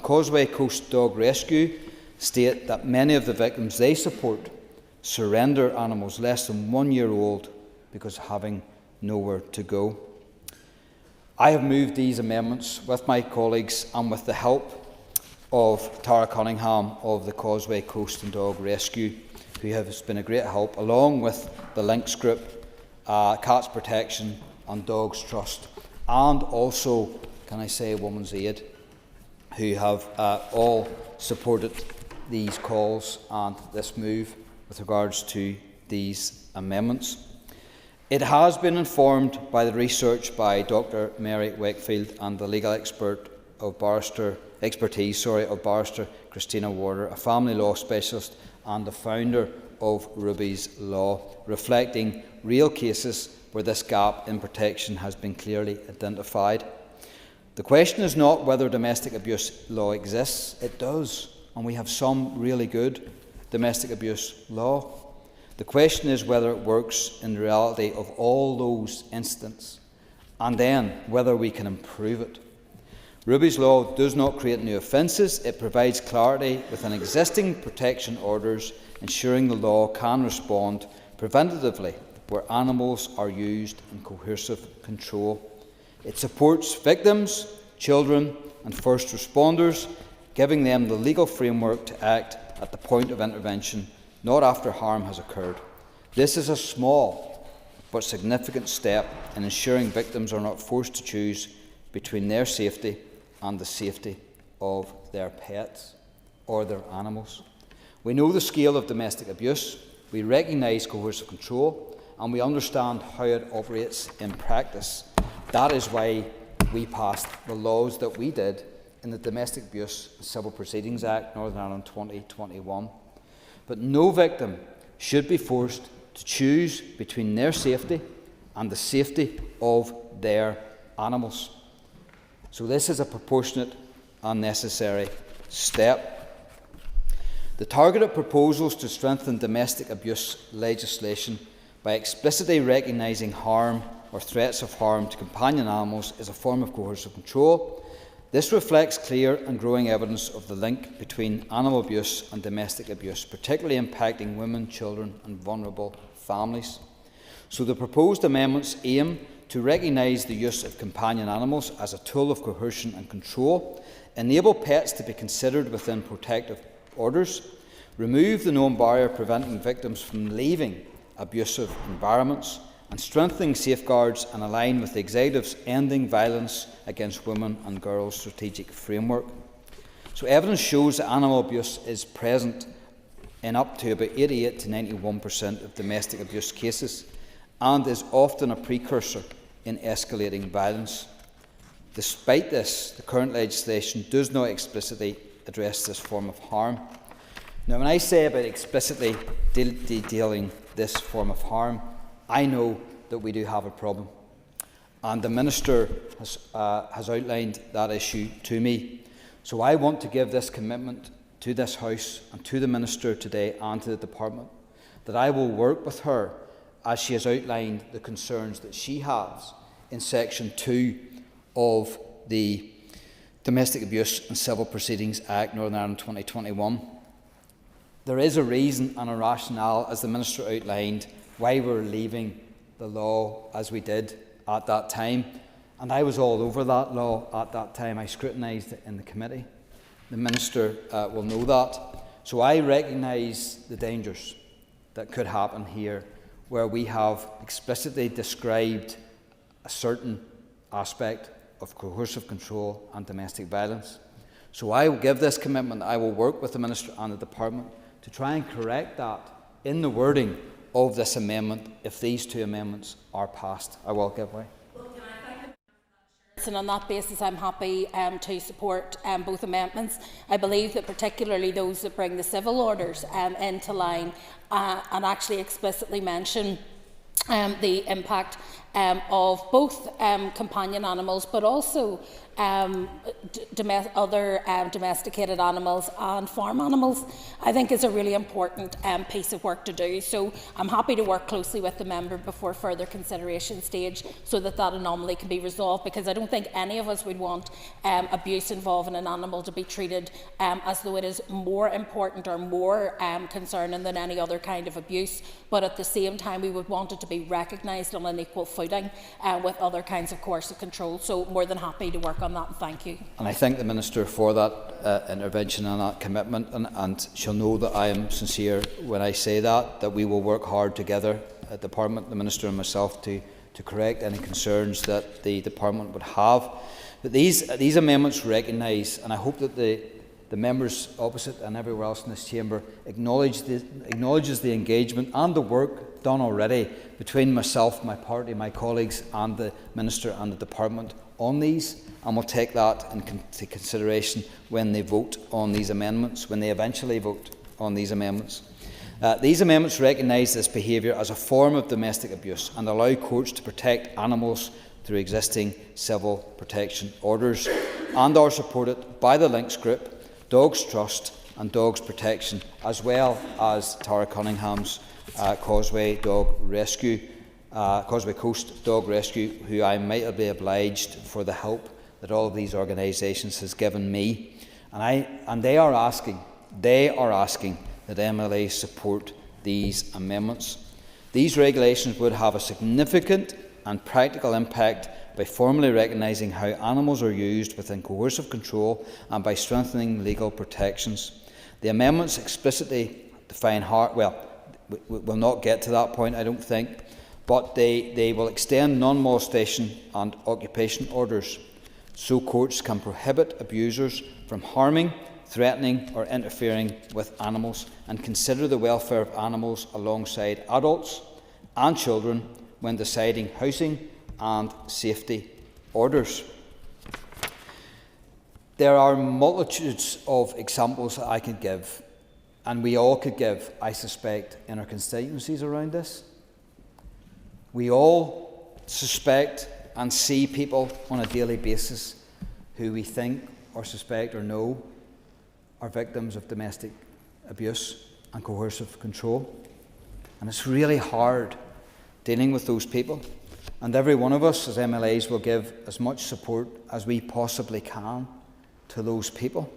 Speaker 17: Causeway Coast Dog Rescue state that many of the victims they support surrender animals less than 1 year old because of having nowhere to go. I have moved these amendments with my colleagues and with the help of Tara Cunningham of the Causeway Coast and Dog Rescue, who has been a great help, along with the Links Group, Cats Protection and Dogs Trust, and also, can I say, Women's Aid, who have all supported these calls and this move with regards to these amendments. It has been informed by the research by Dr. Mary Wakefield and the legal expertise of Barrister Christina Warder, a family law specialist and the founder of Ruby's Law, reflecting real cases where this gap in protection has been clearly identified. The question is not whether domestic abuse law exists. It does, and we have some really good domestic abuse law. The question is whether it works in the reality of all those incidents, and then whether we can improve it. Ruby's Law does not create new offences. It provides clarity within existing protection orders, ensuring the law can respond preventatively where animals are used in coercive control. It supports victims, children and first responders, giving them the legal framework to act at the point of intervention, not after harm has occurred. This is a small but significant step in ensuring victims are not forced to choose between their safety and the safety of their pets or their animals. We know the scale of domestic abuse, we recognise coercive control, and we understand how it operates in practice. That is why we passed the laws that we did in the Domestic Abuse and Civil Proceedings Act, Northern Ireland 2021. But no victim should be forced to choose between their safety and the safety of their animals. So this is a proportionate and necessary step. The targeted proposals to strengthen domestic abuse legislation by explicitly recognising harm or threats of harm to companion animals is a form of coercive control. This reflects clear and growing evidence of the link between animal abuse and domestic abuse, particularly impacting women, children and vulnerable families. So the proposed amendments aim to recognise the use of companion animals as a tool of coercion and control, enable pets to be considered within protective orders, remove the known barrier preventing victims from leaving abusive environments, and strengthening safeguards and align with the Executive's Ending Violence Against Women and Girls strategic framework. So evidence shows that animal abuse is present in up to about 88 to 91% of domestic abuse cases and is often a precursor in escalating violence. Despite this, the current legislation does not explicitly address this form of harm. Now, when I say about explicitly detailing this form of harm, I know that we do have a problem, and the Minister has outlined that issue to me. So I want to give this commitment to this House and to the Minister today and to the Department that I will work with her as she has outlined the concerns that she has in Section 2 of the Domestic Abuse and Civil Proceedings Act, Northern Ireland 2021. There is a reason and a rationale, as the Minister outlined, why we're leaving the law as we did at that time. And I was all over that law at that time. I scrutinised it in the committee. The Minister will know that. So I recognise the dangers that could happen here, where we have explicitly described a certain aspect of coercive control and domestic violence. So I will give this commitment. I will work with the Minister and the Department to try and correct that in the wording of this amendment if these two amendments are passed. I will give way.
Speaker 18: And on that basis, I'm happy to support both amendments. I believe that particularly those that bring the civil orders into line and actually explicitly mention the impact of both companion animals, but also other domesticated animals and farm animals, I think is a really important piece of work to do. So I'm happy to work closely with the member before further consideration stage so that that anomaly can be resolved, because I don't think any of us would want abuse involving an animal to be treated as though it is more important or more concerning than any other kind of abuse. But at the same time, we would want it to be recognised on an equal footing with other kinds of coercive control. So more than happy to work on that, and thank you.
Speaker 17: And I thank the Minister for that intervention and that commitment, and she'll know that I am sincere when I say that we will work hard together at the Department, the Minister and myself, to correct any concerns that the Department would have. But these amendments recognise, and I hope that the members opposite and everywhere else in this chamber acknowledges the engagement and the work done already between myself, my party, my colleagues and the Minister and the Department on these, and we'll take that into consideration when they vote on these amendments, when they eventually vote on these amendments. These amendments recognise this behaviour as a form of domestic abuse and allow courts to protect animals through existing civil protection orders, and are supported by the Links Group, Dogs Trust and Dogs Protection, as well as Tara Cunningham's Causeway Coast Dog Rescue, who I might be obliged for the help that all of these organisations has given me. And they are asking that MLA support these amendments. These regulations would have a significant and practical impact by formally recognising how animals are used within coercive control and by strengthening legal protections. The amendments explicitly define harm. Well, we will not get to that point, I don't think, but they will extend non-molestation and occupation orders, so courts can prohibit abusers from harming, threatening or interfering with animals, and consider the welfare of animals alongside adults and children when deciding housing and safety orders. There are multitudes of examples that I could give, and we all could give, I suspect, in our constituencies around this. We all suspect and see people on a daily basis who we think or suspect or know are victims of domestic abuse and coercive control. And it's really hard dealing with those people. And every one of us as MLAs will give as much support as we possibly can to those people.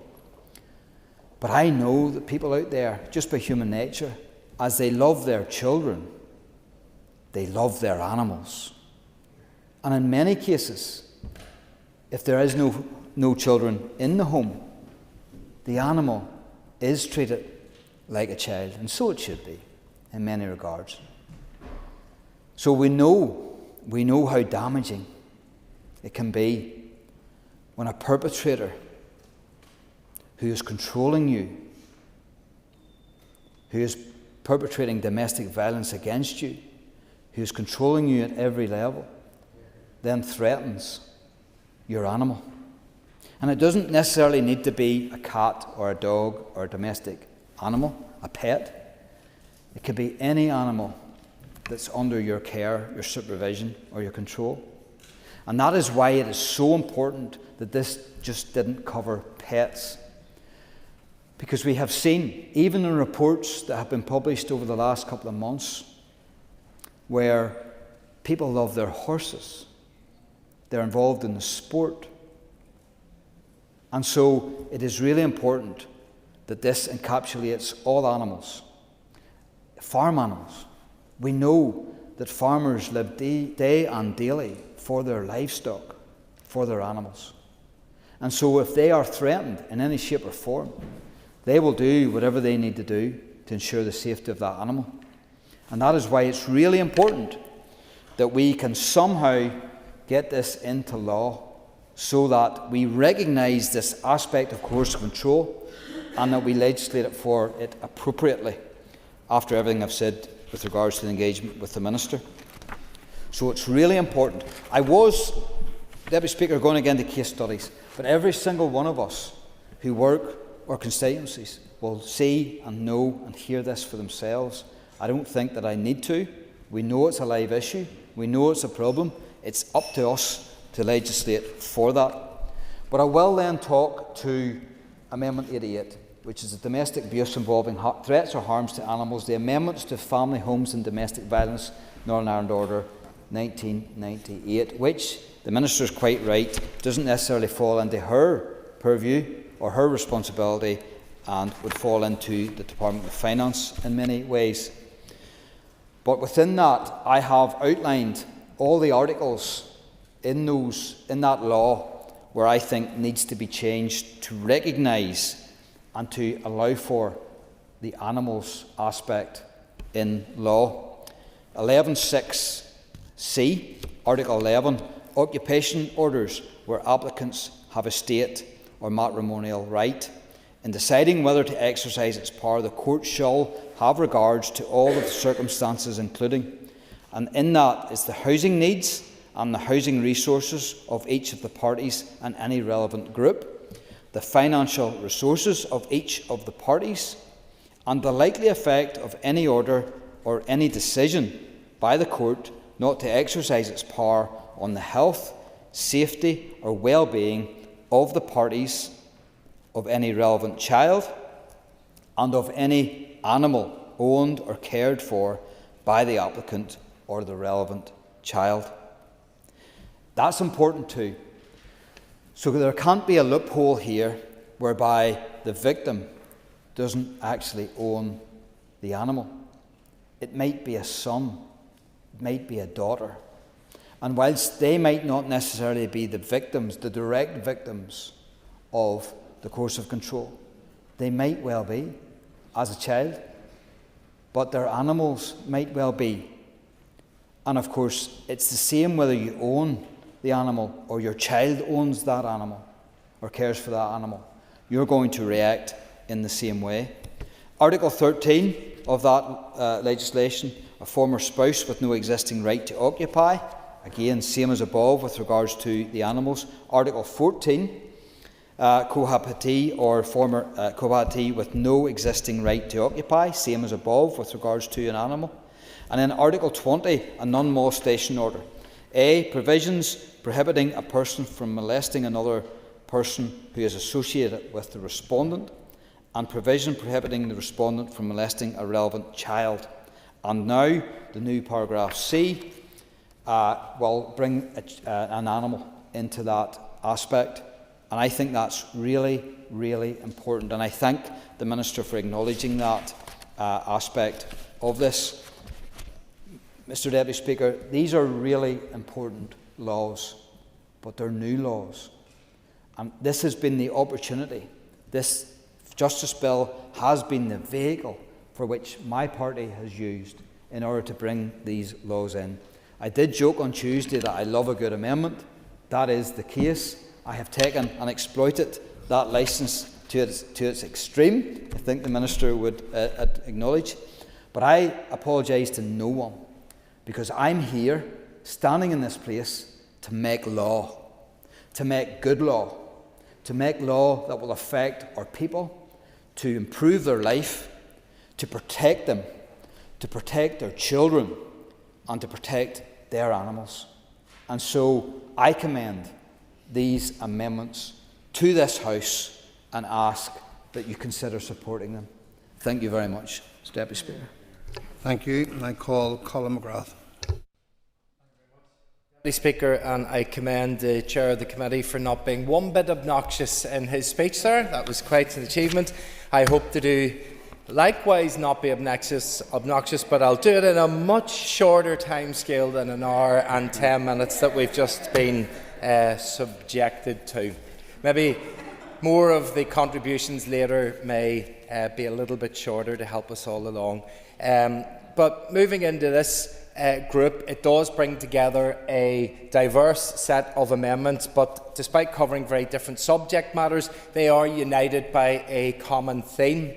Speaker 17: But I know that people out there, just by human nature, as they love their children, they love their animals. And in many cases, if there is no children in the home, the animal is treated like a child, and so it should be in many regards. So we know how damaging it can be when a perpetrator who is controlling you, who is perpetrating domestic violence against you, who is controlling you at every level, then threatens your animal. And it doesn't necessarily need to be a cat or a dog or a domestic animal, a pet. It could be any animal that's under your care, your supervision, or your control. And that is why it is so important that this just didn't cover pets. Because we have seen, even in reports that have been published over the last couple of months, where people love their horses, they're involved in the sport. And so it is really important that this encapsulates all animals, farm animals. We know that farmers live day and daily for their livestock, for their animals. And so if they are threatened in any shape or form, they will do whatever they need to do to ensure the safety of that animal. And that is why it's really important that we can somehow get this into law so that we recognise this aspect of coercive control and that we legislate for it appropriately after everything I've said with regards to the engagement with the Minister. So it's really important. I was, Deputy Speaker, going again to case studies, but every single one of us who work or constituencies will see and know and hear this for themselves. I don't think that I need to. We know it's a live issue. We know it's a problem. It's up to us to legislate for that. But I will then talk to Amendment 88, which is the domestic abuse involving threats or harms to animals, the amendments to Family, Homes and Domestic Violence Northern Ireland Order 1998, which, the Minister is quite right, doesn't necessarily fall into her purview or her responsibility and would fall into the Department of Finance in many ways. But within that, I have outlined all the articles in that law where I think needs to be changed to recognise and to allow for the animals aspect in law. 11.6c, Article 11, occupation orders where applicants have a state or matrimonial right. In deciding whether to exercise its power, the court shall have regards to all of the circumstances including, and in that is the housing needs and the housing resources of each of the parties and any relevant group, the financial resources of each of the parties, and the likely effect of any order or any decision by the court not to exercise its power on the health, safety or well-being of the parties, of any relevant child, and of any animal owned or cared for by the applicant or the relevant child. That's important too. So there can't be a loophole here whereby the victim doesn't actually own the animal. It might be a son, it might be a daughter. And whilst they might not necessarily be the victims, the direct victims of the coercive control, they might well be as a child, but their animals might well be. And of course, it's the same whether you own the animal or your child owns that animal or cares for that animal. You're going to react in the same way. Article 13 of that legislation, a former spouse with no existing right to occupy. Again, same as above with regards to the animals. Article 14, cohabitee or former cohabitee with no existing right to occupy. Same as above with regards to an animal. And then Article 20, a non-molestation order. A. Provisions prohibiting a person from molesting another person who is associated with the respondent, and provision prohibiting the respondent from molesting a relevant child. And now, the new paragraph C will bring an animal into that aspect. And I think that's really, really important. And I thank the Minister for acknowledging that aspect of this. Mr. Deputy Speaker, these are really important laws, but they're new laws. And this has been the opportunity. This Justice Bill has been the vehicle for which my party has used in order to bring these laws in. I did joke on Tuesday that I love a good amendment. That is the case. I have taken and exploited that licence to its extreme. I think the Minister would acknowledge. But I apologise to no one, because I'm here, standing in this place, to make law, to make good law, to make law that will affect our people, to improve their life, to protect them, to protect their children, and to protect their animals. And so I commend these amendments to this House and ask that you consider supporting them. Thank you very much, Mr. Deputy Speaker.
Speaker 4: Thank you. And I call Colin McGrath.
Speaker 20: Deputy Speaker, and I commend the Chair of the Committee for not being one bit obnoxious in his speech there. That was quite an achievement. I hope to do likewise, not be obnoxious, but I'll do it in a much shorter time scale than an hour and 10 minutes that we've just been subjected to. Maybe more of the contributions later may be a little bit shorter to help us all along. But moving into this group, it does bring together a diverse set of amendments, but despite covering very different subject matters, they are united by a common theme.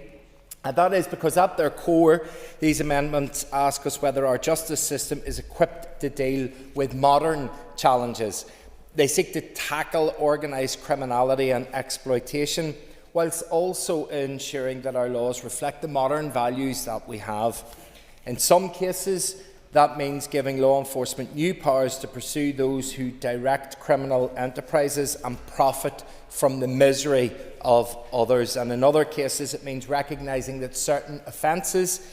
Speaker 20: And that is because at their core, these amendments ask us whether our justice system is equipped to deal with modern challenges. They seek to tackle organised criminality and exploitation, whilst also ensuring that our laws reflect the modern values that we have. In some cases, that means giving law enforcement new powers to pursue those who direct criminal enterprises and profit from the misery of others. And in other cases, it means recognising that certain offences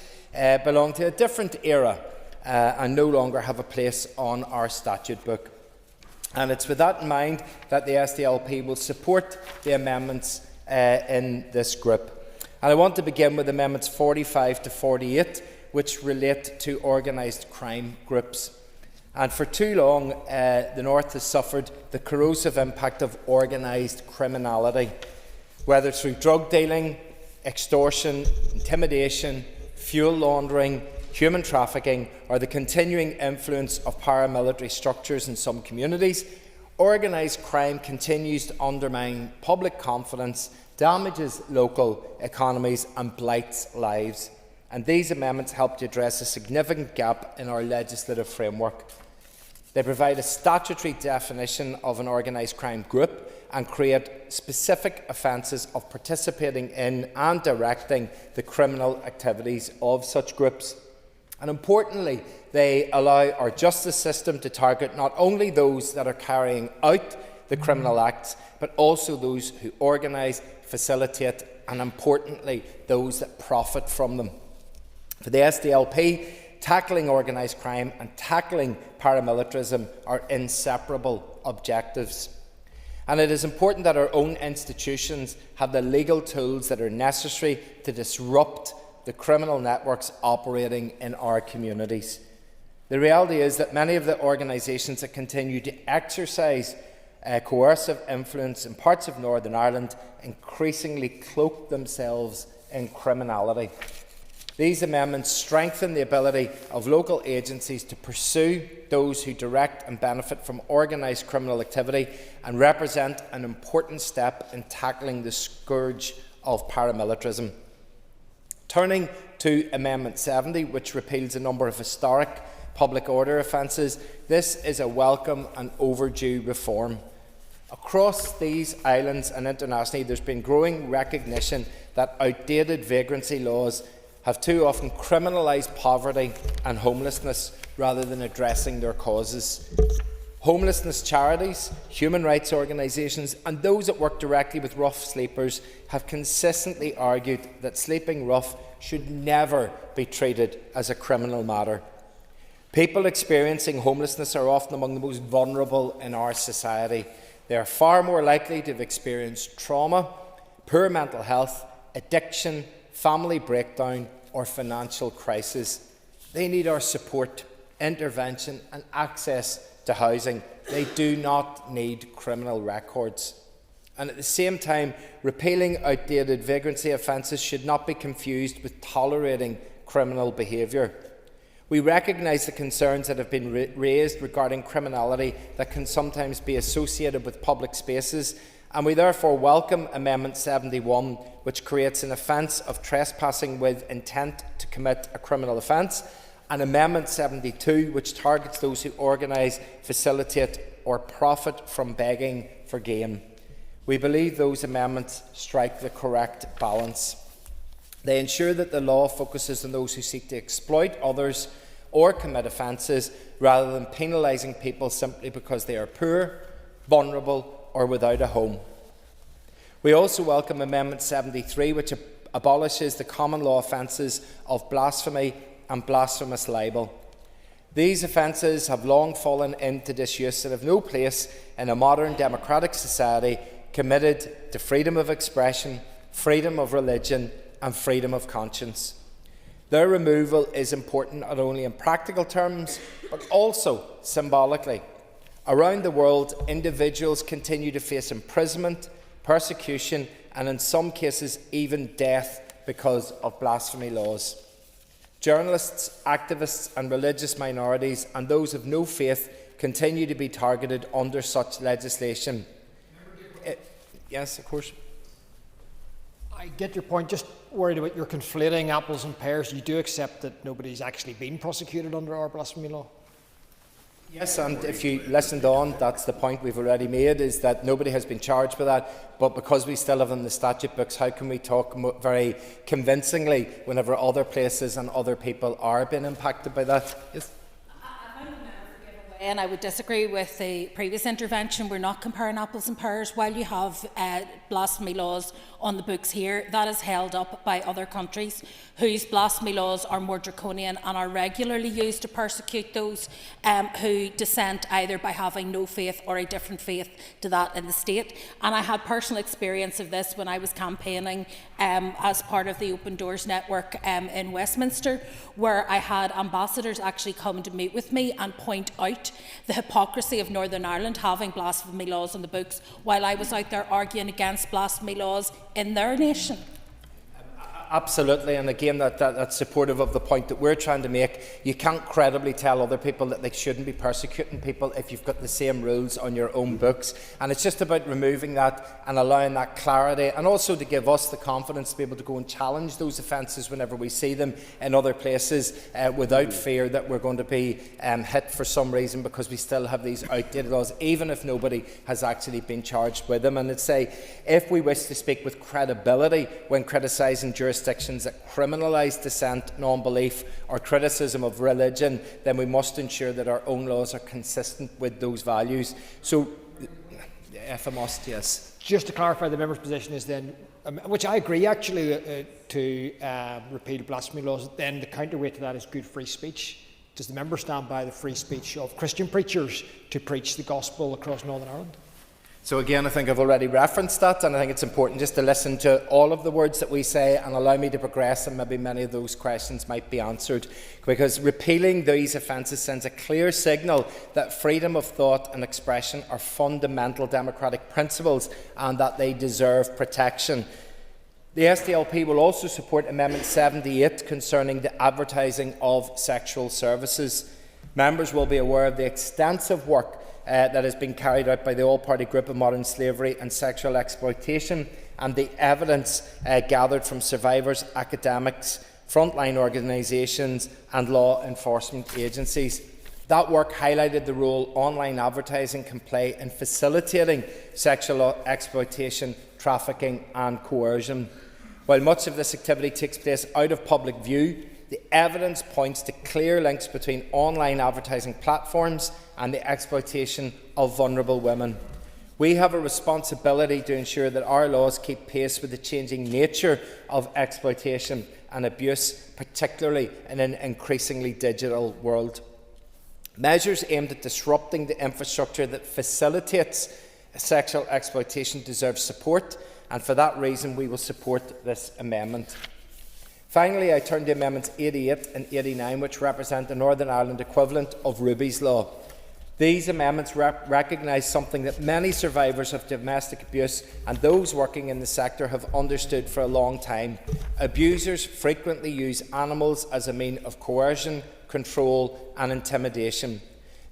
Speaker 20: belong to a different era and no longer have a place on our statute book. And it's with that in mind that the SDLP will support the amendments in this group. And I want to begin with Amendments 45 to 48, which relate to organised crime groups. And for too long, the North has suffered the corrosive impact of organised criminality, whether through drug dealing, extortion, intimidation, fuel laundering, human trafficking, or the continuing influence of paramilitary structures in some communities. Organised crime continues to undermine public confidence, damages local economies and blights lives. And these amendments help to address a significant gap in our legislative framework. They provide a statutory definition of an organised crime group and create specific offences of participating in and directing the criminal activities of such groups. And importantly, they allow our justice system to target not only those that are carrying out the criminal acts, but also those who organise, facilitate, and importantly, those that profit from them. For the SDLP, tackling organised crime and tackling paramilitarism are inseparable objectives. And it is important that our own institutions have the legal tools that are necessary to disrupt the criminal networks operating in our communities. The reality is that many of the organisations that continue to exercise coercive influence in parts of Northern Ireland increasingly cloak themselves in criminality. These amendments strengthen the ability of local agencies to pursue those who direct and benefit from organised criminal activity and represent an important step in tackling the scourge of paramilitarism. Turning to Amendment 70, which repeals a number of historic public order offences, this is a welcome and overdue reform. Across these islands and internationally, there's been growing recognition that outdated vagrancy laws have too often criminalised poverty and homelessness rather than addressing their causes. Homelessness charities, human rights organisations and those that work directly with rough sleepers have consistently argued that sleeping rough should never be treated as a criminal matter. People experiencing homelessness are often among the most vulnerable in our society. They are far more likely to have experienced trauma, poor mental health, addiction, family breakdown or financial crisis. They need our support, intervention and access to housing. They do not need criminal records. And at the same time, repealing outdated vagrancy offences should not be confused with tolerating criminal behaviour. We recognise the concerns that have been raised regarding criminality that can sometimes be associated with public spaces, and we therefore welcome Amendment 71, which creates an offence of trespassing with intent to commit a criminal offence, and Amendment 72, which targets those who organise, facilitate or profit from begging for gain. We believe those amendments strike the correct balance. They ensure that the law focuses on those who seek to exploit others or commit offences, rather than penalising people simply because they are poor, vulnerable or without a home. We also welcome Amendment 73, which abolishes the common law offences of blasphemy and blasphemous libel. These offences have long fallen into disuse and have no place in a modern democratic society committed to freedom of expression, freedom of religion and freedom of conscience. Their removal is important not only in practical terms, but also symbolically. Around the world, individuals continue to face imprisonment, persecution, and in some cases even death because of blasphemy laws. Journalists, activists and religious minorities and those of no faith continue to be targeted under such legislation. Yes, of course.
Speaker 21: I get your point. Just worried about you're conflating apples and pears. You do accept that nobody's actually been prosecuted under our blasphemy law?
Speaker 20: Yes, and if you listened on, that's the point we've already made, is that nobody has been charged with that, but because we still have in the statute books, how can we talk very convincingly whenever other places and other people are being impacted by that? Yes.
Speaker 18: And I would disagree with the previous intervention. We're not comparing apples and pears. While you have blasphemy laws on the books here, that is held up by other countries whose blasphemy laws are more draconian and are regularly used to persecute those who dissent either by having no faith or a different faith to that in the state. And I had personal experience of this when I was campaigning as part of the Open Doors Network in Westminster, where I had ambassadors actually come to meet with me and point out the hypocrisy of Northern Ireland having blasphemy laws on the books while I was out there arguing against blasphemy laws in their nation.
Speaker 20: Absolutely, and again, that's supportive of the point that we're trying to make. You can't credibly tell other people that they shouldn't be persecuting people if you've got the same rules on your own books. And it's just about removing that and allowing that clarity, and also to give us the confidence to be able to go and challenge those offences whenever we see them in other places without fear that we're going to be hit for some reason because we still have these outdated laws, even if nobody has actually been charged with them. And it's say, if we wish to speak with credibility when criticising jurisdictions that criminalise dissent, non-belief or criticism of religion, then we must ensure that our own laws are consistent with those values. So, if I must, yes.
Speaker 21: Just to clarify, the member's position is then, which I agree actually, to repeal blasphemy laws, then the counterweight to that is good free speech. Does the member stand by the free speech of Christian preachers to preach the gospel across Northern Ireland?
Speaker 20: So again, I think I've already referenced that, and I think it's important just to listen to all of the words that we say and allow me to progress, and maybe many of those questions might be answered, because repealing these offences sends a clear signal that freedom of thought and expression are fundamental democratic principles and that they deserve protection. The SDLP will also support Amendment 78 concerning the advertising of sexual services. Members will be aware of the extensive work that has been carried out by the All-Party Group of Modern Slavery and Sexual Exploitation and the evidence gathered from survivors, academics, frontline organisations and law enforcement agencies. That work highlighted the role online advertising can play in facilitating sexual exploitation, trafficking and coercion. While much of this activity takes place out of public view, the evidence points to clear links between online advertising platforms and the exploitation of vulnerable women. We have a responsibility to ensure that our laws keep pace with the changing nature of exploitation and abuse, particularly in an increasingly digital world. Measures aimed at disrupting the infrastructure that facilitates sexual exploitation deserve support, and for that reason we will support this amendment. Finally, I turn to Amendments 88 and 89, which represent the Northern Ireland equivalent of Ruby's Law. These amendments recognise something that many survivors of domestic abuse and those working in the sector have understood for a long time. Abusers frequently use animals as a means of coercion, control and intimidation.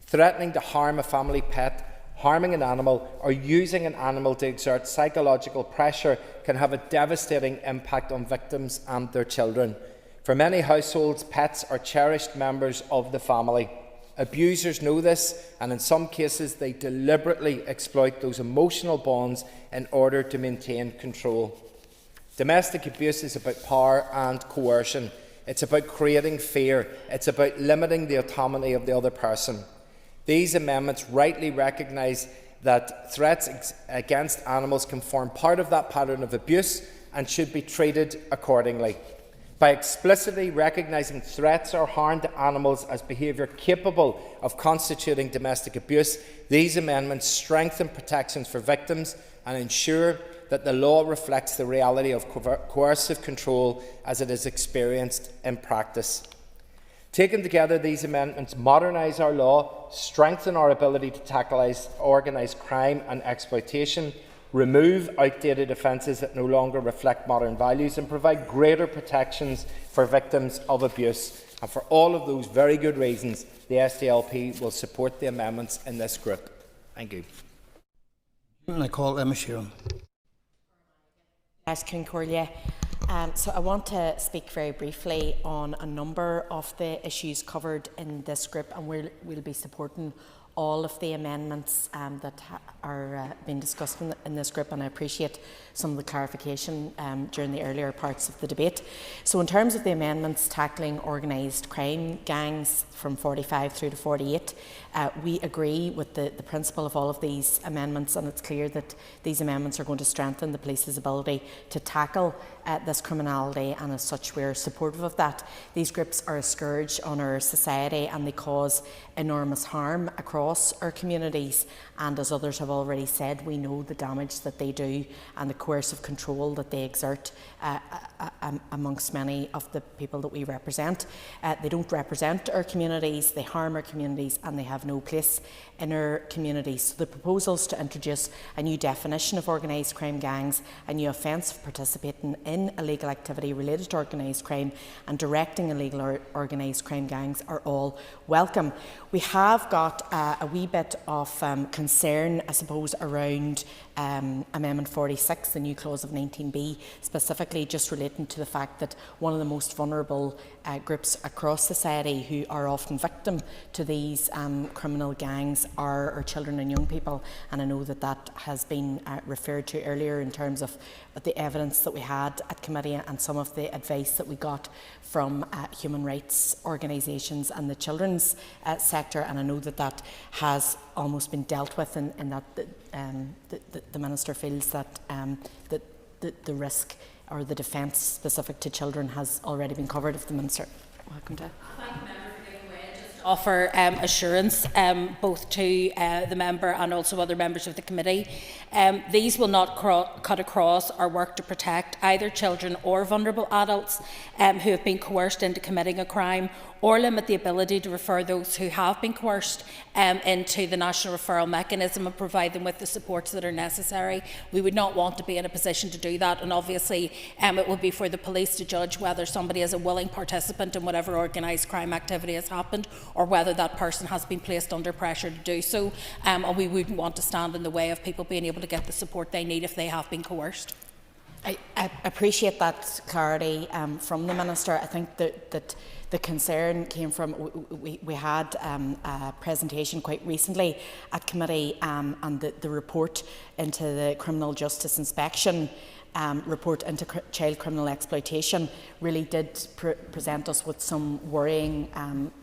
Speaker 20: Threatening to harm a family pet, harming an animal or using an animal to exert psychological pressure can have a devastating impact on victims and their children. For many households, pets are cherished members of the family. Abusers know this, and in some cases they deliberately exploit those emotional bonds in order to maintain control. Domestic abuse is about power and coercion. It's about creating fear. It's about limiting the autonomy of the other person. These amendments rightly recognise that threats against animals can form part of that pattern of abuse and should be treated accordingly. By explicitly recognising threats or harm to animals as behaviour capable of constituting domestic abuse, these amendments strengthen protections for victims and ensure that the law reflects the reality of coercive control as it is experienced in practice. Taken together, these amendments modernise our law, strengthen our ability to tackle organised crime and exploitation, remove outdated offences that no longer reflect modern values and provide greater protections for victims of abuse. And for all of those very good reasons, the SDLP will support the amendments in this group. Thank you.
Speaker 4: And I call Emma Sheeran.
Speaker 7: So I want to speak very briefly on a number of the issues covered in this group, and we'll be supporting all of the amendments that are being discussed in this group, and I appreciate some of the clarification during the earlier parts of the debate. So in terms of the amendments tackling organised crime gangs from 45 through to 48, we agree with the principle of all of these amendments, and it's clear that these amendments are going to strengthen the police's ability to tackle this criminality, and as such we're supportive of that. These groups are a scourge on our society and they cause enormous harm across our communities, and as others have already said, we know the damage that they do and the coercive control that they exert amongst many of the people that we represent. They don't represent our communities, they harm our communities, and they have no place in our communities. So the proposals to introduce a new definition of organised crime gangs, a new offence for participating in illegal activity related to organised crime, and directing illegal or organised crime gangs are all welcome. We have got a wee bit of concern, I suppose, around Amendment 46, the new clause of 19b, specifically just relating to the fact that one of the most vulnerable groups across society who are often victim to these criminal gangs are our children and young people, and I know that that has been referred to earlier in terms of the evidence that we had at committee and some of the advice that we got from human rights organisations and the children's sector, and I know that that has almost been dealt with in that the Minister feels that the risk or the defence specific to children has already been covered. If the Minister, welcome to.
Speaker 18: Offer assurance both to the member and also other members of the committee. These will not cut across our work to protect either children or vulnerable adults who have been coerced into committing a crime or limit the ability to refer those who have been coerced into the national referral mechanism and provide them with the supports that are necessary. We would not want to be in a position to do that, and obviously it would be for the police to judge whether somebody is a willing participant in whatever organised crime activity has happened, or whether that person has been placed under pressure to do so, and we wouldn't want to stand in the way of people being able to get the support they need if they have been coerced.
Speaker 9: I appreciate that clarity from the Minister. I think that the concern came from, we had a presentation quite recently at committee, and the report into the Criminal Justice Inspection report into child criminal exploitation really did present us with some worrying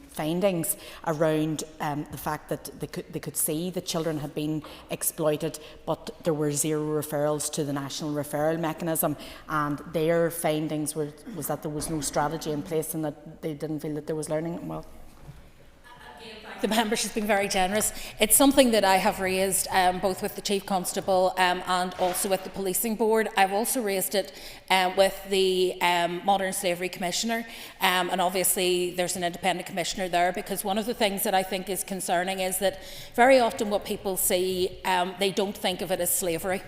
Speaker 9: findings around the fact that they could see that children had been exploited, but there were zero referrals to the national referral mechanism, and their findings was that there was no strategy in place and that they didn't feel that there was learning. Well,
Speaker 18: the member has been very generous. It's something that I have raised both with the Chief Constable and also with the Policing Board. I've also raised it with the Modern Slavery Commissioner, and obviously there's an independent commissioner there, because one of the things that I think is concerning is that very often what people see, they don't think of it as slavery.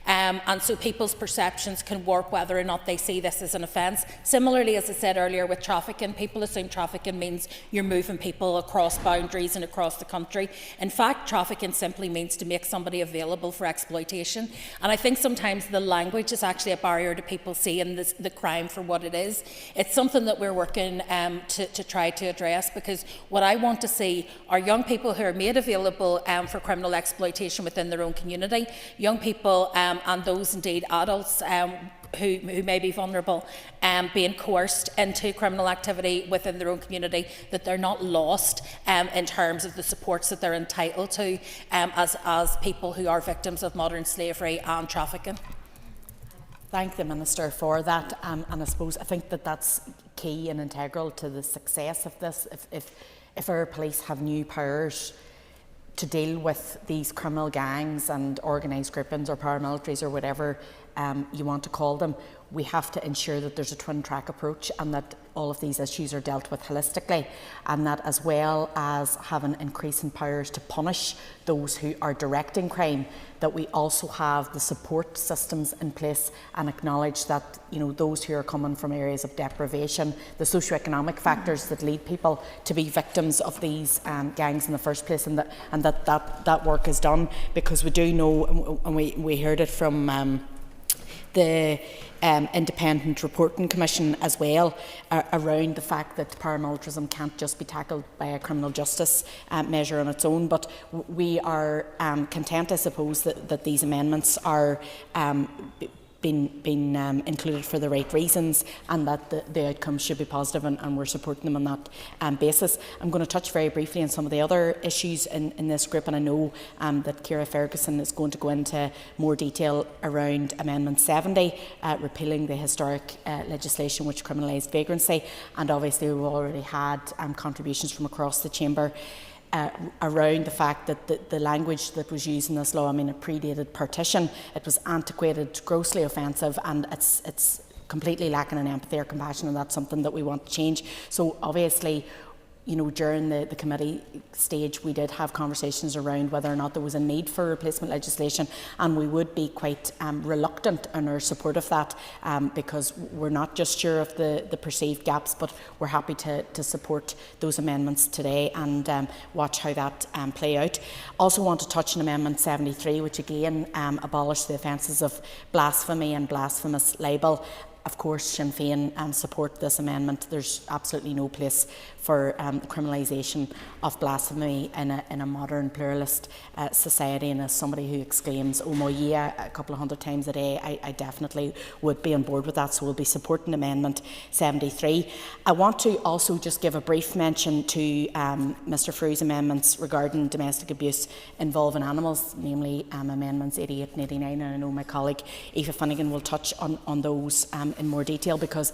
Speaker 18: And so people's perceptions can warp whether or not they see this as an offence. Similarly, as I said earlier, with trafficking, people assume trafficking means you're moving people across boundaries and across the country. In fact, trafficking simply means to make somebody available for exploitation. And I think sometimes the language is actually a barrier to people seeing the crime for what it is. It's something that we're working to try to address, because what I want to see are young people who are made available for criminal exploitation within their own community, young people and those indeed adults who may be vulnerable being coerced into criminal activity within their own community, that they're not lost in terms of the supports that they're entitled to as people who are victims of modern slavery and trafficking.
Speaker 9: Thank the Minister for that, and I suppose I think that that's key and integral to the success of this. If our police have new powers to deal with these criminal gangs and organised groupings or paramilitaries or whatever you want to call them, we have to ensure that there's a twin-track approach and that all of these issues are dealt with holistically, and that as well as having increasing powers to punish those who are directing crime, that we also have the support systems in place and acknowledge that, you know, those who are coming from areas of deprivation, the socioeconomic factors that lead people to be victims of these gangs in the first place, and that work is done, because we do know, and we heard it from the Independent Reporting Commission as well, around the fact that paramilitarism can't just be tackled by a criminal justice measure on its own. But we are content, I suppose, that these amendments are been included for the right reasons, and that the outcomes should be positive, and we're supporting them on that basis. I'm going to touch very briefly on some of the other issues in this group, and I know that Ciara Ferguson is going to go into more detail around Amendment 70, repealing the historic legislation which criminalised vagrancy, and obviously we've already had contributions from across the chamber around the fact that the language that was used in this law, I mean, it predated partition, it was antiquated, grossly offensive, and it's completely lacking in empathy or compassion, and that's something that we want to change. So obviously, you know, during the committee stage, we did have conversations around whether or not there was a need for replacement legislation, and we would be quite reluctant in our support of that, because we're not just sure of the perceived gaps, but we're happy to support those amendments today and watch how that play out. Also want to touch on Amendment 73, which again abolished the offences of blasphemy and blasphemous libel. Of course, Sinn Féin support this amendment. There's absolutely no place for criminalisation of blasphemy in a modern pluralist society. And as somebody who exclaims "Oh my yeah" a couple of hundred times a day, I definitely would be on board with that. So we'll be supporting Amendment 73. I want to also just give a brief mention to Mr Frew's amendments regarding domestic abuse involving animals, namely Amendments 88 and 89. And I know my colleague Aoife Finnegan will touch on those in more detail, because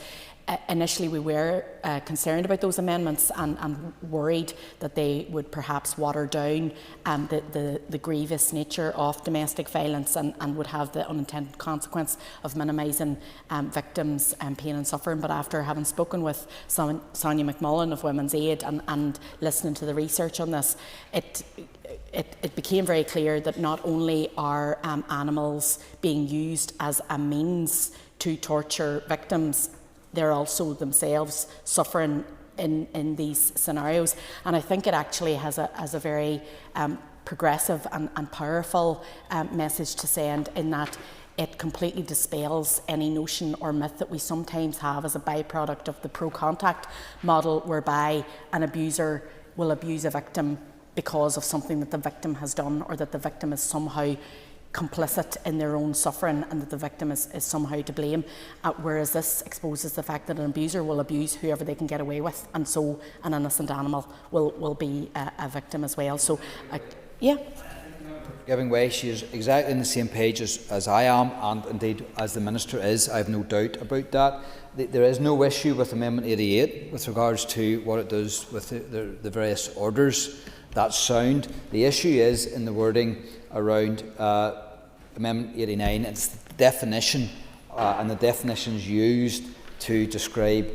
Speaker 9: initially we were concerned about those amendments and worried that they would perhaps water down the grievous nature of domestic violence and would have the unintended consequence of minimising victims' pain and suffering. But after having spoken with Sonia McMullen of Women's Aid and listening to the research on this, it became very clear that not only are animals being used as a means to torture victims, they're also themselves suffering in these scenarios. And I think it actually has a very progressive and powerful message to send, in that it completely dispels any notion or myth that we sometimes have as a byproduct of the pro-contact model, whereby an abuser will abuse a victim because of something that the victim has done, or that the victim is somehow complicit in their own suffering and that the victim is somehow to blame, whereas this exposes the fact that an abuser will abuse whoever they can get away with, and so an innocent animal will be a victim as well. So,
Speaker 17: Giving way, she is exactly on the same page as I am, and indeed as the Minister is. I have no doubt about that. There is no issue with Amendment 88 with regards to what it does with the various orders. That's sound. The issue is in the wording around Amendment 89. It's the definition and the definitions used to describe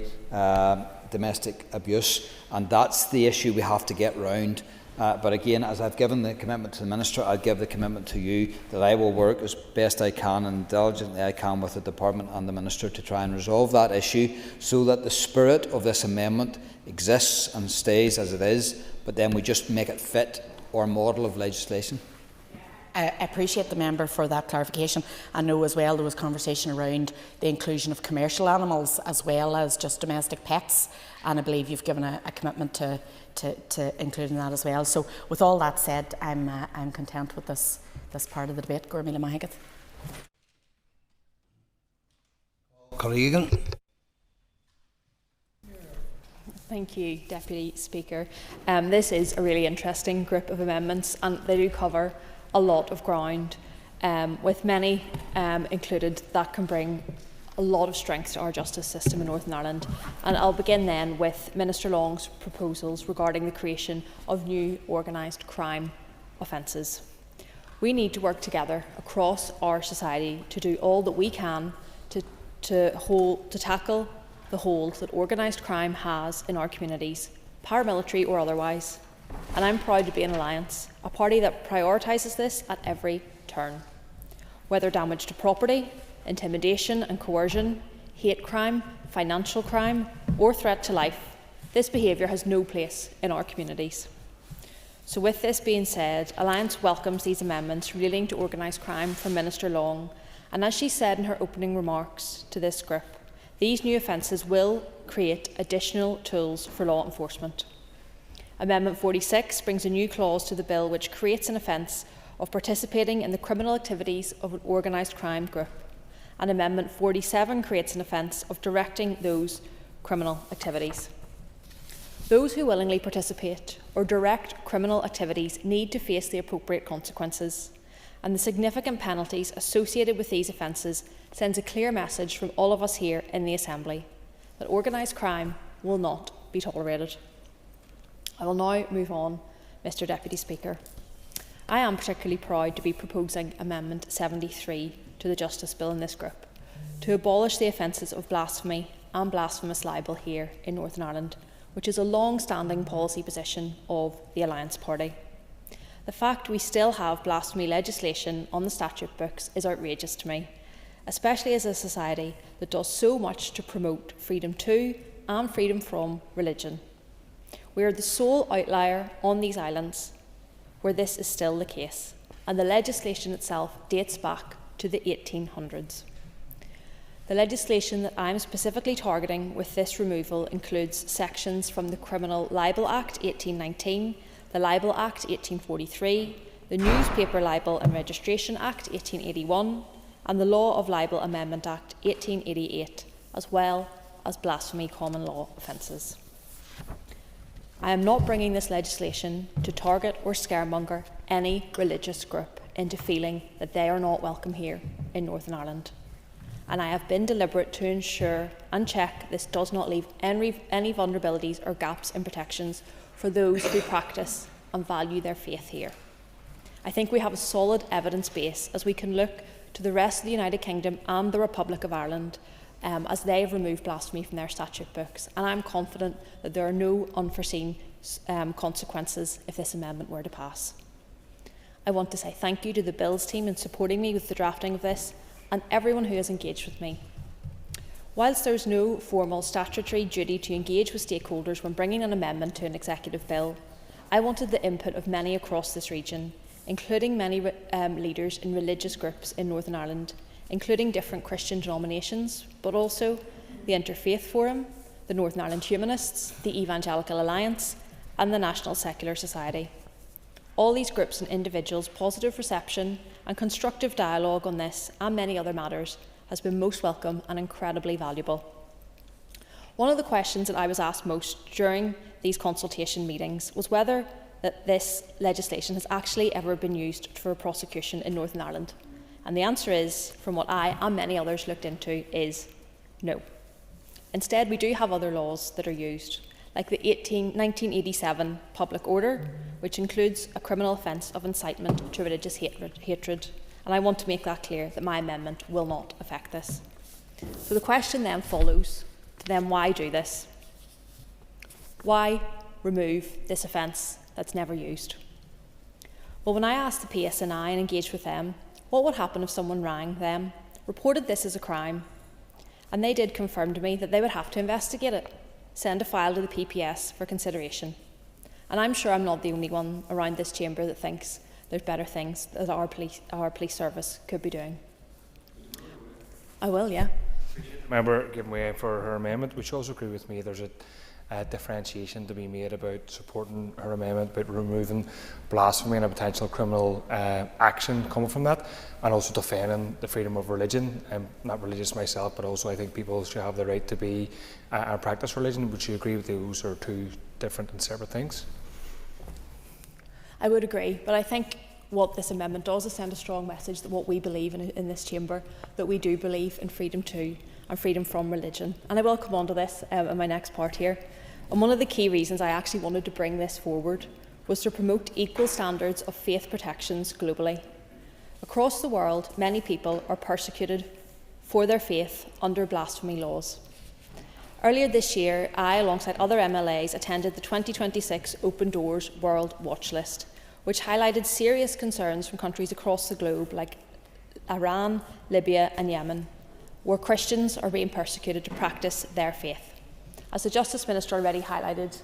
Speaker 17: domestic abuse, and that's the issue we have to get round. But again, as I've given the commitment to the Minister, I'll give the commitment to you that I will work as best I can and diligently I can with the Department and the Minister to try and resolve that issue, so that the spirit of this amendment exists and stays as it is, but then we just make it fit our model of legislation.
Speaker 9: I appreciate the member for that clarification. I know as well there was conversation around the inclusion of commercial animals as well as just domestic pets, and I believe you've given a commitment to including that as well. So with all that said, I'm content with this part of the debate. Gormila Mahigat.
Speaker 4: Colleague.
Speaker 7: Thank you, Deputy Speaker. This is a really interesting group of amendments, and they do cover a lot of ground, with many included that can bring a lot of strength to our justice system in Northern Ireland. And I'll begin then with Minister Long's proposals regarding the creation of new organised crime offences. We need to work together across our society to do all that we can to tackle the hold that organised crime has in our communities, paramilitary or otherwise. And I'm proud to be in Alliance, a party that prioritises this at every turn. Whether damage to property, intimidation and coercion, hate crime, financial crime or threat to life, this behaviour has no place in our communities. So with this being said, Alliance welcomes these amendments relating to organised crime from Minister Long, and as she said in her opening remarks to this group, these new offences will create additional tools for law enforcement. Amendment 46 brings a new clause to the bill which creates an offence of participating in the criminal activities of an organised crime group, and Amendment 47 creates an offence of directing those criminal activities. Those who willingly participate or direct criminal activities need to face the appropriate consequences, and the significant penalties associated with these offences sends a clear message from all of us here in the Assembly that organised crime will not be tolerated. I will now move on, Mr Deputy Speaker. I am particularly proud to be proposing Amendment 73 to the Justice Bill in this group, to abolish the offences of blasphemy and blasphemous libel here in Northern Ireland, which is a long-standing policy position of the Alliance Party. The fact we still have blasphemy legislation on the statute books is outrageous to me, especially as a society that does so much to promote freedom to and freedom from religion. We are the sole outlier on these islands where this is still the case, and the legislation itself dates back to the 1800s. The legislation that I am specifically targeting with this removal includes sections from the Criminal Libel Act 1819, the Libel Act 1843, the Newspaper Libel and Registration Act 1881, and the Law of Libel Amendment Act 1888, as well as blasphemy common law offences. I am not bringing this legislation to target or scaremonger any religious group into feeling that they are not welcome here in Northern Ireland. and I have been deliberate to ensure and check this does not leave any vulnerabilities or gaps in protections for those who practice and value their faith here. I think we have a solid evidence base as we can look to the rest of the United Kingdom and the Republic of Ireland as they have removed blasphemy from their statute books, and I am confident that there are no unforeseen consequences if this amendment were to pass. I want to say thank you to the Bills team in supporting me with the drafting of this and everyone who has engaged with me. Whilst there is no formal statutory duty to engage with stakeholders when bringing an amendment to an executive bill, I wanted the input of many across this region, including many leaders in religious groups in Northern Ireland, including different Christian denominations, but also the Interfaith Forum, the Northern Ireland Humanists, the Evangelical Alliance, and the National Secular Society. All these groups and individuals' positive reception and constructive dialogue on this and many other matters has been most welcome and incredibly valuable. One of the questions that I was asked most during these consultation meetings was whether this legislation has actually ever been used for a prosecution in Northern Ireland. And the answer is, from what I and many others looked into, is no. Instead, we do have other laws that are used, like the 1987 Public Order, which includes a criminal offence of incitement to religious hatred. And I want to make that clear that my amendment will not affect this. So the question then follows, why do this? Why remove this offence that's never used? Well, when I asked the PSNI and engaged with them, what would happen if someone rang them, reported this as a crime, and they did confirm to me that they would have to investigate it, send a file to the PPS for consideration. And I'm sure I'm not the only one around this chamber that thinks there's better things that our police service could be doing. I will, yeah.
Speaker 10: Member giving way for her amendment. Would you also agree with me there's a differentiation to be made about supporting her amendment, about removing blasphemy and a potential criminal action coming from that, and also defending the freedom of religion? I'm not religious myself, but also I think people should have the right to be and practice religion. Would you agree with those are two different and separate things?
Speaker 7: I would agree, but I think what this amendment does is send a strong message that what we believe in this chamber, that we do believe in freedom to and freedom from religion. And I will come on to this in my next part here. And one of the key reasons I actually wanted to bring this forward was to promote equal standards of faith protections globally. Across the world, many people are persecuted for their faith under blasphemy laws. Earlier this year, I, alongside other MLAs, attended the 2026 Open Doors World Watch List, which highlighted serious concerns from countries across the globe like Iran, Libya and Yemen, where Christians are being persecuted to practice their faith. As the Justice Minister already highlighted,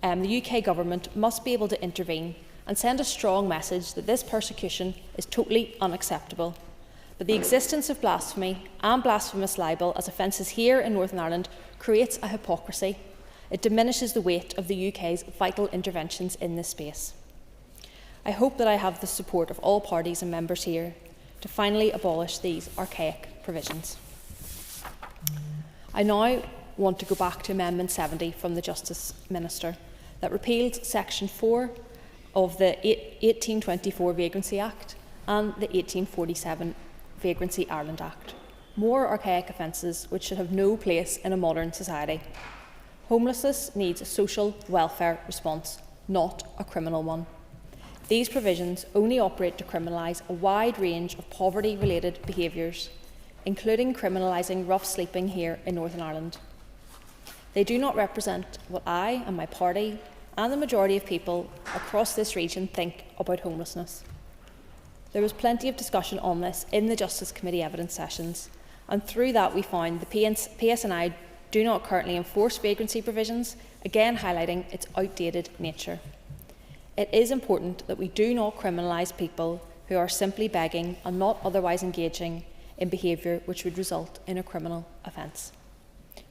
Speaker 7: the UK Government must be able to intervene and send a strong message that this persecution is totally unacceptable. But the existence of blasphemy and blasphemous libel as offences here in Northern Ireland creates a hypocrisy. It diminishes the weight of the UK's vital interventions in this space. I hope that I have the support of all parties and members here to finally abolish these archaic provisions. I now want to go back to Amendment 70 from the Justice Minister that repealed Section 4 of the 1824 Vagrancy Act and the 1847 Vagrancy Ireland Act. More archaic offences which should have no place in a modern society. Homelessness needs a social welfare response, not a criminal one. These provisions only operate to criminalise a wide range of poverty-related behaviours, including criminalising rough sleeping here in Northern Ireland. They do not represent what I and my party and the majority of people across this region think about homelessness. There was plenty of discussion on this in the Justice Committee evidence sessions, and through that we found the PSNI do not currently enforce vagrancy provisions, again highlighting its outdated nature. It is important that we do not criminalise people who are simply begging and not otherwise engaging in behaviour which would result in a criminal offence.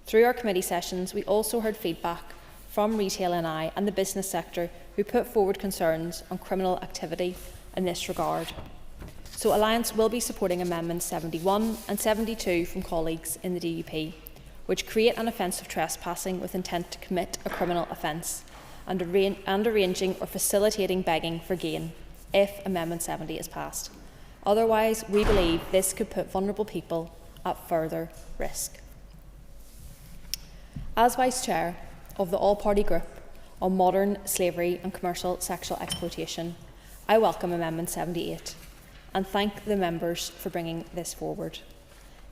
Speaker 7: Through our committee sessions, we also heard feedback from Retail NI and the business sector who put forward concerns on criminal activity in this regard. So Alliance will be supporting Amendments 71 and 72 from colleagues in the DUP, which create an offence of trespassing with intent to commit a criminal offence and arranging or facilitating begging for gain if Amendment 70 is passed. Otherwise, we believe this could put vulnerable people at further risk. As Vice Chair of the All-Party Group on Modern Slavery and Commercial Sexual Exploitation, I welcome Amendment 78 and thank the members for bringing this forward.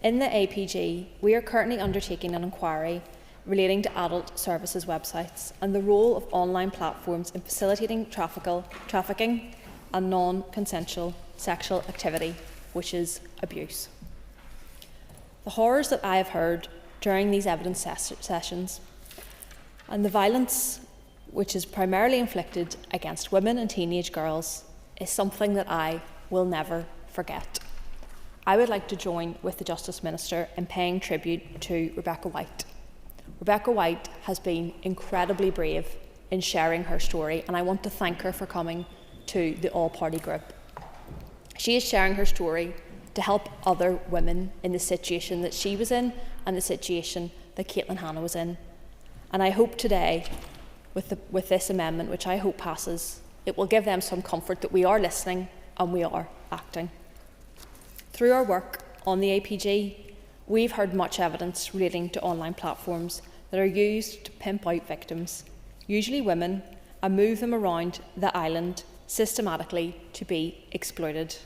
Speaker 7: In the APG, we are currently undertaking an inquiry relating to adult services websites and the role of online platforms in facilitating trafficking and non-consensual sexual activity, which is abuse. The horrors that I have heard during these evidence sessions and the violence which is primarily inflicted against women and teenage girls is something that I will never forget. I would like to join with the Justice Minister in paying tribute to Rebecca White. Rebecca White has been incredibly brave in sharing her story, and I want to thank her for coming to the All-Party Group. She is sharing her story to help other women in the situation that she was in and the situation that Caitlin Hanna was in. And I hope today, with this amendment, which I hope passes, it will give them some comfort that we are listening and we are acting. Through our work on the APG, we've heard much evidence relating to online platforms that are used to pimp out victims, usually women, and move them around the island systematically to be exploited.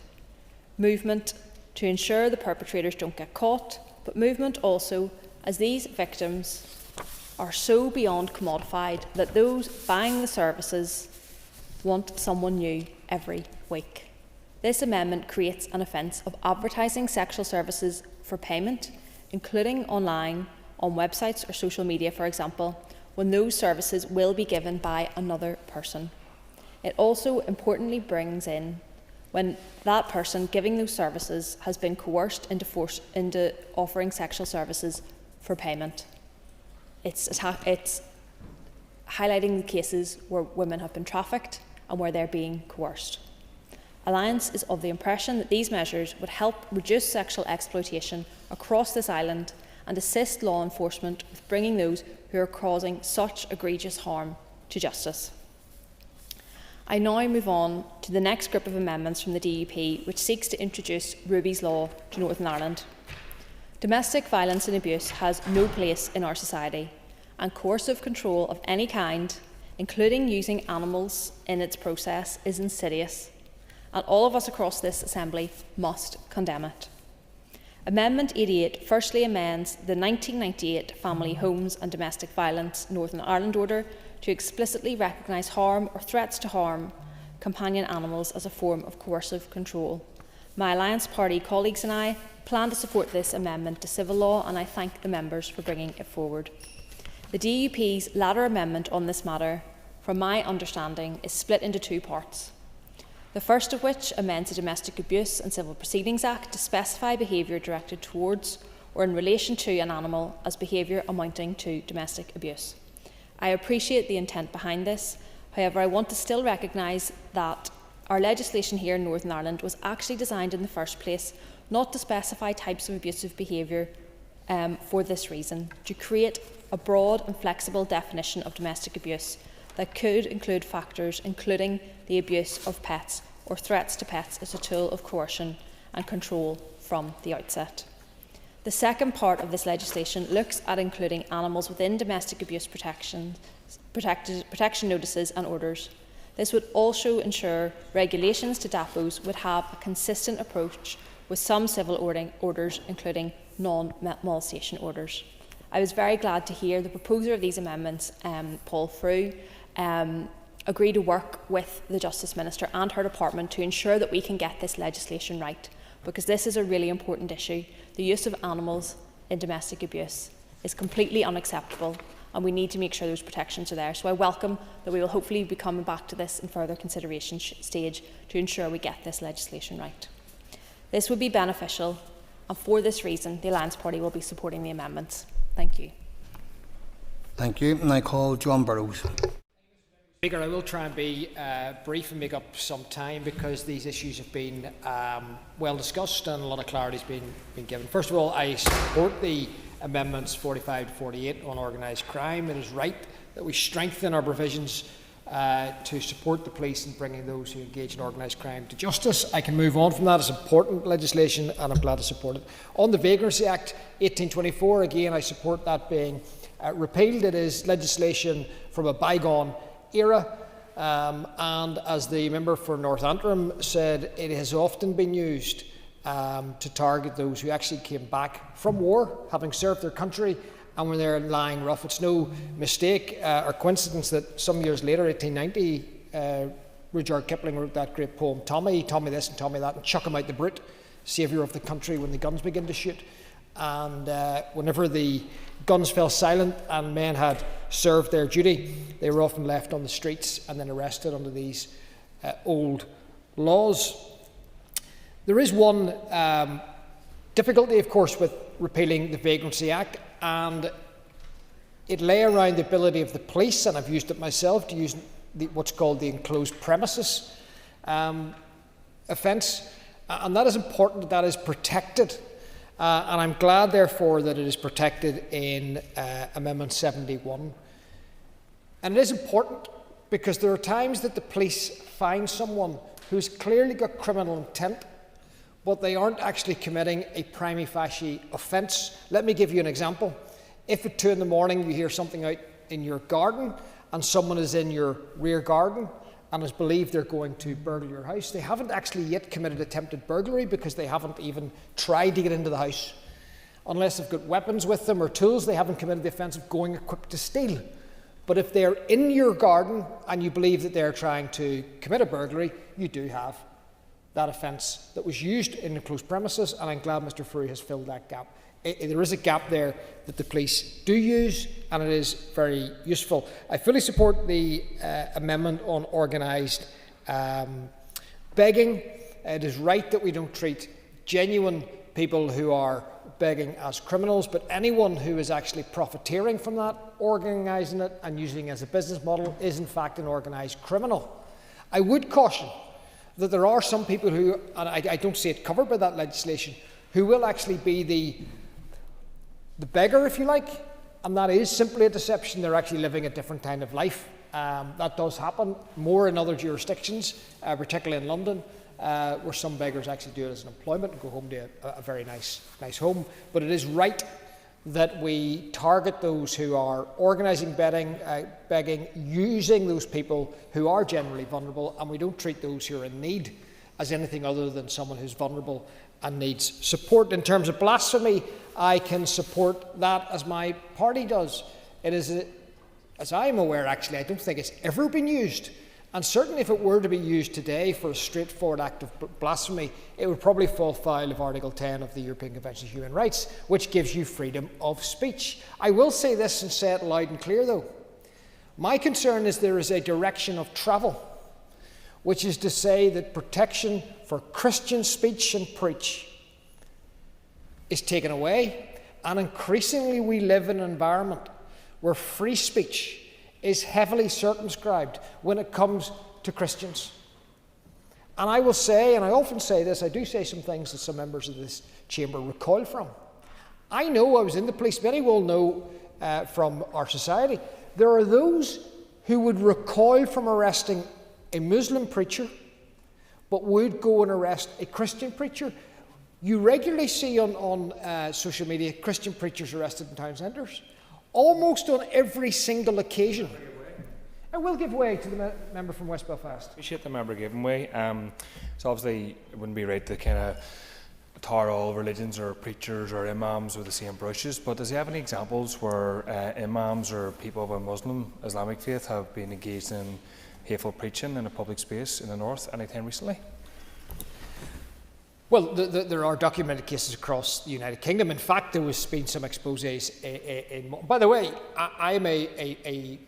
Speaker 7: Movement to ensure the perpetrators don't get caught, but movement also as these victims are so beyond commodified that those buying the services want someone new every week. This amendment creates an offence of advertising sexual services for payment, including online, on websites or social media, for example, when those services will be given by another person. It also importantly brings in when that person giving those services has been coerced into offering sexual services for payment. It's highlighting the cases where women have been trafficked and where they're being coerced. Alliance is of the impression that these measures would help reduce sexual exploitation across this island and assist law enforcement with bringing those who are causing such egregious harm to justice. I now move on to the next group of amendments from the DUP, which seeks to introduce Ruby's Law to Northern Ireland. Domestic violence and abuse has no place in our society, and coercive control of any kind, including using animals in its process, is insidious, and all of us across this Assembly must condemn it. Amendment 88 firstly amends the 1998 Family Homes and Domestic Violence Northern Ireland Order to explicitly recognise harm or threats to harm companion animals as a form of coercive control. My Alliance Party colleagues and I plan to support this amendment to civil law, and I thank the members for bringing it forward. The DUP's latter amendment on this matter, from my understanding, is split into two parts. The first of which amends the Domestic Abuse and Civil Proceedings Act to specify behaviour directed towards or in relation to an animal as behaviour amounting to domestic abuse. I appreciate the intent behind this, however I want to still recognise that our legislation here in Northern Ireland was actually designed in the first place not to specify types of abusive behaviour for this reason, to create a broad and flexible definition of domestic abuse that could include factors including the abuse of pets or threats to pets as a tool of coercion and control from the outset. The second part of this legislation looks at including animals within domestic abuse protection notices and orders. This would also ensure regulations to DAPOs would have a consistent approach with some civil orders, including non-molestation orders. I was very glad to hear the proposer of these amendments, Paul Frew, agree to work with the Justice Minister and her department to ensure that we can get this legislation right, because this is a really important issue. The use of animals in domestic abuse is completely unacceptable, and we need to make sure those protections are there. So I welcome that we will hopefully be coming back to this in further consideration stage to ensure we get this legislation right. This would be beneficial, and for this reason the Alliance Party will be supporting the amendments. Thank you.
Speaker 4: Thank you. And I call John Burrows.
Speaker 21: Speaker, I will try and be brief and make up some time because these issues have been well discussed and a lot of clarity has been given. First of all, I support the amendments 45 to 48 on organised crime. It is right that we strengthen our provisions to support the police in bringing those who engage in organised crime to justice. I can move on from that. It's important legislation and I'm glad to support it. On the Vagrancy Act 1824, again I support that being repealed. It is legislation from a bygone era. And as the member for North Antrim said, it has often been used to target those who actually came back from war, having served their country, and when they're lying rough. It's no mistake or coincidence that some years later, 1890, Rudyard Kipling wrote that great poem, Tommy this and Tommy that, and chuck him out the brute, saviour of the country when the guns begin to shoot. And whenever the guns fell silent and men had served their duty, they were often left on the streets and then arrested under these old laws. There is one difficulty, of course, with repealing the Vagrancy Act, and it lay around the ability of the police, and I've used it myself, to use what's called the enclosed premises offence, and that is important that is protected. And I'm glad, therefore, that it is protected in Amendment 71. And it is important because there are times that the police find someone who's clearly got criminal intent, but they aren't actually committing a prima facie offence. Let me give you an example. If at 2 in the morning you hear something out in your garden and someone is in your rear garden and is believed they're going to burgle your house, they haven't actually yet committed attempted burglary because they haven't even tried to get into the house. Unless they've got weapons with them or tools, they haven't committed the offence of going equipped to steal. But if they're in your garden and you believe that they're trying to commit a burglary, you do have that offence that was used in enclosed premises, and I'm glad Mr. Frew has filled that gap. There is a gap there that the police do use, and it is very useful. I fully support the amendment on organised begging. It is right that we don't treat genuine people who are begging as criminals, but anyone who is actually profiteering from that, organising it and using it as a business model is in fact an organised criminal. I would caution that there are some people who, and I don't see it covered by that legislation, who will actually be the beggar, if you like, and that is simply a deception. They're actually living a different kind of life. That does happen more in other jurisdictions, particularly in London, where some beggars actually do it as an employment and go home to a very nice home. But it is right that we target those who are organising begging, using those people who are generally vulnerable, and we don't treat those who are in need as anything other than someone who's vulnerable and needs support. In terms of blasphemy, I can support that as my party does. It is, as I'm aware actually, I don't think it's ever been used. And certainly if it were to be used today for a straightforward act of blasphemy, it would probably fall foul of Article 10 of the European Convention of Human Rights, which gives you freedom of speech. I will say this and say it loud and clear though. My concern is there is a direction of travel, which is to say that protection for Christian speech and preach is taken away, and increasingly we live in an environment where free speech is heavily circumscribed when it comes to Christians. And I will say, and I often say this, I do say some things that some members of this chamber recoil from. I know, I was in the police, many will know from our society, there are those who would recoil from arresting a Muslim preacher, but would go and arrest a Christian preacher. You regularly see on social media Christian preachers arrested in town centres. Almost on every single occasion. I will give way to the member from West Belfast.
Speaker 10: Appreciate the member giving way. So obviously it wouldn't be right to kind of tar all religions or preachers or imams with the same brushes, but does he have any examples where imams or people of a Muslim Islamic faith have been engaged in hateful preaching in a public space in the north anytime recently?
Speaker 21: Well, there are documented cases across the United Kingdom. In fact, there has been some exposés. By the way, I am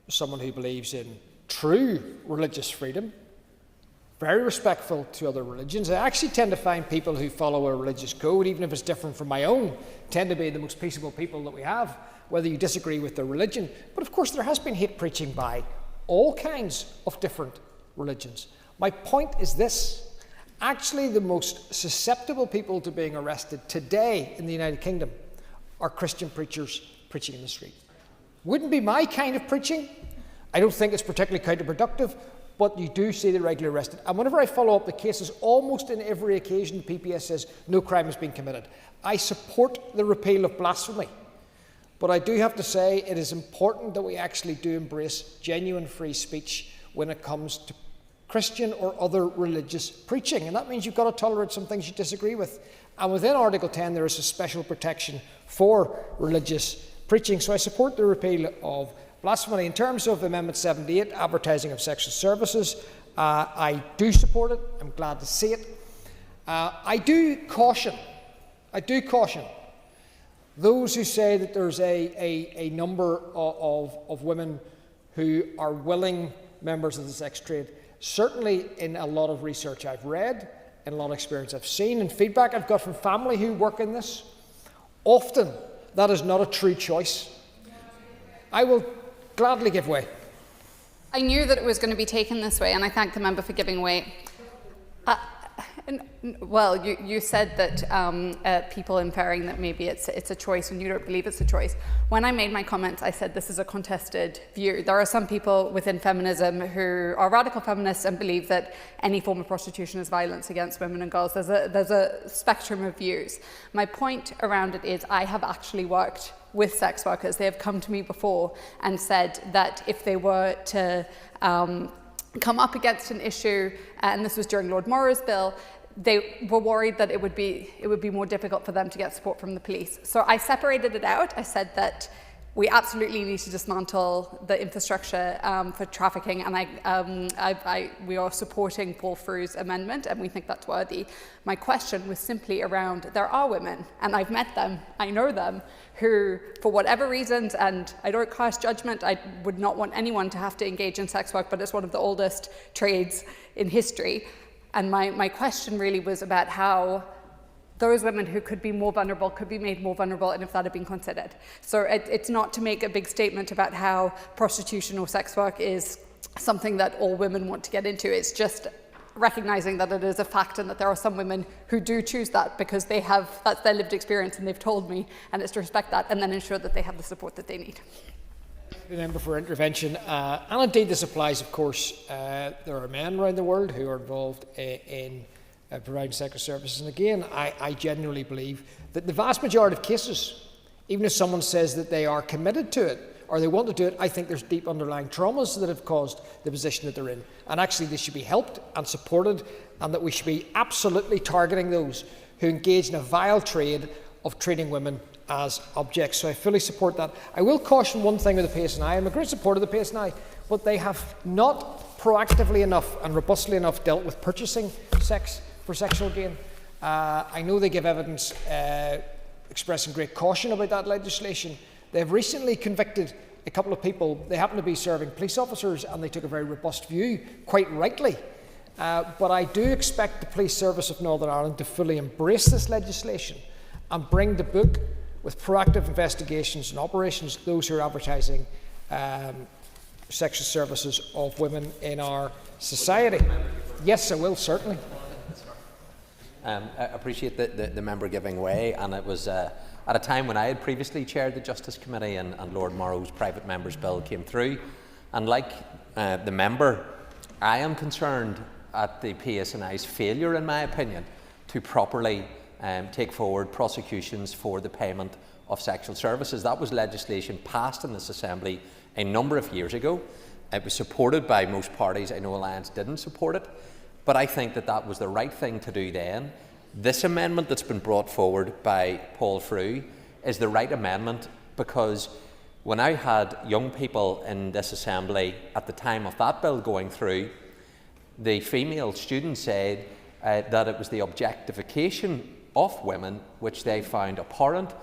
Speaker 21: someone who believes in true religious freedom, very respectful to other religions. I actually tend to find people who follow a religious code, even if it's different from my own, tend to be the most peaceable people that we have, whether you disagree with their religion. But of course, there has been hate preaching by all kinds of different religions. My point is this. Actually, the most susceptible people to being arrested today in the United Kingdom are Christian preachers preaching in the street. Wouldn't be my kind of preaching. I don't think it's particularly counterproductive, but you do see the regularly arrested. And whenever I follow up the cases, almost in every occasion the PPS says no crime has been committed. I support the repeal of blasphemy, but I do have to say it is important that we actually do embrace genuine free speech when it comes to Christian or other religious preaching. And that means you've got to tolerate some things you disagree with. And within Article 10 there is a special protection for religious preaching. So I support the repeal of blasphemy. In terms of Amendment 78, advertising of sexual services, I do support it. I'm glad to see it. I do caution those who say that there's a number of women who are willing members of the sex trade. Certainly in a lot of research I've read, in a lot of experience I've seen, and feedback I've got from family who work in this, often that is not a true choice. I will gladly give way.
Speaker 19: I knew that it was going to be taken this way, and I thank the member for giving way. Well, you said that people inferring that maybe it's a choice and you don't believe it's a choice. When I made my comments, I said this is a contested view. There are some people within feminism who are radical feminists and believe that any form of prostitution is violence against women and girls. There's a spectrum of views. My point around it is I have actually worked with sex workers. They have come to me before and said that if they were to come up against an issue, and this was during Lord Morrow's bill, they were worried that it would be more difficult for them to get support from the police. So I separated it out. I said that we absolutely need to dismantle the infrastructure for trafficking, and we are supporting Paul Frew's amendment, and we think that's worthy. My question was simply around, there are women, and I've met them, I know them, who, for whatever reasons, and I don't cast judgment, I would not want anyone to have to engage in sex work, but it's one of the oldest trades in history. And my question really was about how those women who could be more vulnerable could be made more vulnerable, and if that had been considered. So it's not to make a big statement about how prostitution or sex work is something that all women want to get into. It's just recognising that it is a fact and that there are some women who do choose that because that's their lived experience and they've told me, and it's to respect that and then ensure that they have the support that they need.
Speaker 21: The member for intervention, and indeed this applies, of course. There are men around the world who are involved in providing sexual services, and again, I genuinely believe that the vast majority of cases, even if someone says that they are committed to it or they want to do it, I think there's deep underlying traumas that have caused the position that they're in, and actually they should be helped and supported, and that we should be absolutely targeting those who engage in a vile trade of treating women as objects. So I fully support that. I will caution one thing with the PSNI. I'm a great supporter of the PSNI, but they have not proactively enough and robustly enough dealt with purchasing sex for sexual gain. I know they give evidence expressing great caution about that legislation. They've recently convicted a couple of people. They happen to be serving police officers, and they took a very robust view, quite rightly. But I do expect the Police Service of Northern Ireland to fully embrace this legislation and bring the book with proactive investigations and operations those who are advertising sexual services of women in our society. Yes, I will, certainly.
Speaker 15: I appreciate the member giving way, and it was at a time when I had previously chaired the Justice Committee and Lord Morrow's private member's bill came through. And like the member, I am concerned at the PSNI's failure, in my opinion, to properly take forward prosecutions for the payment of sexual services. That was legislation passed in this Assembly a number of years ago. It was supported by most parties. I know Alliance didn't support it, but I think that was the right thing to do then. This amendment that's been brought forward by Paul Frew is the right amendment, because when I had young people in this Assembly at the time of that bill going through, the female students said that it was the objectification of women which they found abhorrent,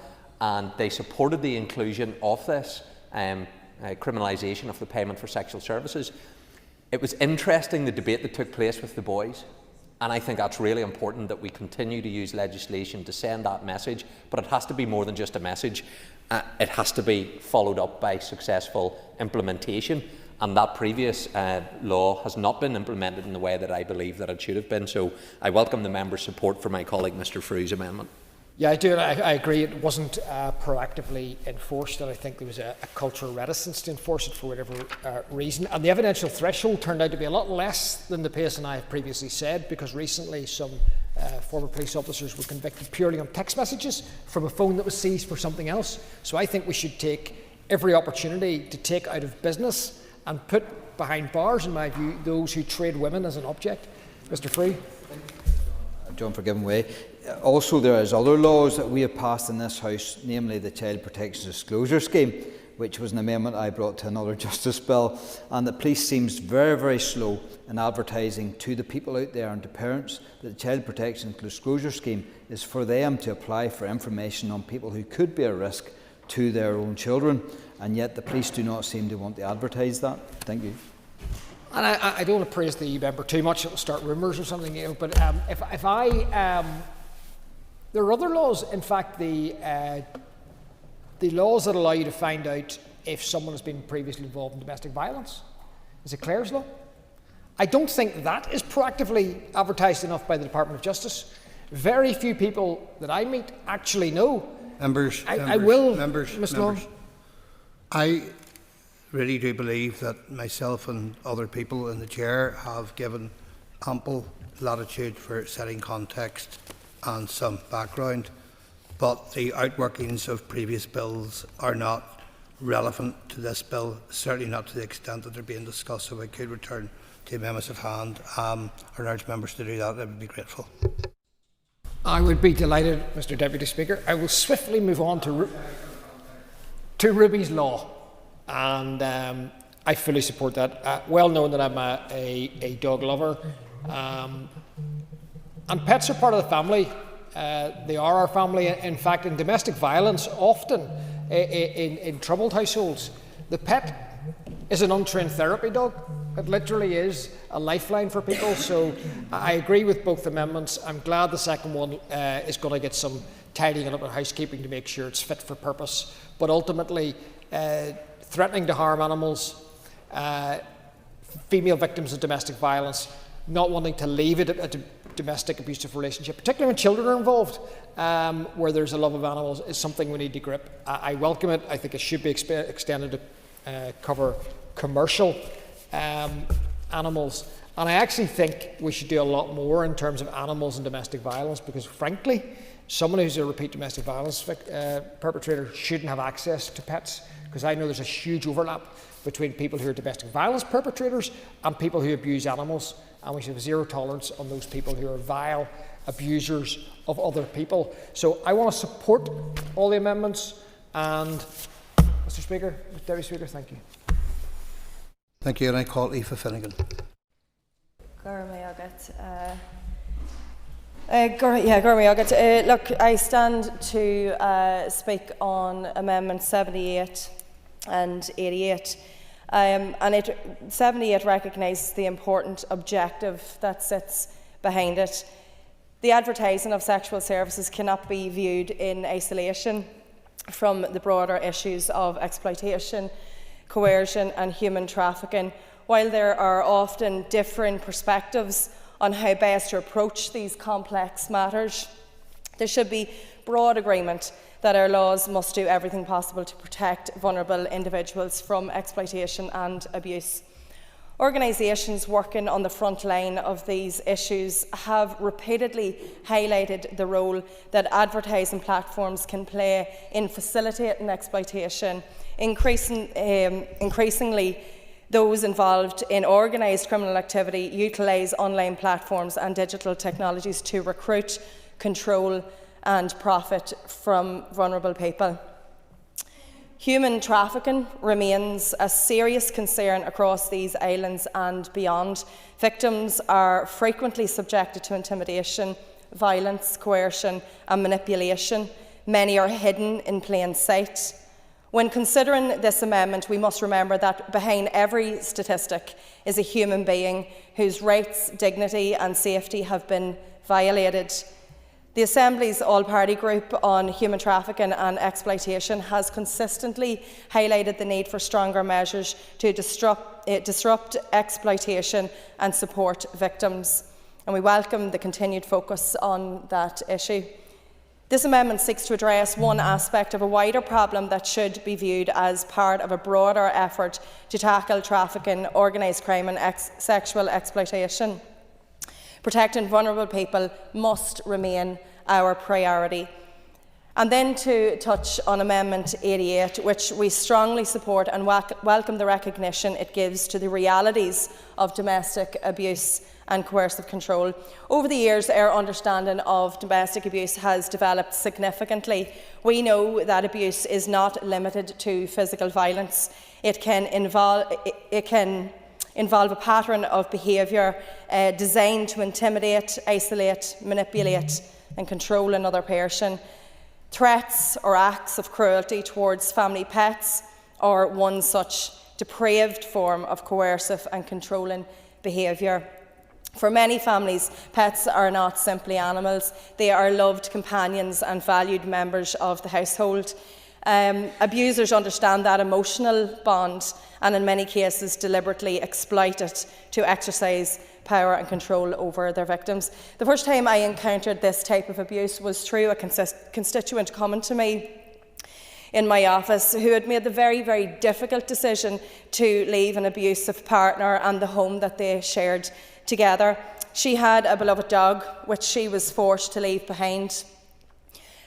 Speaker 15: and they supported the inclusion of this criminalisation of the payment for sexual services. It was interesting, the debate that took place with the boys, and I think that's really important that we continue to use legislation to send that message, but it has to be more than just a message. It has to be followed up by successful implementation, and that previous law has not been implemented in the way that I believe that it should have been. So I welcome the member's support for my colleague Mr Frew's amendment.
Speaker 21: Yeah, I do. I agree. It wasn't proactively enforced, and I think there was a cultural reticence to enforce it for whatever reason. And the evidential threshold turned out to be a lot less than the PSNI have previously said, because recently some former police officers were convicted purely on text messages from a phone that was seized for something else. So I think we should take every opportunity to take out of business and put behind bars, in my view, those who trade women as an object. Mr. Free.
Speaker 17: John, for giving way. Also, there is other laws that we have passed in this House, namely the Child Protection Disclosure Scheme, which was an amendment I brought to another Justice Bill, and the police seems very, very slow in advertising to the people out there and to parents that the Child Protection Disclosure Scheme is for them to apply for information on people who could be a risk to their own children, and yet the police do not seem to want to advertise that. Thank you.
Speaker 21: And I don't want to praise the member too much, it will start rumours or something, but if I... there are other laws, in fact, the laws that allow you to find out if someone has been previously involved in domestic violence. Is it Clare's law? I don't think that is proactively advertised enough by the Department of Justice. Very few people that I meet actually know.
Speaker 4: Members,
Speaker 21: I will,
Speaker 4: members. I really do believe that myself and other people in the chair have given ample latitude for setting context and some background, but the outworkings of previous bills are not relevant to this bill, certainly not to the extent that they're being discussed. So I could return to amendments of hand and urge members to do that. I would be grateful.
Speaker 21: I would be delighted, Mr. Deputy Speaker. I will swiftly move on to Ruby's law, and I fully support that. Well known that I'm a dog lover, and pets are part of the family. They are our family. In fact, in domestic violence, often in troubled households, the pet is an untrained therapy dog. It literally is a lifeline for people. So I agree with both amendments. I'm glad the second one is going to get some tidying up and housekeeping to make sure it's fit for purpose. But ultimately, threatening to harm animals, female victims of domestic violence, not wanting to leave it at a domestic abusive relationship, particularly when children are involved, where there's a love of animals, is something we need to grip. I welcome it. I think it should be extended to cover commercial animals. And I actually think we should do a lot more in terms of animals and domestic violence, because frankly, someone who's a repeat domestic violence perpetrator shouldn't have access to pets, because I know there's a huge overlap between people who are domestic violence perpetrators and people who abuse animals, and we should have zero tolerance on those people who are vile abusers of other people. So I want to support all the amendments, and Mr. Speaker, Deputy Speaker, thank you.
Speaker 4: Thank you, and I call Aoife Finnegan.
Speaker 7: Look, I stand to speak on Amendments 78 and 88. 78 recognises the important objective that sits behind it. The advertising of sexual services cannot be viewed in isolation from the broader issues of exploitation, coercion and human trafficking. While there are often differing perspectives on how best to approach these complex matters, there should be broad agreement that our laws must do everything possible to protect vulnerable individuals from exploitation and abuse. Organisations working on the front line of these issues have repeatedly highlighted the role that advertising platforms can play in facilitating exploitation. Increasingly, those involved in organised criminal activity utilise online platforms and digital technologies to recruit, control and profit from vulnerable people. Human trafficking remains a serious concern across these islands and beyond. Victims are frequently subjected to intimidation, violence, coercion and manipulation. Many are hidden in plain sight. When considering this amendment, we must remember that behind every statistic is a human being whose rights, dignity and safety have been violated. The Assembly's All-Party Group on Human Trafficking and Exploitation has consistently highlighted the need for stronger measures to disrupt exploitation and support victims, and we welcome the continued focus on that issue. This amendment seeks to address one aspect of a wider problem that should be viewed as part of a broader effort to tackle trafficking, organised crime and sexual exploitation. Protecting vulnerable people must remain our priority. And then to touch on Amendment 88, which we strongly support and welcome the recognition it gives to the realities of domestic abuse and coercive control. Over the years, our understanding of domestic abuse has developed significantly. We know that abuse is not limited to physical violence. It can involve a pattern of behaviour designed to intimidate, isolate, manipulate and control another person. Threats or acts of cruelty towards family pets are one such depraved form of coercive and controlling behaviour. For many families, pets are not simply animals. They are loved companions and valued members of the household. Abusers understand that emotional bond and in many cases deliberately exploit it to exercise power and control over their victims. The first time I encountered this type of abuse was through a constituent coming to me in my office who had made the very, very difficult decision to leave an abusive partner and the home that they shared together. She had a beloved dog which she was forced to leave behind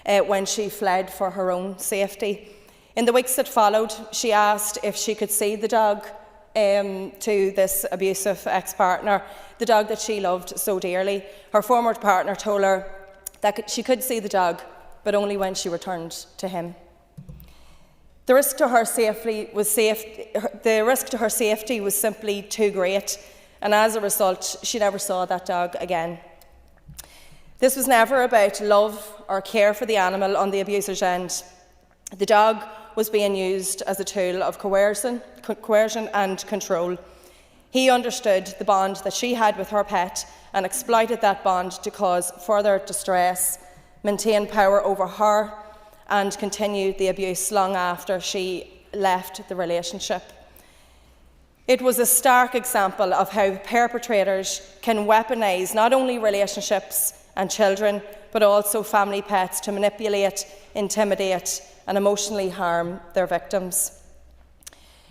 Speaker 7: when she fled for her own safety. In the weeks that followed, she asked if she could see the dog to this abusive ex-partner, the dog that she loved so dearly. Her former partner told her that she could see the dog, but only when she returned to him. The risk to her safety was simply too great, and as a result, she never saw that dog again. This was never about love or care for the animal on the abuser's end. The dog was being used as a tool of coercion and control. He understood the bond that she had with her pet and exploited that bond to cause further distress, maintain power over her, and continue the abuse long after she left the relationship. It was a stark example of how perpetrators can weaponise not only relationships and children, but also family pets to manipulate, intimidate, and emotionally harm their victims.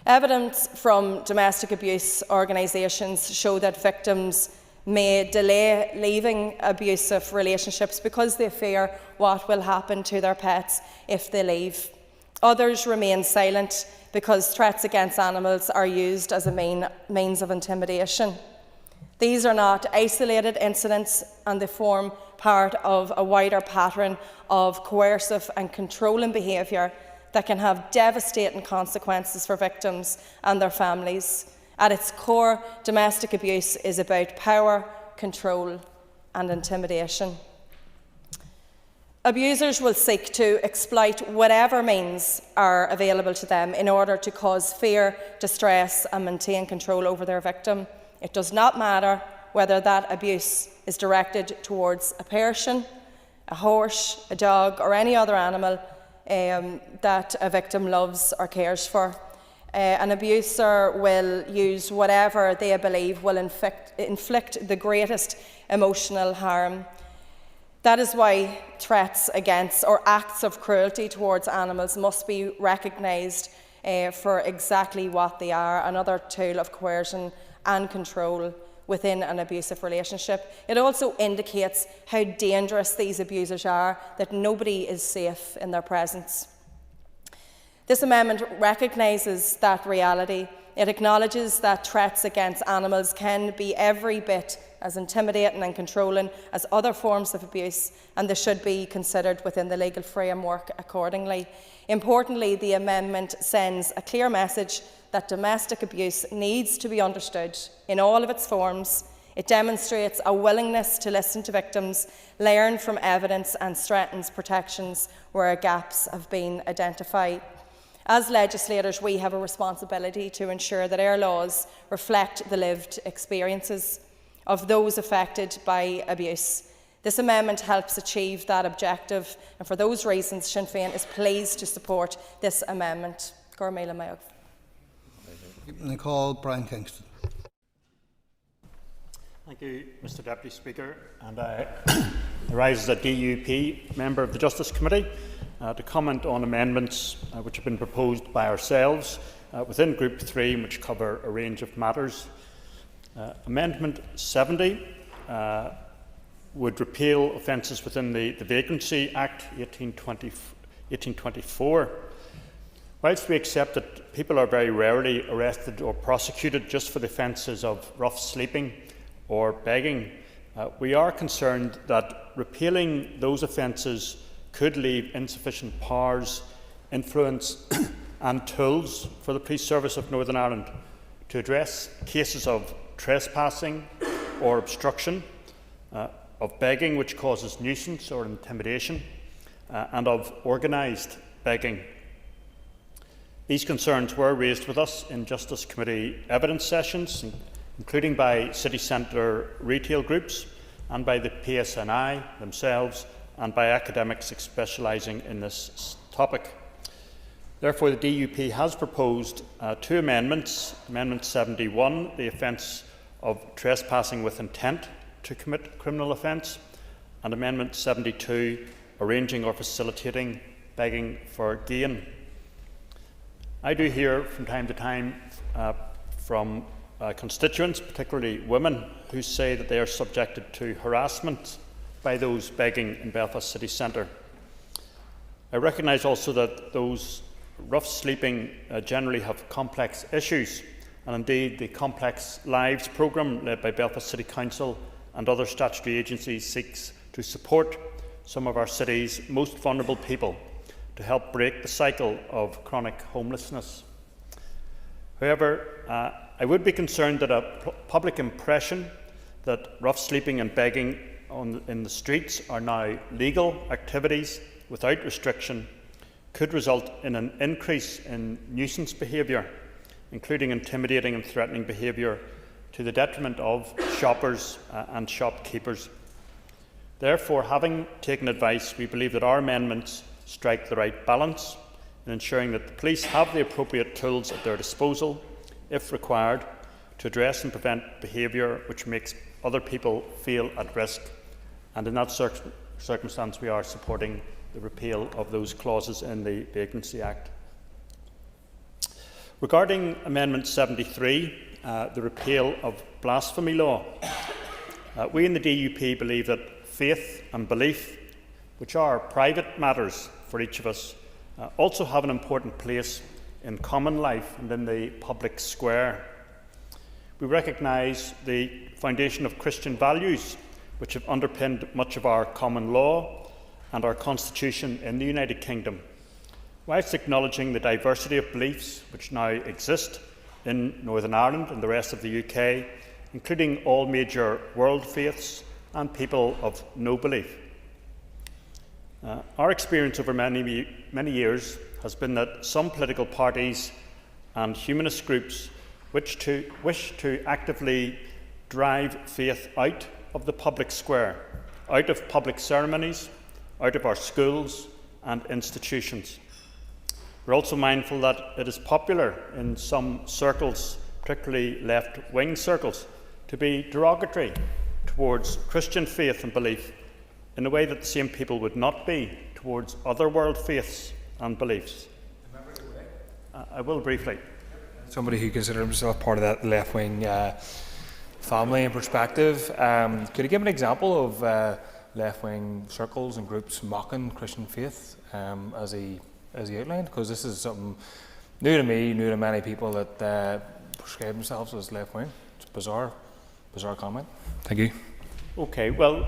Speaker 7: Evidence from domestic abuse organisations show that victims may delay leaving abusive relationships because they fear what will happen to their pets if they leave. Others remain silent because threats against animals are used as a means of intimidation. These are not isolated incidents, and they form part of a wider pattern of coercive and controlling behaviour that can have devastating consequences for victims and their families. At its core, domestic abuse is about power, control, and intimidation. Abusers will seek to exploit whatever means are available to them in order to cause fear, distress, and maintain control over their victim. It does not matter whether that abuse is directed towards a person, a horse, a dog, or any other animal that a victim loves or cares for. An abuser will use whatever they believe will inflict the greatest emotional harm. That is why threats against or acts of cruelty towards animals must be recognised for exactly what they are, another tool of coercion and control within an abusive relationship. It also indicates how dangerous these abusers are, that nobody is safe in their presence. This amendment recognises that reality. It acknowledges that threats against animals can be every bit as intimidating and controlling as other forms of abuse, and they should be considered within the legal framework accordingly. Importantly, the amendment sends a clear message that domestic abuse needs to be understood in all of its forms. It demonstrates a willingness to listen to victims, learn from evidence, and strengthens protections where gaps have been identified. As legislators, we have a responsibility to ensure that our laws reflect the lived experiences of those affected by abuse. This amendment helps achieve that objective, and for those reasons, Sinn Féin is pleased to support this amendment.
Speaker 4: Nicole Brian Kingston.
Speaker 12: Thank you, Mr Deputy Speaker, and I I rise as a DUP member of the Justice Committee to comment on amendments which have been proposed by ourselves within Group 3, which cover a range of matters. Amendment 70 would repeal offences within the Vacancy Act 1824. Whilst we accept that people are very rarely arrested or prosecuted just for the offences of rough sleeping or begging, we are concerned that repealing those offences could leave insufficient powers, influence and tools for the Police Service of Northern Ireland to address cases of trespassing or obstruction, of begging which causes nuisance or intimidation, and of organised begging. These concerns were raised with us in Justice Committee evidence sessions, including by city centre retail groups and by the PSNI themselves and by academics specialising in this topic. Therefore, the DUP has proposed two amendments. Amendment 71, the offence of trespassing with intent to commit criminal offence, and Amendment 72, arranging or facilitating begging for gain. I do hear from time to time from constituents, particularly women, who say that they are subjected to harassment by those begging in Belfast city centre. I recognise also that those rough sleeping generally have complex issues, and indeed the Complex Lives programme led by Belfast City Council and other statutory agencies seeks to support some of our city's most vulnerable people to help break the cycle of chronic homelessness. However, I would be concerned that a public impression that rough sleeping and begging in the streets are now legal activities without restriction could result in an increase in nuisance behaviour, including intimidating and threatening behaviour, to the detriment of shoppers and shopkeepers. Therefore, having taken advice, we believe that our amendments strike the right balance in ensuring that the police have the appropriate tools at their disposal, if required, to address and prevent behaviour which makes other people feel at risk. And in that circumstance, we are supporting the repeal of those clauses in the Vacancy Act. Regarding Amendment 73, the repeal of blasphemy law, we in the DUP believe that faith and belief, which are private matters for each of us, also have an important place in common life and in the public square. We recognise the foundation of Christian values which have underpinned much of our common law and our constitution in the United Kingdom, whilst acknowledging the diversity of beliefs which now exist in Northern Ireland and the rest of the UK, including all major world faiths and people of no belief. Our experience over many years has been that some political parties and humanist groups wish to actively drive faith out of the public square, out of public ceremonies, out of our schools and institutions. We're also mindful that it is popular in some circles, particularly left-wing circles, to be derogatory towards Christian faith and belief in a way that the same people would not be towards other world faiths and beliefs. I will briefly.
Speaker 10: Somebody who considers himself part of that left-wing family and perspective, could you give an example of left-wing circles and groups mocking Christian faith as he outlined? Because this is something new to me, new to many people that prescribe themselves as left-wing. It's a bizarre comment. Thank you.
Speaker 12: Okay, well,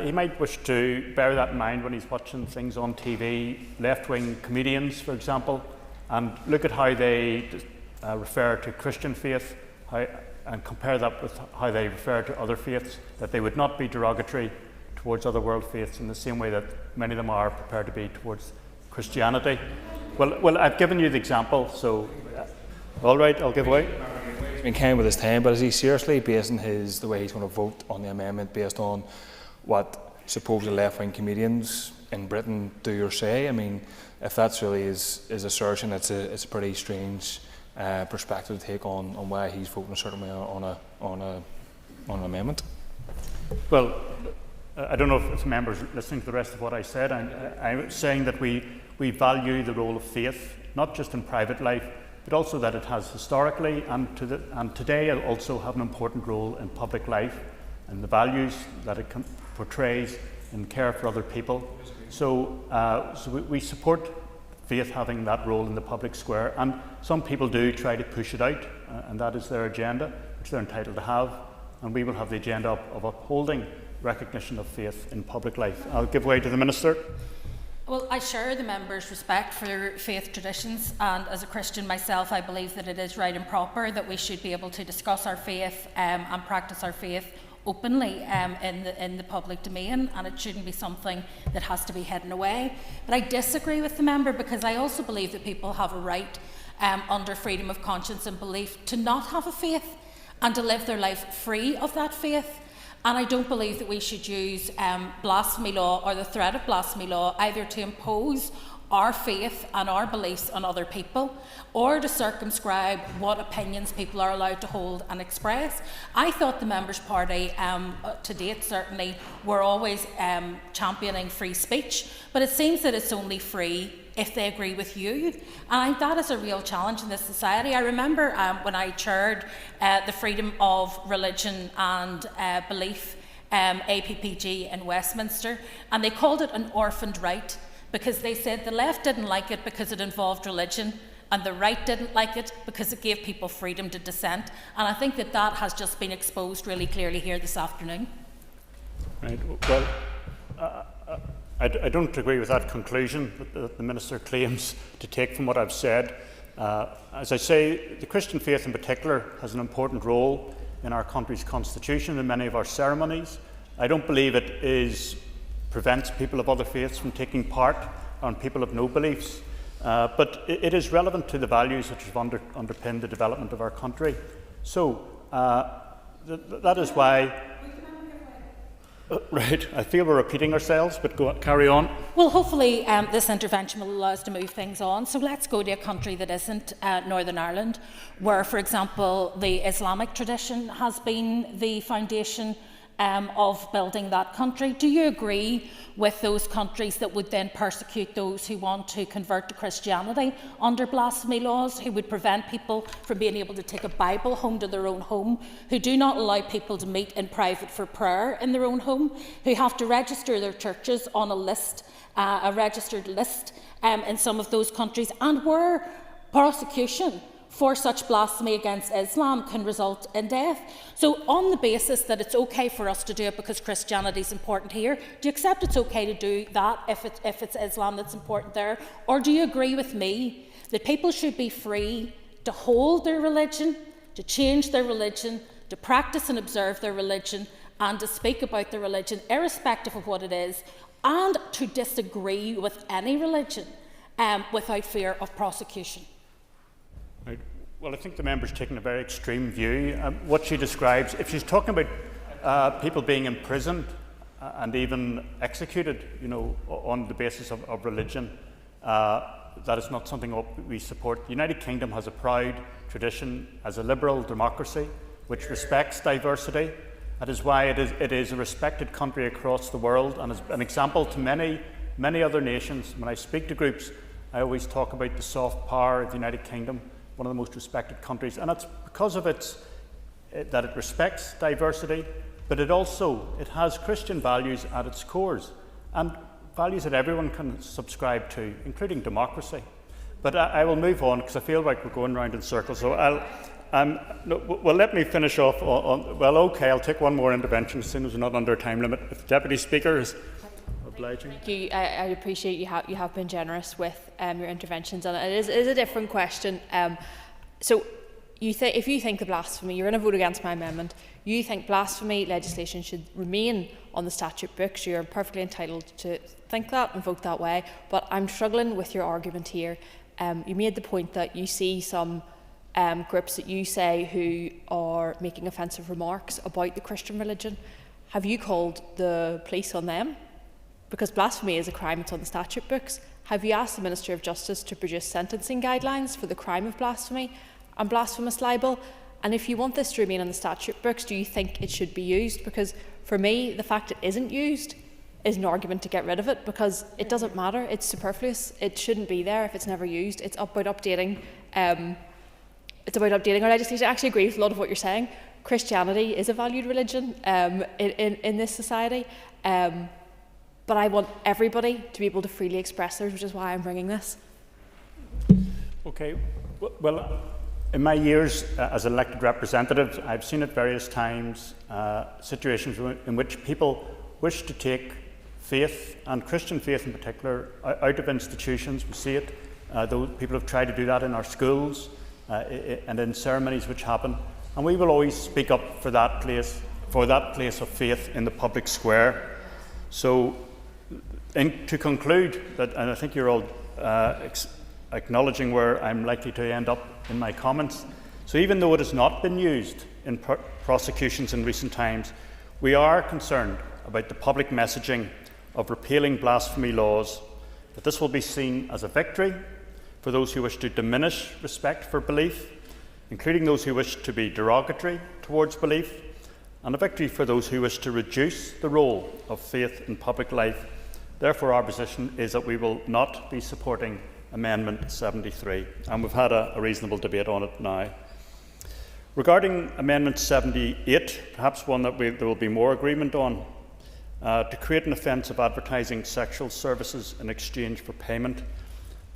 Speaker 12: he might wish to bear that in mind when he's watching things on TV, left-wing comedians, for example, and look at how they refer to Christian faith and compare that with how they refer to other faiths, that they would not be derogatory towards other world faiths in the same way that many of them are prepared to be towards Christianity. Well, I've given you the example, so all right, I'll give way.
Speaker 10: He's been kind with his time, but is he seriously basing the way he's going to vote on the amendment based on what supposed left-wing comedians in Britain do or say? I mean, if that's really his assertion, it's a pretty strange perspective to take on why he's voting a certain way on an amendment.
Speaker 12: Well, I don't know if members are listening to the rest of what I said. I'm saying that we value the role of faith, not just in private life, but also that it has historically and today also have an important role in public life and the values that it portrays in care for other people. So we support faith having that role in the public square, and some people do try to push it out, and that is their agenda, which they're entitled to have, and we will have the agenda of upholding recognition of faith in public life. I'll give way to the Minister.
Speaker 18: Well, I share the members' respect for their faith traditions, and as a Christian myself, I believe that it is right and proper that we should be able to discuss our faith and practice our faith openly in the public domain, and it shouldn't be something that has to be hidden away. But I disagree with the member, because I also believe that people have a right under freedom of conscience and belief to not have a faith and to live their life free of that faith. And I don't believe that we should use blasphemy law or the threat of blasphemy law either to impose our faith and our beliefs on other people, or to circumscribe what opinions people are allowed to hold and express. I thought the Members' Party, to date certainly, were always championing free speech, but it seems that it's only free if they agree with you. And I think that is a real challenge in this society. I remember when I chaired the Freedom of Religion and Belief APPG in Westminster, and they called it an orphaned right, because they said the left didn't like it because it involved religion, and the right didn't like it because it gave people freedom to dissent. And I think that that has just been exposed really clearly here this afternoon.
Speaker 12: Right. Well, I don't agree with that conclusion that the Minister claims to take from what I've said. As I say, the Christian faith in particular has an important role in our country's constitution and many of our ceremonies. I don't believe it prevents people of other faiths from taking part, and people of no beliefs. But it is relevant to the values which have underpinned the development of our country. So that is why... Right, I feel we're repeating ourselves, but carry on.
Speaker 18: Well, hopefully this intervention will allow us to move things on. So let's go to a country that isn't Northern Ireland, where, for example, the Islamic tradition has been the foundation of building that country. Do you agree with those countries that would then persecute those who want to convert to Christianity under blasphemy laws, who would prevent people from being able to take a Bible home to their own home, who do not allow people to meet in private for prayer in their own home, who have to register their churches on a list, a registered list in some of those countries, and where prosecution for such blasphemy against Islam can result in death? So on the basis that it's okay for us to do it because Christianity is important here, do you accept it's okay to do that if it's Islam that's important there? Or do you agree with me that people should be free to hold their religion, to change their religion, to practice and observe their religion, and to speak about their religion, irrespective of what it is, and to disagree with any religion without fear of prosecution?
Speaker 12: Right. Well, I think the member's taken a very extreme view. What she describes, if she's talking about people being imprisoned and even executed, on the basis of religion, that is not something we support. The United Kingdom has a proud tradition as a liberal democracy which respects diversity. That is why it is a respected country across the world, and is an example to many other nations. When I speak to groups, I always talk about the soft power of the United Kingdom, one of the most respected countries, and it's because of that it respects diversity, but it has Christian values at its cores, and values that everyone can subscribe to, including democracy. But I will move on, because I feel like we're going round in circles. So let me finish off I'll take one more intervention as soon as we're not under a time limit. If the Deputy Speaker is obliging.
Speaker 6: Thank you. I appreciate you have been generous with your interventions, and it is a different question. So if you think the blasphemy, you're going to vote against my amendment, you think blasphemy legislation should remain on the statute books, you're perfectly entitled to think that and vote that way, but I'm struggling with your argument here. You made the point that you see some groups that you say who are making offensive remarks about the Christian religion. Have you called the police on them? Because blasphemy is a crime, it's on the statute books. Have you asked the Minister of Justice to produce sentencing guidelines for the crime of blasphemy and blasphemous libel? And if you want this to remain on the statute books, do you think it should be used? Because for me, the fact it isn't used is an argument to get rid of it, because it doesn't matter. It's superfluous. It shouldn't be there if it's never used. It's about updating. It's about updating our legislation. I actually agree with a lot of what you're saying. Christianity is a valued religion in this society, but I want everybody to be able to freely express theirs, which is why I'm bringing this.
Speaker 12: Okay. Well, in my years as elected representative, I've seen at various times situations in which people wish to take faith, and Christian faith in particular, out of institutions. We see it. Those people have tried to do that in our schools and in ceremonies which happen. And we will always speak up for that place of faith in the public square. So, to conclude, and I think you're all acknowledging where I'm likely to end up in my comments. So even though it has not been used in prosecutions in recent times, we are concerned about the public messaging of repealing blasphemy laws, that this will be seen as a victory for those who wish to diminish respect for belief, including those who wish to be derogatory towards belief, and a victory for those who wish to reduce the role of faith in public life. Therefore, our position is that we will not be supporting Amendment 73, and we've had a reasonable debate on it now. Regarding Amendment 78, perhaps one that there will be more agreement on, to create an offence of advertising sexual services in exchange for payment.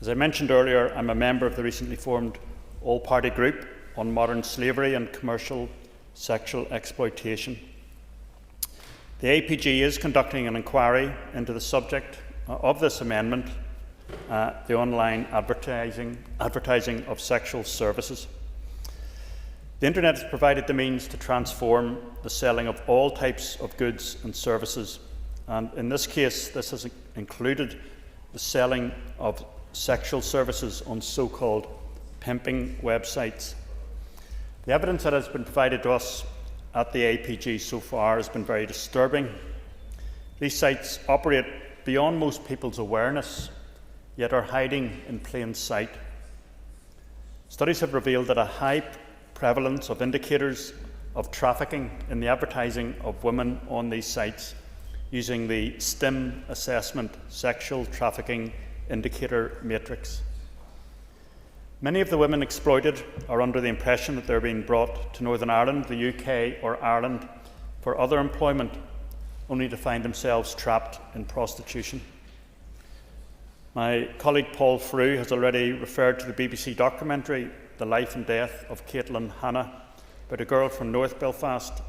Speaker 12: As I mentioned earlier, I'm a member of the recently formed all-party group on modern slavery and commercial sexual exploitation. The APG is conducting an inquiry into the subject of this amendment, the online advertising of sexual services. The Internet has provided the means to transform the selling of all types of goods and services, and in this case, this has included the selling of sexual services on so-called pimping websites. The evidence that has been provided to us at the APG so far has been very disturbing. These sites operate beyond most people's awareness, yet are hiding in plain sight. Studies have revealed that a high prevalence of indicators of trafficking in the advertising of women on these sites using the STIM assessment sexual trafficking indicator matrix. Many of the women exploited are under the impression that they're being brought to Northern Ireland, the UK or Ireland for other employment, only to find themselves trapped in prostitution. My colleague Paul Frew has already referred to the BBC documentary The Life and Death of Caitlin Hanna, about a girl from North Belfast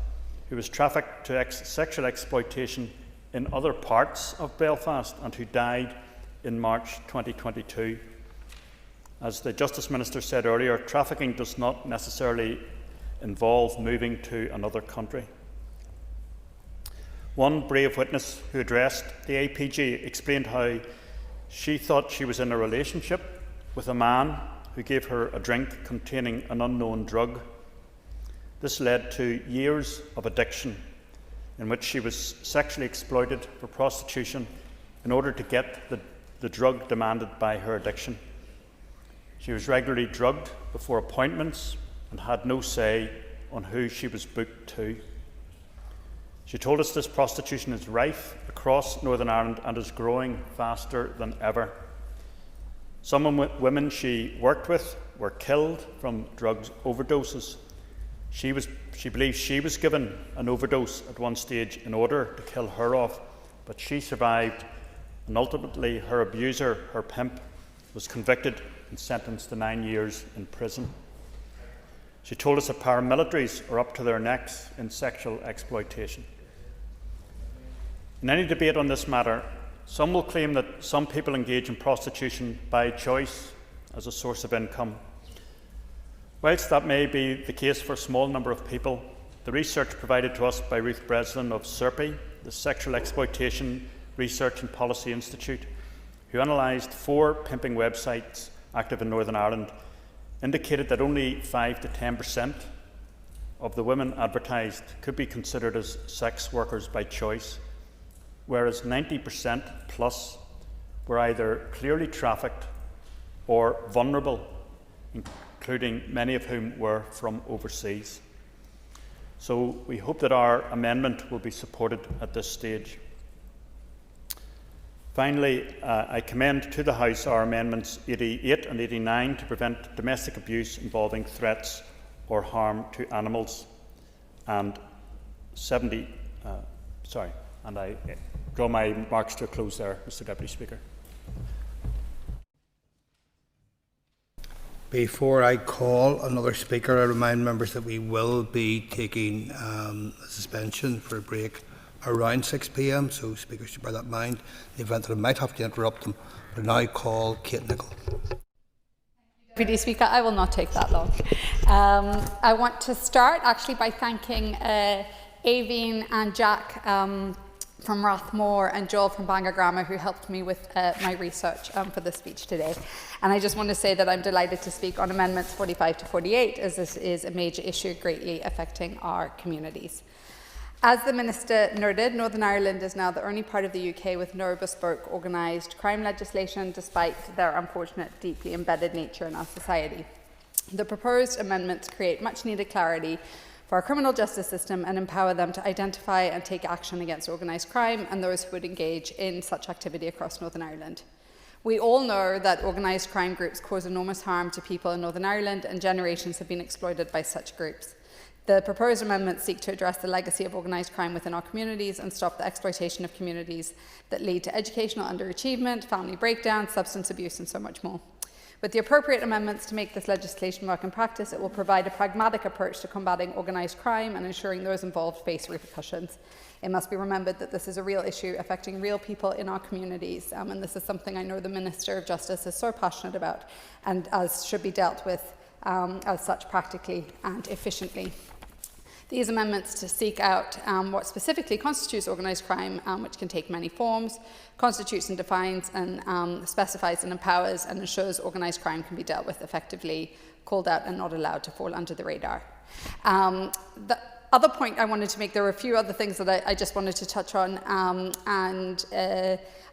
Speaker 12: who was trafficked to sexual exploitation in other parts of Belfast and who died in March 2022. As the Justice Minister said earlier, trafficking does not necessarily involve moving to another country. One brave witness who addressed the APG explained how she thought she was in a relationship with a man who gave her a drink containing an unknown drug. This led to years of addiction in which she was sexually exploited for prostitution in order to get the drug demanded by her addiction. She was regularly drugged before appointments and had no say on who she was booked to. She told us this prostitution is rife across Northern Ireland and is growing faster than ever. Some women she worked with were killed from drug overdoses. She believes she was given an overdose at one stage in order to kill her off, but she survived, and ultimately her abuser, her pimp, was convicted and sentenced to 9 years in prison. She told us that paramilitaries are up to their necks in sexual exploitation. In any debate on this matter, some will claim that some people engage in prostitution by choice as a source of income. Whilst that may be the case for a small number of people, the research provided to us by Ruth Breslin of SERPI, the Sexual Exploitation Research and Policy Institute, who analysed 4 pimping websites active in Northern Ireland, indicated that only 5 to 10% of the women advertised could be considered as sex workers by choice, whereas 90% plus were either clearly trafficked or vulnerable, including many of whom were from overseas. So we hope that our amendment will be supported at this stage. Finally, I commend to the House our amendments 88 and 89 to prevent domestic abuse involving threats or harm to animals, and 70. And I draw my remarks to a close there, Mr. Deputy Speaker.
Speaker 4: Before I call another speaker, I remind members that we will be taking a suspension for a break around 6 p.m, so speakers should bear that in mind in the event that I might have to interrupt them. But now call Kate Nicholl.
Speaker 19: Deputy Speaker, I will not take that long. I want to start actually by thanking Aveen and Jack from Rathmore and Joel from Bangor Grammar, who helped me with my research for this speech today. And I just want to say that I'm delighted to speak on amendments 45 to 48, as this is a major issue greatly affecting our communities. As the Minister noted, Northern Ireland is now the only part of the UK with no bespoke organised crime legislation, despite their unfortunate, deeply embedded nature in our society. The proposed amendments create much needed clarity for our criminal justice system and empower them to identify and take action against organised crime and those who would engage in such activity across Northern Ireland. We all know that organised crime groups cause enormous harm to people in Northern Ireland, and generations have been exploited by such groups. The proposed amendments seek to address the legacy of organised crime within our communities and stop the exploitation of communities that lead to educational underachievement, family breakdown, substance abuse and so much more. With the appropriate amendments to make this legislation work in practice, it will provide a pragmatic approach to combating organised crime and ensuring those involved face repercussions. It must be remembered that this is a real issue affecting real people in our communities, and this is something I know the Minister of Justice is so passionate about, and as should be dealt with as such practically and efficiently. These amendments to seek out what specifically constitutes organised crime, which can take many forms, constitutes and defines and specifies and empowers and ensures organised crime can be dealt with effectively, called out and not allowed to fall under the radar. The other point I wanted to make, there were a few other things that I just wanted to touch on,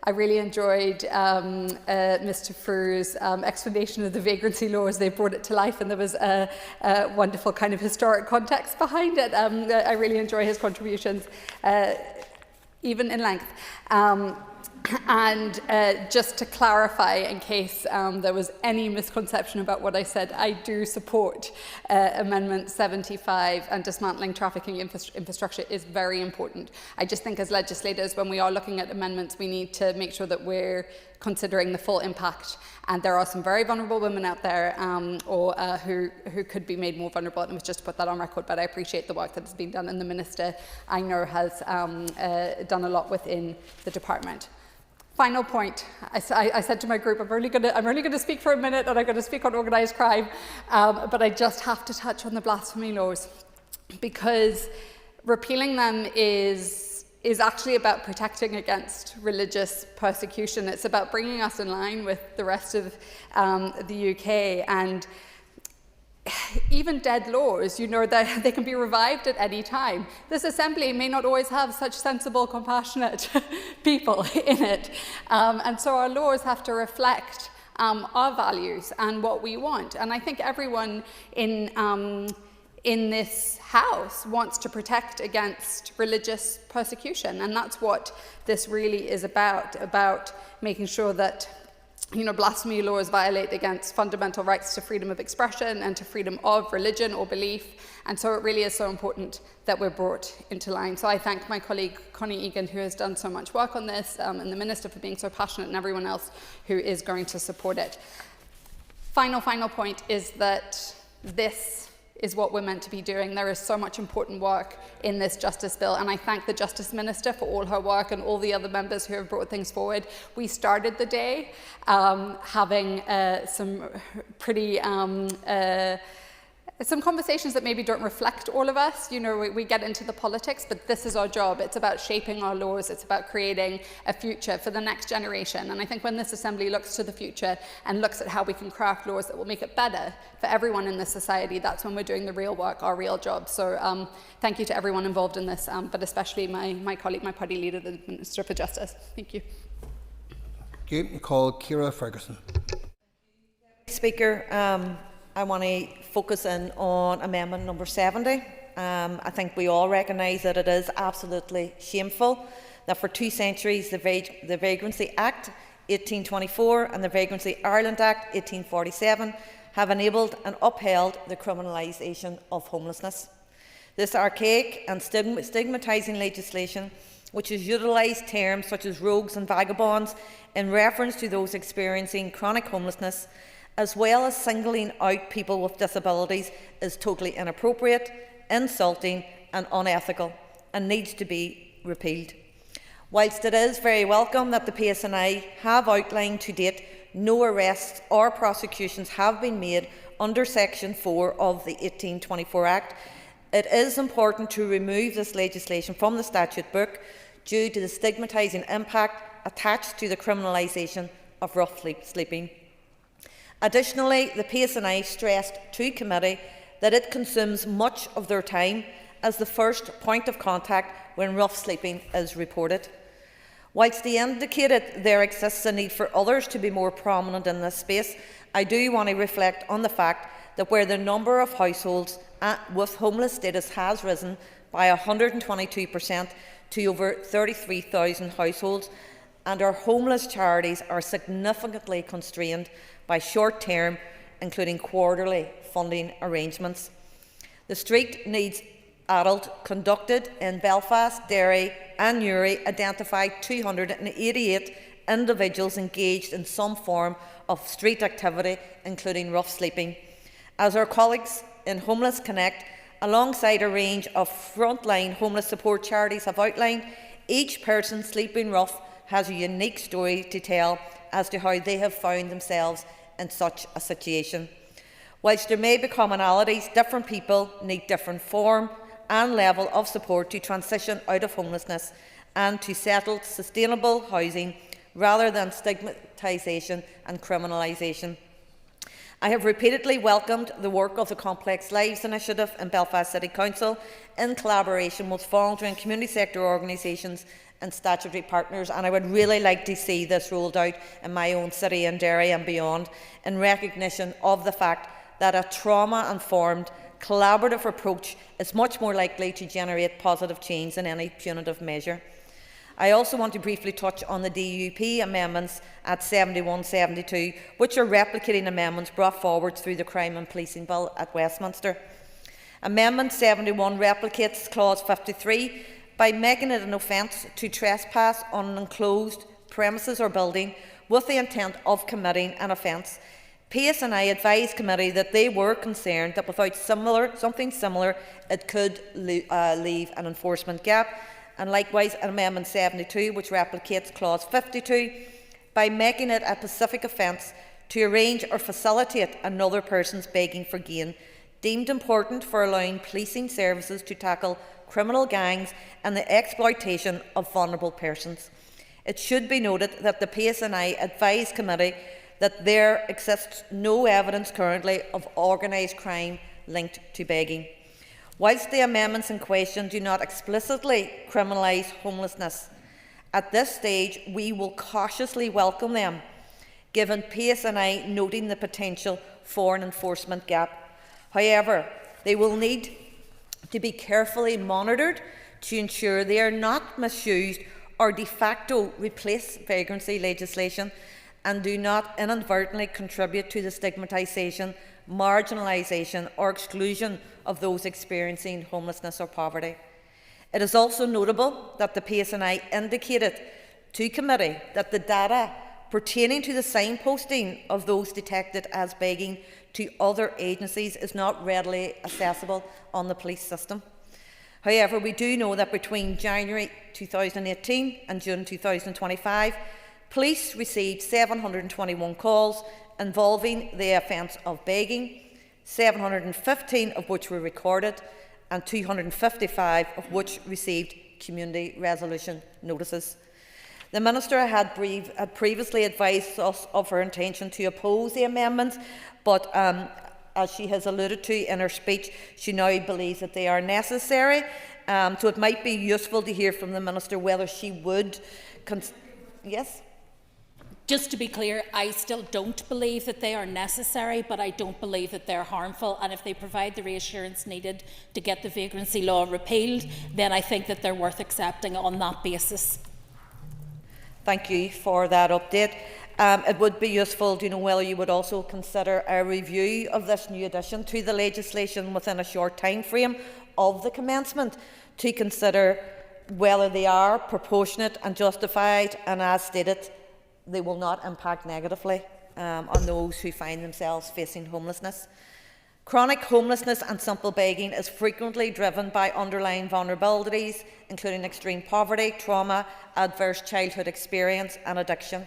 Speaker 19: I really enjoyed Mr. Fru's explanation of the vagrancy laws. They brought it to life, and there was a wonderful kind of historic context behind it. I really enjoy his contributions, even in length. And just to clarify, in case there was any misconception about what I said, I do support Amendment 75, and dismantling trafficking infrastructure is very important. I just think as legislators, when we are looking at amendments, we need to make sure that we're considering the full impact. And there are some very vulnerable women out there who could be made more vulnerable, and it was just to put that on record. But I appreciate the work that has been done, and the Minister, I know, has done a lot within the department. Final point, I said to my group, I'm only going to speak for a minute, and I'm going to speak on organised crime, but I just have to touch on the blasphemy laws, because repealing them is actually about protecting against religious persecution. It's about bringing us in line with the rest of the UK, and even dead laws, you know, that they can be revived at any time. This Assembly may not always have such sensible, compassionate people in it. And so our laws have to reflect our values and what we want. And I think everyone in this House wants to protect against religious persecution. And that's what this really is about making sure that blasphemy laws violate against fundamental rights to freedom of expression and to freedom of religion or belief. And so it really is so important that we're brought into line. So I thank my colleague Connie Egan, who has done so much work on this, and the Minister for being so passionate, and everyone else who is going to support it. Final point is that this is what we're meant to be doing. There is so much important work in this Justice Bill, and I thank the Justice Minister for all her work and all the other members who have brought things forward. We started the day having some pretty some conversations that maybe don't reflect all of us. We get into the politics, but this is our job. It's about shaping our laws. It's about creating a future for the next generation. And I think when this Assembly looks to the future and looks at how we can craft laws that will make it better for everyone in this society, that's when we're doing the real work, our real job. So thank you to everyone involved in this, but especially my colleague, my party leader, the Minister for Justice. Thank you.
Speaker 4: Thank you. Call Ciara Ferguson.
Speaker 11: Speaker, I want to focus in on amendment number 70. I think we all recognise that it is absolutely shameful that for 2 centuries the Vagrancy Act 1824 and the Vagrancy Ireland Act 1847 have enabled and upheld the criminalisation of homelessness. This archaic and stigmatising legislation, which has utilised terms such as rogues and vagabonds in reference to those experiencing chronic homelessness, as well as singling out people with disabilities, is totally inappropriate, insulting and unethical, and needs to be repealed. Whilst it is very welcome that the PSNI have outlined to date no arrests or prosecutions have been made under Section 4 of the 1824 Act, it is important to remove this legislation from the statute book due to the stigmatising impact attached to the criminalisation of rough sleeping. Additionally, the PSNI stressed to committee that it consumes much of their time as the first point of contact when rough sleeping is reported. Whilst they indicated there exists a need for others to be more prominent in this space, I do want to reflect on the fact that where the number of households with homeless status has risen by 122% to over 33,000 households, and our homeless charities are significantly constrained by short-term, including quarterly funding arrangements. The Street Needs Adult conducted in Belfast, Derry and Newry identified 288 individuals engaged in some form of street activity, including rough sleeping. As our colleagues in Homeless Connect, alongside a range of frontline homeless support charities have outlined, each person sleeping rough has a unique story to tell as to how they have found themselves in such a situation. Whilst there may be commonalities, different people need different form and level of support to transition out of homelessness and to settled, sustainable housing rather than stigmatisation and criminalisation. I have repeatedly welcomed the work of the Complex Lives Initiative in Belfast City Council in collaboration with voluntary and community sector organisations and statutory partners, and I would really like to see this rolled out in my own city and Derry and beyond, in recognition of the fact that a trauma-informed collaborative approach is much more likely to generate positive change than any punitive measure. I also want to briefly touch on the DUP amendments at 71-72, which are replicating amendments brought forward through the Crime and Policing Bill at Westminster. Amendment 71 replicates clause 53 by making it an offence to trespass on an enclosed premises or building with the intent of committing an offence. PSNI advised committee that they were concerned that without something similar, it could leave an enforcement gap. And likewise, Amendment 72, which replicates clause 52, by making it a specific offence to arrange or facilitate another person's begging for gain, deemed important for allowing policing services to tackle criminal gangs and the exploitation of vulnerable persons. It should be noted that the PSNI advised committee that there exists no evidence currently of organised crime linked to begging. Whilst the amendments in question do not explicitly criminalise homelessness, at this stage we will cautiously welcome them, given PSNI noting the potential for an enforcement gap. However, they will need to be carefully monitored to ensure they are not misused or de facto replace vagrancy legislation and do not inadvertently contribute to the stigmatisation, marginalisation or exclusion of those experiencing homelessness or poverty. It is also notable that the PSNI indicated to committee that the data pertaining to the signposting of those detected as begging to other agencies is not readily accessible on the police system. However, we do know that between January 2018 and June 2025, police received 721 calls involving the offence of begging, 715 of which were recorded and 255 of which received community resolution notices. The Minister had previously advised us of her intention to oppose the amendments, but as she has alluded to in her speech, she now believes that they are necessary. So it might be useful to hear from the Minister whether she would... Yes?
Speaker 18: Just to be clear, I still don't believe that they are necessary, but I don't believe that they're harmful. And if they provide the reassurance needed to get the vagrancy law repealed, then I think that they're worth accepting on that basis.
Speaker 11: Thank you for that update. It would be useful to know whether you would also consider a review of this new addition to the legislation within a short time frame of the commencement to consider whether they are proportionate and justified, and as stated, they will not impact negatively on those who find themselves facing homelessness. Chronic homelessness and simple begging is frequently driven by underlying vulnerabilities, including extreme poverty, trauma, adverse childhood experience and addiction.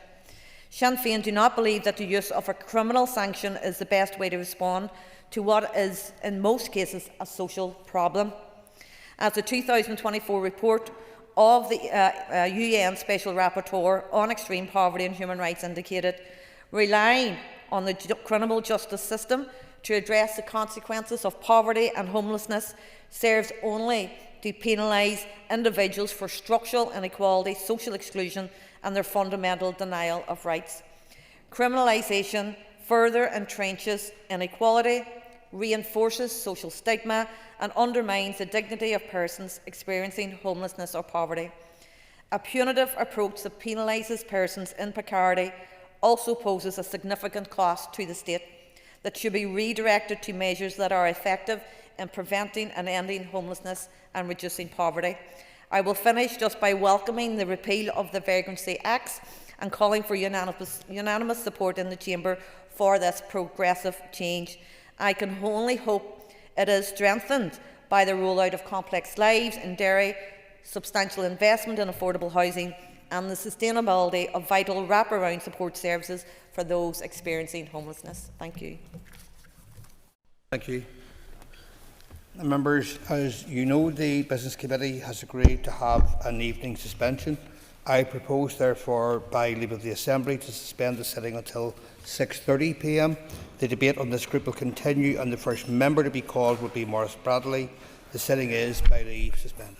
Speaker 11: Sinn Féin do not believe that the use of a criminal sanction is the best way to respond to what is, in most cases, a social problem. As the 2024 report of the UN Special Rapporteur on Extreme Poverty and Human Rights indicated, relying on the criminal justice system to address the consequences of poverty and homelessness serves only to penalise individuals for structural inequality, social exclusion and their fundamental denial of rights. Criminalisation further entrenches inequality, reinforces social stigma and undermines the dignity of persons experiencing homelessness or poverty. A punitive approach that penalises persons in precarity also poses a significant cost to the state that should be redirected to measures that are effective in preventing and ending homelessness and reducing poverty. I will finish just by welcoming the repeal of the Vagrancy Acts and calling for unanimous support in the Chamber for this progressive change. I can only hope it is strengthened by the rollout of complex lives in Derry, substantial investment in affordable housing and the sustainability of vital wraparound support services for those experiencing homelessness. Thank you.
Speaker 4: Thank you. Members, as you know, the Business Committee has agreed to have an evening suspension. I propose, therefore, by leave of the Assembly, to suspend the sitting until 6:30 p.m. The debate on this group will continue, and the first member to be called will be Maurice Bradley. The sitting is, by leave, suspended.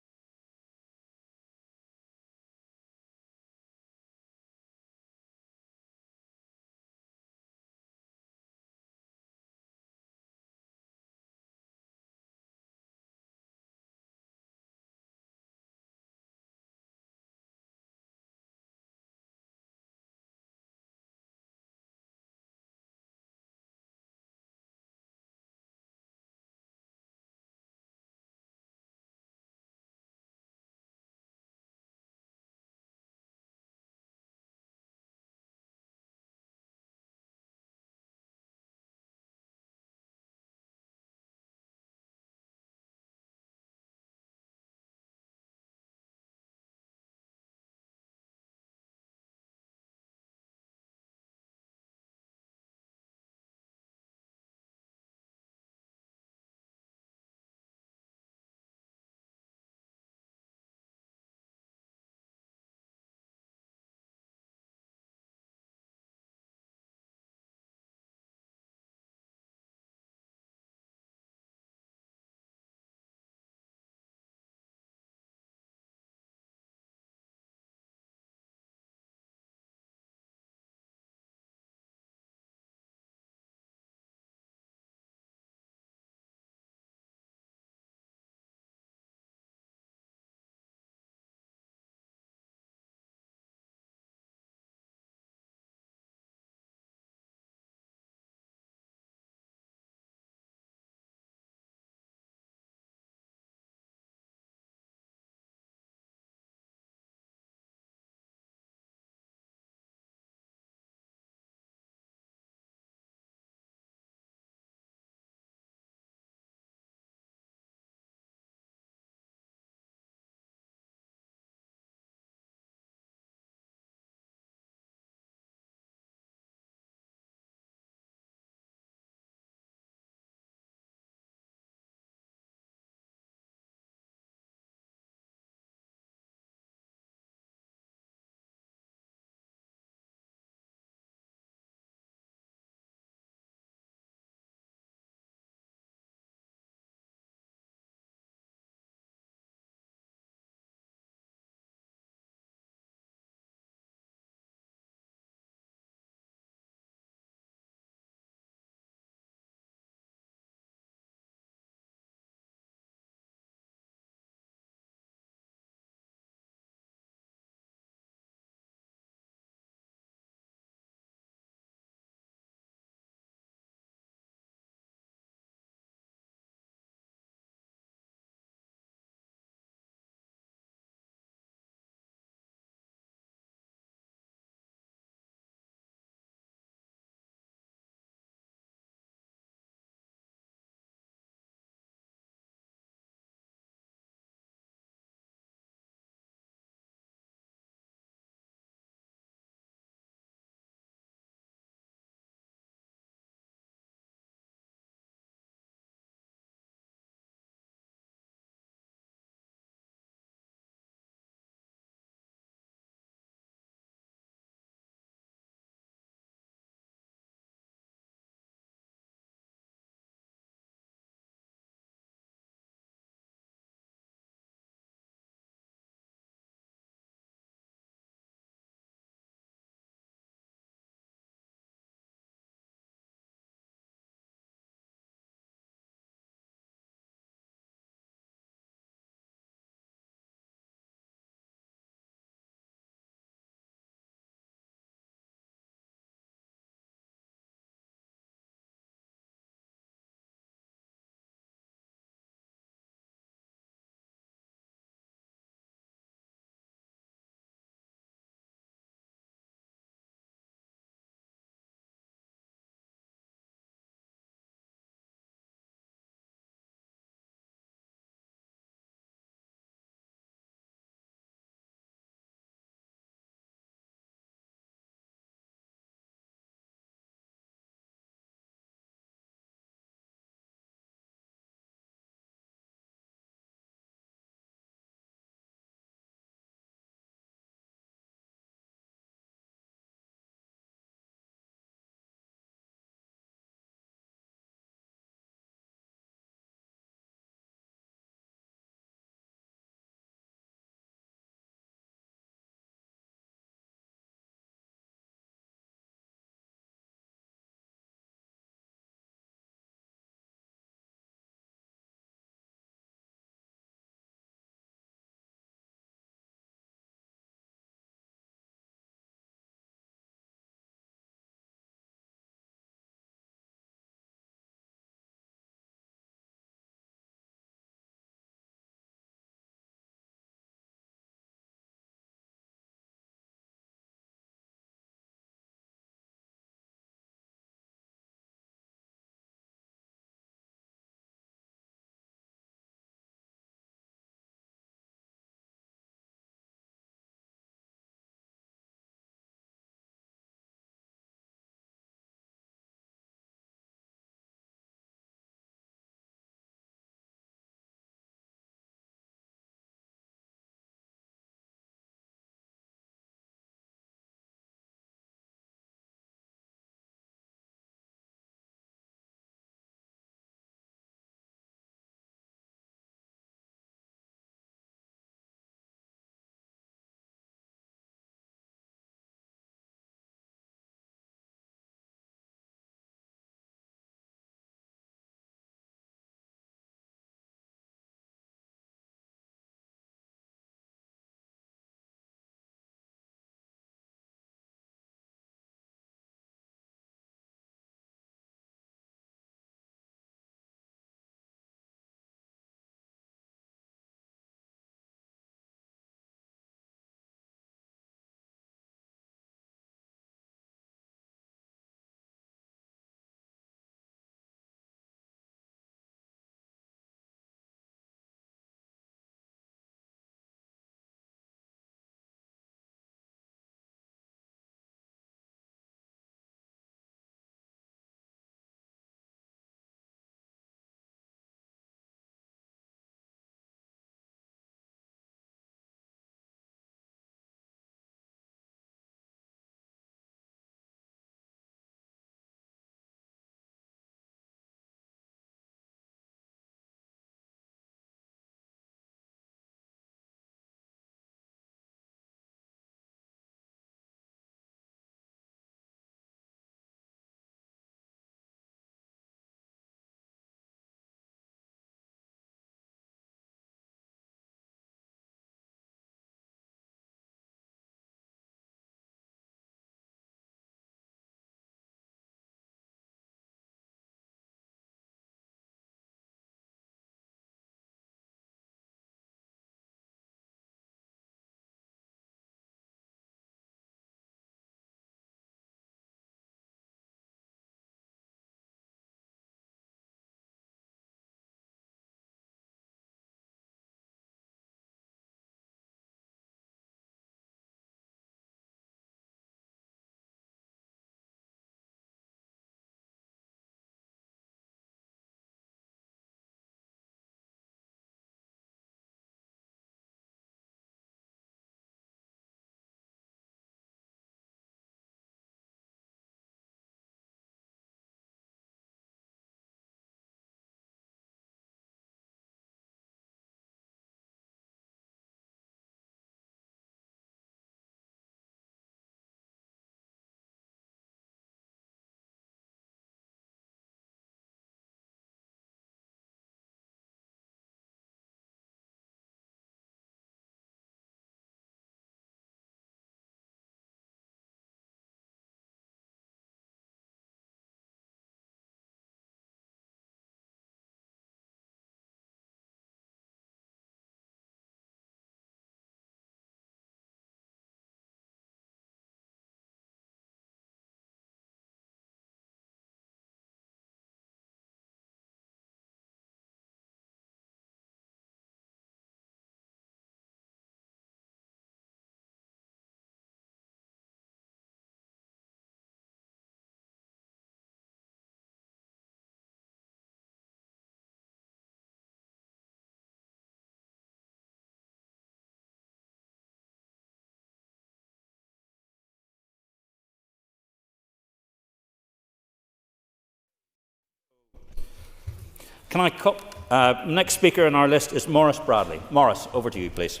Speaker 12: Can I next speaker on our list is Maurice Bradley. Maurice, over to you, please.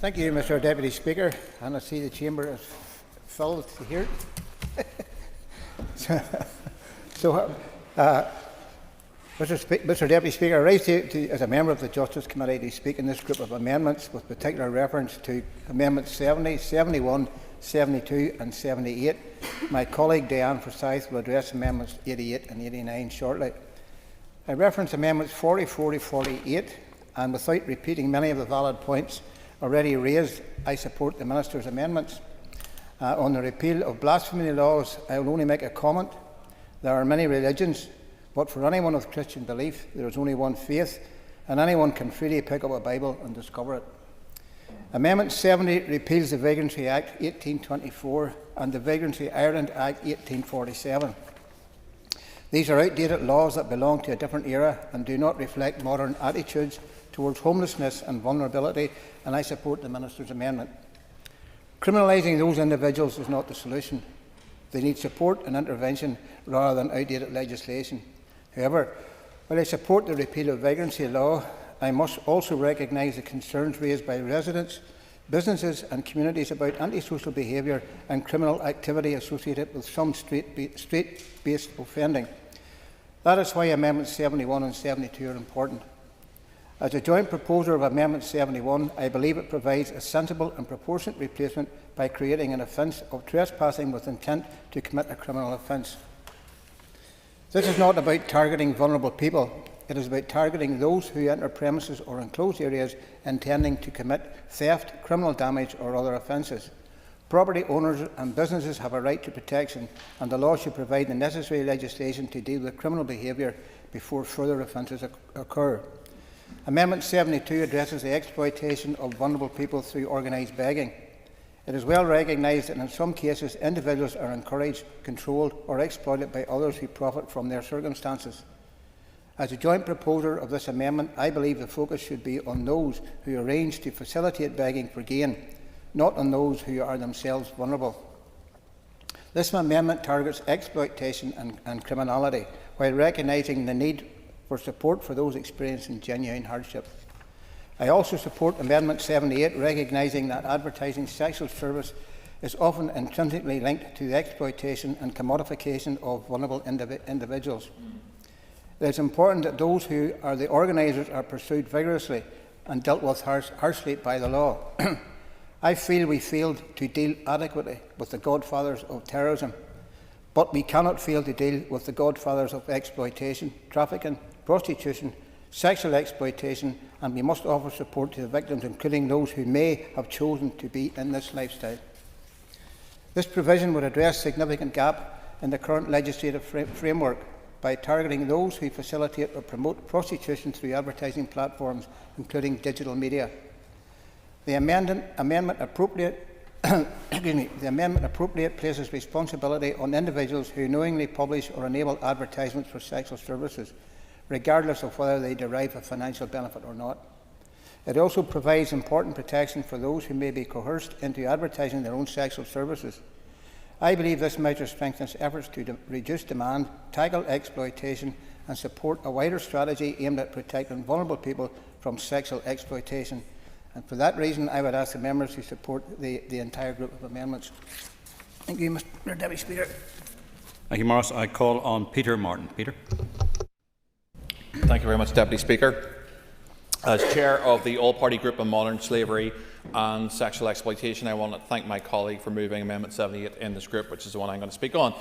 Speaker 4: Thank you, Mr. Deputy Speaker. And I see the chamber is filled here. Mr. Deputy Speaker, I rise as a member of the Justice Committee to speak in this group of amendments with particular reference to Amendments 70, 71, 72 and 78. My colleague Diane Forsyth will address Amendments 88 and 89 shortly. I reference Amendments 44 to 48, and without repeating many of the valid points already raised, I support the Minister's amendments. On the repeal of blasphemy laws, I will only make a comment. There are many religions, but for anyone of Christian belief, there is only one faith, and anyone can freely pick up a Bible and discover it. Amendment 70 repeals the Vagrancy Act 1824 and the Vagrancy Ireland Act 1847. These are outdated laws that belong to a different era and do not reflect modern attitudes towards homelessness and vulnerability, and I support the Minister's amendment. Criminalising those individuals is not the solution. They need support and intervention rather than outdated legislation. However, while I support the repeal of vagrancy law, I must also recognise the concerns raised by residents, businesses and communities about antisocial behaviour and criminal activity associated with some street-based offending. That is why Amendments 71 and 72 are important. As a joint proposer of Amendment 71, I believe it provides a sensible and proportionate replacement by creating an offence of trespassing with intent to commit a criminal offence. This is not about targeting vulnerable people. It is about targeting those who enter premises or enclosed areas intending to commit theft, criminal damage or other offences. Property owners and businesses have a right to protection, and the law should provide the necessary legislation to deal with criminal behaviour before further offences occur. Amendment 72 addresses the exploitation of vulnerable people through organised begging. It is well recognised that in some cases individuals are encouraged, controlled or exploited by others who profit from their circumstances. As a joint proposer of this amendment, I believe the focus should be on those who arrange to facilitate begging for gain, not on those who are themselves vulnerable. This amendment targets exploitation and criminality, while recognising the need for support for those experiencing genuine hardship. I also support Amendment 78, recognising that advertising sexual service is often intrinsically linked to the exploitation and commodification of vulnerable individuals. It is important that those who are the organisers are pursued vigorously and dealt with harshly by the law. I feel we failed to deal adequately with the godfathers of terrorism, but we cannot fail to deal with the godfathers of exploitation, trafficking, prostitution, sexual exploitation, and we must offer support to the victims, including those who may have chosen to be in this lifestyle. This provision would address a significant gap in the current legislative framework by targeting those who facilitate or promote prostitution through advertising platforms, including digital media. The amendment appropriate places responsibility on individuals who knowingly publish or enable advertisements for sexual services, regardless of whether they derive a financial benefit or not. It also provides important protection for those who may be coerced into advertising their own sexual services. I believe this measure strengthens efforts to reduce demand, tackle exploitation and support a wider strategy aimed at protecting vulnerable people from sexual exploitation. And for that reason, I would ask the members to support the entire group of amendments. Thank you, Mr. Deputy Speaker.
Speaker 12: Thank you, Maurice. I call on Peter Martin. Peter.
Speaker 14: Thank you very much, Deputy Speaker. As Chair of the All-Party Group on Modern Slavery and Sexual Exploitation, I want to thank my colleague for moving Amendment 78 in this group, which is the one I'm going to speak on.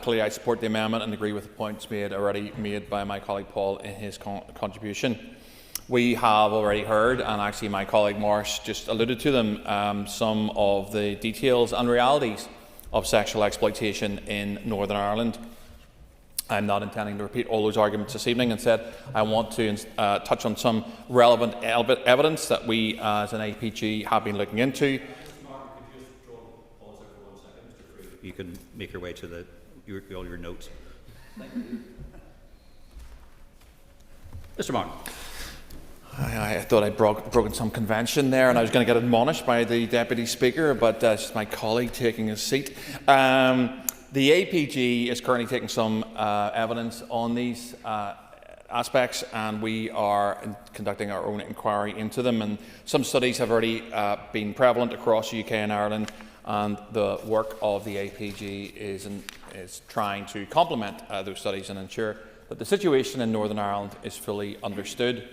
Speaker 14: Clearly, I support the amendment and agree with the points already made by my colleague Paul in his contribution. We have already heard, and actually my colleague Maurice just alluded to them, some of the details and realities of sexual exploitation in Northern Ireland. I'm not intending to repeat all those arguments this evening. Instead, I want to touch on some relevant evidence that we as an APG have been looking into.
Speaker 12: You can make your way to all your notes. Mr. Martin.
Speaker 14: I thought I'd broken some convention there, and I was going to get admonished by the Deputy Speaker, but it's my colleague taking his seat. The APG is currently taking some evidence on these aspects, and we are conducting our own inquiry into them. And some studies have already been prevalent across the UK and Ireland, and the work of the APG is trying to complement those studies and ensure that the situation in Northern Ireland is fully understood.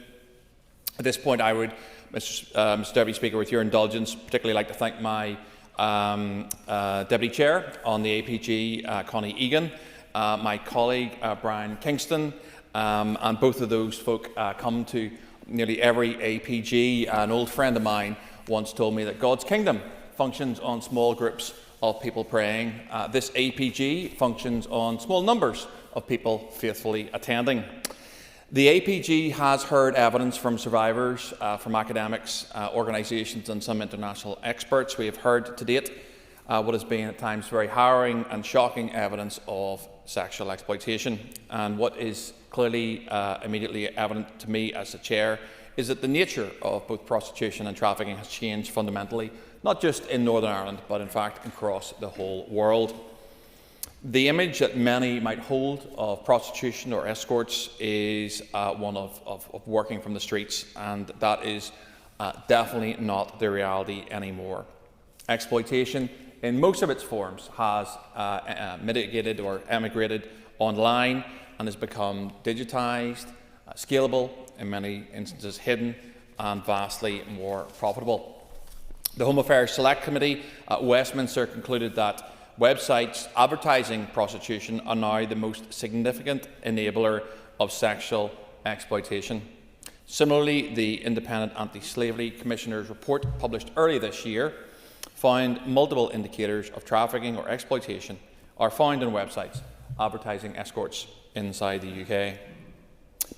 Speaker 14: At this point, I would, Mr. Deputy Speaker, with your indulgence, particularly like to thank my Deputy Chair on the APG, Connie Egan, my colleague Brian Kingston, and both of those folk come to nearly every APG. An old friend of mine once told me that God's kingdom functions on small groups of people praying. This APG functions on small numbers of people faithfully attending. The APG has heard evidence from survivors, from academics, organisations and some international experts. We have heard to date what has been at times very harrowing and shocking evidence of sexual exploitation. And what is clearly immediately evident to me as the Chair is that the nature of both prostitution and trafficking has changed fundamentally, not just in Northern Ireland, but in fact across the whole world. The image that many might hold of prostitution or escorts is one of working from the streets, and that is definitely not the reality anymore. Exploitation in most of its forms has mitigated or emigrated online and has become digitised, scalable, in many instances hidden, and vastly more profitable. The Home Affairs Select Committee at Westminster concluded that websites advertising prostitution are now the most significant enabler of sexual exploitation. Similarly, the Independent Anti-Slavery Commissioner's report published earlier this year found multiple indicators of trafficking or exploitation are found on websites advertising escorts inside the UK.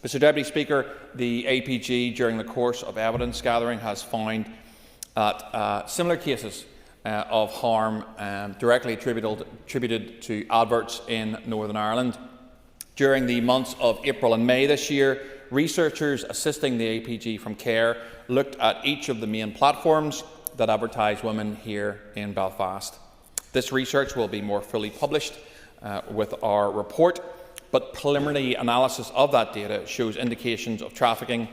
Speaker 14: Mr. Deputy Speaker, the APG during the course of evidence gathering has found that similar cases of harm directly attributed to adverts in Northern Ireland. During the months of April and May this year, researchers assisting the APG from CARE looked at each of the main platforms that advertise women here in Belfast. This research will be more fully published with our report, but preliminary analysis of that data shows indications of trafficking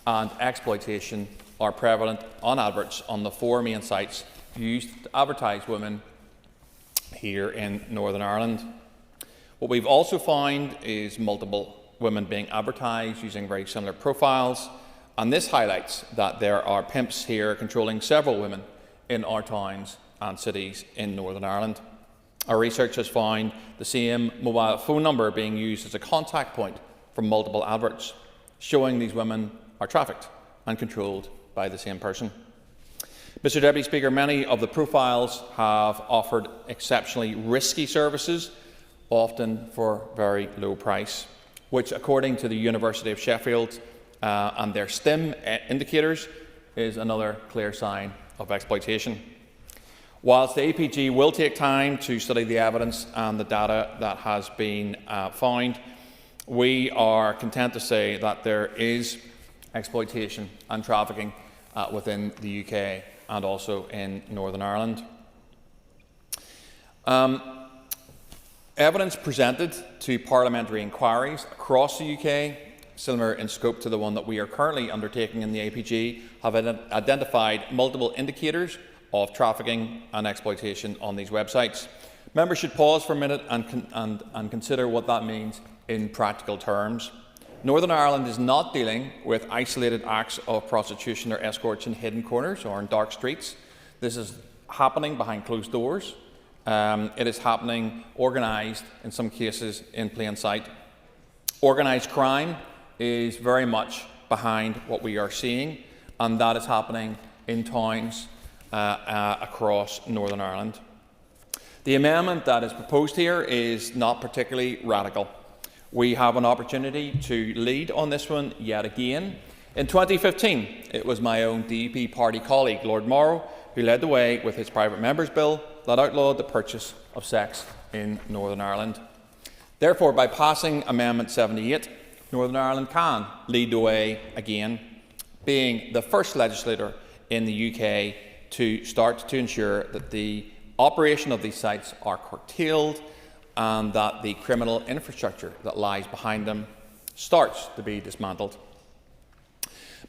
Speaker 14: and exploitation are prevalent on adverts on the 4 main sites used to advertise women here in Northern Ireland. What we've also found is multiple women being advertised using very similar profiles, and this highlights that there are pimps here controlling several women in our towns and cities in Northern Ireland. Our research has found the same mobile phone number being used as a contact point for multiple adverts, showing these women are trafficked and controlled by the same person. Mr. Deputy Speaker, many of the profiles have offered exceptionally risky services, often for very low price, which, according to the University of Sheffield and their STEM indicators, is another clear sign of exploitation. Whilst the APG will take time to study the evidence and the data that has been found, we are content to say that there is exploitation and trafficking within the UK and also in Northern Ireland. Evidence presented to parliamentary inquiries across the UK, similar in scope to the one that we are currently undertaking in the APG, have identified multiple indicators of trafficking and exploitation on these websites. Members should pause for a minute and consider what that means in practical terms. Northern Ireland is not dealing with isolated acts of prostitution or escorts in hidden corners or in dark streets. This is happening behind closed doors. It is happening organised, in some cases, in plain sight. Organised crime is very much behind what we are seeing, and that is happening in towns across Northern Ireland. The amendment that is proposed here is not particularly radical. We have an opportunity to lead on this one yet again. In 2015, it was my own DUP party colleague, Lord Morrow, who led the way with his private member's bill that outlawed the purchase of sex in Northern Ireland. Therefore, by passing Amendment 78, Northern Ireland can lead the way again, being the first legislator in the UK to start to ensure that the operation of these sites are curtailed and that the criminal infrastructure that lies behind them starts to be dismantled.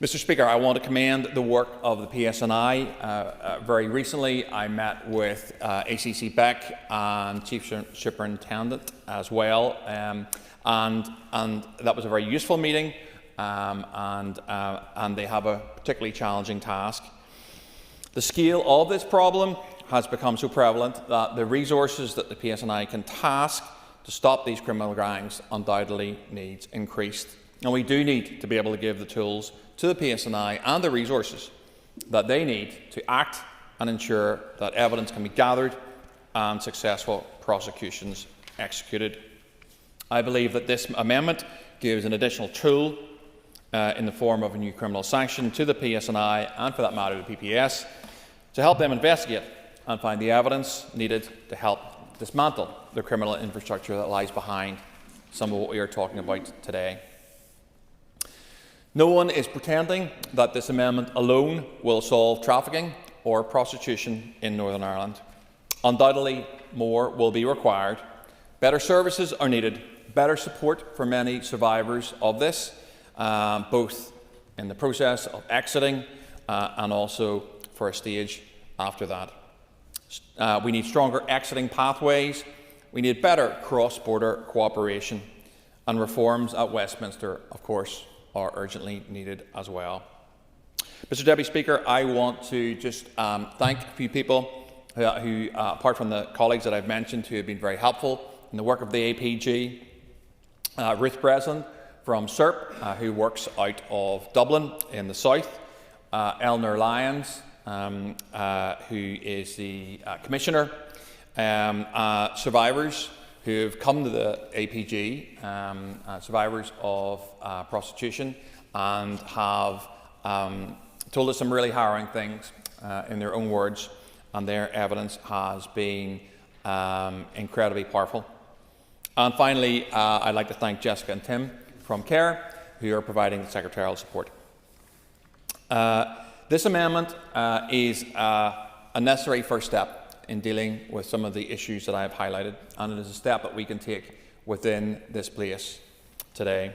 Speaker 14: Mr. Speaker, I want to commend the work of the PSNI. Very recently, I met with ACC Beck and Chief Superintendent as well, and that was a very useful meeting, and they have a particularly challenging task. The scale of this problem has become so prevalent that the resources that the PSNI can task to stop these criminal gangs undoubtedly needs increased. And we do need to be able to give the tools to the PSNI and the resources that they need to act and ensure that evidence can be gathered and successful prosecutions executed. I believe that this amendment gives an additional tool in the form of a new criminal sanction to the PSNI and, for that matter, the PPS to help them investigate and find the evidence needed to help dismantle the criminal infrastructure that lies behind some of what we are talking about today. No one is pretending that this amendment alone will solve trafficking or prostitution in Northern Ireland. Undoubtedly, more will be required. Better services are needed, better support for many survivors of this, both in the process of exiting and also for a stage after that. We need stronger exiting pathways. We need better cross-border cooperation, and reforms at Westminster, of course, are urgently needed as well. Mr. Deputy Speaker, I want to just thank a few people who, apart from the colleagues that I've mentioned, who have been very helpful in the work of the APG. Ruth Breslin from SERP, who works out of Dublin in the south. Eleanor Lyons, who is the Commissioner. Survivors who have come to the APG, survivors of prostitution, and have told us some really harrowing things in their own words, and their evidence has been incredibly powerful. And finally, I'd like to thank Jessica and Tim from CARE, who are providing the secretarial support. This amendment is a necessary first step in dealing with some of the issues that I have highlighted, and it is a step that we can take within this place today.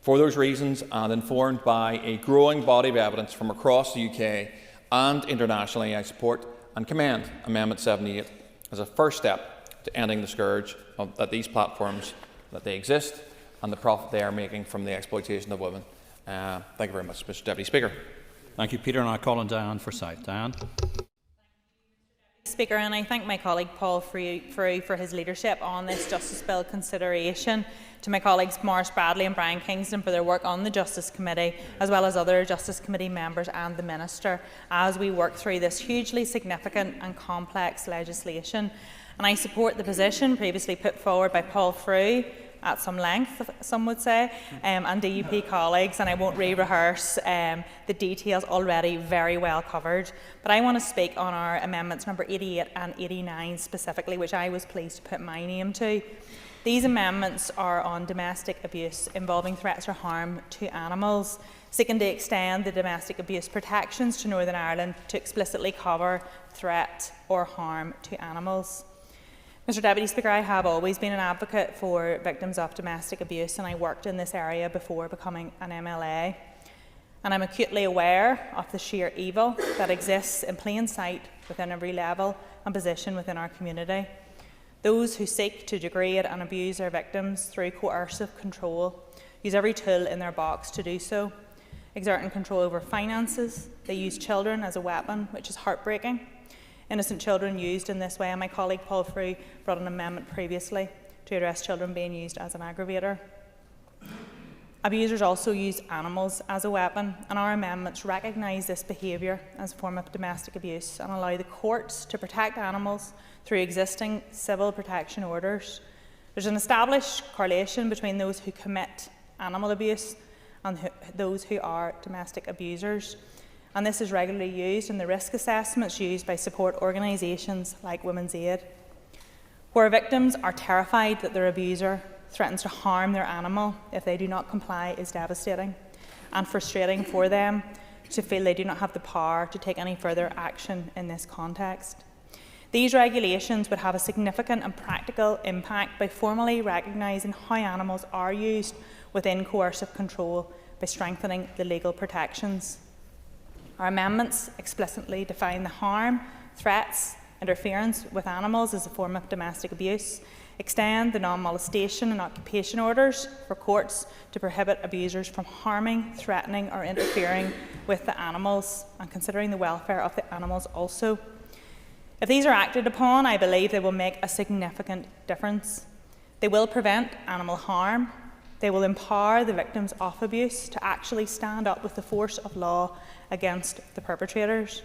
Speaker 14: For those reasons, and informed by a growing body of evidence from across the UK and internationally, I support and commend Amendment 78 as a first step to ending the scourge that these platforms, that they exist, and the profit they are making from the exploitation of women. Thank you very much, Mr. Deputy Speaker.
Speaker 13: Thank you, Peter, and I call on Diane Forsyth. Diane.
Speaker 22: Speaker, and I thank my colleague Paul Frew for his leadership on this Justice Bill consideration, to my colleagues Maurice Bradley and Brian Kingston for their work on the Justice Committee, as well as other Justice Committee members and the Minister, as we work through this hugely significant and complex legislation. And I support the position previously put forward by Paul Frew, at some length, some would say, and DUP colleagues, and I won't re-rehearse the details already very well covered. But I want to speak on our amendments number 88 and 89 specifically, which I was pleased to put my name to. These amendments are on domestic abuse involving threats or harm to animals, seeking to extend the domestic abuse protections to Northern Ireland to explicitly cover threat or harm to animals. Mr. Deputy Speaker, I have always been an advocate for victims of domestic abuse, and I worked in this area before becoming an MLA. And I'm acutely aware of the sheer evil that exists in plain sight within every level and position within our community. Those who seek to degrade and abuse their victims through coercive control use every tool in their box to do so, exerting control over finances. They use children as a weapon, which is heartbreaking. Innocent children used in this way, and my colleague Paul Frew brought an amendment previously to address children being used as an aggravator. Abusers also use animals as a weapon, and our amendments recognise this behaviour as a form of domestic abuse and allow the courts to protect animals through existing civil protection orders. There's an established correlation between those who commit animal abuse and those who are domestic abusers. And this is regularly used in the risk assessments used by support organisations like Women's Aid. Where victims are terrified that their abuser threatens to harm their animal if they do not comply is devastating and frustrating for them to feel they do not have the power to take any further action in this context. These regulations would have a significant and practical impact by formally recognising how animals are used within coercive control by strengthening the legal protections. Our amendments explicitly define the harm, threats, interference with animals as a form of domestic abuse, extend the non-molestation and occupation orders for courts to prohibit abusers from harming, threatening or interfering with the animals, and considering the welfare of the animals also. If these are acted upon, I believe they will make a significant difference. They will prevent animal harm. They will empower the victims of abuse to actually stand up with the force of law against the perpetrators.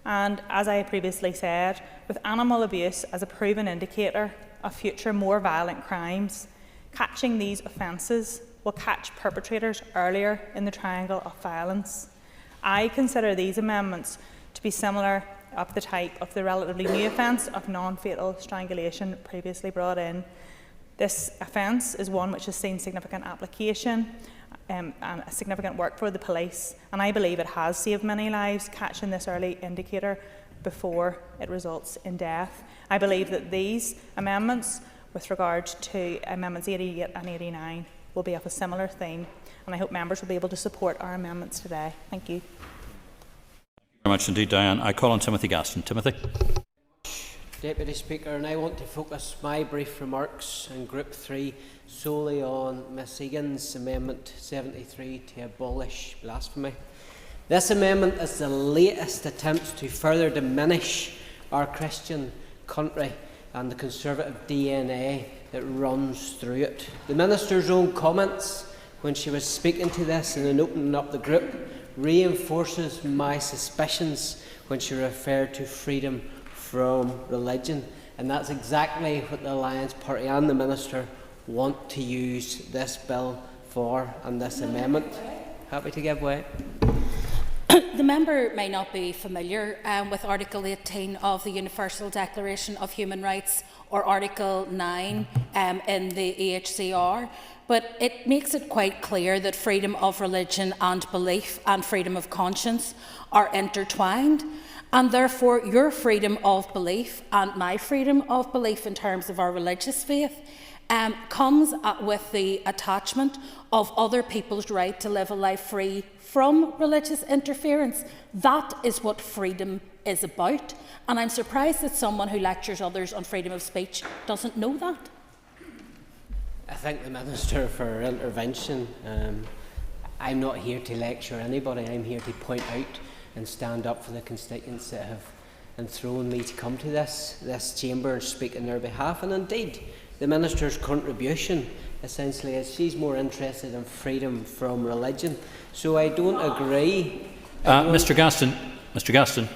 Speaker 22: And as I previously said, with animal abuse as a proven indicator of future more violent crimes, catching these offences will catch perpetrators earlier in the triangle of violence. I consider these amendments to be similar of the type of the relatively new offence of non-fatal strangulation previously brought in. This offence is one which has seen significant application and a significant work for the police, and I believe it has saved many lives, catching this early indicator before it results in death. I believe that these amendments, with regard to Amendments 88 and 89, will be of a similar theme, and I hope members will be able to support our amendments today. Thank you.
Speaker 13: Very much indeed, Diane. I call on Timothy Gaston. Timothy.
Speaker 5: Deputy Speaker, and I want to focus my brief remarks in Group 3 solely on Ms Egan's Amendment 73 to abolish blasphemy. This amendment is the latest attempt to further diminish our Christian country and the conservative DNA that runs through it. The Minister's own comments when she was speaking to this and in opening up the group reinforces my suspicions when she referred to freedom from religion, and that's exactly what the Alliance Party and the Minister want to use this bill for and this amendment. Happy to give way.
Speaker 18: The member may not be familiar with Article 18 of the Universal Declaration of Human Rights or Article 9 in the EHCR, but it makes it quite clear that freedom of religion and belief and freedom of conscience are intertwined, and therefore your freedom of belief and my freedom of belief in terms of our religious faith comes with the attachment of other people's right to live a life free from religious interference. That is what freedom is about, and I'm surprised that someone who lectures others on freedom of speech doesn't know that.
Speaker 5: I thank the Minister for her intervention. I'm not here to lecture anybody. I'm here to point out and stand up for the constituents that have enthroned me to come to this chamber and speak on their behalf. And indeed, the Minister's contribution essentially is she's more interested in freedom from religion. So I don't agree.
Speaker 13: Mr. Gaston,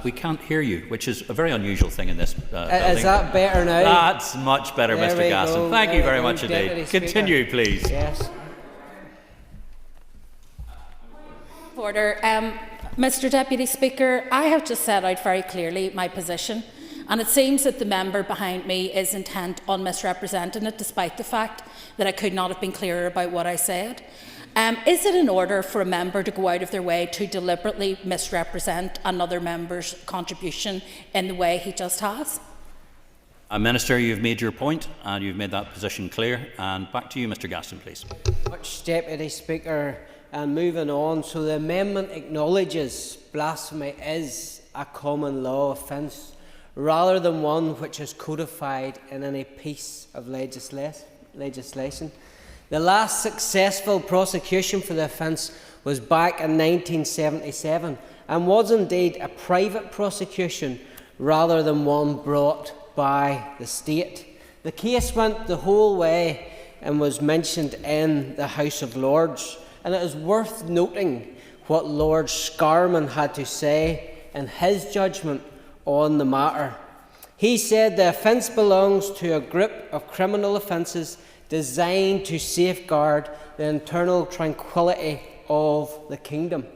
Speaker 13: we can't hear you, which is a very unusual thing in this building.
Speaker 5: Is that better now?
Speaker 13: That's much better,
Speaker 5: there
Speaker 13: Mr. Gaston. Thank you very much indeed. Continue, please.
Speaker 5: Yes.
Speaker 18: Order. Mr. Deputy Speaker, I have just set out very clearly my position, and it seems that the member behind me is intent on misrepresenting it, despite the fact that I could not have been clearer about what I said. Is it in order for a member to go out of their way to deliberately misrepresent another member's contribution in the way he just has?
Speaker 13: Minister, you've made your point and you've made that position clear. And back to you, Mr. Gaston, please.
Speaker 5: Much, Deputy Speaker. And moving on, so the amendment acknowledges blasphemy is a common law offence rather than one which is codified in any piece of legislation. The last successful prosecution for the offence was back in 1977 and was indeed a private prosecution rather than one brought by the state. The case went the whole way and was mentioned in the House of Lords. And it is worth noting what Lord Scarman had to say in his judgment on the matter. He said the offence belongs to a group of criminal offences designed to safeguard the internal tranquillity of the kingdom.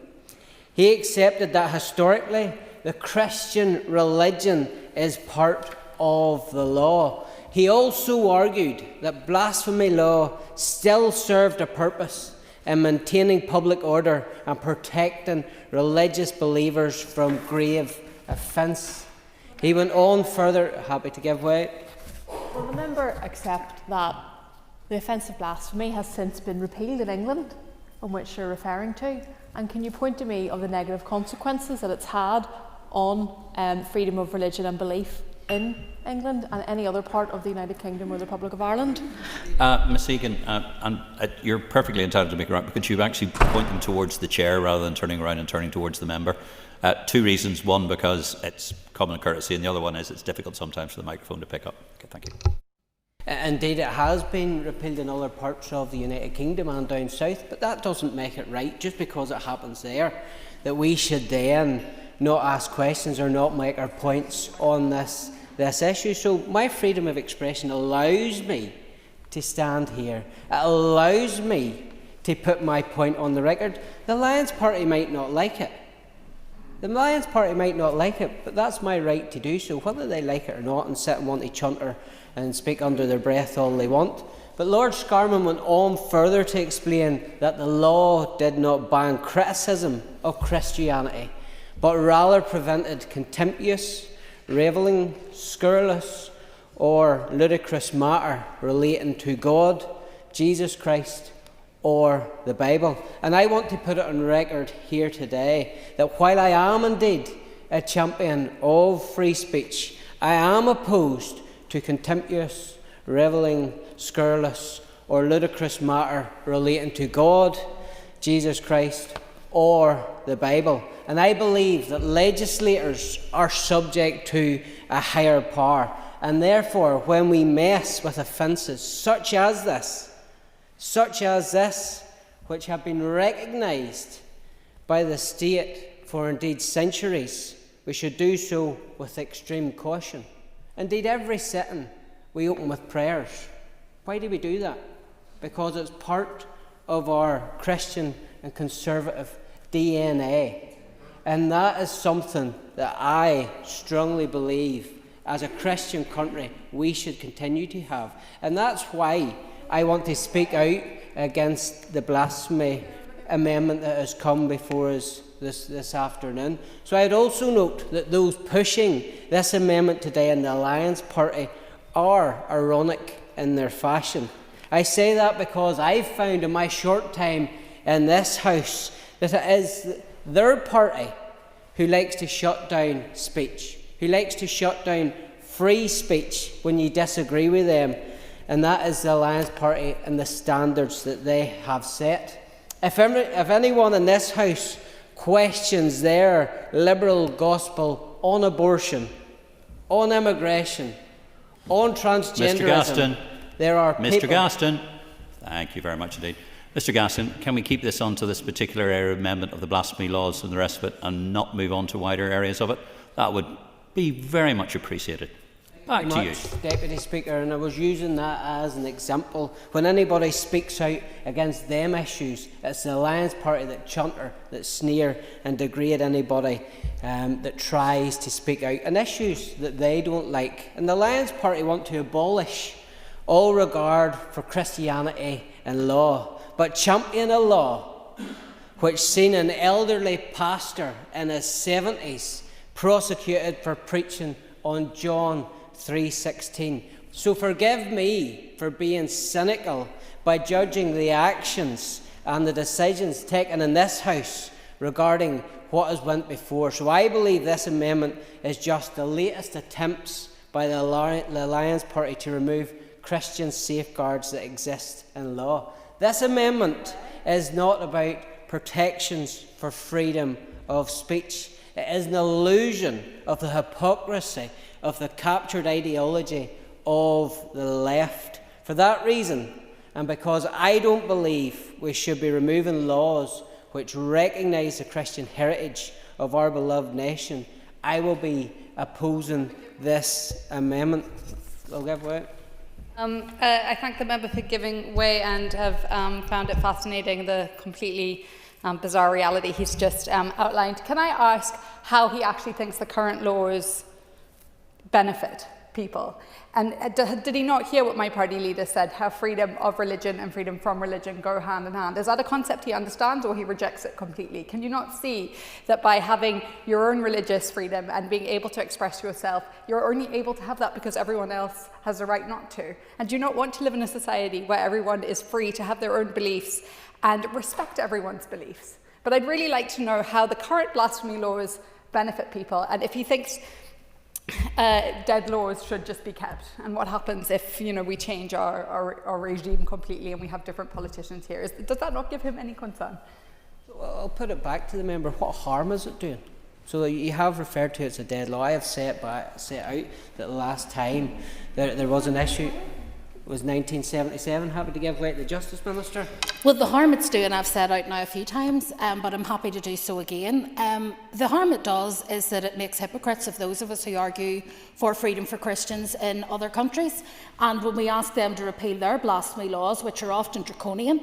Speaker 5: He accepted that historically the Christian religion is part of the law. He also argued that blasphemy law still served a purpose in maintaining public order and protecting religious believers from grave offence. He went on further, happy to give way.
Speaker 6: Will the member accept that The offence of blasphemy has since been repealed in England, on which you're referring to. And can you point to me of the negative consequences that it's had on freedom of religion and belief in England and any other part of the United Kingdom or the Republic of Ireland?
Speaker 13: Ms Egan, you're perfectly entitled to make it right, because you actually point them towards the chair rather than turning around and turning towards the member. Two reasons. One, because it's common courtesy, and the other one is it's difficult sometimes for the microphone to pick up. Okay, thank you.
Speaker 5: Indeed, it has been repealed in other parts of the United Kingdom and down south, but that doesn't make it right, just because it happens there, that we should then not ask questions or not make our points on this issue. So my freedom of expression allows me to stand here. It allows me to put my point on the record. The Alliance Party might not like it. The Alliance Party might not like it, but that's my right to do so, whether they like it or not, and sit and want to chunter and speak under their breath all they want. But Lord Scarman went on further to explain that the law did not ban criticism of Christianity, but rather prevented contemptuous, revelling, scurrilous, or ludicrous matter relating to God, Jesus Christ, or the Bible. And I want to put it on record here today that while I am indeed a champion of free speech, I am opposed to contemptuous, revelling, scurrilous, or ludicrous matter relating to God, Jesus Christ, or the Bible. And I believe that legislators are subject to a higher power. And therefore, when we mess with offences such as this, which have been recognised by the state for indeed centuries, we should do so with extreme caution. Indeed, every sitting we open with prayers. Why do we do that? Because it's part of our Christian and conservative DNA. And that is something that I strongly believe, as a Christian country, we should continue to have. And that's why I want to speak out against the blasphemy amendment that has come before us this afternoon. So I'd also note that those pushing this amendment today in the Alliance Party are ironic in their fashion. I say that because I've found in my short time in this House that it is their party who likes to shut down speech, who likes to shut down free speech when you disagree with them, and that is the Alliance Party and the standards that they have set. If anyone in this House questions their liberal gospel on abortion, on immigration, on transgenderism,
Speaker 13: Mr. Gaston,
Speaker 5: there are
Speaker 13: Mr. Gaston, thank you very much indeed. Mr. Gaston, can we keep this on to this particular area of amendment of the blasphemy laws and the rest of it, and not move on to wider areas of it? That would be very much appreciated. Back to you,
Speaker 5: Deputy Speaker, and I was using that as an example. When anybody speaks out against them issues, it's the Alliance Party that chunter, that sneer and degrade anybody that tries to speak out on issues that they don't like. And the Alliance Party want to abolish all regard for Christianity and law, but champion a law which seen an elderly pastor in his 70s prosecuted for preaching on John 3:16. So forgive me for being cynical by judging the actions and the decisions taken in this House regarding what has went before. So I believe this amendment is just the latest attempts by the Alliance Party to remove Christian safeguards that exist in law. This amendment is not about protections for freedom of speech. It is an illusion of the hypocrisy of the captured ideology of the left. For that reason, and because I don't believe we should be removing laws which recognise the Christian heritage of our beloved nation, I will be opposing this amendment. I'll give way.
Speaker 19: I thank the member for giving way and have found it fascinating, the completely bizarre reality he's just outlined. Can I ask how he actually thinks the current laws benefit people. And did he not hear what my party leader said, how freedom of religion and freedom from religion go hand in hand? Is that a concept he understands, or he rejects it completely? Can you not see that by having your own religious freedom and being able to express yourself, you're only able to have that because everyone else has the right not to? And do you not want to live in a society where everyone is free to have their own beliefs and respect everyone's beliefs? But I'd really like to know how the current blasphemy laws benefit people, and if he thinks dead laws should just be kept, and what happens if we change our regime completely and we have different politicians here. Does that not give him any concern?
Speaker 5: Well, I'll put it back to the member. What harm is it doing? So you have referred to it as a dead law. I have set out that the last time there was an issue was 1977. Happy to give way to the Justice Minister.
Speaker 18: Well, the harm it's doing, I've said out now a few times, but I'm happy to do so again. The harm it does is that it makes hypocrites of those of us who argue for freedom for Christians in other countries. And when we ask them to repeal their blasphemy laws, which are often draconian,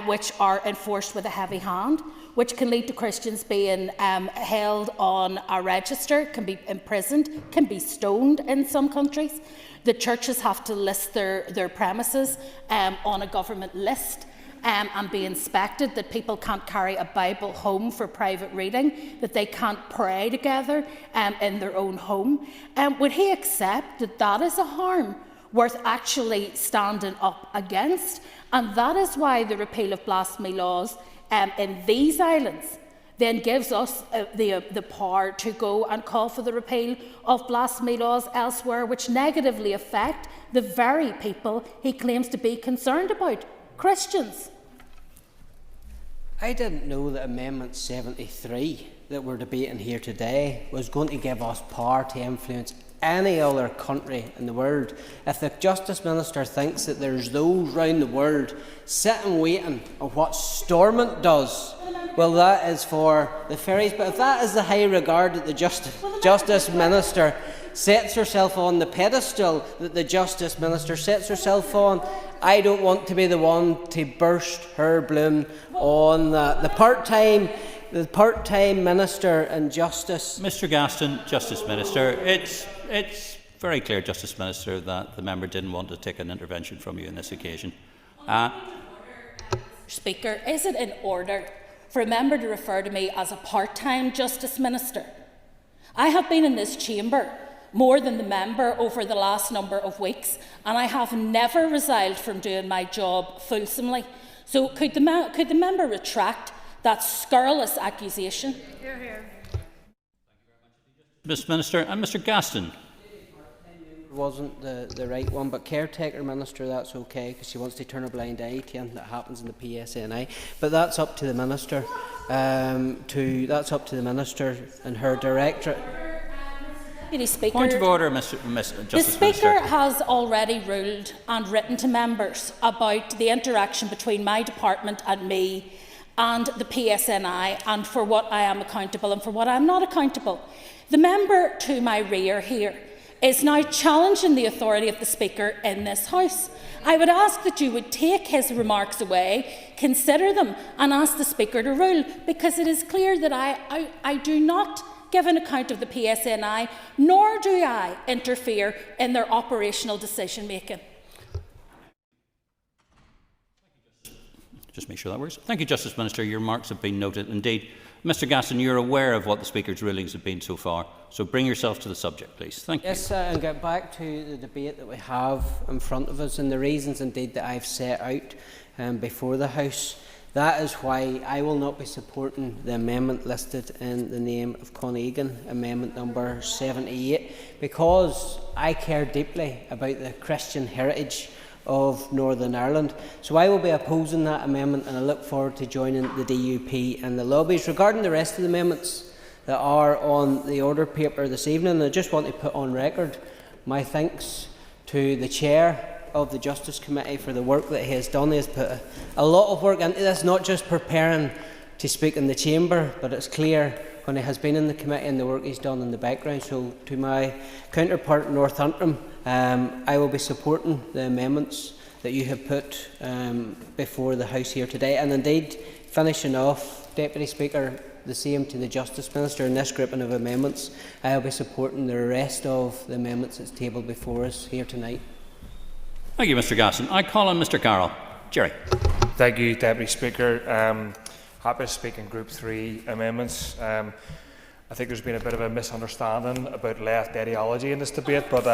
Speaker 18: which are enforced with a heavy hand, which can lead to Christians being held on a register, can be imprisoned, can be stoned in some countries. The churches have to list their premises on a government list and be inspected, that people can't carry a Bible home for private reading, that they can't pray together in their own home. Would he accept that that is a harm worth actually standing up against? And that is why the repeal of blasphemy laws in these islands then gives us the power to go and call for the repeal of blasphemy laws elsewhere, which negatively affect the very people he claims to be concerned about, Christians.
Speaker 5: I didn't know that Amendment 73 that we're debating here today was going to give us power to influence any other country in the world. If the Justice Minister thinks that there's those round the world sitting waiting on what Stormont does, well, that is for the fairies. But if that is the high regard that the Justice Minister sets herself on, the pedestal that the Justice Minister sets herself on, I don't want to be the one to burst her balloon on that. The part-time Minister in Justice.
Speaker 13: Mr Gaston, Justice Minister, it's very clear, Justice Minister, that the member didn't want to take an intervention from you on this occasion.
Speaker 18: Speaker, is it in order for a member to refer to me as a part-time Justice Minister? I have been in this chamber more than the member over the last number of weeks, and I have never resigned from doing my job fulsomely. So could the member retract that scurrilous accusation?
Speaker 19: Hear, hear.
Speaker 13: Mr Minister, and Mr Gaston.
Speaker 5: Wasn't the right one, but caretaker minister, that's okay, because she wants to turn a blind eye to anything that happens in the PSNI. But that's up to the minister. That's up to the minister and her directorate.
Speaker 18: Speaker,
Speaker 13: Point of order, Justice Minister.
Speaker 18: The Speaker has already ruled and written to members about the interaction between my department and me and the PSNI, and for what I am accountable and for what I am not accountable. The member to my rear here is now challenging the authority of the Speaker in this House. I would ask that you would take his remarks away, consider them, and ask the Speaker to rule, because it is clear that I do not give an account of the PSNI, nor do I interfere in their operational decision-making.
Speaker 13: Just make sure that works. Thank you, Justice Minister. Your remarks have been noted. Indeed, Mr Gaston, you're aware of what the Speaker's rulings have been so far, so bring yourself to the subject, please. Thank you.
Speaker 5: Yes, and get back to the debate that we have in front of us and the reasons indeed that I've set out before the House. That is why I will not be supporting the amendment listed in the name of Conn Egan, amendment number 78, because I care deeply about the Christian heritage of Northern Ireland. So I will be opposing that amendment, and I look forward to joining the DUP and the lobbies. Regarding the rest of the amendments that are on the order paper this evening, I just want to put on record my thanks to the Chair of the Justice Committee for the work that he has done. He has put a lot of work into this, not just preparing to speak in the chamber, but it's clear when he has been in the committee and the work he's done in the background. So to my counterpart in Northampton, I will be supporting the amendments that you have put before the House here today. And indeed, finishing off, Deputy Speaker, the same to the Justice Minister in this grouping of amendments. I will be supporting the rest of the amendments that's tabled before us here tonight.
Speaker 13: Thank you, Mr Gasson. I call on Mr Carroll. Jerry.
Speaker 10: Thank you, Deputy Speaker. Happy to speak in Group 3 amendments. I think there's been a bit of a misunderstanding about left ideology in this debate, but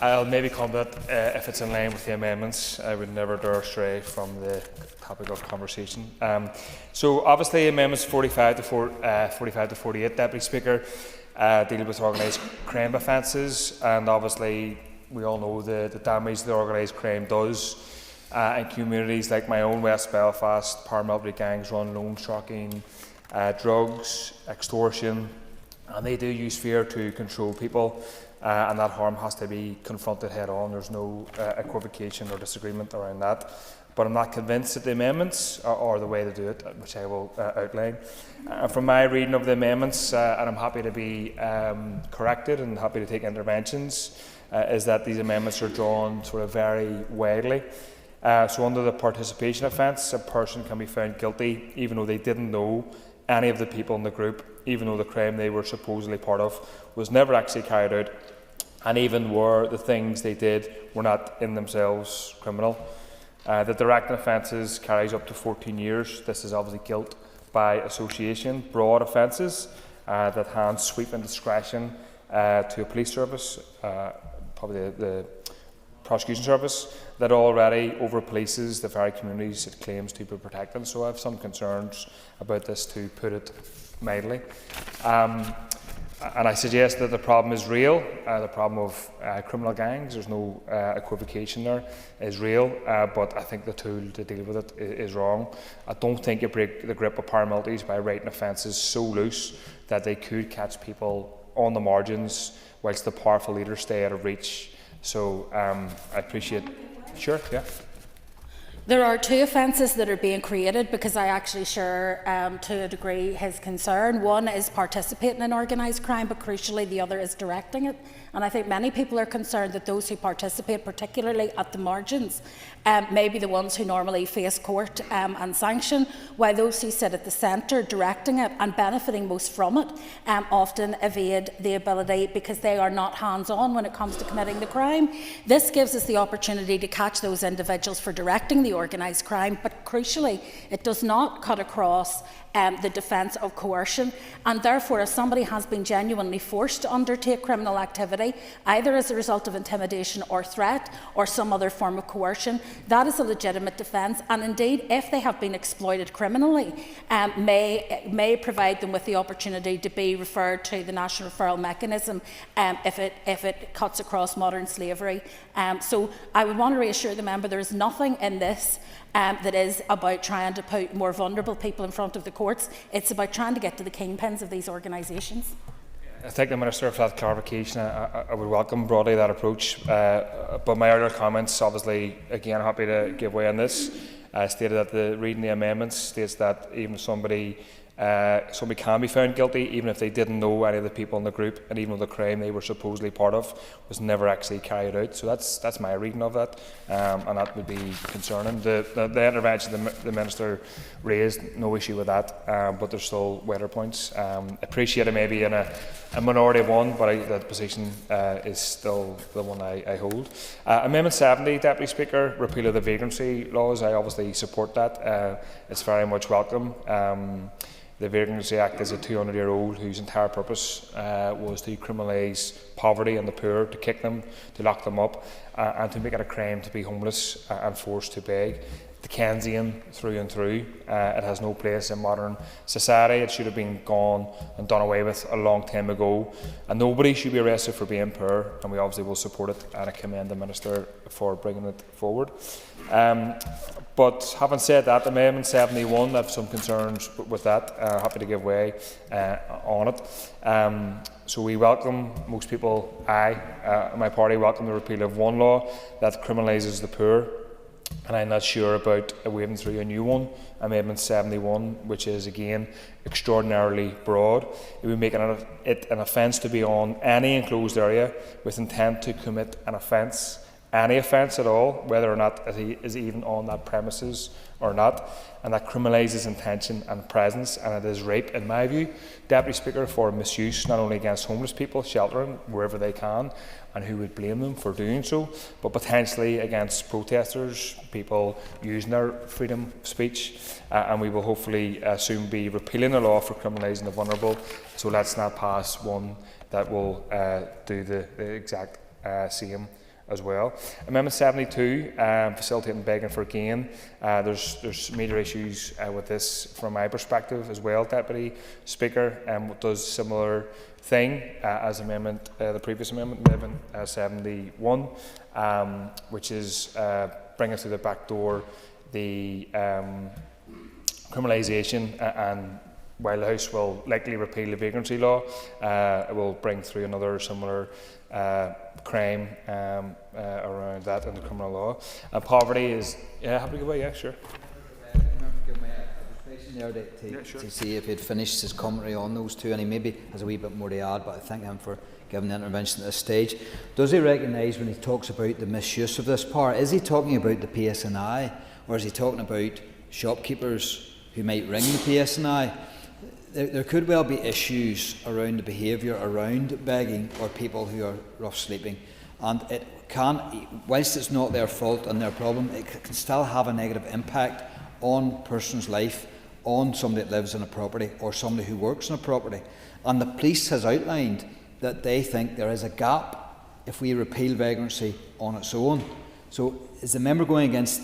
Speaker 10: I'll maybe comment if it's in line with the amendments. I would never dare stray from the topic of conversation. So obviously amendments 45 to 48, Deputy Speaker, deal with organised crime offences, and obviously we all know the damage that organised crime does in communities like my own West Belfast. Paramilitary gangs run loan sharking, drugs, extortion, and they do use fear to control people, and that harm has to be confronted head on. There's no equivocation or disagreement around that. But I'm not convinced that the amendments are the way to do it, which I will outline. From my reading of the amendments, and I'm happy to be corrected and happy to take interventions, is that these amendments are drawn sort of very widely. So under the participation offence, a person can be found guilty even though they didn't know any of the people in the group, even though the crime they were supposedly part of was never actually carried out, and even where the things they did were not in themselves criminal. The direct offences carries up to 14 years. This is obviously guilt by association. Broad offences that hand sweeping discretion to a police service, probably the prosecution service, that already over polices the very communities it claims to be protecting. So I have some concerns about this, to put it mildly. And I suggest that the problem is real. The problem of criminal gangs, there's no equivocation there, is real, but I think the tool to deal with it is wrong. I don't think you break the grip of paramilitaries by writing offences so loose that they could catch people on the margins whilst the powerful leaders stay out of reach. So I appreciate... Sure, yeah.
Speaker 18: There are two offences that are being created, because I actually share to a degree his concern. One is participating in organised crime, but crucially the other is directing it. And I think many people are concerned that those who participate, particularly at the margins, may be the ones who normally face court and sanction, while those who sit at the centre directing it and benefiting most from it often evade the ability, because they are not hands-on when it comes to committing the crime. This gives us the opportunity to catch those individuals for directing the organised crime, but crucially it does not cut across the defence of coercion, and therefore if somebody has been genuinely forced to undertake criminal activity, either as a result of intimidation or threat or some other form of coercion, that is a legitimate defence, and indeed if they have been exploited criminally, may provide them with the opportunity to be referred to the national referral mechanism if it cuts across modern slavery. So I would want to reassure the member there is nothing in this that is about trying to put more vulnerable people in front of the courts. It's about trying to get to the kingpins of these organisations.
Speaker 10: I thank the Minister for that clarification. I would welcome broadly that approach. But my earlier comments, obviously, again, happy to give way on this. Stated that reading the amendments states that even if somebody can be found guilty, even if they didn't know any of the people in the group, and even though the crime they were supposedly part of was never actually carried out. So that's my reading of that, and that would be concerning. The intervention the Minister raised, no issue with that, but there's still wider points. Appreciate it maybe in a minority of one, but that position is still the one I hold. Amendment 70, Deputy Speaker, repeal of the vagrancy laws. I obviously support that. It's very much welcome. The Vagrancy Act is a 200-year-old whose entire purpose was to criminalise poverty and the poor, to kick them, to lock them up, and to make it a crime to be homeless and forced to beg. Dickensian through and through. It has no place in modern society. It should have been gone and done away with a long time ago. And nobody should be arrested for being poor, and we obviously will support it, and I commend the Minister for bringing it forward. But having said that, Amendment 71, I have some concerns with that. Happy to give way on it. So we welcome, most people, my party welcome the repeal of one law that criminalises the poor, and I'm not sure about waving through a new one, Amendment 71, which is again extraordinarily broad. It would make it an offence to be on any enclosed area with intent to commit an offence any offence at all, whether or not he is even on that premises or not, and that criminalises intention and presence, and it is rape, in my view, Deputy Speaker, for misuse not only against homeless people, sheltering wherever they can, and who would blame them for doing so, but potentially against protesters, people using their freedom of speech, and we will hopefully soon be repealing a law for criminalising the vulnerable, so let's not pass one that will do the exact same as well. Amendment 72, facilitating begging for gain. There's major issues with this from my perspective as well. Deputy Speaker does similar thing as the previous amendment, Amendment 71, which is bringing to the back door the criminalisation, and while the House will likely repeal the vagrancy law, it will bring through another similar crime around that in the criminal law. Poverty is... happy to go away? Yeah, sure.
Speaker 17: To see if he'd finished his commentary on those two, and he maybe has a wee bit more to add, but I thank him for giving the intervention at this stage. Does he recognise when he talks about the misuse of this power, is he talking about the PSNI, or is he talking about shopkeepers who might ring the PSNI? There could well be issues around the behaviour around begging or people who are rough sleeping, and it can, whilst it's not their fault and their problem, it can still have a negative impact on a person's life, on somebody that lives on a property or somebody who works on a property. And the police has outlined that they think there is a gap if we repeal vagrancy on its own. So is the member going against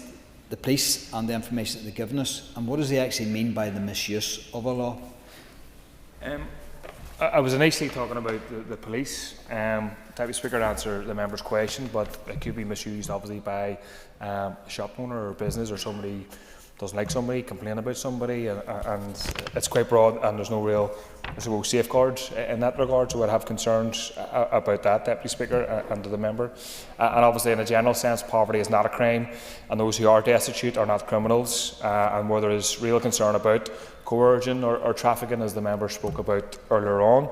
Speaker 17: the police and the information that they've given us, and what does he actually mean by the misuse of a law?
Speaker 10: I was initially talking about the police. Deputy Speaker, to answer the member's question, but it could be misused obviously by a shop owner or business, or somebody doesn't like somebody, complain about somebody, and it's quite broad, and there's no real, I suppose, safeguards in that regard, so I'd have concerns about that, Deputy Speaker, and to the member. And obviously, in a general sense, poverty is not a crime, and those who are destitute are not criminals, and where there is real concern about coercion or trafficking, as the member spoke about earlier on,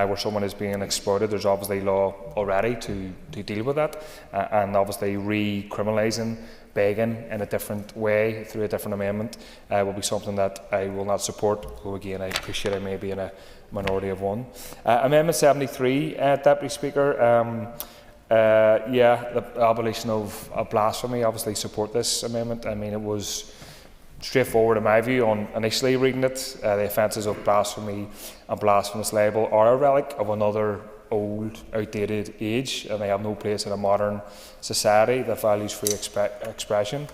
Speaker 10: where someone is being exploited, there's obviously law already to deal with that, and obviously recriminalising begging in a different way through a different amendment will be something that I will not support, though again I appreciate I may be in a minority of one. Amendment 73, Deputy Speaker, the abolition of blasphemy, obviously support this amendment. I mean, it was straightforward in my view on initially reading it. The offences of blasphemy and blasphemous libel are a relic of another old, outdated age, and they have no place in a modern society that values free expression.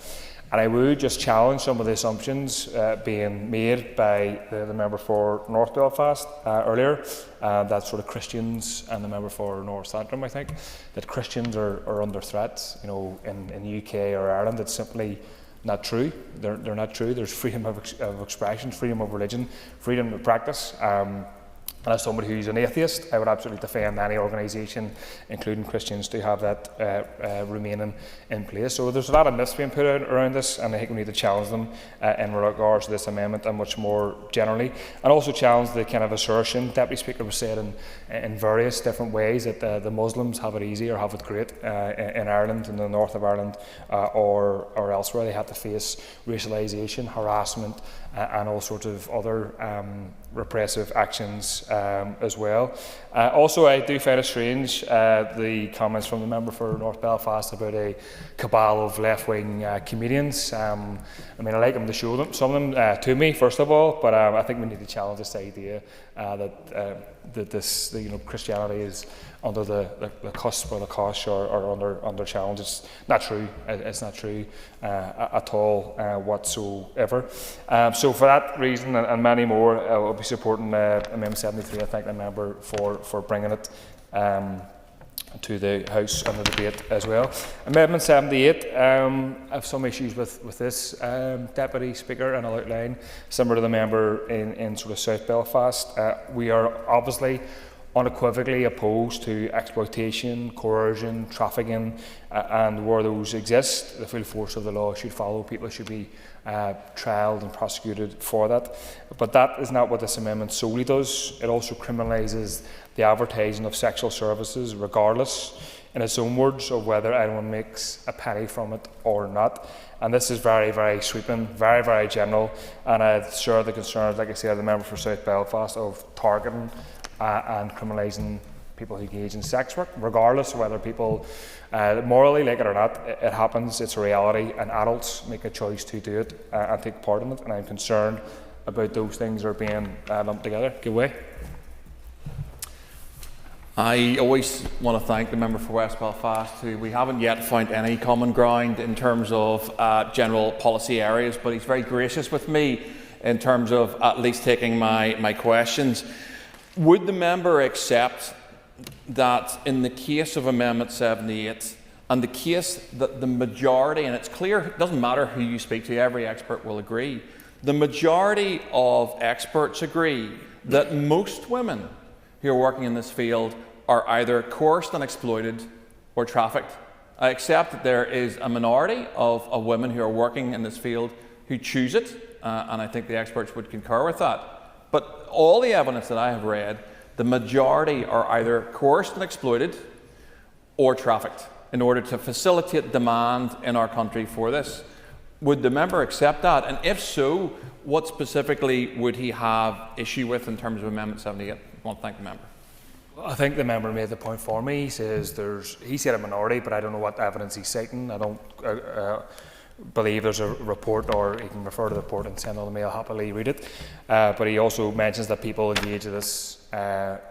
Speaker 10: And I would just challenge some of the assumptions being made by the member for North Belfast earlier, that sort of Christians, and the member for North Antrim, I think, that Christians are under threat, in the UK or Ireland. It's simply not true. They're not true. There's freedom of expression, freedom of religion, freedom of practice. And as somebody who's an atheist, I would absolutely defend any organisation, including Christians, to have that remaining in place. So there's a lot of myths being put out around this, and I think we need to challenge them in regards to this amendment and much more generally. And also challenge the kind of assertion, Deputy Speaker was said in various different ways, that the Muslims have it easy or have it great in Ireland, in the north of Ireland, or elsewhere. They have to face racialisation, harassment, and all sorts of other repressive actions as well. Also, I do find it strange the comments from the member for North Belfast about a cabal of left-wing comedians. I mean, I like them to show them, some of them to me, first of all, but I think we need to challenge this idea that this, Christianity is under the cusp or the cosh or under challenge. It's not true. It's not true at all whatsoever. So for that reason and many more, I will be supporting Amendment 73. I thank the member for bringing it to the House and the debate as well. Amendment 78, I have some issues with this, Deputy Speaker, and I'll outline, similar to the member in sort of South Belfast. We are obviously unequivocally opposed to exploitation, coercion, trafficking, and where those exist, the full force of the law should follow. People should be trialled and prosecuted for that. But that is not what this amendment solely does. It also criminalises the advertising of sexual services regardless. in its own words, of whether anyone makes a penny from it or not. And this is very, very sweeping, very, very general, and I share the concerns, like I said, of the member for South Belfast, of targeting and criminalising people who engage in sex work, regardless of whether people morally like it or not. It happens, it's a reality, and adults make a choice to do it and take part in it, and I'm concerned about those things are being lumped together. Give way.
Speaker 14: I always want to thank the member for West Belfast, who we haven't yet found any common ground in terms of general policy areas, but he's very gracious with me in terms of at least taking my questions. Would the member accept that in the case of Amendment 78, and the case that the majority, and it's clear, it doesn't matter who you speak to, every expert will agree, the majority of experts agree that most women who are working in this field are either coerced and exploited or trafficked. I accept that there is a minority of women who are working in this field who choose it, and I think the experts would concur with that. But all the evidence that I have read, the majority are either coerced and exploited or trafficked in order to facilitate demand in our country for this. Would the member accept that? And if so, what specifically would he have issue with in terms of Amendment 78? I want to thank the member.
Speaker 10: I think the member made the point for me. He says he said a minority, but I don't know what evidence he's citing. I don't believe there's a report, or he can refer to the report and send on the mail, happily read it. But he also mentions that people engage in this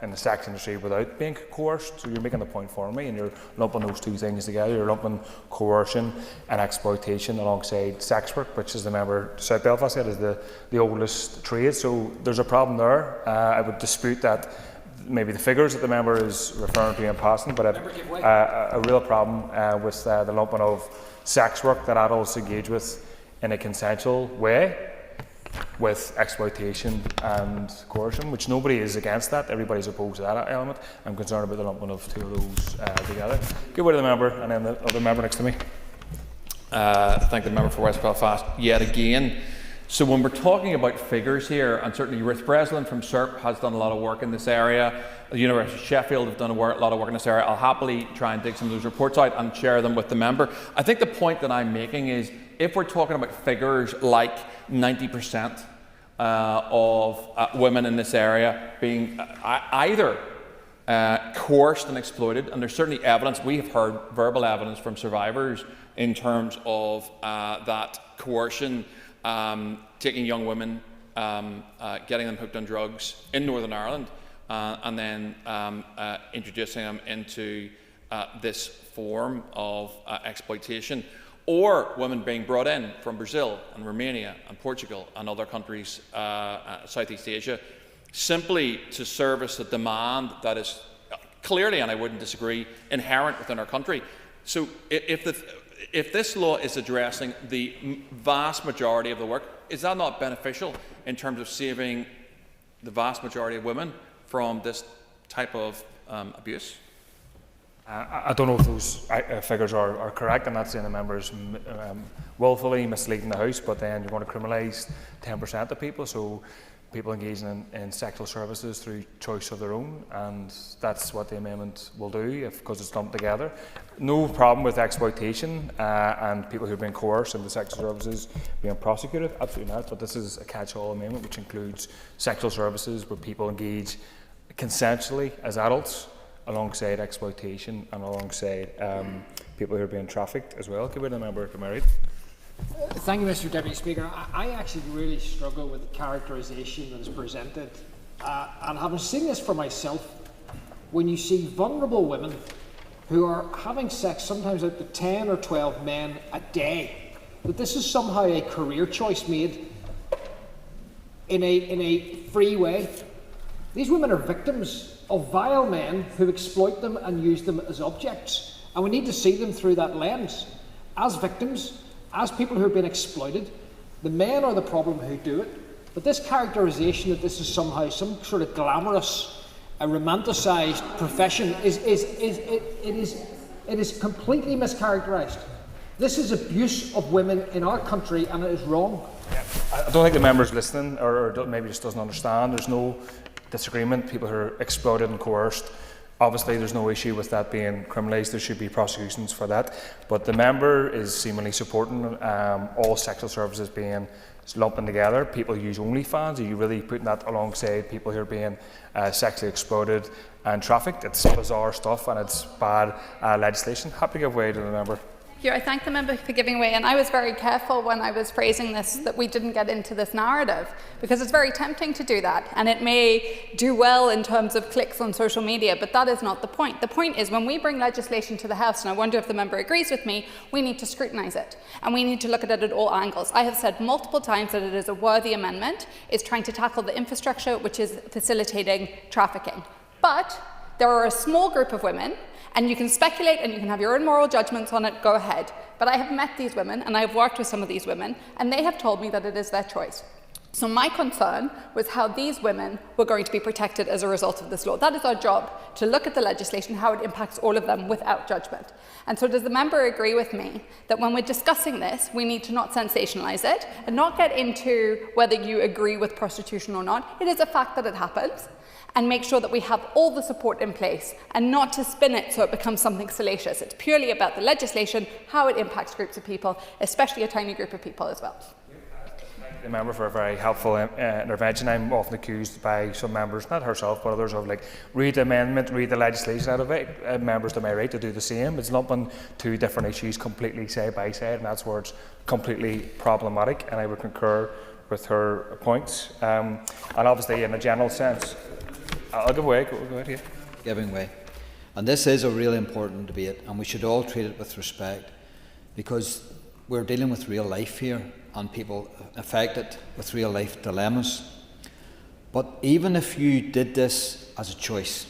Speaker 10: in the sex industry without being coerced. So you're making the point for me, and you're lumping those two things together. You're lumping coercion and exploitation alongside sex work, which, as the member South Belfast said, is the oldest trade. So there's a problem there. I would dispute that. Maybe the figures that the member is referring to in passing, but a real problem with the lumping of sex work that adults engage with in a consensual way with exploitation and coercion, which nobody is against that. Everybody's opposed to that element. I'm concerned about the lumping of two of those together. Give way to the member, and then the other member next to me.
Speaker 14: Thank the member for West Belfast yet again. So when we're talking about figures here, and certainly Ruth Breslin from SERP has done a lot of work in this area, the University of Sheffield have done a lot of work in this area. I'll happily try and dig some of those reports out and share them with the member. I think the point that I'm making is, if we're talking about figures like 90% of women in this area being either coerced and exploited, and there's certainly evidence, we have heard verbal evidence from survivors in terms of that coercion, taking young women, getting them hooked on drugs in Northern Ireland, and then introducing them into this form of exploitation, or women being brought in from Brazil and Romania and Portugal and other countries, Southeast Asia, simply to service a demand that is clearly, and I wouldn't disagree, inherent within our country. So if this law is addressing the vast majority of the work, is that not beneficial in terms of saving the vast majority of women from this type of abuse?
Speaker 10: I don't know if those figures are correct. I'm not saying the members willfully misleading the House, but then you're going to criminalise 10% of people, so people engaging in sexual services through choice of their own, and that's what the amendment will do because it's lumped together. No problem with exploitation and people who are being coerced into sexual services being prosecuted, absolutely not, but this is a catch-all amendment which includes sexual services where people engage consensually as adults alongside exploitation and alongside people who are being trafficked as well. Give it to the member for married.
Speaker 21: Thank you, Mr. Deputy Speaker. I actually really struggle with the characterisation that is presented. And having seen this for myself, when you see vulnerable women who are having sex sometimes out with 10 or 12 men a day, that this is somehow a career choice made in a free way. These women are victims of vile men who exploit them and use them as objects. And we need to see them through that lens. As victims, as people who are being exploited, the men are the problem who do it. But this characterisation that this is somehow some sort of glamorous, a romanticised profession is completely mischaracterised. This is abuse of women in our country, and it is wrong.
Speaker 10: I don't think the member's listening, or maybe just doesn't understand. There's no disagreement. People who are exploited and coerced Obviously, there's no issue with that being criminalised. There should be prosecutions for that. But the member is seemingly supporting all sexual services being lumping together. People use OnlyFans. Are you really putting that alongside people who are being sexually exploited and trafficked? It's bizarre stuff and it's bad legislation. Happy to give way to the member.
Speaker 19: I thank the member for giving way, and I was very careful when I was phrasing this that we didn't get into this narrative, because it's very tempting to do that, and it may do well in terms of clicks on social media, but that is not the point. The point is, when we bring legislation to the House, and I wonder if the member agrees with me, we need to scrutinise it, and we need to look at it at all angles. I have said multiple times that it is a worthy amendment. It's trying to tackle the infrastructure which is facilitating trafficking. But there are a small group of women, and you can speculate and you can have your own moral judgments on it, go ahead. But I have met these women and I have worked with some of these women, and they have told me that it is their choice. So my concern was how these women were going to be protected as a result of this law. That is our job, to look at the legislation, how it impacts all of them without judgment. And so does the member agree with me that when we're discussing this, we need to not sensationalise it and not get into whether you agree with prostitution or not? It is a fact that it happens. And make sure that we have all the support in place, and not to spin it so it becomes something salacious. It's purely about the legislation, how it impacts groups of people, especially a tiny group of people as well.
Speaker 10: The member for a very helpful intervention. I'm often accused by some members, not herself, but others, of read the amendment, read the legislation out of it. Members to my right to do the same. It's lumping two different issues completely side by side, and that's where it's completely problematic, and I would concur with her points. And obviously, in a general sense, I'll give way. Go ahead here.
Speaker 17: Giving way. And this is a really important debate, and we should all treat it with respect, because we're dealing with real life here and people affected with real life dilemmas. But even if you did this as a choice,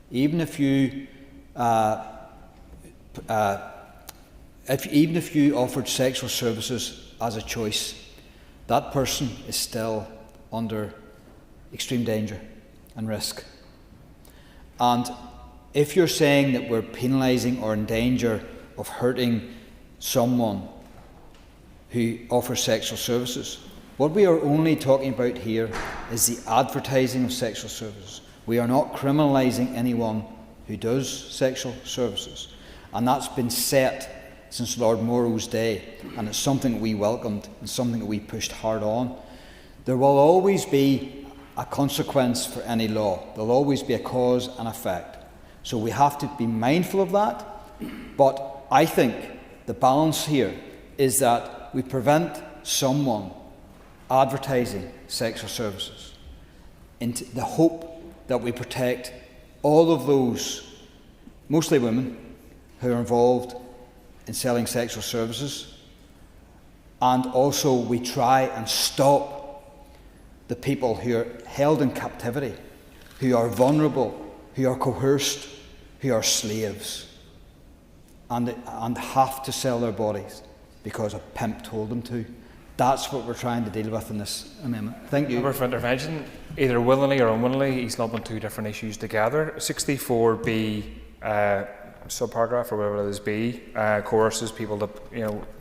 Speaker 17: even if you offered sexual services as a choice, that person is still under extreme danger and risk. And if you're saying that we're penalising or in danger of hurting someone who offers sexual services, what we are only talking about here is the advertising of sexual services. We are not criminalising anyone who does sexual services. And that's been set since Lord Morrow's day, and it's something we welcomed and something that we pushed hard on. There will always be a consequence for any law. There will always be a cause and effect. So we have to be mindful of that. But I think the balance here is that we prevent someone advertising sexual services in the hope that we protect all of those, mostly women, who are involved in selling sexual services, and also we try and stop the people who are held in captivity, who are vulnerable, who are coerced, who are slaves, and have to sell their bodies because a pimp told them to. That's what we're trying to deal with in this amendment. Thank you.
Speaker 10: Member for intervention. Either willingly or unwillingly, he's lumping two different issues together. 64B subparagraph, or whatever it is, B, coerces people to,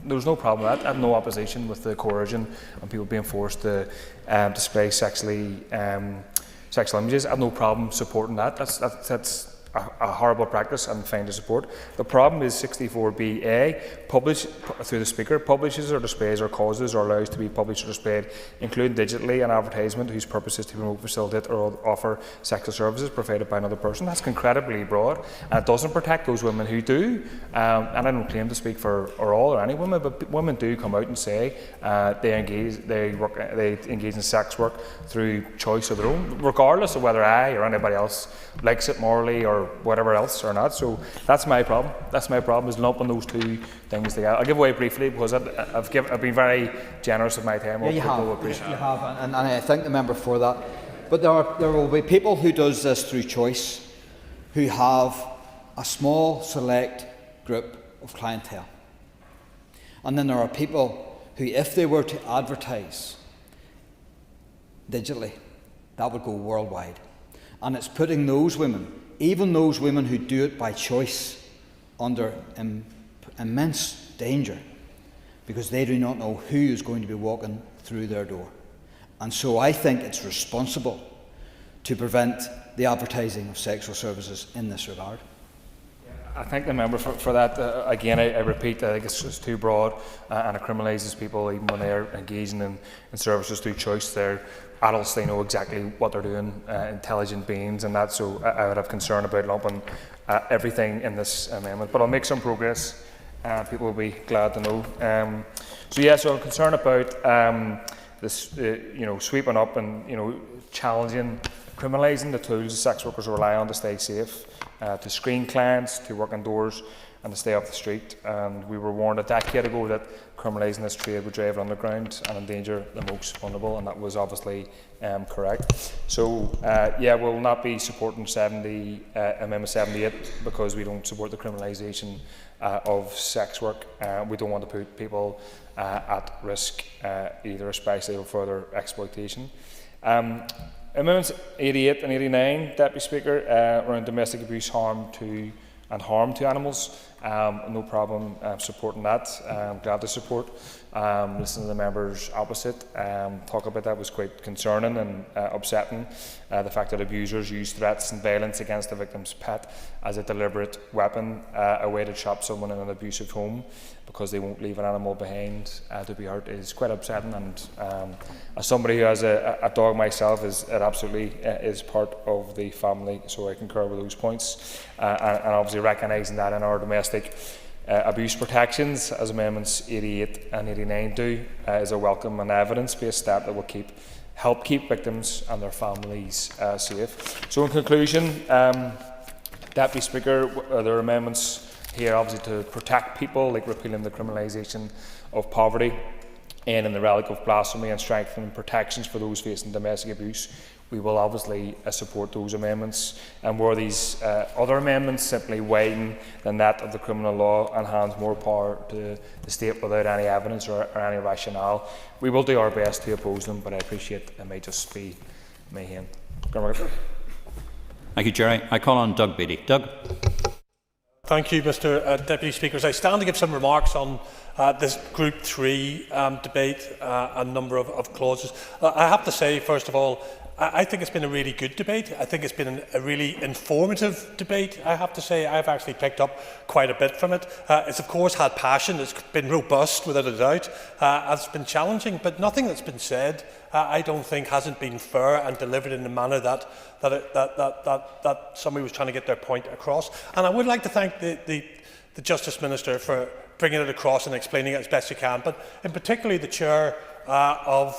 Speaker 10: there's no problem with that. I have no opposition with the coercion and people being forced to display sexual images. I have no problem supporting that. That's a horrible practice and fine to support. The problem is 64BA, publish through the Speaker, publishes or displays or causes or allows to be published or displayed, including digitally, an advertisement whose purpose is to promote, facilitate or offer sexual services provided by another person. That's incredibly broad, and it doesn't protect those women who do. And I don't claim to speak for all or any women, but women do come out and say they engage in sex work through choice of their own, regardless of whether I or anybody else likes it morally or whatever else or not. So that's my problem. That's my problem, is lumping those two things together. I'll give away briefly because I've been very generous with my time.
Speaker 17: Yeah, you have, and I thank the member for that. But there will be people who does this through choice, who have a small select group of clientele. And then there are people who, if they were to advertise digitally, that would go worldwide. And it's putting those women, even those women who do it by choice, under immense danger, because they do not know who is going to be walking through their door. And so I think it's responsible to prevent the advertising of sexual services in this regard.
Speaker 10: I thank the member for that. Again, I repeat, I think it's just too broad and it criminalises people even when they are engaging in services through choice. They're adults, they know exactly what they're doing, intelligent beings and that, so I would have concern about lumping everything in this amendment. But I'll make some progress. People will be glad to know. So I'm concerned about this, sweeping up and, challenging, criminalising the tools sex workers rely on to stay safe. To screen clients, to work indoors and to stay off the street. And we were warned a decade ago that criminalising this trade would drive it underground and endanger the most vulnerable, and that was obviously correct. So, we'll not be supporting Amendment 78 because we don't support the criminalisation of sex work. We don't want to put people at risk either, especially of further exploitation. Amendments 88 and 89, Deputy Speaker, around domestic abuse, harm to animals. No problem supporting that. I'm glad to support. Listening to the members opposite talk about that was quite concerning and upsetting. The fact that abusers use threats and violence against the victim's pet as a deliberate weapon, a way to trap someone in an abusive home because they won't leave an animal behind to be hurt, is quite upsetting. And as somebody who has a dog myself, it absolutely is part of the family, so I concur with those points. And obviously recognising that in our domestic abuse protections, as Amendments 88 and 89 do, is a welcome and evidence-based step that will help keep victims and their families safe. So in conclusion, Deputy Speaker, there are amendments here obviously to protect people, like repealing the criminalisation of poverty, and in the relic of blasphemy, and strengthening protections for those facing domestic abuse. We will obviously support those amendments, and where these other amendments simply widen the net of the criminal law and hands more power to the state without any evidence or any rationale, we will do our best to oppose them, but I appreciate it may just be mayhem.
Speaker 13: Thank you, Jerry. I call on Doug Beattie. Doug.
Speaker 2: Thank you, Mr Deputy Speaker. As I stand to give some remarks on this Group 3 debate, a number of clauses. I have to say, first of all, I think it's been a really good debate. I think it's been a really informative debate. I have to say I've actually picked up quite a bit from it. It's of course had passion. It's been robust without a doubt. It's been challenging, but nothing that's been said I don't think hasn't been fair and delivered in a manner that somebody was trying to get their point across. And I would like to thank the Justice Minister for bringing it across and explaining it as best he can, but in particularly the Chair of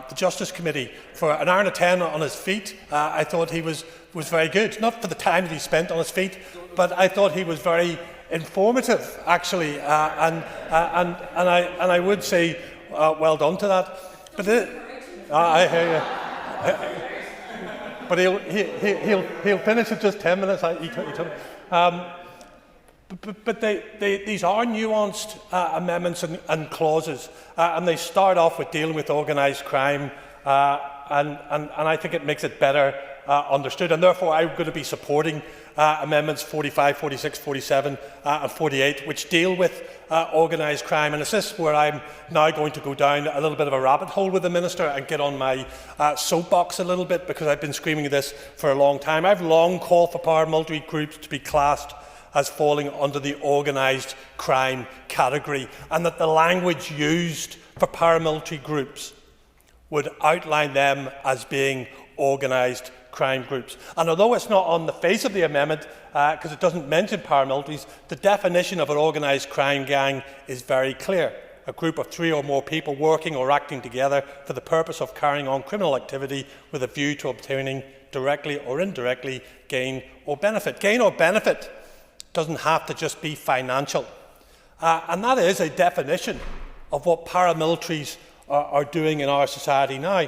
Speaker 2: the Justice Committee for an hour and 10 on his feet. I thought he was very good, not for the time that he spent on his feet, but I thought he was very informative, actually, and I would say well done to that. But I hear you. But he'll finish in just 10 minutes. He told me. But these are nuanced amendments and clauses, and they start off with dealing with organised crime, and I think it makes it better understood, and therefore I'm going to be supporting amendments 45, 46, 47 and 48, which deal with organised crime. And it's this where I'm now going to go down a little bit of a rabbit hole with the Minister and get on my soapbox a little bit, because I've been screaming this for a long time. I've long called for paramilitary groups to be classed as falling under the organised crime category, and that the language used for paramilitary groups would outline them as being organised crime groups. And although it's not on the face of the amendment, because it doesn't mention paramilitaries, the definition of an organised crime gang is very clear: a group of 3 or more people working or acting together for the purpose of carrying on criminal activity with a view to obtaining directly or indirectly gain or benefit. Gain or benefit doesn't have to just be financial. And that is a definition of what paramilitaries are doing in our society now.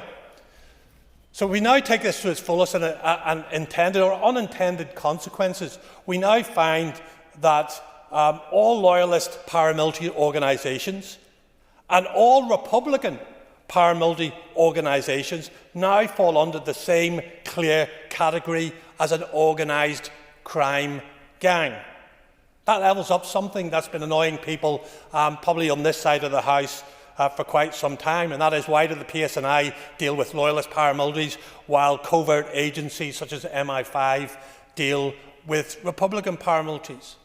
Speaker 2: So we now take this to its fullest and intended or unintended consequences. We now find that all loyalist paramilitary organisations and all Republican paramilitary organisations now fall under the same clear category as an organised crime gang. That levels up something that's been annoying people, probably on this side of the House, for quite some time, and that is, why do the PSNI deal with loyalist paramilitaries while covert agencies such as MI5 deal with Republican paramilitaries?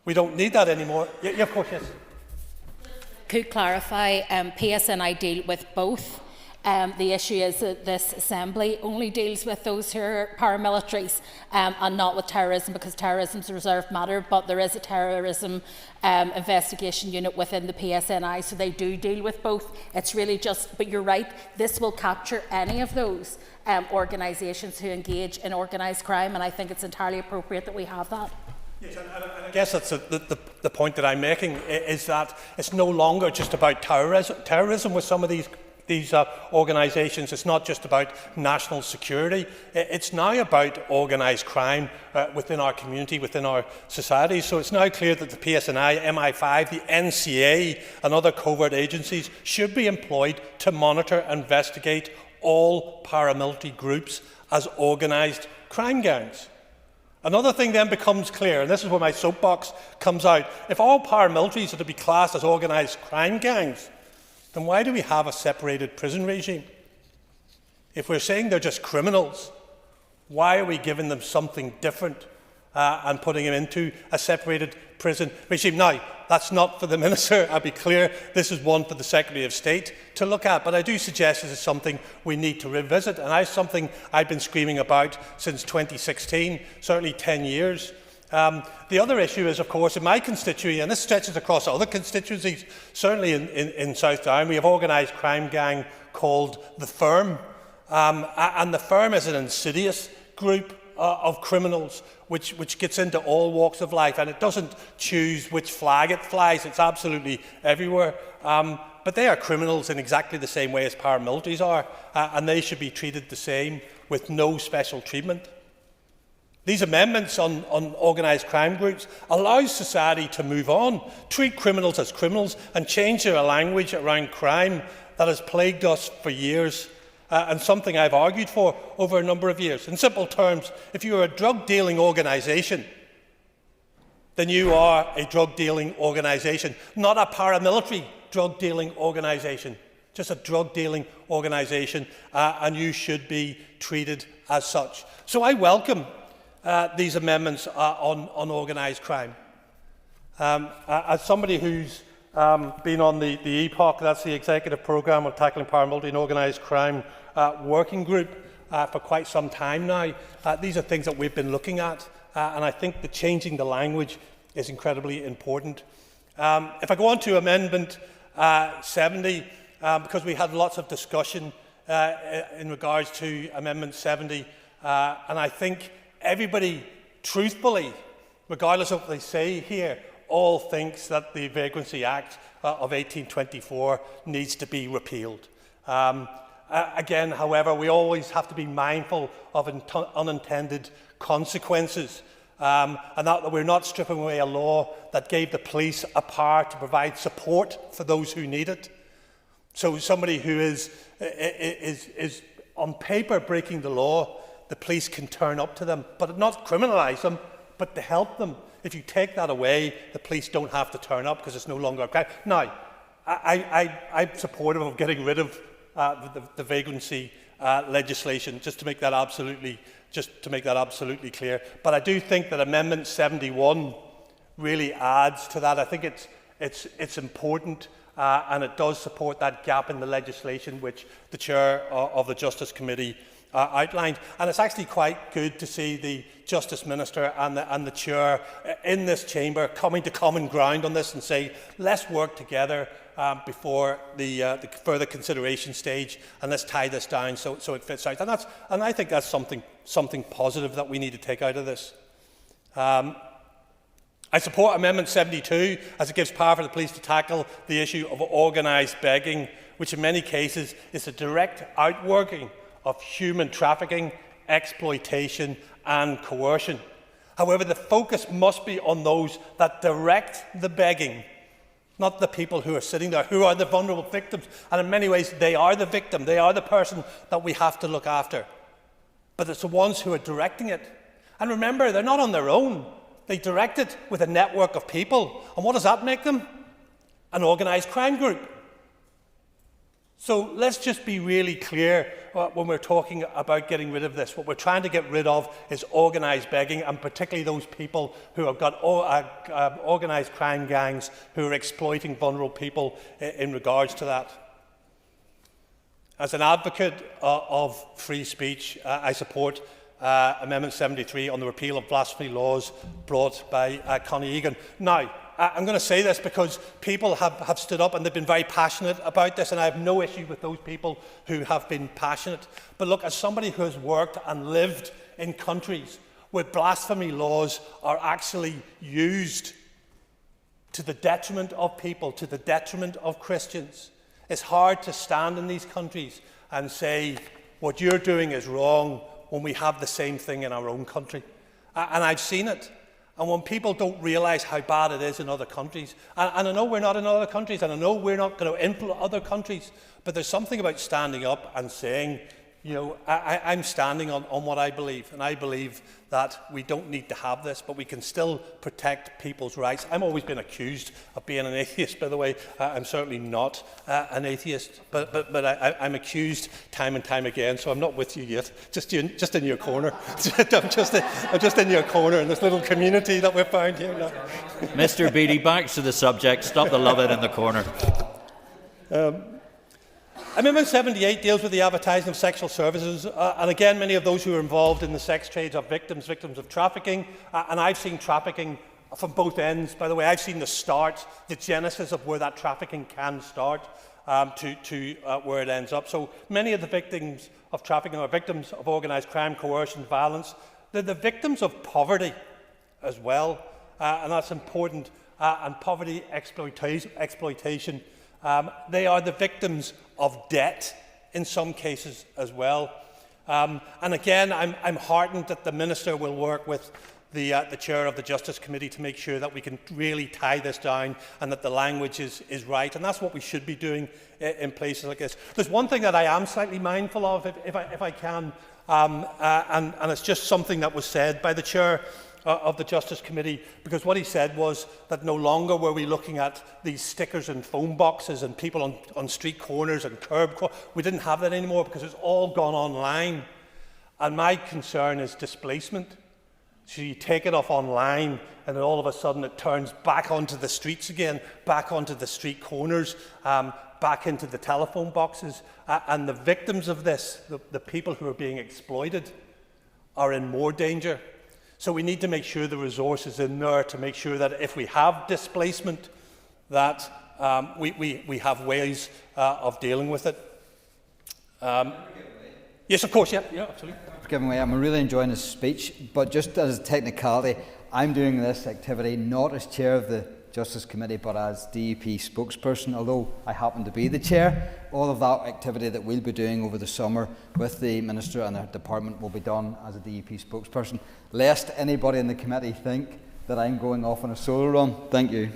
Speaker 2: We don't need that anymore. Yeah, of course, yes.
Speaker 18: Could clarify, PSNI deal with both. The issue is that this Assembly only deals with those who are paramilitaries and not with terrorism, because terrorism is a reserved matter, but there is a terrorism investigation unit within the PSNI, so they do deal with both. It's really just, but you're right, this will capture any of those organisations who engage in organised crime, and I think it's entirely appropriate that we have that.
Speaker 2: Yes, and I guess that's the point that I'm making, is that it's no longer just about terrorism with some of these organisations. It's not just about national security. It's now about organised crime within our community, within our society. So it's now clear that the PSNI, MI5, the NCA and other covert agencies should be employed to monitor and investigate all paramilitary groups as organised crime gangs. Another thing then becomes clear, and this is where my soapbox comes out. If all paramilitaries are to be classed as organised crime gangs, then why do we have a separated prison regime? If we're saying they're just criminals, why are we giving them something different and putting them into a separated prison regime? Now, that's not for the Minister, I'll be clear. This is one for the Secretary of State to look at, but I do suggest this is something we need to revisit, and it's something I've been screaming about since 2016, certainly 10 years. The other issue is, of course, in my constituency, and this stretches across other constituencies, certainly in South Down, we have an organised crime gang called the Firm. And the Firm is an insidious group of criminals which gets into all walks of life, and it doesn't choose which flag it flies. It's absolutely everywhere. But they are criminals in exactly the same way as paramilitaries are, and they should be treated the same with no special treatment. These amendments on organised crime groups allow society to move on, treat criminals as criminals, and change their language around crime that has plagued us for years, and something I've argued for over a number of years. In simple terms, if you are a drug-dealing organisation, then you are a drug-dealing organisation, not a paramilitary drug-dealing organisation, just a drug-dealing organisation, and you should be treated as such. So I welcome these amendments on organised crime. As somebody who's been on the EPOC, that's the Executive Programme on Tackling Paramilitary and Organised Crime working group, for quite some time now, these are things that we've been looking at, and I think that changing the language is incredibly important. If I go on to Amendment 70, because we had lots of discussion in regards to Amendment 70, and I think everybody, truthfully, regardless of what they say here, all thinks that the Vagrancy Act of 1824 needs to be repealed. Again, however, we always have to be mindful of unintended consequences, and that we're not stripping away a law that gave the police a power to provide support for those who need it. So somebody who is on paper breaking the law, the police can turn up to them, but not criminalise them, but to help them. If you take that away, the police don't have to turn up because it's no longer a crime. Now, I'm supportive of getting rid of the vagrancy legislation, just to make that absolutely clear. But I do think that Amendment 71 really adds to that. I think it's important, and it does support that gap in the legislation which the chair of the Justice Committee outlined. And it's actually quite good to see the Justice Minister and the chair in this chamber coming to common ground on this and say, let's work together before the further consideration stage, and let's tie this down so it fits out. And I think that's something positive that we need to take out of this. I support Amendment 72 as it gives power for the police to tackle the issue of organised begging, which in many cases is a direct outworking of human trafficking, exploitation and coercion. However, the focus must be on those that direct the begging, not the people who are sitting there, who are the vulnerable victims. And in many ways, they are the victim. They are the person that we have to look after. But it's the ones who are directing it. And remember, they're not on their own. They direct it with a network of people. And what does that make them? An organised crime group. So let's just be really clear when we're talking about getting rid of this. What we're trying to get rid of is organised begging, and particularly those people who have got organised crime gangs who are exploiting vulnerable people in regards to that. As an advocate of free speech, I support Amendment 73 on the repeal of blasphemy laws brought by Connie Egan. Now, I'm going to say this because people have stood up and they've been very passionate about this, and I have no issue with those people who have been passionate. But look, as somebody who has worked and lived in countries where blasphemy laws are actually used to the detriment of people, to the detriment of Christians, it's hard to stand in these countries and say what you're doing is wrong when we have the same thing in our own country. And I've seen it. And when people don't realise how bad it is in other countries, and I know we're not in other countries, and I know we're not going to influence other countries, but there's something about standing up and saying, you know, I'm standing on what I believe, and I believe that we don't need to have this, but we can still protect people's rights. I've always been accused of being an atheist, by the way. I'm certainly not an atheist, but I'm accused time and time again, so I'm not with you yet, just in your corner. I'm just in your corner in this little community that we've found here now.
Speaker 13: Mr. Beattie, back to the subject. Stop the love it in the corner.
Speaker 2: Amendment 78 deals with the advertising of sexual services, and again, many of those who are involved in the sex trades are victims of trafficking, and I've seen trafficking from both ends. By the way, I've seen the start, the genesis of where that trafficking can start to where it ends up. So many of the victims of trafficking are victims of organised crime, coercion, violence. They're the victims of poverty as well, and that's important, and poverty exploitation. They are the victims of debt in some cases as well. And again, I'm heartened that the Minister will work with the Chair of the Justice Committee to make sure that we can really tie this down and that the language is right. And that's what we should be doing in places like this. There's one thing that I am slightly mindful of, if I can, and it's just something that was said by the Chair of the Justice Committee, because what he said was that no longer were we looking at these stickers and phone boxes and people on street corners and we didn't have that anymore because it's all gone online. And my concern is displacement. So you take it off online and then all of a sudden it turns back onto the streets again, back onto the street corners, back into the telephone boxes. And the victims of this, the people who are being exploited, are in more danger. So we need to make sure the resources in there to make sure that if we have displacement, that we have ways of dealing with it. Yes, of course, yeah, absolutely.
Speaker 17: Giving way, I'm really enjoying his speech, but just as a technicality, I'm doing this activity not as chair of the Justice Committee, but as DUP spokesperson, although I happen to be the chair. All of that activity that we'll be doing over the summer with the Minister and the department will be done as a DUP spokesperson, lest anybody in the committee think that I'm going off on a solo run. Thank you.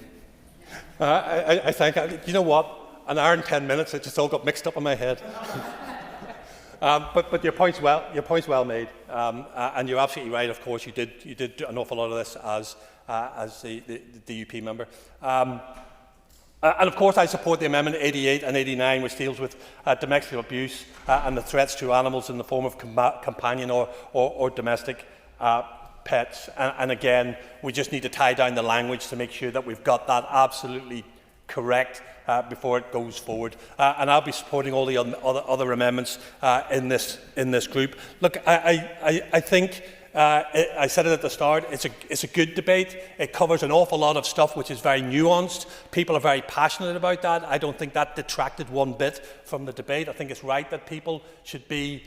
Speaker 2: I think, you know what, an hour and 10 minutes, it just all got mixed up in my head. But your point's well made, and you're absolutely right. Of course, you did an awful lot of this as the DUP member. And of course, I support the Amendment 88 and 89, which deals with domestic abuse and the threats to animals in the form of companion or domestic pets. And again, we just need to tie down the language to make sure that we've got that absolutely correct before it goes forward. And I'll be supporting all the other amendments in this group. Look, I think I said it at the start, it's a good debate. It covers an awful lot of stuff which is very nuanced. People are very passionate about that. I don't think that detracted one bit from the debate. I think it's right that people should be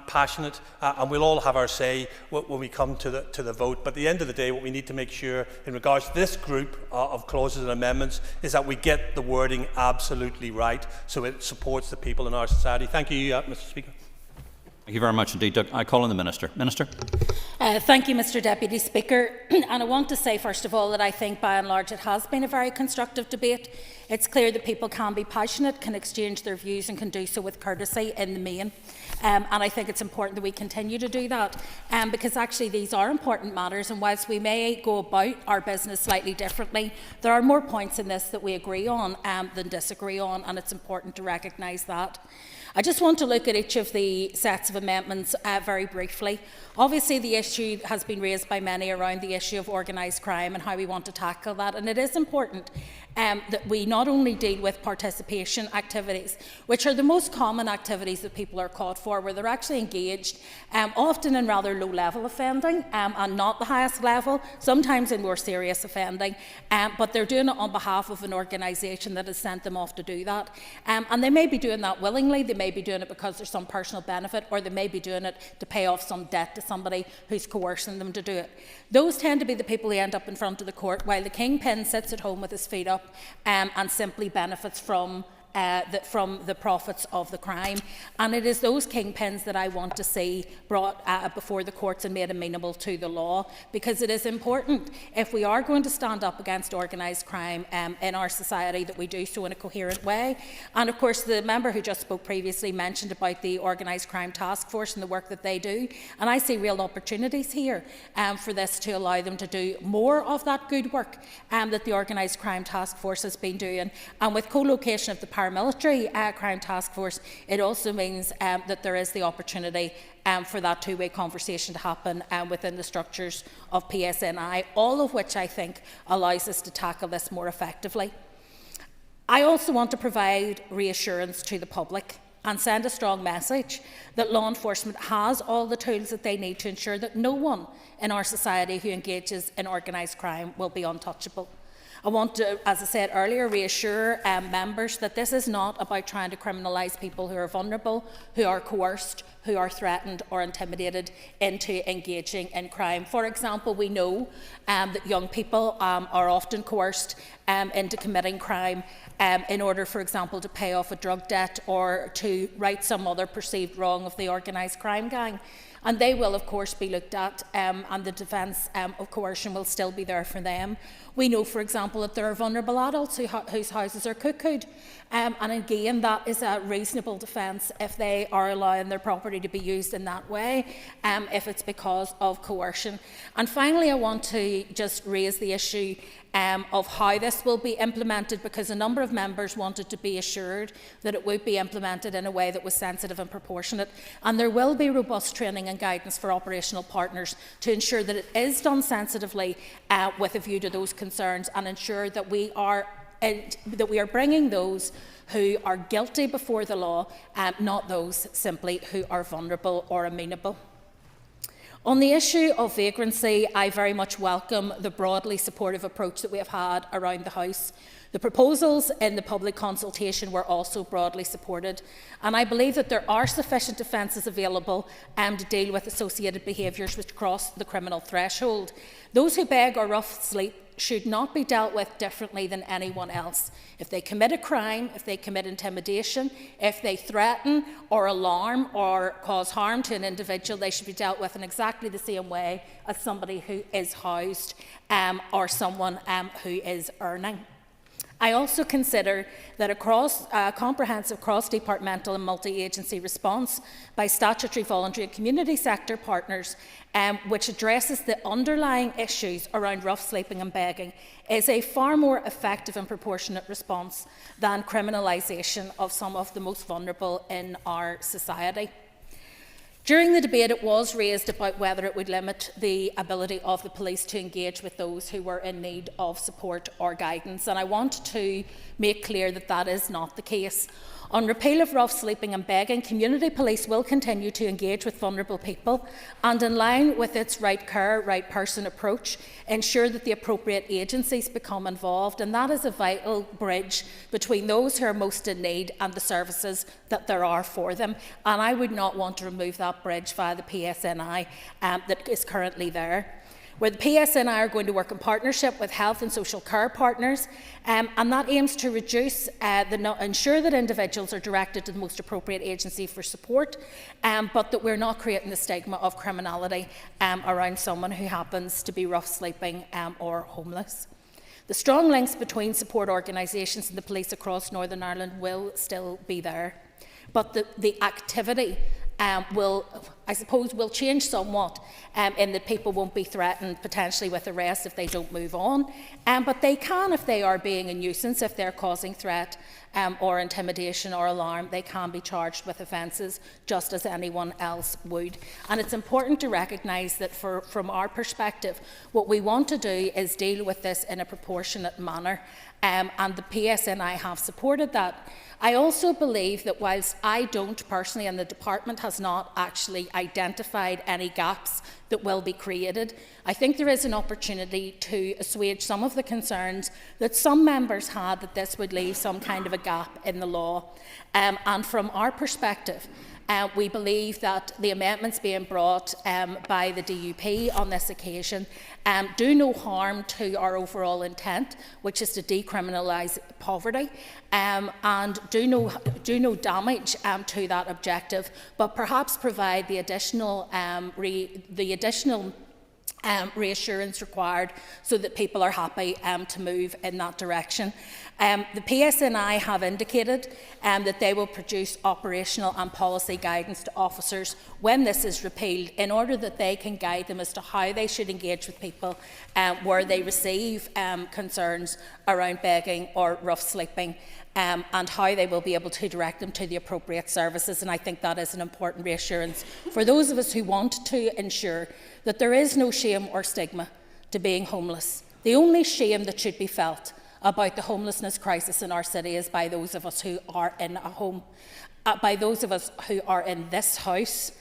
Speaker 2: passionate, and we'll all have our say when we come to the vote. But at the end of the day, what we need to make sure in regards to this group of clauses and amendments is that we get the wording absolutely right so it supports the people in our society. Thank you, Mr. Speaker.
Speaker 13: Thank you very much indeed, Doug. I call on the Minister. Minister.
Speaker 18: Thank you, Mr Deputy Speaker. And I want to say, first of all, that I think by and large it has been a very constructive debate. It's clear that people can be passionate, can exchange their views and can do so with courtesy in the main. And I think it's important that we continue to do that because actually these are important matters, and whilst we may go about our business slightly differently, there are more points in this that we agree on than disagree on, and it's important to recognise that. I just want to look at each of the sets of amendments very briefly. Obviously, the issue has been raised by many around the issue of organised crime and how we want to tackle that, and it is important that we not only deal with participation activities, which are the most common activities that people are caught for, where they're actually engaged, often in rather low-level offending and not the highest level, sometimes in more serious offending, but they're doing it on behalf of an organisation that has sent them off to do that. And they may be doing that willingly, they may be doing it because there's some personal benefit, or they may be doing it to pay off some debt to somebody who's coercing them to do it. Those tend to be the people who end up in front of the court, while the kingpin sits at home with his feet up and simply benefits from the profits of the crime. And it is those kingpins that I want to see brought before the courts and made amenable to the law, because it is important, if we are going to stand up against organised crime in our society, that we do so in a coherent way. And of course, the member who just spoke previously mentioned about the Organised Crime Task Force and the work that they do, and I see real opportunities here for this to allow them to do more of that good work that the Organised Crime Task Force has been doing. And with co-location of the paramilitary crime task force, it also means that there is the opportunity for that two-way conversation to happen within the structures of PSNI, all of which I think allows us to tackle this more effectively. I also want to provide reassurance to the public and send a strong message that law enforcement has all the tools that they need to ensure that no one in our society who engages in organised crime will be untouchable. I want to, as I said earlier, reassure members that this is not about trying to criminalise people who are vulnerable, who are coerced, who are threatened or intimidated into engaging in crime. For example, we know that young people are often coerced into committing crime in order, for example, to pay off a drug debt or to right some other perceived wrong of the organised crime gang. And they will, of course, be looked at, and the defence of coercion will still be there for them. We know, for example, that there are vulnerable adults whose houses are cuckooed, and again, that is a reasonable defence if they are allowing their property to be used in that way, if it's because of coercion. And finally, I want to just raise the issue of how this will be implemented, because a number of members wanted to be assured that it would be implemented in a way that was sensitive and proportionate. And there will be robust training and guidance for operational partners to ensure that it is done sensitively with a view to those concerns, and ensure that we are bringing those who are guilty before the law, not those simply who are vulnerable or amenable. On the issue of vagrancy, I very much welcome the broadly supportive approach that we have had around the House. The proposals in the public consultation were also broadly supported, and I believe that there are sufficient defences available to deal with associated behaviours which cross the criminal threshold. Those who beg or rough sleep should not be dealt with differently than anyone else. If they commit a crime, if they commit intimidation, if they threaten or alarm or cause harm to an individual, they should be dealt with in exactly the same way as somebody who is housed or someone who is earning. I also consider that a comprehensive cross-departmental and multi-agency response by statutory, voluntary and community sector partners which addresses the underlying issues around rough sleeping and begging is a far more effective and proportionate response than criminalisation of some of the most vulnerable in our society. During the debate, it was raised about whether it would limit the ability of the police to engage with those who were in need of support or guidance, and I want to make clear that that is not the case. On repeal of rough sleeping and begging, community police will continue to engage with vulnerable people and, in line with its right care, right person approach, ensure that the appropriate agencies become involved, and that is a vital bridge between those who are most in need and the services that there are for them. And I would not want to remove that bridge via the PSNI that is currently there. where the PSNI are going to work in partnership with health and social care partners, and that aims to ensure that individuals are directed to the most appropriate agency for support, but that we're not creating the stigma of criminality around someone who happens to be rough sleeping or homeless. The strong links between support organisations and the police across Northern Ireland will still be there, but the activity will change somewhat in that people won't be threatened potentially with arrest if they don't move on, but they can, if they are being a nuisance, if they're causing threat or intimidation or alarm, they can be charged with offences just as anyone else would. And it's important to recognise that from our perspective, what we want to do is deal with this in a proportionate manner, and the PSNI have supported that. I also believe that whilst I don't personally, and the department has not actually identified any gaps that will be created, I think there is an opportunity to assuage some of the concerns that some members had that this would leave some kind of a gap in the law. And from our perspective, we believe that the amendments being brought by the DUP on this occasion do no harm to our overall intent, which is to decriminalise poverty, and do no damage to that objective, but perhaps provide the additional reassurance required so that people are happy to move in that direction. The PSNI have indicated that they will produce operational and policy guidance to officers when this is repealed, in order that they can guide them as to how they should engage with people where they receive concerns around begging or rough sleeping, and how they will be able to direct them to the appropriate services. And I think that is an important reassurance for those of us who want to ensure that there is no shame or stigma to being homeless. The only shame that should be felt about the homelessness crisis in our city is by those of us who are in a home, by those of us who are in this House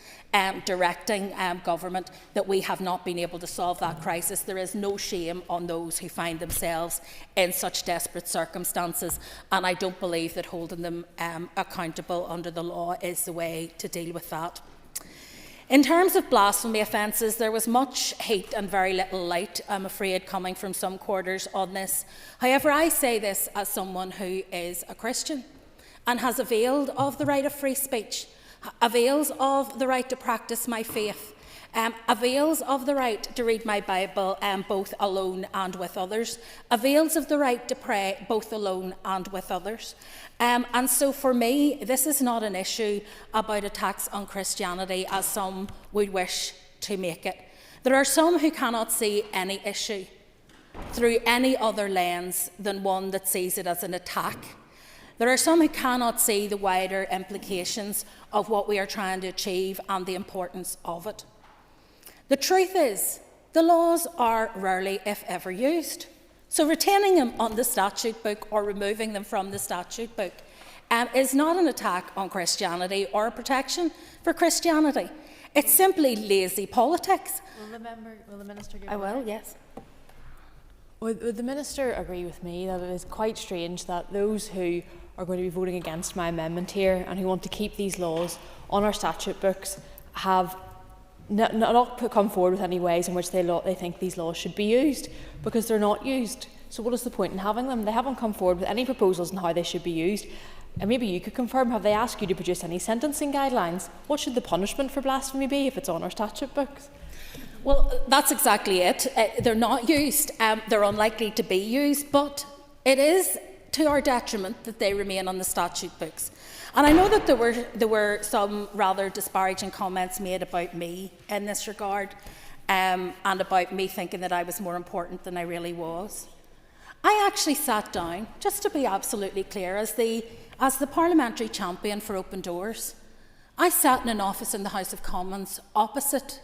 Speaker 18: directing government, that we have not been able to solve that crisis. There is no shame on those who find themselves in such desperate circumstances, and I don't believe that holding them accountable under the law is the way to deal with that. In terms of blasphemy offences, there was much heat and very little light, I'm afraid, coming from some quarters on this. However, I say this as someone who is a Christian and has availed of the right of free speech, avails of the right to practice my faith, avails of the right to read my Bible both alone and with others, avails of the right to pray both alone and with others. And so for me, this is not an issue about attacks on Christianity as some would wish to make it. There are some who cannot see any issue through any other lens than one that sees it as an attack. There are some who cannot see the wider implications of what we are trying to achieve and the importance of it. The truth is, the laws are rarely, if ever, used. So retaining them on the statute book or removing them from the statute book is not an attack on Christianity or a protection for Christianity. It's simply lazy politics.
Speaker 6: Will the Minister give
Speaker 18: I will, yes.
Speaker 6: Would the Minister agree with me that it is quite strange that those who are going to be voting against my amendment here and who want to keep these laws on our statute books have not come forward with any ways in which they think these laws should be used, because they're not used. So what is the point in having them? They haven't come forward with any proposals on how they should be used. And maybe you could confirm, have they asked you to produce any sentencing guidelines? What should the punishment for blasphemy be if it's on our statute books?
Speaker 18: Well, that's exactly it. They're not used. They're unlikely to be used, but it is to our detriment that they remain on the statute books. And I know that there were some rather disparaging comments made about me in this regard, and about me thinking that I was more important than I really was. I actually sat down, just to be absolutely clear, as the parliamentary champion for open doors. I sat in an office in the House of Commons opposite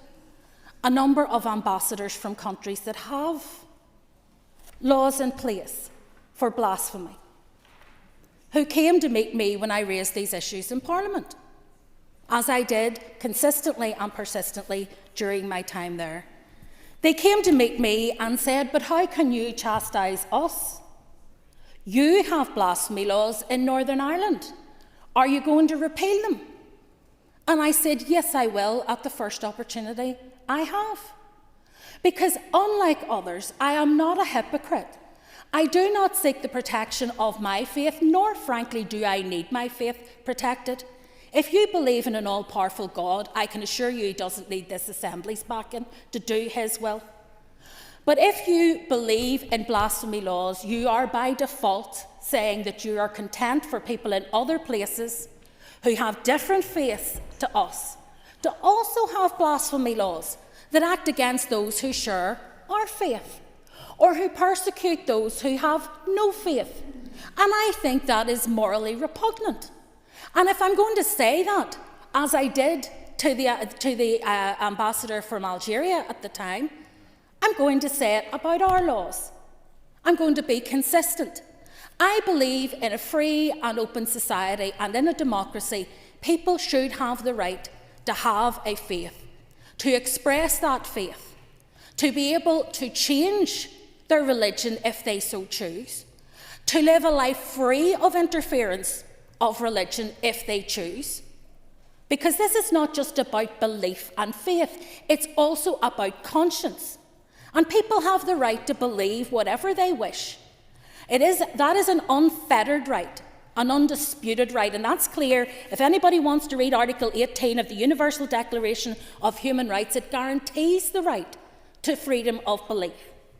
Speaker 18: a number of ambassadors from countries that have laws in place for blasphemy, who came to meet me when I raised these issues in Parliament, as I did consistently and persistently during my time there. They came to meet me and said, "But how can you chastise us? You have blasphemy laws in Northern Ireland. Are you going to repeal them?" And I said, "Yes, I will, at the first opportunity I have." Because unlike others, I am not a hypocrite. I do not seek the protection of my faith, nor frankly do I need my faith protected. If you believe in an all-powerful God, I can assure you he doesn't need this Assembly's backing to do his will. But if you believe in blasphemy laws, you are by default saying that you are content for people in other places who have different faiths to us to also have blasphemy laws that act against those who share our faith, or who persecute those who have no faith. And I think that is morally repugnant. And if I'm going to say that, as I did to the ambassador from Algeria at the time, I'm going to say it about our laws. I'm going to be consistent. I believe in a free and open society, and in a democracy, people should have the right to have a faith, to express that faith, to be able to change their religion if they so choose, to live a life free of interference of religion if they choose. Because this is not just about belief and faith, it's also about conscience. And people have the right to believe whatever they wish. That is an unfettered right, an undisputed right, and that's clear. If anybody wants to read Article 18 of the Universal Declaration of Human Rights, it guarantees the right to freedom of belief,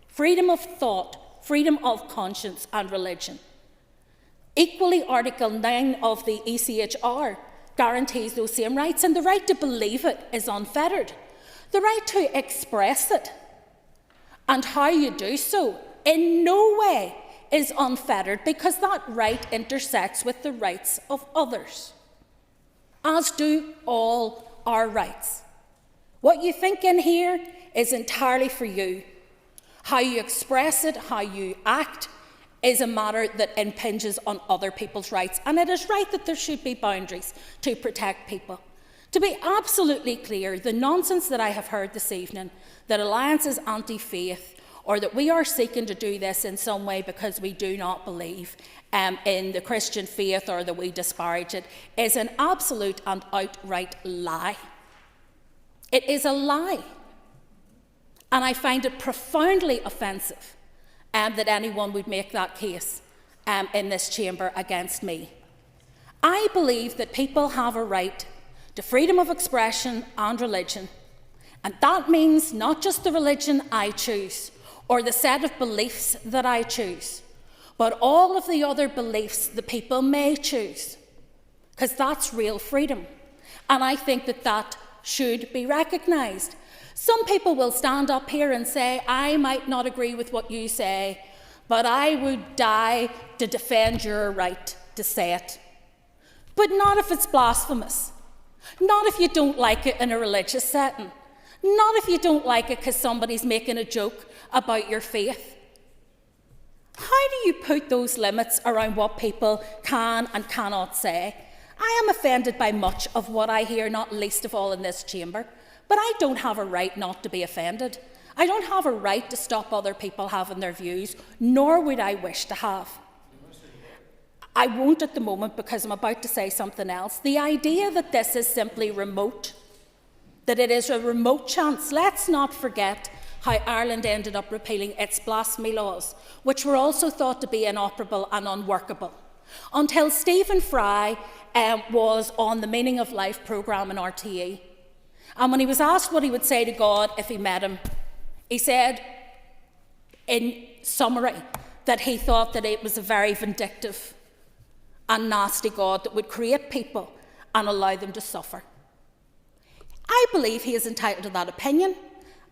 Speaker 18: freedom of thought, freedom of conscience and religion. Equally, Article 9 of the ECHR guarantees those same rights, and the right to believe it is unfettered. The right to express it and how you do so in no way is unfettered, because that right intersects with the rights of others, as do all our rights. What you think in here is entirely for you. How you express it, how you act, is a matter that impinges on other people's rights, and it is right that there should be boundaries to protect people. To be absolutely clear, the nonsense that I have heard this evening, that Alliance is anti-faith, or that we are seeking to do this in some way because we do not believe in the Christian faith, or that we disparage it, is an absolute and outright lie. It is a lie. And I find it profoundly offensive that anyone would make that case in this chamber against me. I believe that people have a right to freedom of expression and religion, and that means not just the religion I choose or the set of beliefs that I choose, but all of the other beliefs the people may choose, because that's real freedom. And I think that that should be recognised. Some people will stand up here and say, I might not agree with what you say, but I would die to defend your right to say it. But not if it's blasphemous. Not if you don't like it in a religious setting. Not if you don't like it because somebody's making a joke about your faith. How do you put those limits around what people can and cannot say? I am offended by much of what I hear, not least of all in this chamber, but I don't have a right not to be offended. I don't have a right to stop other people having their views, nor would I wish to have. I won't at the moment because I'm about to say something else. The idea that this is simply remote, that it is a remote chance, let's not forget how Ireland ended up repealing its blasphemy laws, which were also thought to be inoperable and unworkable, until Stephen Fry was on the Meaning of Life programme in RTE. And when he was asked what he would say to God if he met him, he said, in summary, that he thought that it was a very vindictive and nasty God that would create people and allow them to suffer. I believe he is entitled to that opinion.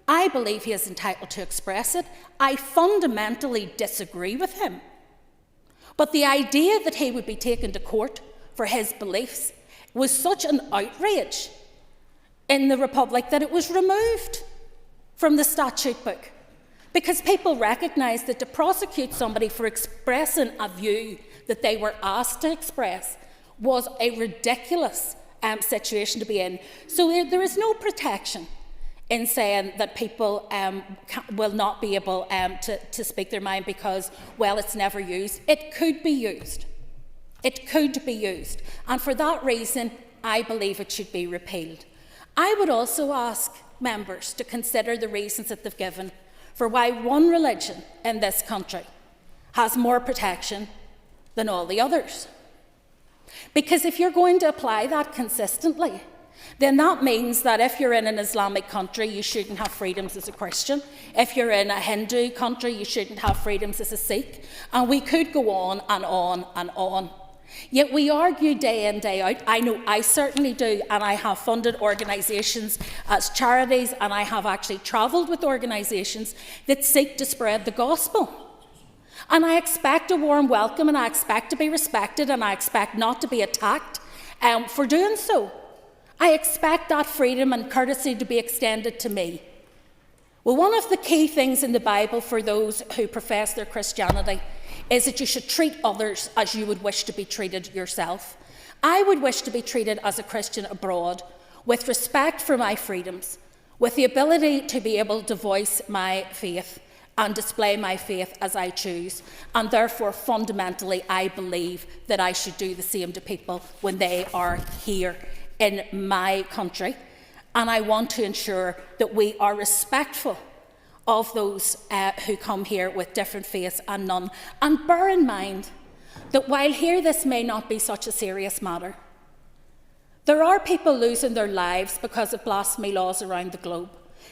Speaker 18: I believe he is entitled to express it. I fundamentally disagree with him. But the idea that he would be taken to court for his beliefs was such an outrage in the Republic that it was removed from the statute book, because people recognised that to prosecute somebody for expressing a view that they were asked to express was a ridiculous situation to be in. So there is no protection in saying that people will not be able to speak their mind because, well, it's never used. It could be used. It could be used. And for that reason, I believe it should be repealed. I would also ask members to consider the reasons that they've given for why one religion in this country has more protection than all the others. Because if you're going to apply that consistently, then that means that if you're in an Islamic country, you shouldn't have freedoms as a Christian. If you're in a Hindu country, you shouldn't have freedoms as a Sikh. And we could go on and on and on. Yet we argue day in, day out. I know I certainly do, and I have funded organisations as charities, and I have actually travelled with organisations that seek to spread the gospel. And I expect a warm welcome, and I expect to be respected, and I expect not to be attacked for doing so. I expect that freedom and courtesy to be extended to me. Well, one of the key things in the Bible for those who profess their Christianity is that you should treat others as you would wish to be treated yourself. I would wish to be treated as a Christian abroad, with respect for my freedoms, with the ability to be able to voice my faith and display my faith as I choose. And therefore, fundamentally, I believe that I should do the same to people when they are here in my country. And I want to ensure that we are respectful of those who come here with different faiths and none. And bear in mind that while here this may not be such a serious matter, there are people losing their lives because of blasphemy laws around the globe.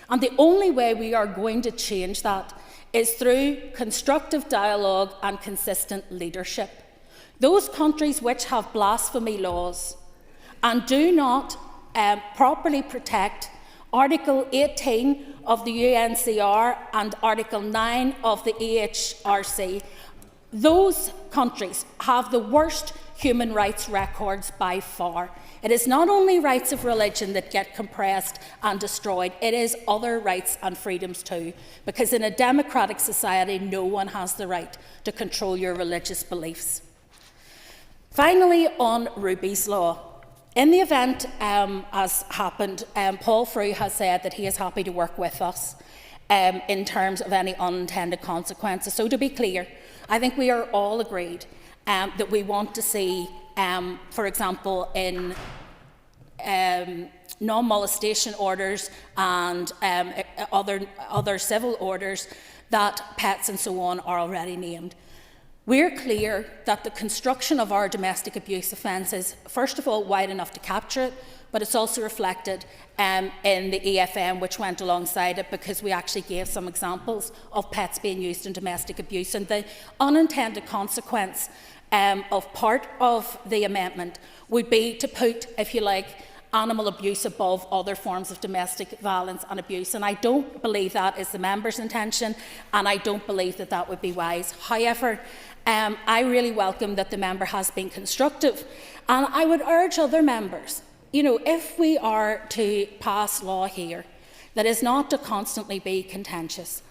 Speaker 18: And the only way we are going to change that is through constructive dialogue and consistent leadership. Those countries which have blasphemy laws and do not properly protect Article 18 of the UNCR and Article 9 of the EHRC, those countries have the worst human rights records by far. It is not only rights of religion that get compressed and destroyed, it is other rights and freedoms too, because in a democratic society, no one has the right to control your religious beliefs. Finally, on Ruby's Law. In the event, as happened, Paul Frew has said that he is happy to work with us in terms of any unintended consequences. So to be clear, I think we are all agreed that we want to see, for example, in non-molestation orders and other civil orders, that pets and so on are already named. We're clear that the construction of our domestic abuse offence is, first of all, wide enough to capture it, but it's also reflected in the EFM, which went alongside it, because we actually gave some examples of pets being used in domestic abuse. And the unintended consequence of part of the amendment would be to put, if you like, animal abuse above other forms of domestic violence and abuse. And I don't believe that is the member's intention, and I don't believe that that would be wise. However, I really welcome that the member has been constructive, and I would urge other members, if we are to pass law here that is not to constantly be contentious,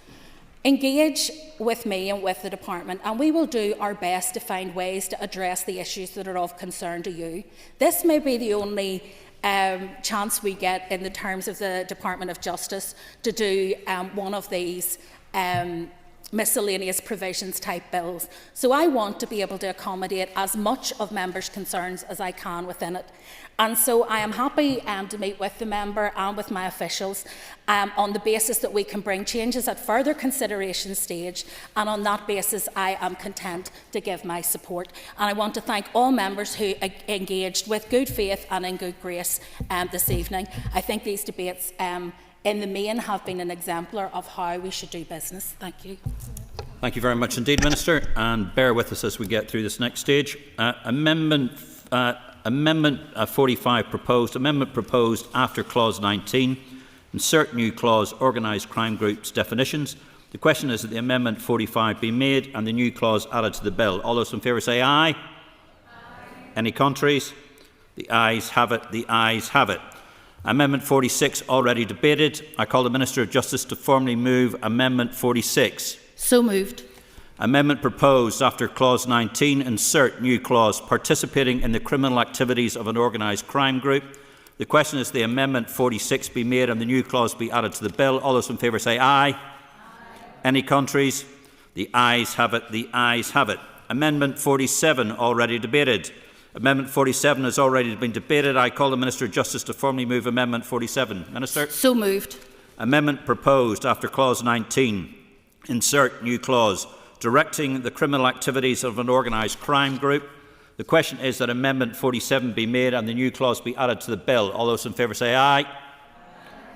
Speaker 18: engage with me and with the department, and we will do our best to find ways to address the issues that are of concern to you. This may be the only chance we get in the terms of the Department of Justice to do one of these miscellaneous provisions type bills. So I want to be able to accommodate as much of members' concerns as I can within it. And so I am happy to meet with the member and with my officials on the basis that we can bring changes at further consideration stage, and on that basis I am content to give my support. And I want to thank all members who engaged with good faith and in good grace this evening. I think these debates in the main have been an exemplar of how we should do business. Thank you.
Speaker 13: Thank you very much indeed, Minister, and bear with us as we get through this next stage. Amendment 45 proposed. Amendment proposed after Clause 19. Insert new clause, organised crime groups definitions. The question is that the Amendment 45 be made and the new clause added to the bill. All those in favour say aye. Aye. Any contraries? The ayes have it. The ayes have it. Amendment 46 already debated. I call the Minister of Justice to formally move Amendment 46.
Speaker 18: So moved.
Speaker 13: Amendment proposed after Clause 19, insert new clause, participating in the criminal activities of an organised crime group. The question is the Amendment 46 be made and the new clause be added to the bill. All those in favour say aye. Aye. Any contraries? The ayes have it. The ayes have it. Amendment 47 already debated. Amendment 47 has already been debated. I call the Minister of Justice to formally move Amendment 47. Minister?
Speaker 18: So moved.
Speaker 13: Amendment proposed after clause 19. Insert new clause directing the criminal activities of an organised crime group. The question is that Amendment 47 be made and the new clause be added to the bill. All those in favour say aye. Aye.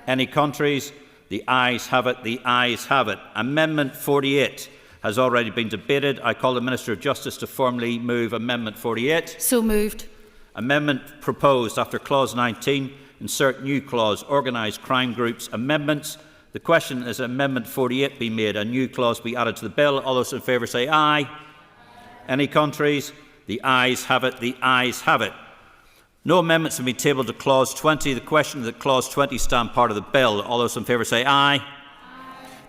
Speaker 13: Any contraries? The ayes have it. The ayes have it. Amendment 48 has already been debated. I call the Minister of Justice to formally move Amendment 48.
Speaker 18: So moved.
Speaker 13: Amendment proposed after clause 19. Insert new clause organised crime groups. Amendments. The question is Amendment 48 be made and new clause be added to the bill. All those in favour say aye. Aye. Any contraries? The ayes have it. The ayes have it. No amendments have been tabled to clause 20. The question is that clause 20 stand part of the bill. All those in favour say aye. Aye.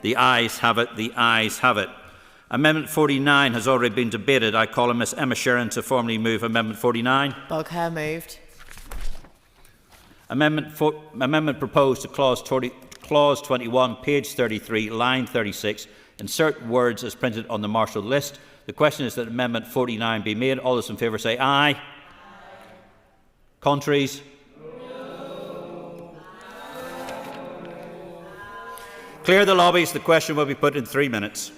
Speaker 13: The ayes have it. The ayes have it. Amendment 49 has already been debated. I call on Ms Emma Sheeran to formally move Amendment 49.
Speaker 11: Bugha moved.
Speaker 13: Amendment proposed to clause 21, page 33, line 36. Insert words as printed on the marshalled list. The question is that Amendment 49 be made. All those in favour say aye. Aye. Contraries? No. Clear the lobbies. The question will be put in 3 minutes.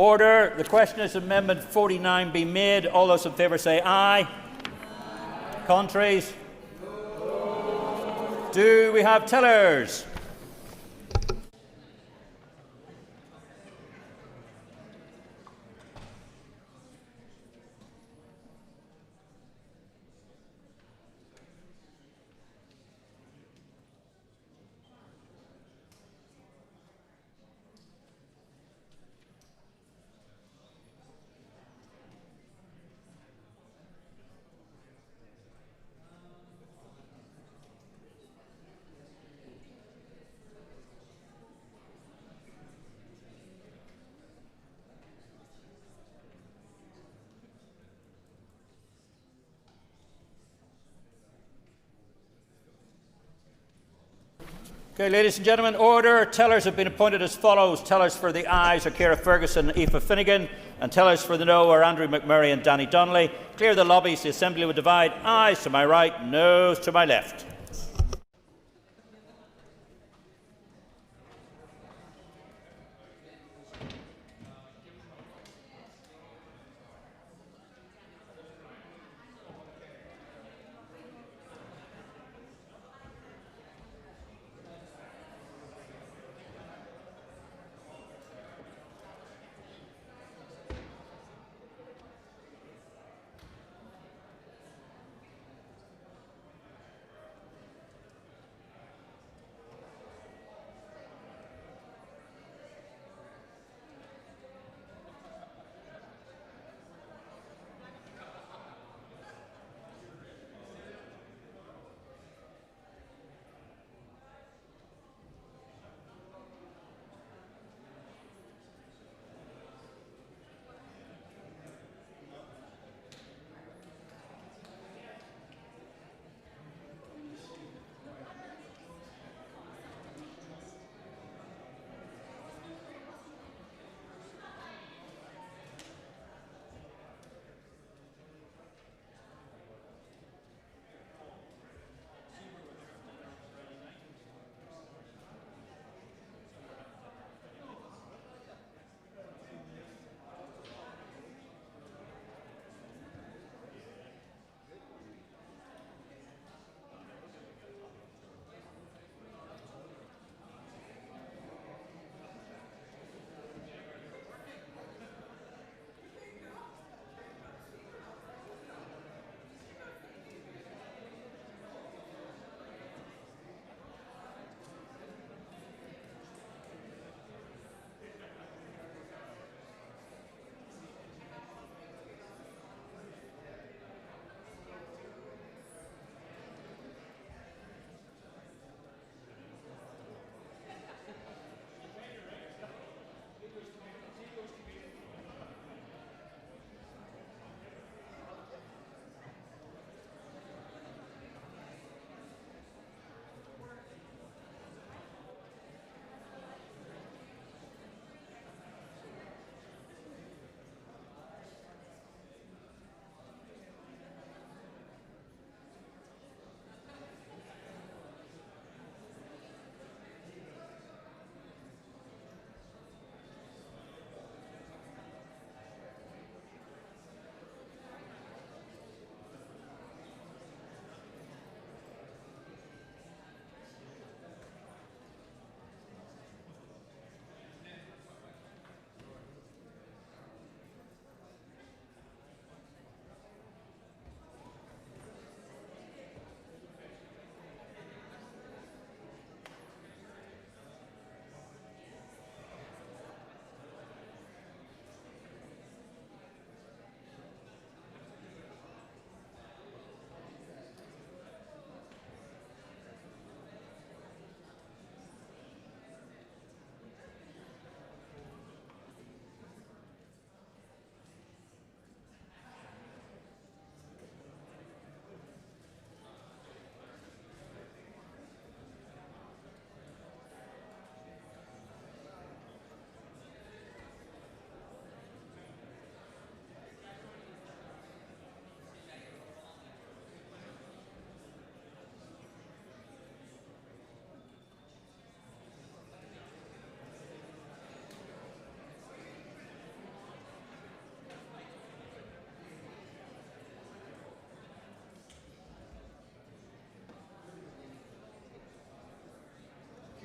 Speaker 3: Order. The question is Amendment 49 be made. All those in favour say aye. Contraries? Do we have tellers? Okay, ladies and gentlemen, order. Tellers have been appointed as follows. Tellers for the ayes are Ciara Ferguson and Aoife Finnegan, and tellers for the no are Andrew McMurray and Danny Donnelly. Clear the lobbies. The Assembly will divide. Ayes to my right, noes to my left.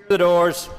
Speaker 3: The doors.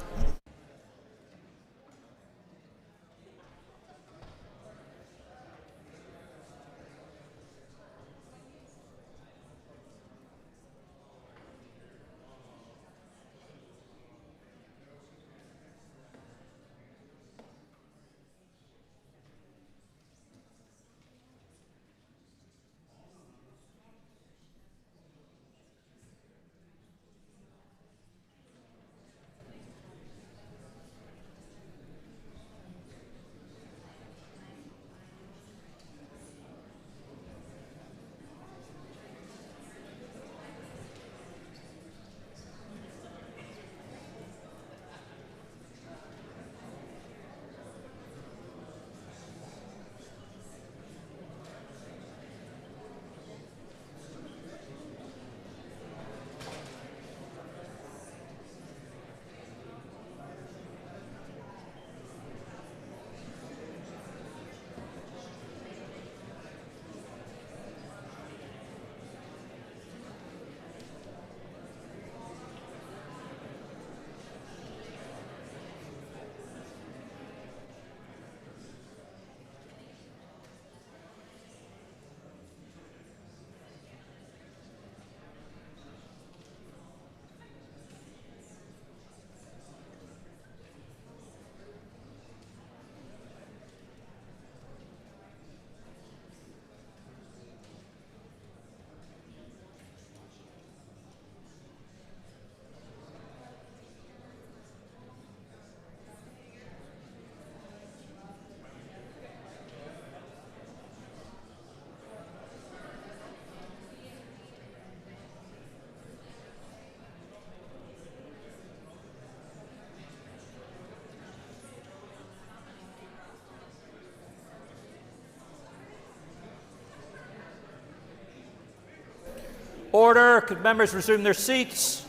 Speaker 3: Order. Could members resume their seats?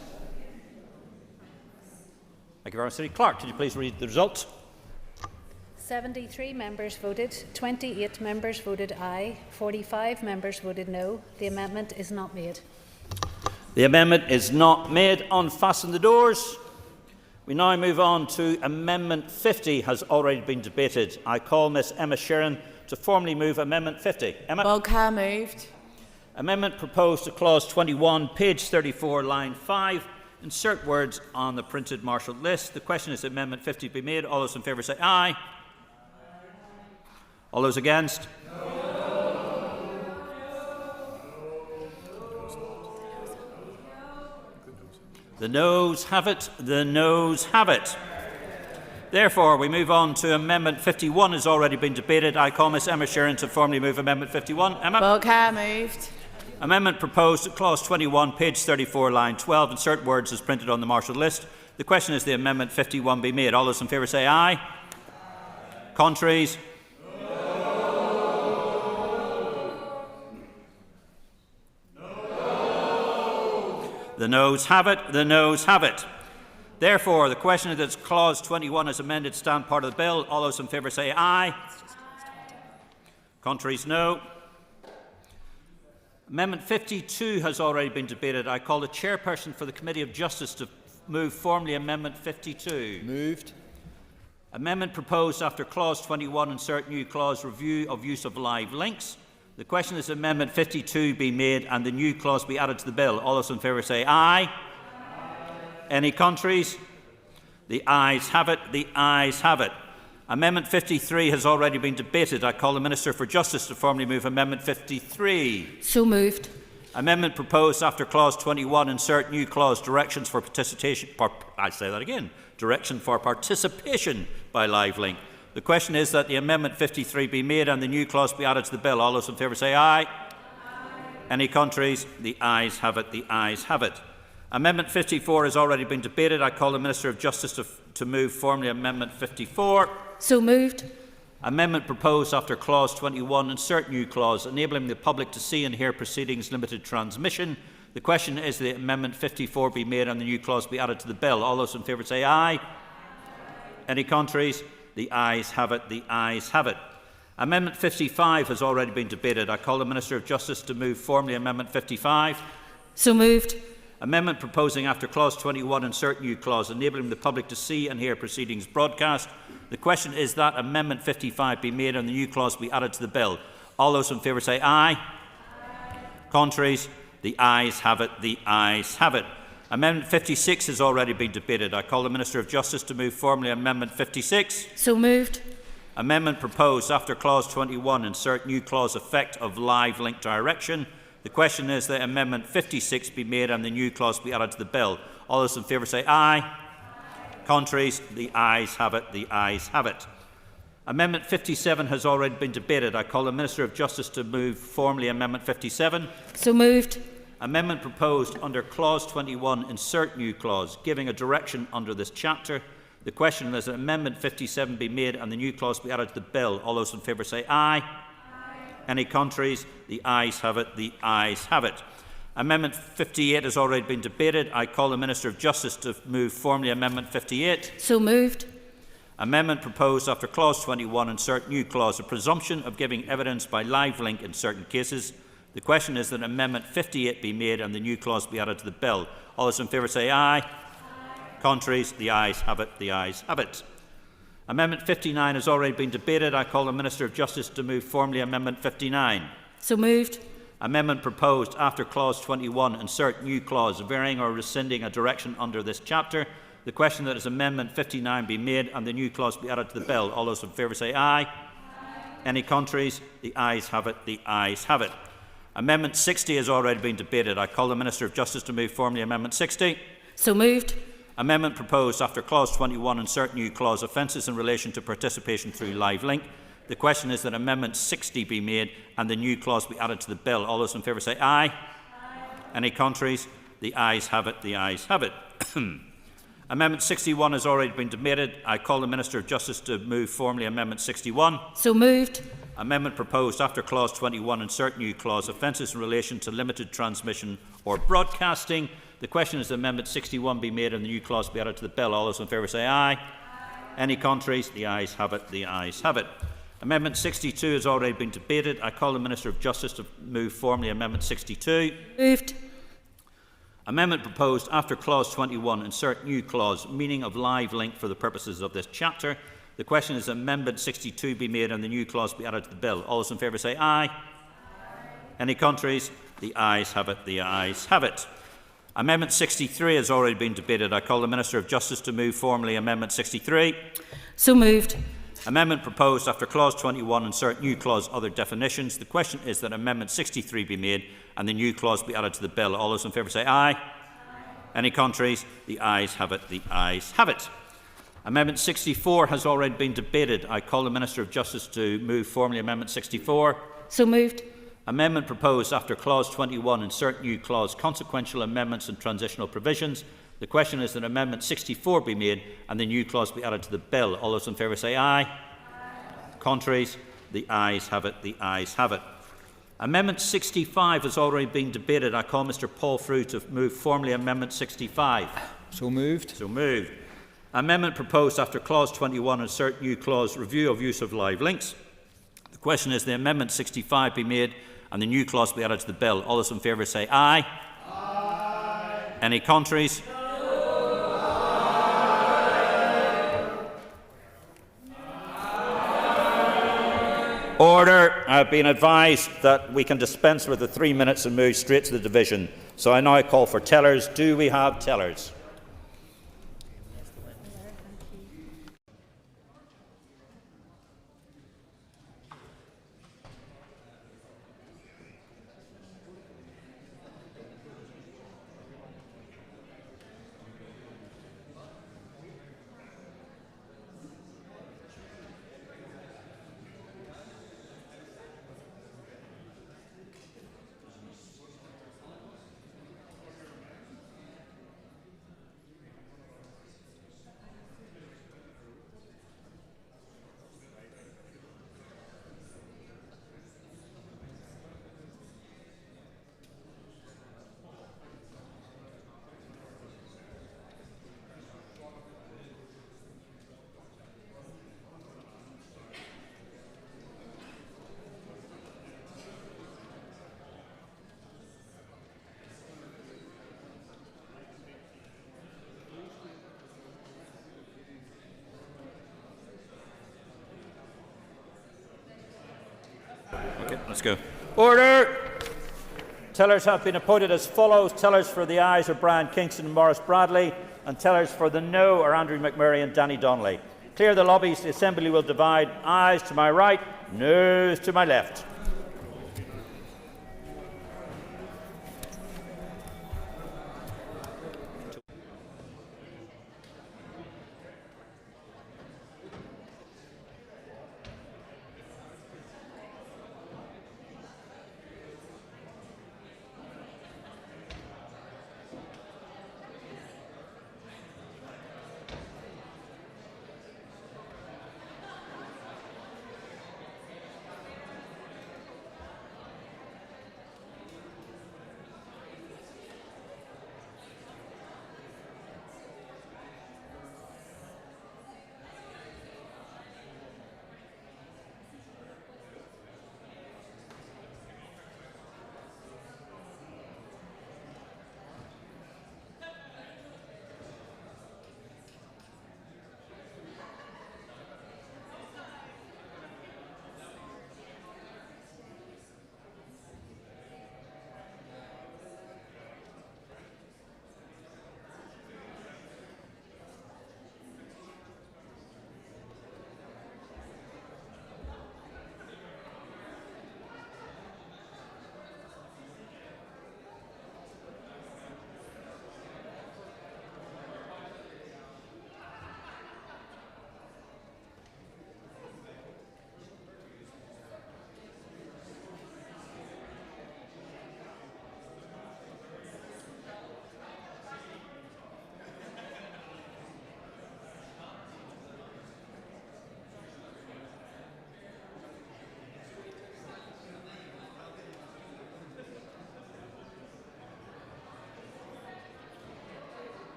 Speaker 3: Thank you very much, City Clerk. Could you please read the results?
Speaker 1: 73 members voted, 28 members voted aye, 45 members voted no. The amendment is not made.
Speaker 3: The amendment is not made. Unfasten the doors. We now move on to Amendment 50, has already been debated. I call Miss Emma Sheeran to formally move Amendment 50. Emma?
Speaker 7: Bugha moved.
Speaker 3: Amendment proposed to Clause 21, page 34, line 5. Insert words on the printed marshalled list. The question is Amendment 50 be made. All those in favour say aye. All those against? No. The noes have it. The noes have it. Therefore, we move on to Amendment 51, has already been debated. I call Miss Emma Sheeran to formally move Amendment 51. Emma?
Speaker 7: Bugha moved.
Speaker 3: Amendment proposed at Clause 21, page 34, line 12. Insert words as printed on the marshalled list. The question is the Amendment 51 be made. All those in favour say aye. Aye. Contraries? The noes have it. The noes have it. Therefore, the question is that Clause 21 as amended stand part of the bill. All those in favour say aye. Contraries, no. Amendment 52 has already been debated. I call the chairperson for the Committee of Justice to move formally Amendment 52.
Speaker 17: Moved.
Speaker 3: Amendment proposed after Clause 21, insert new clause, review of use of live links. The question is Amendment 52 be made and the new clause be added to the bill. All those in favour say aye. Aye. Any contraries? The ayes have it. The ayes have it. Amendment 53 has already been debated. I call the Minister for Justice to formally move Amendment 53.
Speaker 7: So moved.
Speaker 3: Amendment proposed after Clause 21, insert new clause, directions for participation. I'll say that again. Direction for participation by live link. The question is that the Amendment 53 be made and the new clause be added to the bill. All those in favour say aye. Aye. Any contraries? The ayes have it. The ayes have it. Amendment 54 has already been debated. I call the Minister of Justice to move formally Amendment 54.
Speaker 7: So moved.
Speaker 3: Amendment proposed after Clause 21, insert new clause, enabling the public to see and hear proceedings, limited transmission. The question is the Amendment 54 be made and the new clause be added to the bill. All those in favour say aye. Aye. Any contraries? The ayes have it. The ayes have it. Amendment 55 has already been debated. I call the Minister of Justice to move formally Amendment 55.
Speaker 7: So moved.
Speaker 3: Amendment proposing after clause 21 insert new clause enabling the public to see and hear proceedings broadcast. The question is that Amendment 55 be made and the new clause be added to the bill. All those in favour say aye. Aye. Contraries? The ayes have it. The ayes have it. Amendment 56 has already been debated. I call the Minister of Justice to move formally Amendment 56.
Speaker 9: So moved.
Speaker 3: Amendment proposed after clause 21 insert new clause effect of live link direction. The question is that Amendment 56 be made and the new clause be added to the bill. All those in favour say aye. Aye. Contraries? The ayes have it. The ayes have it. Amendment 57 has already been debated. I call the Minister of Justice to move formally Amendment 57.
Speaker 9: So moved.
Speaker 3: Amendment proposed under clause 21 insert new clause giving a direction under this chapter. The question is that Amendment 57 be made and the new clause be added to the bill. All those in favour say aye. Aye. Any contraries? The ayes have it. The ayes have it. Amendment 58 has already been debated. I call the Minister of Justice to move formally Amendment 58.
Speaker 9: So moved.
Speaker 3: Amendment proposed after clause 21 insert new clause a presumption of giving evidence by live link in certain cases. The question is that Amendment 58 be made and the new clause be added to the bill. All those in favour say aye. Aye. Contraries? The ayes have it. The ayes have it. Amendment 59 has already been debated. I call the Minister of Justice to move formally Amendment 59.
Speaker 9: So moved.
Speaker 3: Amendment proposed after clause 21 insert new clause varying or rescinding a direction under this chapter. The question that is Amendment 59 be made and the new clause be added to the bill. All those in favour say aye. Aye. Any contraries? The ayes have it. The ayes have it. Amendment 60 has already been debated. I call the Minister of Justice to move formally Amendment 60.
Speaker 9: So moved.
Speaker 3: Amendment proposed after clause 21 insert new clause offences in relation to participation through live link. The question is that Amendment 60 be made and the new clause be added to the bill. All those in favour say aye. Aye. Any contraries? The ayes have it. The ayes have it. Amendment 61 has already been debated. I call the Minister of Justice to move formally Amendment 61.
Speaker 9: So moved.
Speaker 3: Amendment proposed after clause 21 insert new clause offences in relation to limited transmission or broadcasting. The question is that Amendment 61 be made and the new clause be added to the bill. All those in favour say aye. Aye. Any contraries? The ayes have it. The ayes have it. Amendment 62 has already been debated. I call the Minister of Justice to move formally Amendment 62.
Speaker 9: Moved.
Speaker 3: Amendment proposed after clause 21 insert new clause meaning of live link for the purposes of this chapter. The question is that Amendment 62 be made and the new clause be added to the bill. All those in favour say aye. Aye. Any contraries? The ayes have it. The ayes have it. Amendment 63 has already been debated. I call the Minister of Justice to move formally Amendment 63.
Speaker 9: So moved.
Speaker 3: Amendment proposed after clause 21 insert new clause other definitions. The question is that Amendment 63 be made and the new clause be added to the bill. All those in favour say aye. Aye. Any contraries? The ayes have it. The ayes have it. Amendment 64 has already been debated. I call the Minister of Justice to move formally Amendment 64.
Speaker 9: So moved.
Speaker 3: Amendment proposed after clause 21 insert new clause consequential amendments and transitional provisions. The question is that Amendment 64 be made and the new clause be added to the bill. All those in favour say aye. Aye. Contraries? The ayes have it. The ayes have it. Amendment 65 has already been debated. I call Mr Paul Frew to move formally Amendment 65.
Speaker 17: So moved.
Speaker 3: So moved. Amendment proposed after clause 21 insert new clause review of use of live links. The question is the Amendment 65 be made and the new clause be added to the bill. All those in favour say aye. Aye. Any contraries? Order. I have been advised that we can dispense with the 3 minutes and move straight to the division. So I now call for tellers. Do we have tellers?
Speaker 13: Okay, let's go.
Speaker 3: Order! Tellers have been appointed as follows. Tellers for the ayes are Brian Kingston and Maurice Bradley, and tellers for the no are Andrew McMurray and Danny Donnelly. Clear the lobbies. The Assembly will divide. Ayes to my right, noes to my left.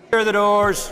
Speaker 3: Clear the doors.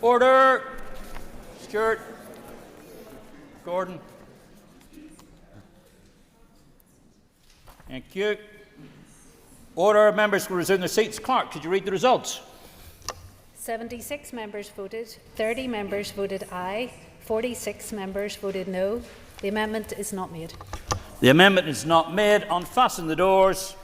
Speaker 3: Order. Stewart. Gordon. Thank you. Order. Members will resume their seats. Clerk, could you read the results?
Speaker 1: 76 members voted, 30 members voted aye, 46 members voted no. The amendment is not made.
Speaker 3: The amendment is not made. Unfasten the doors.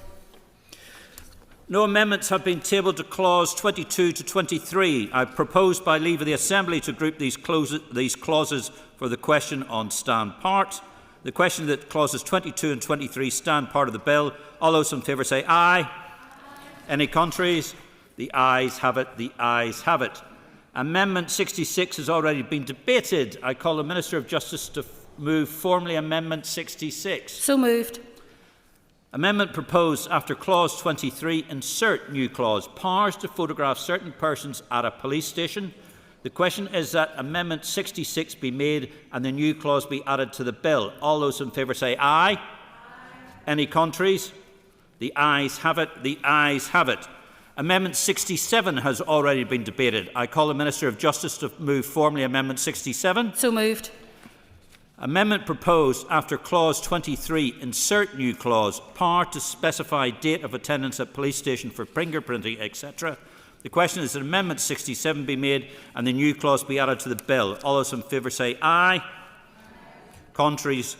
Speaker 3: No amendments have been tabled to clause 22 to 23. I propose by leave of the Assembly to group these clauses for the question on stand part. The question that clauses 22 and 23 stand part of the bill. All those in favour say aye. Any contraries? The ayes have it. The ayes have it. Amendment 66 has already been debated. I call the Minister of Justice to move formally Amendment 66.
Speaker 18: So moved.
Speaker 3: Amendment proposed after clause 23, insert new clause, powers to photograph certain persons at a police station. The question is that Amendment 66 be made and the new clause be added to the bill. All those in favour say aye. Aye. Any contraries? The ayes have it. The ayes have it. Amendment 67 has already been debated. I call the Minister of Justice to move formally Amendment 67.
Speaker 18: So moved.
Speaker 3: Amendment proposed after clause 23, insert new clause, power to specify date of attendance at police station for fingerprinting, etc. The question is that Amendment 67 be made and the new clause be added to the bill. All those in favour say aye. Contraries?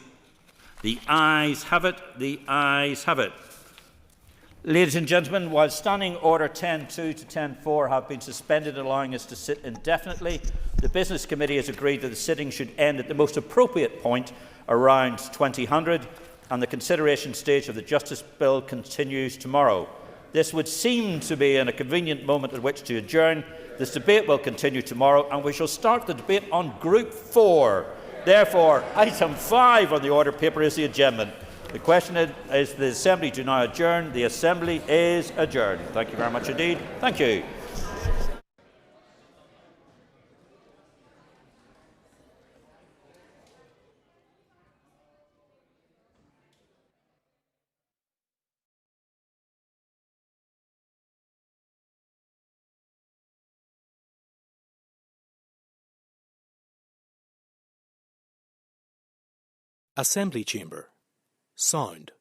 Speaker 3: The ayes have it. The ayes have it. Ladies and gentlemen, while Standing Order 10.2 to 10.4 have been suspended, allowing us to sit indefinitely, the Business Committee has agreed that the sitting should end at the most appropriate point, around 2000, and the consideration stage of the Justice Bill continues tomorrow. This would seem to be a convenient moment at which to adjourn. This debate will continue tomorrow, and we shall start the debate on Group 4. Therefore, item 5 on the order paper is the adjournment. The question is the Assembly do now adjourn. The Assembly is adjourned. Thank you very much indeed. Thank you.
Speaker 8: Assembly Chamber. Sound.